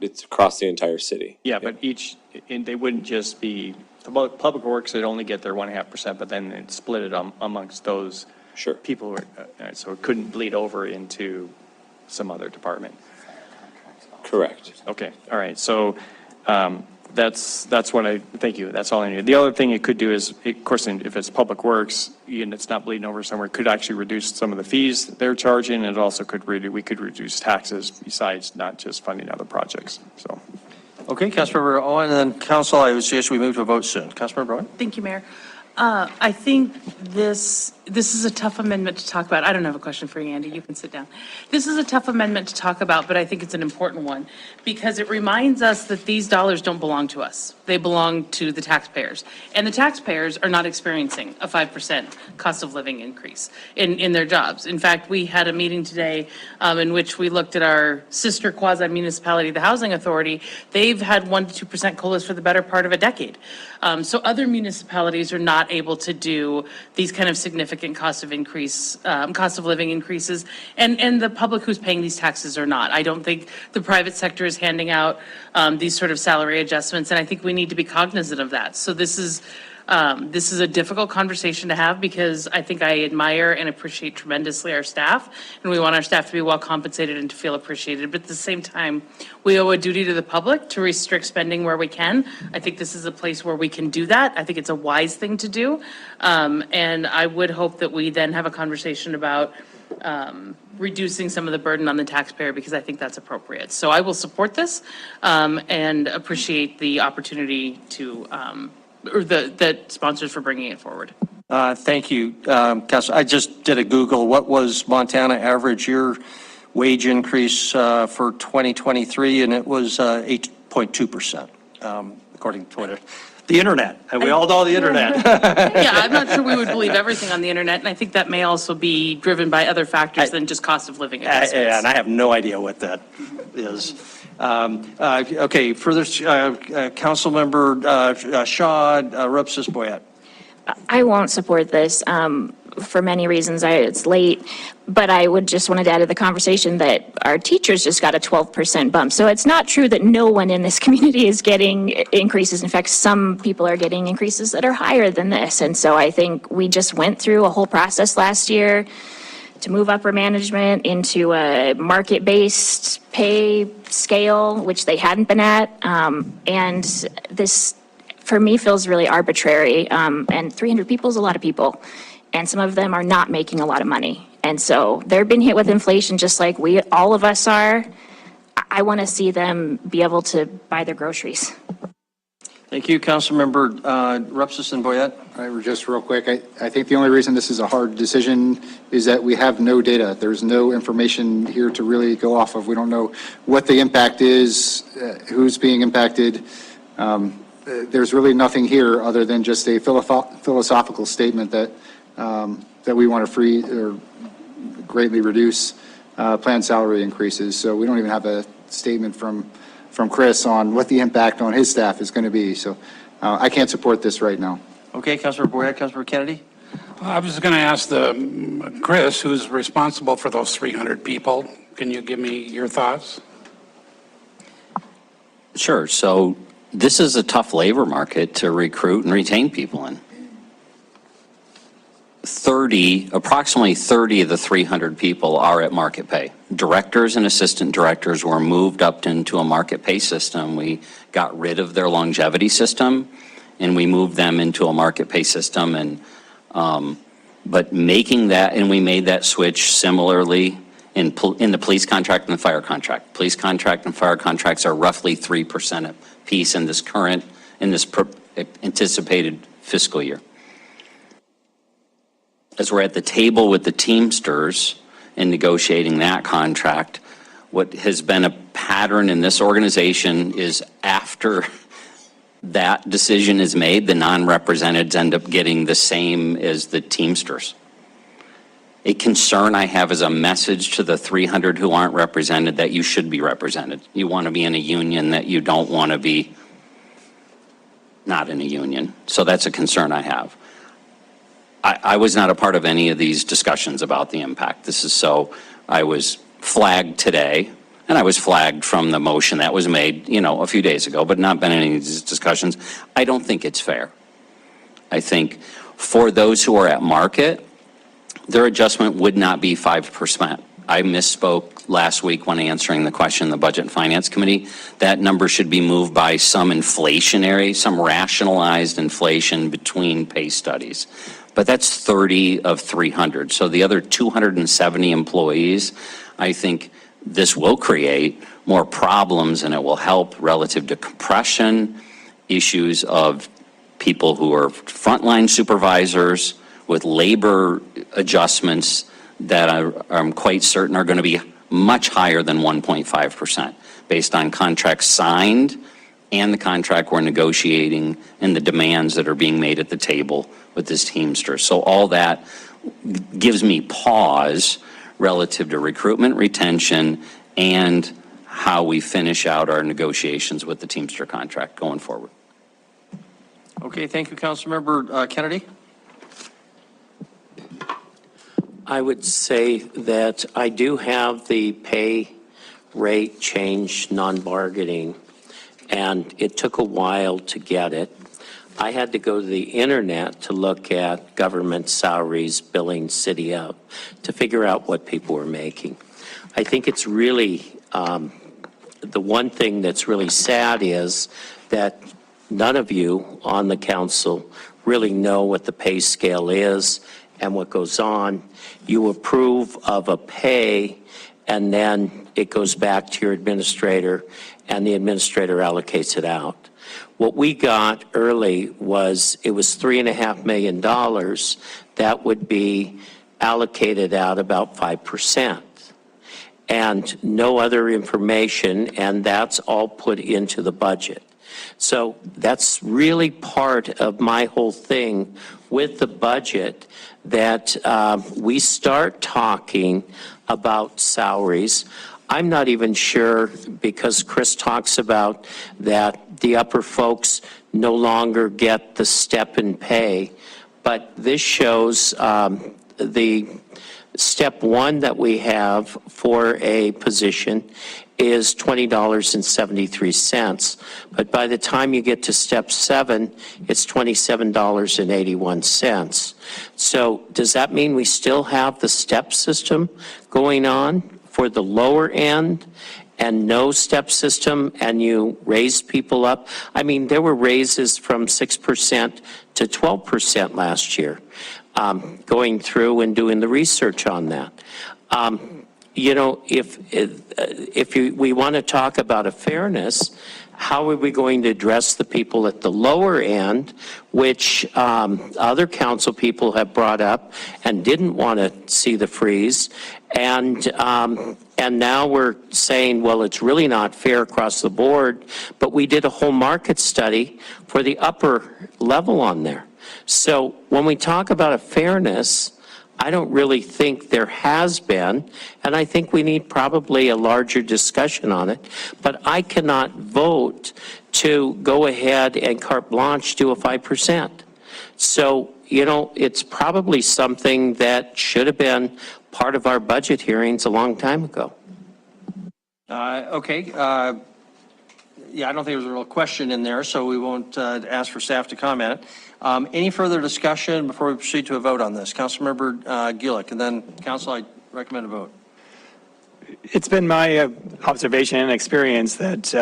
It's across the entire city. Yeah, but they wouldn't just be, the public works would only get their 1.5%, but then it's split it amongst those people. So it couldn't bleed over into some other department. Correct. Okay, all right. So that's what thank you. That's all I need. The other thing it could do is, of course, if it's public works and it's not bleeding over somewhere, it could actually reduce some of the fees they're charging. And it also could we could reduce taxes besides not just funding other projects. So Okay, Councilmember Owen, and then Council, I would suggest we move to a vote soon. Councilmember Owen? Thank you, Mayor. I think this is a tough amendment to talk about. I don't have a question for you, Andy. You can sit down. This is a tough amendment to talk about, but I think it's an important one because it reminds us that these dollars don't belong to us. They belong to the taxpayers. And the taxpayers are not experiencing a 5% cost of living increase in their jobs. In fact, we had a meeting today in which we looked at our sister quasi-municipality, the Housing Authority. They've had 1% to 2% COLAs for the better part of a decade. So other municipalities are not able to do these kind of significant cost of living increases, and the public who's paying these taxes are not. I don't think the private sector is handing out these sort of salary adjustments, and I think we need to be cognizant of that. So this is a difficult conversation to have because I think I admire and appreciate tremendously our staff, and we want our staff to be well compensated and to feel appreciated. But at the same time, we owe a duty to the public to restrict spending where we can. I think this is a place where we can do that. I think it's a wise thing to do. And I would hope that we then have a conversation about reducing some of the burden on the taxpayer because I think that's appropriate. So I will support this and appreciate the opportunity to or the sponsors for bringing it forward. Thank you, Council. I just did a Google. What was Montana average year wage increase for 2023? And it was 8.2%, according to Twitter. The internet. And we all know the internet. Yeah, I'm not sure we would believe everything on the internet, and I think that may also be driven by other factors than just cost of living adjustments. And I have no idea what that is. Okay, further, Councilmember Shaw, Rupsis Boyette. I won't support this for many reasons. It's late, but I would just wanted to add to the conversation that our teachers just got a 12% bump. So it's not true that no one in this community is getting increases. In fact, some people are getting increases that are higher than this. And so I think we just went through a whole process last year to move upper management into a market-based pay scale, which they hadn't been at. And this, for me, feels really arbitrary. And 300 people is a lot of people. And some of them are not making a lot of money. And so they're being hit with inflation just like all of us are. I want to see them be able to buy their groceries. Thank you, Councilmember Rupsis and Boyette. Just real quick, I think the only reason this is a hard decision is that we have no data. There's no information here to really go off of. We don't know what the impact is, who's being impacted. There's really nothing here other than just a philosophical statement that we want to free or greatly reduce planned salary increases. So we don't even have a statement from Chris on what the impact on his staff is going to be. So I can't support this right now. Okay, Councilmember Boyette, Councilmember Kennedy. I was going to ask Chris, who's responsible for those 300 people. Can you give me your thoughts? Sure. So this is a tough labor market to recruit and retain people in. Approximately 30 of the 300 people are at market pay. Directors and assistant directors were moved up into a market pay system. We got rid of their longevity system and we moved them into a market pay system. And but making that, and we made that switch similarly in the police contract and the fire contract. Police contract and fire contracts are roughly 3% a piece in this anticipated fiscal year. As we're at the table with the Teamsters in negotiating that contract, what has been a pattern in this organization is after that decision is made, the non-represented end up getting the same as the Teamsters. A concern I have is a message to the 300 who aren't represented that you should be represented. You want to be in a union, that you don't want to be not in a union. So that's a concern I have. I was not a part of any of these discussions about the impact. I was flagged today, and I was flagged from the motion that was made, a few days ago, but not been in any of these discussions. I don't think it's fair. I think for those who are at market, their adjustment would not be 5%. I misspoke last week when answering the question in the Budget and Finance Committee. That number should be moved by some rationalized inflation between pay studies. But that's 30 of 300. So the other 270 employees, I think this will create more problems, and it will help relative to compression, issues of people who are frontline supervisors with labor adjustments that I'm quite certain are going to be much higher than 1.5% based on contracts signed and the contract we're negotiating and the demands that are being made at the table with this Teamster. So all that gives me pause relative to recruitment, retention, and how we finish out our negotiations with the Teamster contract going forward. Okay, thank you, Councilmember Kennedy. I would say that I do have the pay rate change non-bargaining, and it took a while to get it. I had to go to the internet to look at government salaries, Billings, city up, to figure out what people were making. I think it's really, the one thing that's really sad is that none of you on the council really know what the pay scale is and what goes on. You approve of a pay, and then it goes back to your administrator, and the administrator allocates it out. What we got early was, it was $3.5 million that would be allocated out about 5%. And no other information, and that's all put into the budget. So that's really part of my whole thing with the budget, that we start talking about salaries. I'm not even sure, because Chris talks about that the upper folks no longer get the step in pay, but this shows the step one that we have for a position is $20.73. But by the time you get to step 7, it's $27.81. So does that mean we still have the step system going on for the lower end and no step system, and you raise people up? I mean, there were raises from 6% to 12% last year, going through and doing the research on that. You know, if we want to talk about a fairness, how are we going to address the people at the lower end, which other council people have brought up and didn't want to see the freeze? And now we're saying, well, it's really not fair across the board, but we did a whole market study for the upper level on there. So when we talk about a fairness, I don't really think there has been, and I think we need probably a larger discussion on it. But I cannot vote to go ahead and carte blanche do a 5%. So, you know, it's probably something that should have been part of our budget hearings a long time ago. Okay. Yeah, I don't think there's a real question in there, so we won't ask for staff to comment. Any further discussion before we proceed to a vote on this? Councilmember Gillick, and then Council, I recommend a vote. It's been my observation and experience that,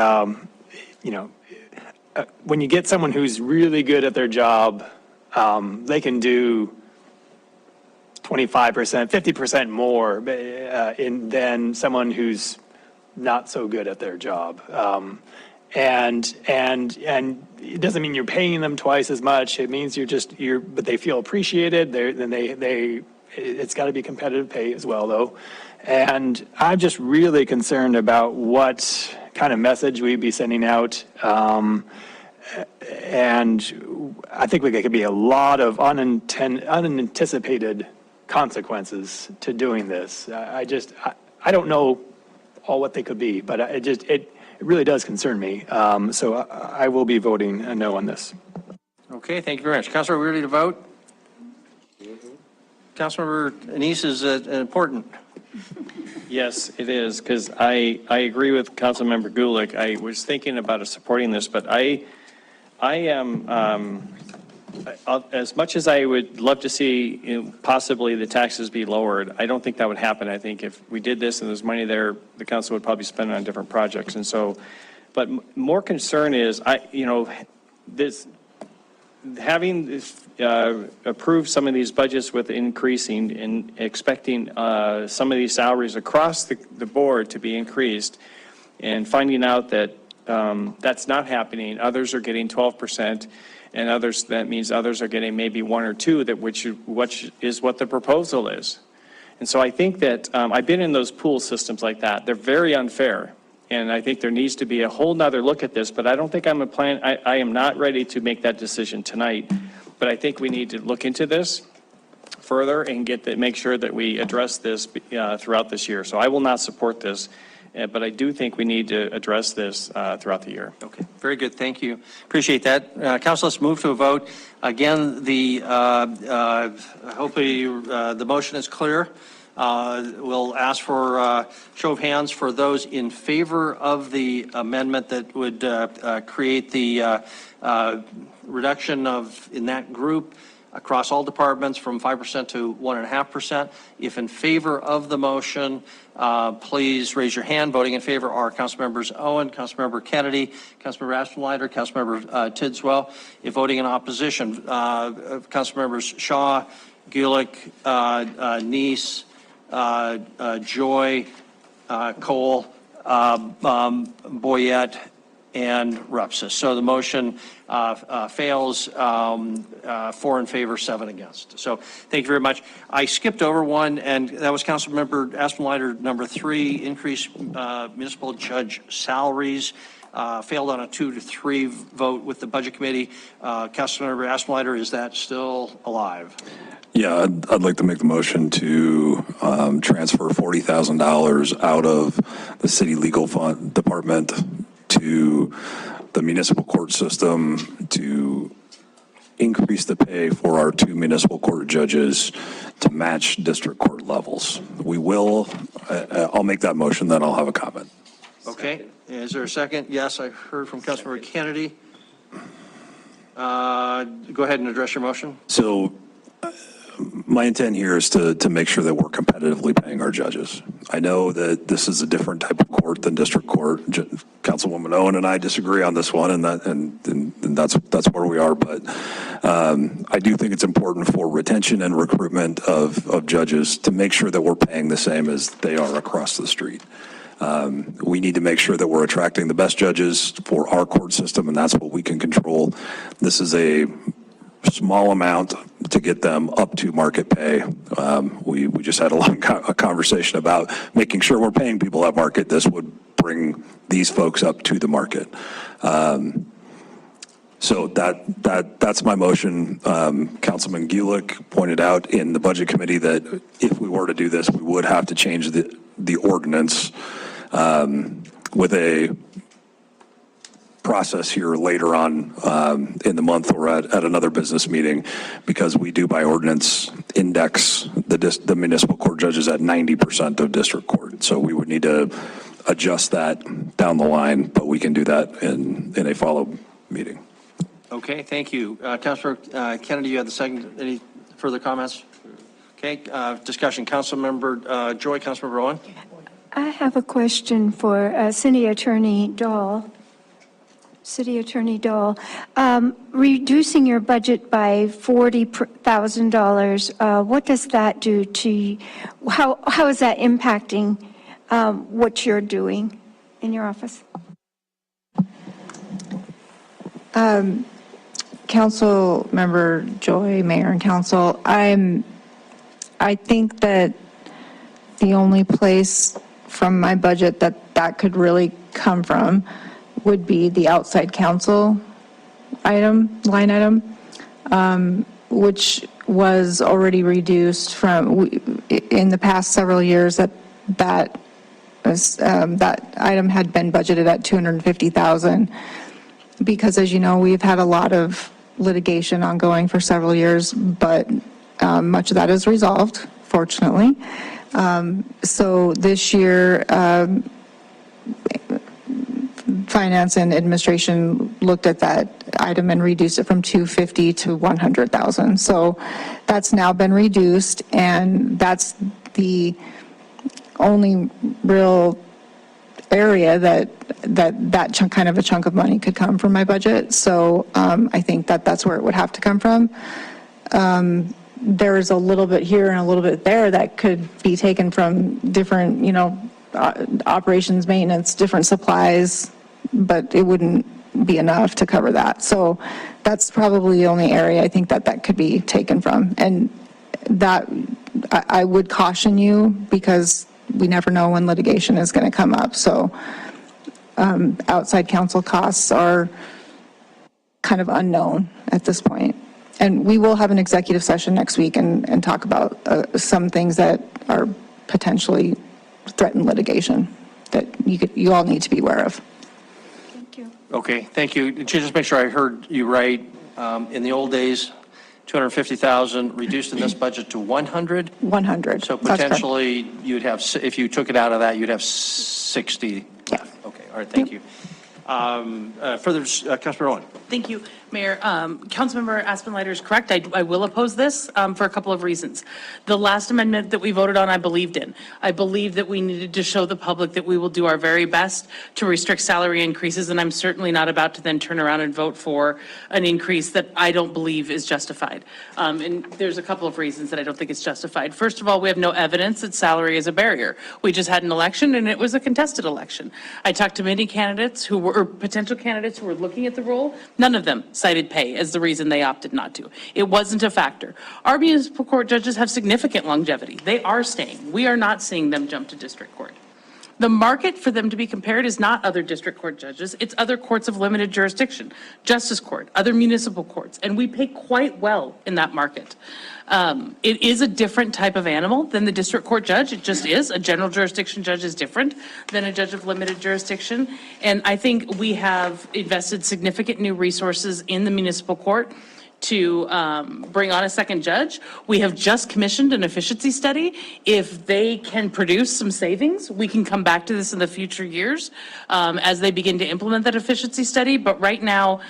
you know, when you get someone who's really good at their job, they can do 25%, 50% more than someone who's not so good at their job. And it doesn't mean you're paying them twice as much. It means but they feel appreciated. It's got to be competitive pay as well, though. And I'm just really concerned about what kind of message we'd be sending out. And I think there could be a lot of unanticipated consequences to doing this. I don't know all what they could be, but it really does concern me. So I will be voting a no on this. Okay, thank you very much. Councilor, are we ready to vote? Councilmember Anise is important. Yes, it is, because I agree with Councilmember Gulick. I was thinking about supporting this, but I am, as much as I would love to see possibly the taxes be lowered, I don't think that would happen. I think if we did this and there's money there, the council would probably spend it on different projects. And so, but more concern is, having this, approved some of these budgets with increasing and expecting some of these salaries across the board to be increased, and finding out that that's not happening. Others are getting 12%, and others, that means others are getting maybe 1 or 2, that which is what the proposal is. And so I think that I've been in those pool systems like that. They're very unfair. And I think there needs to be a whole nother look at this, but I don't think I am not ready to make that decision tonight. But I think we need to look into this further and make sure that we address this throughout this year. So I will not support this, but I do think we need to address this throughout the year. Okay, very good, thank you. Appreciate that. Council, let's move to a vote. Again, hopefully the motion is clear. We'll ask for show of hands for those in favor of the amendment that would create the reduction in that group across all departments from 5% to 1.5%. If in favor of the motion, please raise your hand. Voting in favor are Councilmembers Owen, Councilmember Kennedy, Councilmember Aspenlider, Councilmember Tidswell. If voting in opposition, Councilmembers Shaw, Gulick, Neese, Joy, Cole, Boyette, and Rupsis. So the motion fails, 4 in favor, 7 against. So thank you very much. I skipped over one, and that was Councilmember Aspenlider, number 3, increase municipal judge salaries. Failed on a 2-3 vote with the Budget Committee. Councilmember Aspenlider, is that still alive? Yeah, I'd like to make the motion to transfer $40,000 out of the city legal fund department to the municipal court system to increase the pay for our 2 municipal court judges to match district court levels. We will, I'll make that motion, then I'll have a comment. Okay, is there a second? Yes, I heard from Councilmember Kennedy. Go ahead and address your motion. So my intent here is to make sure that we're competitively paying our judges. I know that this is a different type of court than district court. Councilwoman Owen and I disagree on this one, and that's where we are. But I do think it's important for retention and recruitment of judges to make sure that we're paying the same as they are across the street. We need to make sure that we're attracting the best judges for our court system, and that's what we can control. This is a small amount to get them up to market pay. We just had a conversation about making sure we're paying people at market. This would bring these folks up to the market. So that's my motion. Councilman Gulick pointed out in the Budget Committee that if we were to do this, we would have to change the ordinance with a process here later on in the month or at another business meeting, because we do by ordinance index the municipal court judges at 90% of district court. So we would need to adjust that down the line, but we can do that in a follow meeting. Okay, thank you. Councilor Kennedy, you had the second. Any further comments? Okay, discussion. Councilmember Joy, Councilmember Owen. I have a question for City Attorney Dahl. City Attorney Dahl, reducing your budget by $40,000, what does that do to, how is that impacting what you're doing in your office? Council Member Joy, Mayor and Council, I think that the only place from my budget that could really come from would be the outside counsel line item, which was already reduced from, in the past several years, that item had been budgeted at $250,000. Because as you know, we've had a lot of litigation ongoing for several years, but much of that is resolved, fortunately. So this year, Finance and Administration looked at that item and reduced it from $250,000 to $100,000. So that's now been reduced, and that's the only real area that chunk, kind of a chunk of money could come from my budget. So I think that's where it would have to come from. There's a little bit here and a little bit there that could be taken from different, operations, maintenance, different supplies, but it wouldn't be enough to cover that. So that's probably the only area I think that that could be taken from. And that, I would caution you because we never know when litigation is going to come up. So outside counsel costs are kind of unknown at this point. And we will have an executive session next week and talk about some things that are potentially threaten litigation that you all need to be aware of. Okay, thank you. Just make sure I heard you right. In the old days, 250,000, reduced in this budget to 100? 100. So That's correct. potentially, you'd have, if you took it out of that, you'd have 60. Yeah. Okay, all right, thank you. Further, Councilmember Owen. Thank you, Mayor. Councilmember Aspenleiter is correct. I will oppose this for a couple of reasons. The last amendment that we voted on, I believed in. I believe that we needed to show the public that we will do our very best to restrict salary increases, and I'm certainly not about to then turn around and vote for an increase that I don't believe is justified. And there's a couple of reasons that I don't think it's justified. First of all, we have no evidence that salary is a barrier. We just had an election, and it was a contested election. I talked to many candidates who were, or potential candidates who were looking at the role. None of them cited pay as the reason they opted not to. It wasn't a factor. Our municipal court judges have significant longevity. They are staying. We are not seeing them jump to district court. The market for them to be compared is not other district court judges. It's other courts of limited jurisdiction, justice court, other municipal courts, and we pay quite well in that market. It is a different type of animal than the district court judge. It just is. A general jurisdiction judge is different than a judge of limited jurisdiction. And I think we have invested significant new resources in the municipal court to bring on a second judge. We have just commissioned an efficiency study. If they can produce some savings, we can come back to this in the future years as they begin to implement that efficiency study. But right now,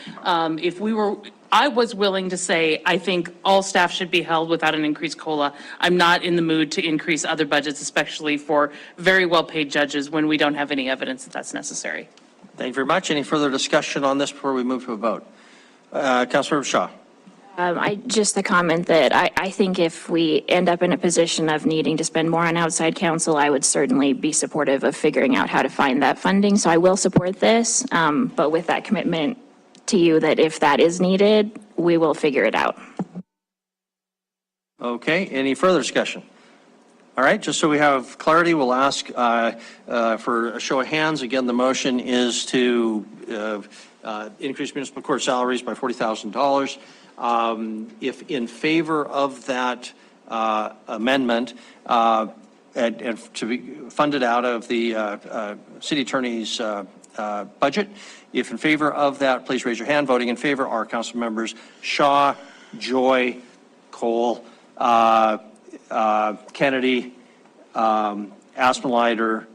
I was willing to say, I think all staff should be held without an increased COLA. I'm not in the mood to increase other budgets, especially for very well-paid judges when we don't have any evidence that that's necessary. Thank you very much. Any further discussion on this before we move to a vote? Councilmember Shaw. Just the comment that I think if we end up in a position of needing to spend more on outside counsel, I would certainly be supportive of figuring out how to find that funding. So I will support this, but with that commitment to you that if that is needed, we will figure it out. Okay, any further discussion? All right, just so we have clarity, we'll ask for a show of hands. Again, the motion is to increase municipal court salaries by $40,000. If in favor of that amendment and to be funded out of the city attorney's budget, if in favor of that, please raise your hand. Voting in favor are council members Shaw, Joy, Cole, Kennedy, Aspenleiter,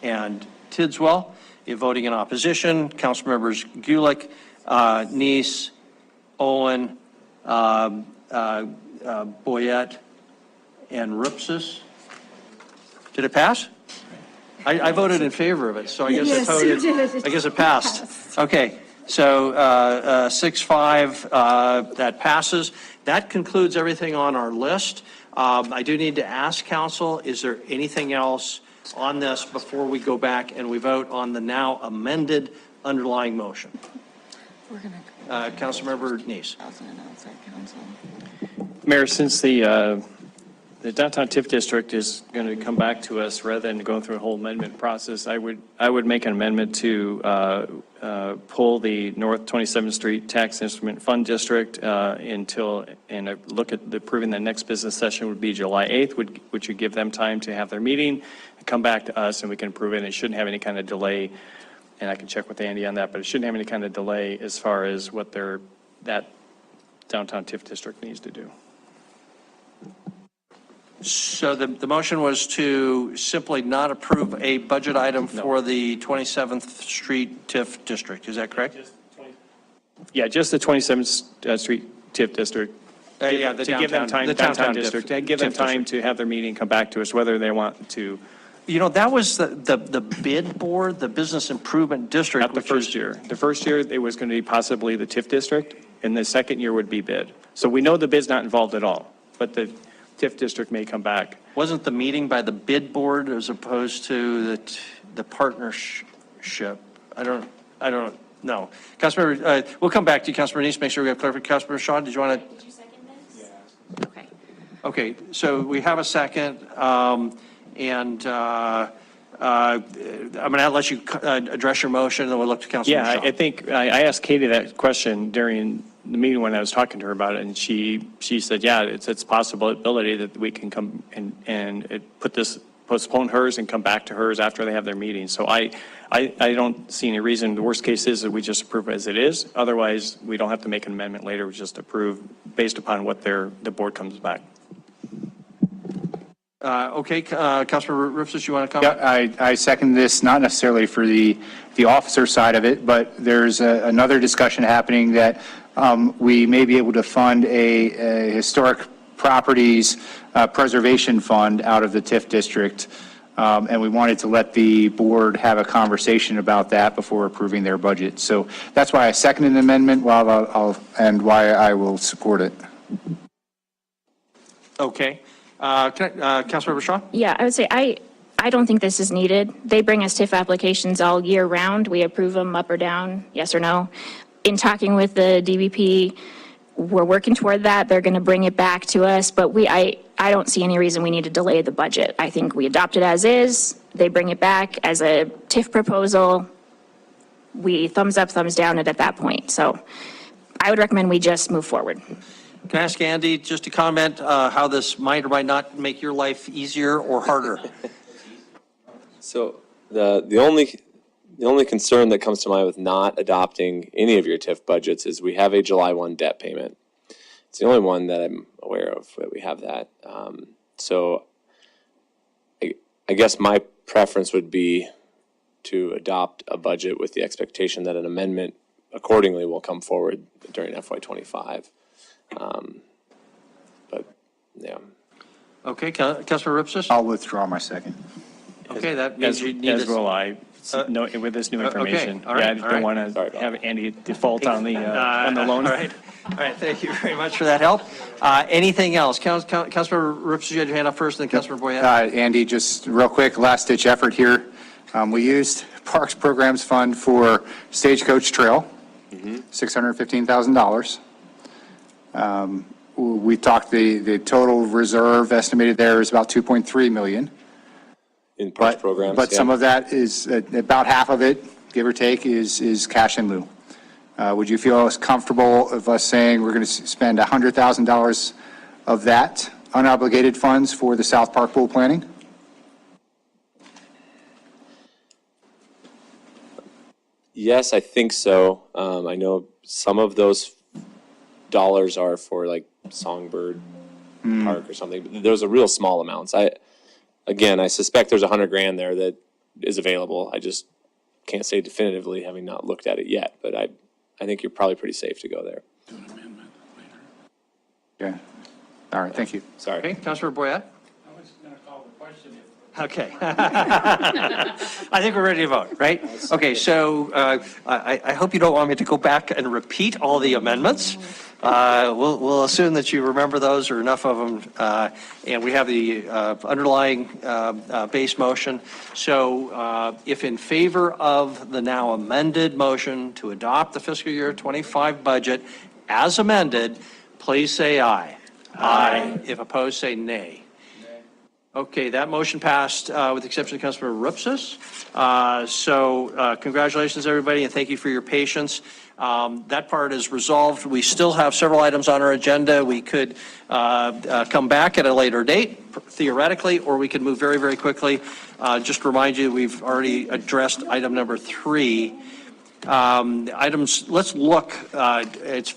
and Tidswell. If voting in opposition, council members Gulick, Neese, Owen, Boyette, and Rupsis. Did it pass? I voted in favor of it, so I guess Yes, I voted. you did. I guess it passed. Okay, so 6-5, that passes. That concludes everything on our list. I do need to ask council, is there anything else on this before we go back and we vote on the now amended underlying motion? Councilmember Neese. Mayor, since the downtown TIF district is going to come back to us rather than going through a whole amendment process, I would make an amendment to pull the North 27th Street Tax Instrument Fund District until, and look at approving the next business session would be July 8th, which would give them time to have their meeting, come back to us, and we can approve it. And it shouldn't have any kind of delay. And I can check with Andy on that, but it shouldn't have any kind of delay as far as what that downtown TIF district needs to do. So the motion was to simply not approve a budget item for the 27th Street TIF district. Is that correct? Yeah, just the 27th Street TIF district. Yeah, the to give them time, the downtown district, and give them time to have their meeting, come back to us, whether they want to. You know, that was the bid board, the business improvement district. Not the first year. The first year, it was going to be possibly the TIF district, and the second year would be bid. So we know the bid's not involved at all, but TIF district may come back. Wasn't the meeting by the bid board as opposed to the partnership? I don't know. Councilmember, we'll come back to you, Councilmember Neese, make sure we have clarification. Councilmember Shaw, did you want to? Did you second this? Yeah. Okay. Okay, so we have a second, and I'm going to let you address your motion, and then we'll look to Councilmember Yeah, Shaw. I think I asked Katie that question during the meeting when I was talking to her about it, and she said, yeah, it's a possibility that we can come and postpone hers and come back to hers after they have their meeting. So I don't see any reason. The worst case is that we just approve as it is. Otherwise, we don't have to make an amendment later. We just approve based upon what the board comes back. Okay, Councilmember Ripsis, you want to comment? Yeah, I second this, not necessarily for the officer side of it, but there's another discussion happening that we may be able to fund a historic properties preservation fund out of the TIF district. And we wanted to let the board have a conversation about that before approving their budget. So that's why I seconded the amendment and why I will support it. Okay. Councilmember Shaw? Yeah, I would say I don't think this is needed. They bring us TIF applications all year round. We approve them up or down, yes or no. In talking with the DBP, we're working toward that. They're going to bring it back to us, but I don't see any reason we need to delay the budget. I think we adopt it as is. They bring it back as a TIF proposal. We thumbs up, thumbs down it at that point. So I would recommend we just move forward. Can I ask Andy just to comment how this might or might not make your life easier or harder? So the only concern that comes to mind with not adopting any of your TIF budgets is we have a July 1 debt payment. It's the only one that I'm aware of that we have that. So I guess my preference would be to adopt a budget with the expectation that an amendment accordingly will come forward during FY25. But yeah. Okay, Councilmember Ripsis? I'll withdraw my second. Okay, that means you need As this. will I, with this new information. all right, Yeah, I just don't want to have Andy default on the loan. All right, thank you very much for that help. Anything else? Councilmember Ripsis, you had your hand up first, and then Councilmember Boyette. Andy, just real quick, last ditch effort here. We used Parks Programs Fund for Stagecoach Trail, $615,000. We talked, the total reserve estimated there is about 2.3 million. In Parks programs, But some of that is, about half of it, give or take, is cash in lieu. Would you feel as comfortable of us saying we're going to spend $100,000 of that unobligated funds for the South Park pool planning? Yes, I think so. I know some of those dollars are for like Songbird Park or something. But those are real small amounts. I suspect there's $100,000 there that is available. I just can't say definitively, having not looked at it yet. But I think you're probably pretty safe to go there. Yeah. All right, thank you. Sorry. Okay, Councilmember Boyette? I was going to call the question if Okay. I think we're ready to vote, right? Okay, so I hope you don't want me to go back and repeat all the amendments. We'll assume that you remember those or enough of them. And we have the underlying base motion. So if in favor of the now amended motion to adopt the fiscal year 25 budget as amended, please say aye. Aye. If opposed, say nay. Okay, that motion passed with the exception of Councilmember Ripsis. So congratulations, everybody, and thank you for your patience. That part is resolved. We still have several items on our agenda. We could come back at a later date, theoretically, or we could move very, very quickly. Just to remind you, we've already addressed item number 3. Items, let's look, it's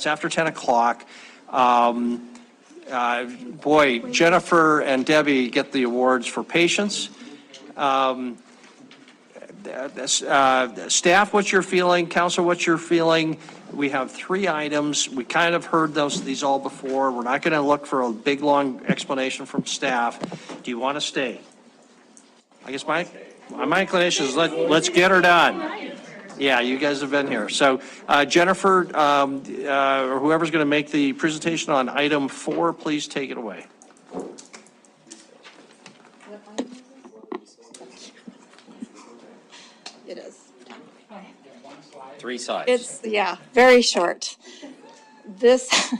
after 10 o'clock. Boy, Jennifer and Debbie get the awards for patience. Staff, what's your feeling? Council, what's your feeling? We have 3 items. We kind of heard these all before. We're not going to look for a big, long explanation from staff. Do you want to stay? I guess my inclination is let's get her done. Yeah, you guys have been here. So Jennifer, or whoever's going to make the presentation on item 4, please take it away. It is. 3 sides. It's, yeah, very short. This,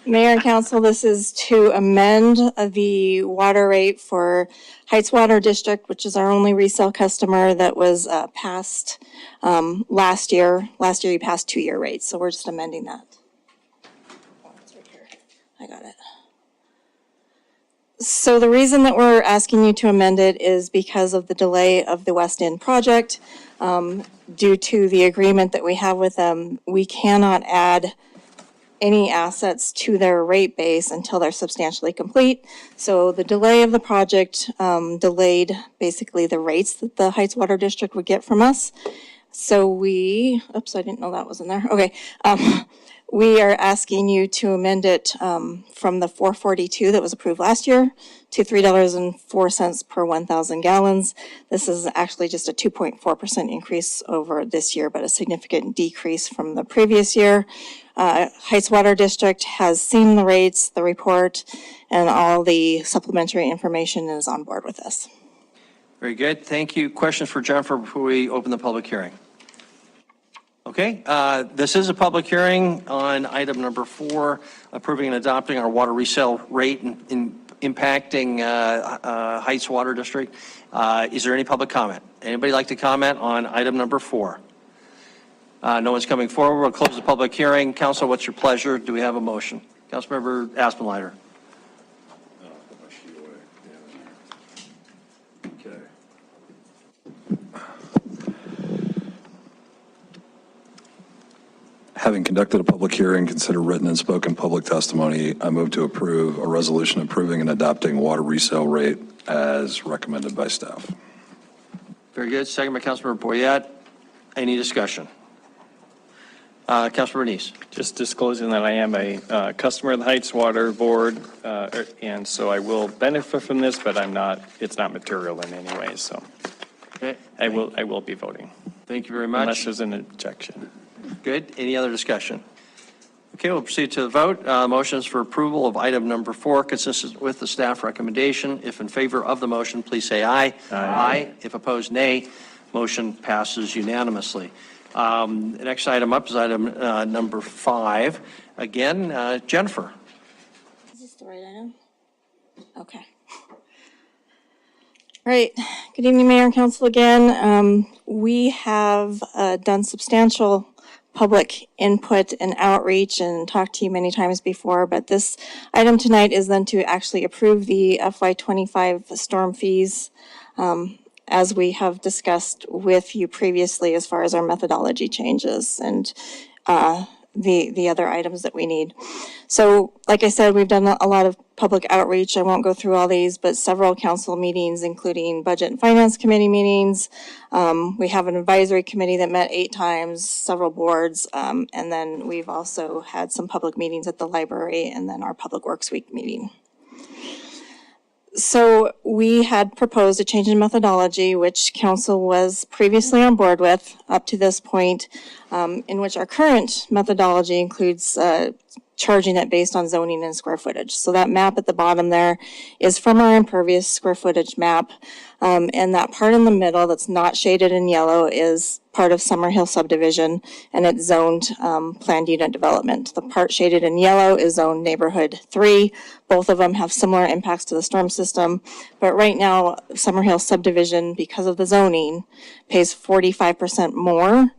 Mayor and Council, this is to amend the water rate for Heights Water District, which is our only resale customer that was passed last year. Last year you passed 2-year rates, so we're just amending that. Oh, it's right here. I got it. So the reason that we're asking you to amend it is because of the delay of the West End project. Due to the agreement that we have with them, we cannot add any assets to their rate base until they're substantially complete. So the delay of the project delayed basically the rates that the Heights Water District would get from us. So oops, I didn't know that was in there. Okay. We are asking you to amend it from the $4.42 that was approved last year to $3.04 per 1,000 gallons. This is actually just a 2.4% increase over this year, but a significant decrease from the previous year. Heights Water District has seen the rates, the report, and all the supplementary information is on board with us. Very good. Thank you. Questions for Jennifer before we open the public hearing? Okay, this is a public hearing on item number 4, approving and adopting our water resale rate in impacting Heights Water District. Is there any public comment? Anybody like to comment on item number 4? No one's coming forward. We'll close the public hearing. Council, what's your pleasure? Do we have a motion? Councilmember Aspenleiter. Having conducted a public hearing, consider written and spoken public testimony, I move to approve a resolution approving and adopting water resale rate as recommended by staff. Very good. Second by Councilmember Boyette. Any discussion? Councilmember Neese. Just disclosing that I am a customer of the Heights Water Board, and so I will benefit from this, but it's not material in any way, so Okay. I will be voting. Thank you very much. Unless there's an objection. Good. Any other discussion? Okay, we'll proceed to the vote. Motions for approval of item number 4 consistent with the staff recommendation. If in favor of the motion, please say aye. Aye. If opposed, nay. Motion passes unanimously. The next item up is item number 5. Again, Jennifer. Is this the right item? Okay. All right. Good evening, Mayor and Council again. We have done substantial public input and outreach and talked to you many times before, but this item tonight is then to actually approve the FY25 storm fees as we have discussed with you previously as far as our methodology changes and the other items that we need. So like I said, we've done a lot of public outreach. I won't go through all these, but several council meetings, including Budget and Finance Committee meetings. We have an advisory committee that met 8 times, several boards, and then we've also had some public meetings at the library and then our Public Works Week meeting. So we had proposed a change in methodology, which council was previously on board with up to this point, in which our current methodology includes charging it based on zoning and square footage. So that map at the bottom there is from our impervious square footage map. And that part in the middle that's not shaded in yellow is part of Summerhill subdivision, and it's zoned planned unit development. The part shaded in yellow is zoned neighborhood 3. Both of them have similar impacts to the storm system, but right now Summerhill subdivision, because of the zoning, pays 45% more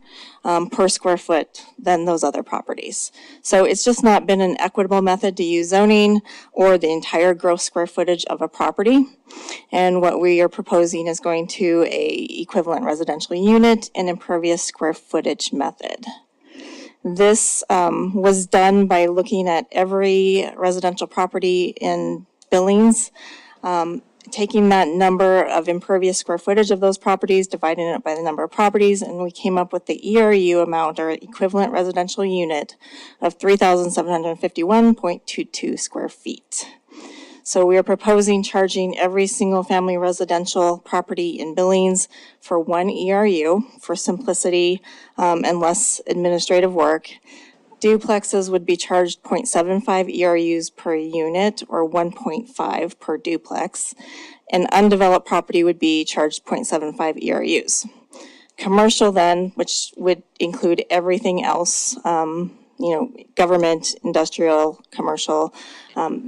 per square foot than those other properties. So it's just not been an equitable method to use zoning or the entire gross square footage of a property. And what we are proposing is going to a equivalent residential unit and impervious square footage method. This was done by looking at every residential property in Billings, taking that number of impervious square footage of those properties, dividing it by the number of properties, and we came up with the ERU amount, or equivalent residential unit, of 3,751.22 square feet. So we are proposing charging every single-family residential property in Billings for 1 ERU for simplicity and less administrative work. Duplexes would be charged 0.75 ERUs per unit or 1.5 per duplex. And undeveloped property would be charged 0.75 ERUs. Commercial then, which would include everything else, government, industrial, commercial,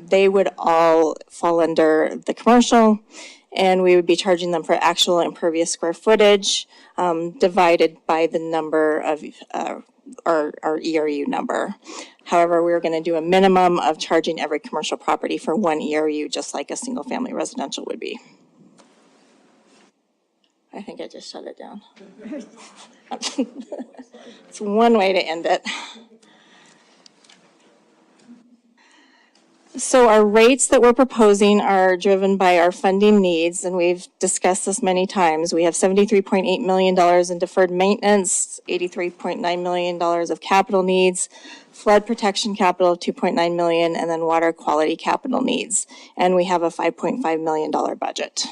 they would all fall under the commercial, and we would be charging them for actual impervious square footage divided by the number of our ERU number. However, we're going to do a minimum of charging every commercial property for 1 ERU, just like a single-family residential would be. I think I just shut it down. It's one way to end it. So our rates that we're proposing are driven by our funding needs, and we've discussed this many times. We have $73.8 million in deferred maintenance, $83.9 million of capital needs, flood protection capital of $2.9 million, and then water quality capital needs. And we have a $5.5 million budget.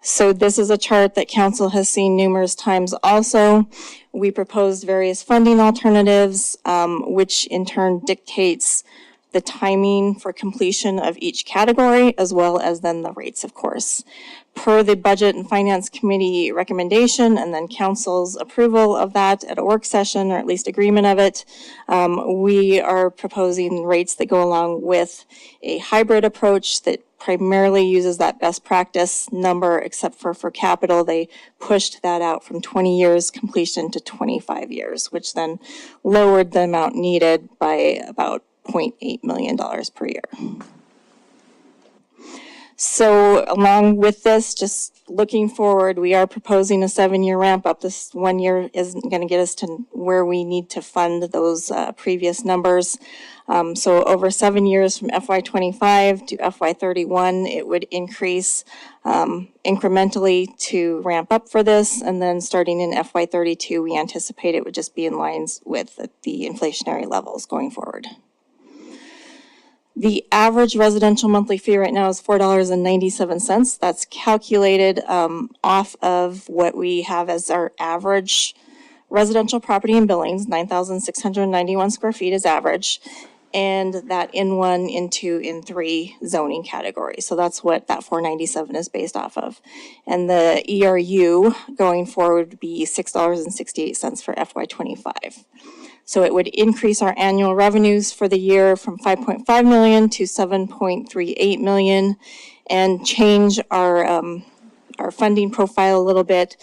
So this is a chart that council has seen numerous times also. We proposed various funding alternatives, which in turn dictates the timing for completion of each category, as well as then the rates, of course. Per the Budget and Finance Committee recommendation and then council's approval of that at a work session, or at least agreement of it, we are proposing rates that go along with a hybrid approach that primarily uses that best practice number, except for capital. They pushed that out from 20 years completion to 25 years, which then lowered the amount needed by about $0.8 million per year. So along with this, just looking forward, we are proposing a 7-year ramp up. This 1 year isn't going to get us to where we need to fund those previous numbers. So over 7 years from FY25 to FY31, it would increase incrementally to ramp up for this. And then starting in FY32, we anticipate it would just be in lines with the inflationary levels going forward. The average residential monthly fee right now is $4.97. That's calculated off of what we have as our average residential property in Billings, 9,691 square feet is average, and that in-1, in-2, in-3 zoning category. So that's what that $4.97 is based off of. And the ERU going forward would be $6.68 for FY25. So it would increase our annual revenues for the year from $5.5 million to $7.38 million, and change our funding profile a little bit,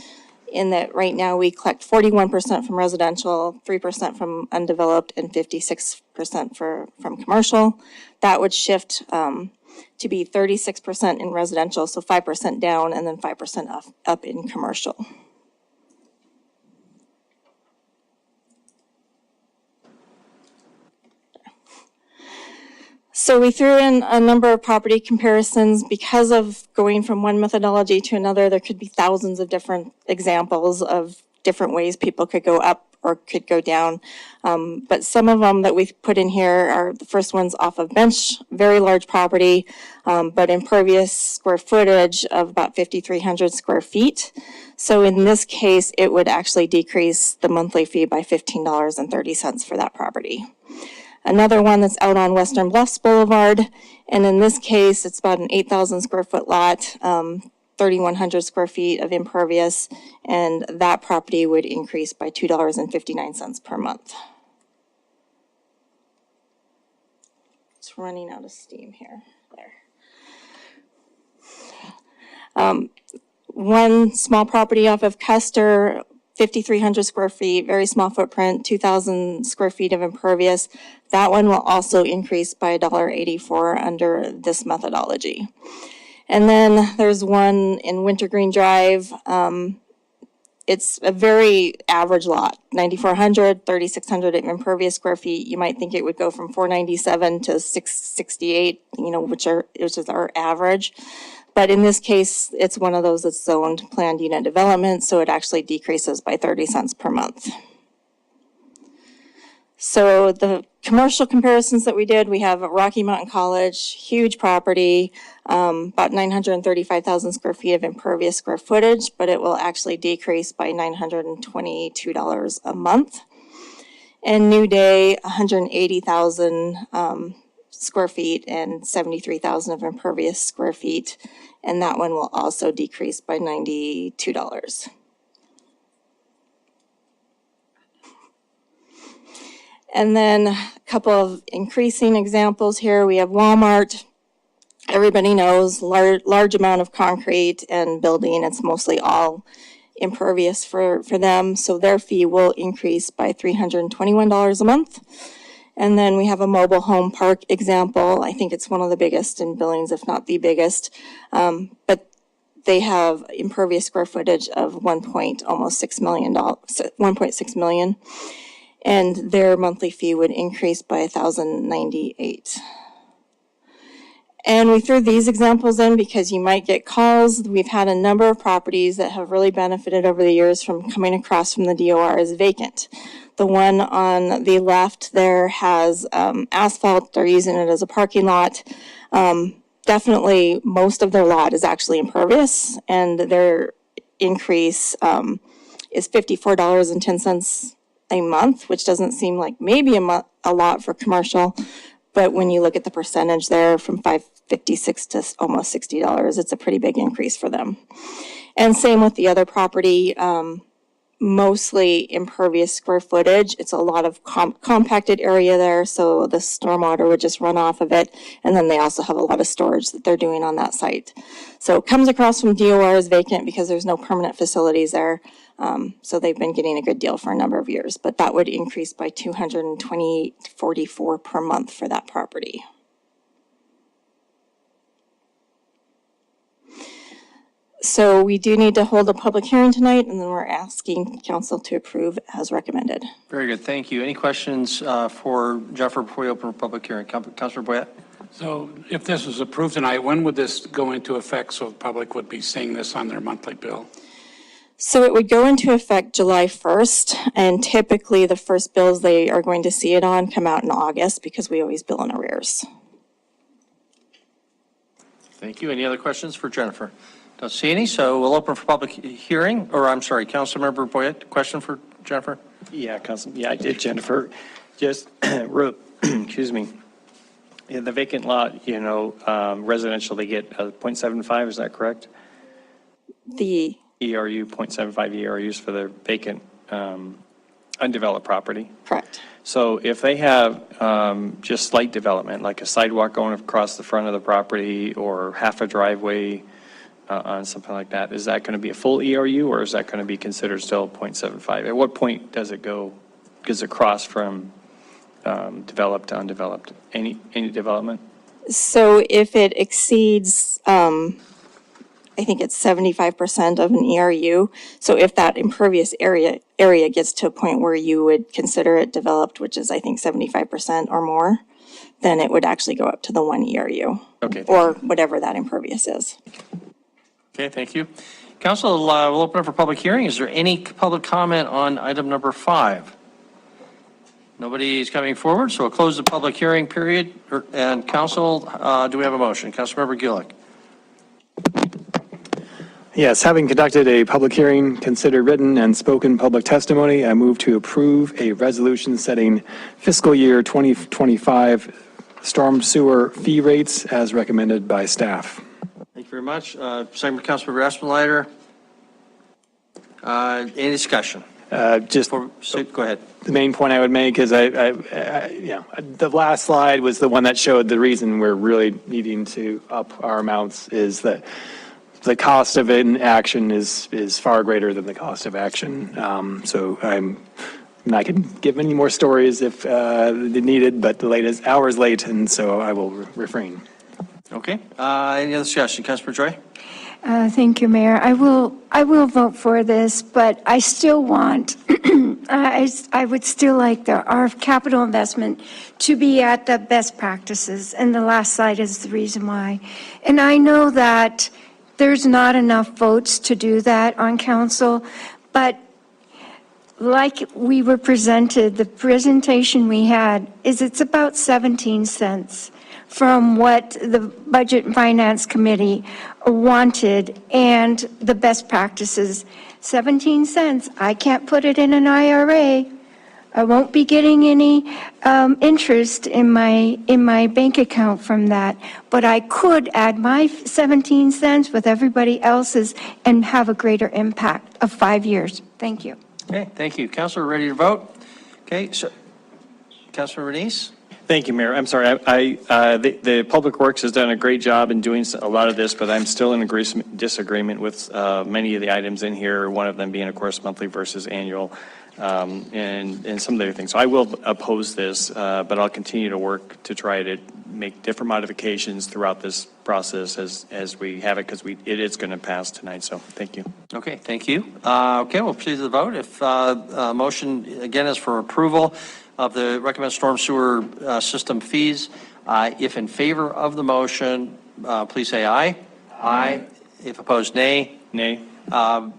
in that right now we collect 41% from residential, 3% from undeveloped, and 56% from commercial. That would shift to be 36% in residential, so 5% down, and then 5% up in commercial. So we threw in a number of property comparisons. Because of going from one methodology to another, there could be thousands of different examples of different ways people could go up or could go down. But some of them that we've put in here are the first ones off of Bench, very large property, but impervious square footage of about 5,300 square feet. So in this case, it would actually decrease the monthly fee by $15.30 for that property. Another one that's out on Western Bluffs Boulevard, and in this case, it's about an 8,000 square foot lot, 3,100 square feet of impervious, and that property would increase by $2.59 per month. It's running out of steam here. There. One small property off of Custer, 5,300 square feet, very small footprint, 2,000 square feet of impervious. That one will also increase by $1.84 under this methodology. And then there's one in Wintergreen Drive. It's a very average lot, 9,400, 3,600 impervious square feet. You might think it would go from 497 to 668, which is our average. But in this case, it's one of those that's zoned planned unit development, so it actually decreases by 30 cents per month. So the commercial comparisons that we did, we have Rocky Mountain College, huge property, about 935,000 square feet of impervious square footage, but it will actually decrease by $922 a month. And New Day, 180,000 square feet and 73,000 of impervious square feet. And that one will also decrease by $92. And then a couple of increasing examples here. We have Walmart. Everybody knows large amount of concrete and building. It's mostly all impervious for them. So their fee will increase by $321 a month. And then we have a mobile home park example. I think it's one of the biggest in Billings, if not the biggest. But they have impervious square footage of $1.6 million. And their monthly fee would increase by $1,098. And we threw these examples in because you might get calls. We've had a number of properties that have really benefited over the years from coming across from the DOR as vacant. The one on the left there has asphalt. They're using it as a parking lot. Definitely most of their lot is actually impervious, and their increase is $54.10 a month, which doesn't seem like maybe a lot for commercial, but when you look at the percentage there from $5.56 to almost $60, it's a pretty big increase for them. And same with the other property, mostly impervious square footage. It's a lot of compacted area there, so the stormwater would just run off of it. And then they also have a lot of storage that they're doing on that site. So it comes across from DOR as vacant because there's no permanent facilities there. So they've been getting a good deal for a number of years, but that would increase by $228.44 per month for that property. So we do need to hold a public hearing tonight, and then we're asking council to approve as recommended. Very good, thank you. Any questions for Jennifer before we open a public hearing? Councilor Boyette? So if this is approved tonight, when would this go into effect so the public would be seeing this on their monthly bill? So it would go into effect July 1st, and typically the first bills they are going to see it on come out in August because we always bill in arrears. Thank you. Any other questions for Jennifer? Don't see any, so we'll open for public hearing, or I'm sorry, Councilmember Boyette, question for Jennifer? Yeah, I did, Jennifer. Just, excuse me. In the vacant lot, residential, they get 0.75, is that correct? The ERU, 0.75 ERUs for their vacant, undeveloped property. Correct. So if they have just slight development, like a sidewalk going across the front of the property or half a driveway on something like that, is that going to be a full ERU, or is that going to be considered still 0.75? At what point does it cross from developed to undeveloped? Any development? So if it exceeds, I think it's 75% of an ERU. So if that impervious area gets to a point where you would consider it developed, which is I think 75% or more, then it would actually go up to the 1 ERU. Okay. Or whatever that impervious is. Okay, thank you. Council, we'll open up for public hearing. Is there any public comment on item number 5? Nobody is coming forward, so we'll close the public hearing period. And council, do we have a motion? Councilmember Gillick. Yes, having conducted a public hearing, considered written and spoken public testimony, I move to approve a resolution setting fiscal year 2025 storm sewer fee rates as recommended by staff. Thank you very much. Second by Councilmember Aspenlighter. Any discussion? Go ahead. The main point I would make is the last slide was the one that showed the reason we're really needing to up our amounts is that the cost of inaction is far greater than the cost of action. So I can give any more stories if needed, but the latest hour is late, and so I will refrain. Okay. Any other discussion? Councilmember Joy? Thank you, Mayor. I will vote for this, but I still want, I would still like our capital investment to be at the best practices, and the last slide is the reason why. And I know that there's not enough votes to do that on council, but like we were presented, the presentation we had is it's about 17 cents from what the Budget and Finance Committee wanted and the best practices. 17 cents, I can't put it in an IRA. I won't be getting any interest in my bank account from that, but I could add my 17 cents with everybody else's and have a greater impact of 5 years. Thank you. Okay, thank you. Counselor, ready to vote? Okay, so Counselor Renese? Thank you, Mayor. I'm sorry, the Public Works has done a great job in doing a lot of this, but I'm still in disagreement with many of the items in here, one of them being, of course, monthly versus annual, and some of the other things. So I will oppose this, but I'll continue to work to try to make different modifications throughout this process as we have it, because it is going to pass tonight, so thank you. Okay, thank you. Okay, we'll proceed to the vote. If motion, again, is for approval of the recommended storm sewer system fees, if in favor of the motion, please say aye. Aye. If opposed, nay. Nay.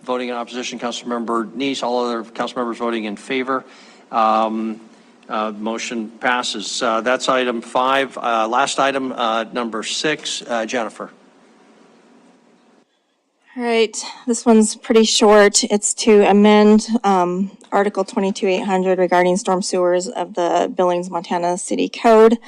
Voting in opposition, Councilmember Neese. All other council members voting in favor. Motion passes. That's item 5. Last item, number 6, Jennifer. All right, this one's pretty short. It's to amend Article 22-800 regarding storm sewers of the Billings, Montana City Code.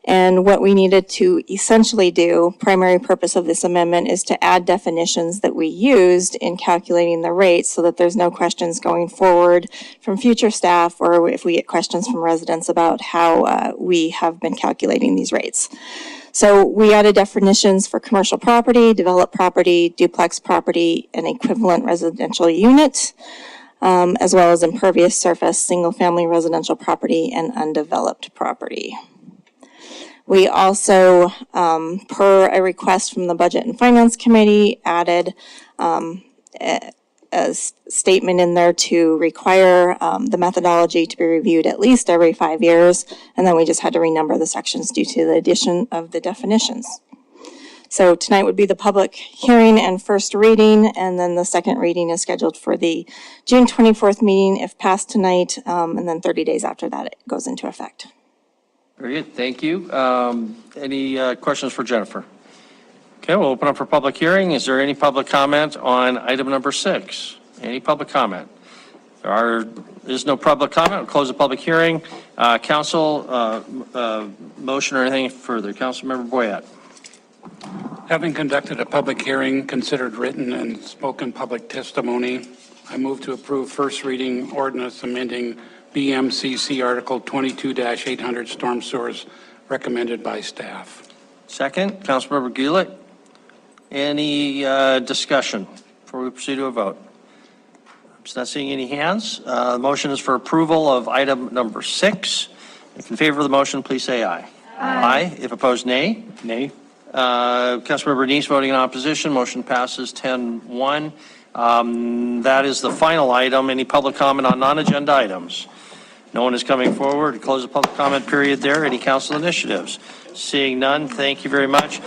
And what we needed to essentially do, primary purpose of this amendment, is to add definitions that we used in calculating the rates so that there's no questions going forward from future staff or if we get questions from residents about how we have been calculating these rates. So we added definitions for commercial property, developed property, duplex property, and equivalent residential unit, as well as impervious surface, single-family residential property, and undeveloped property. We also, per a request from the Budget and Finance Committee, added a statement in there to require the methodology to be reviewed at least every 5 years, and then we just had to renumber the sections due to the addition of the definitions. So tonight would be the public hearing and first reading, and then the second reading is scheduled for the June 24th meeting if passed tonight, and then 30 days after that it goes into effect. Very good, thank you. Any questions for Jennifer? Okay, we'll open up for public hearing. Is there any public comment on item number 6? Any public comment? There is no public comment. We'll close the public hearing. Council, motion or anything further? Councilmember Boyette. Having conducted a public hearing, considered written and spoken public testimony, I move to approve first reading ordinance amending BMCC Article 22-800 storm sewers recommended by staff. Second, Councilmember Gulick. Any discussion before we proceed to a vote? I'm just not seeing any hands. The motion is for approval of item number 6. If in favor of the motion, please say aye. Aye. If opposed, nay. Nay. Councilmember Neese voting in opposition. Motion passes 10-1. That is the final item. Any public comment on non-agenda items? No one is coming forward. Close the public comment period there. Any council initiatives? Seeing none, thank you very much.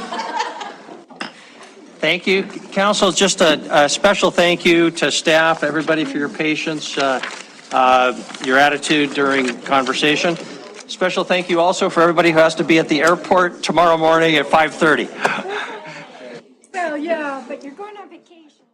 Thank you. Council, just a special thank you to staff, everybody for your patience, your attitude during conversation. Special thank you also for everybody who has to be at the airport tomorrow morning at 5:30. Well, yeah, but you're going on vacation.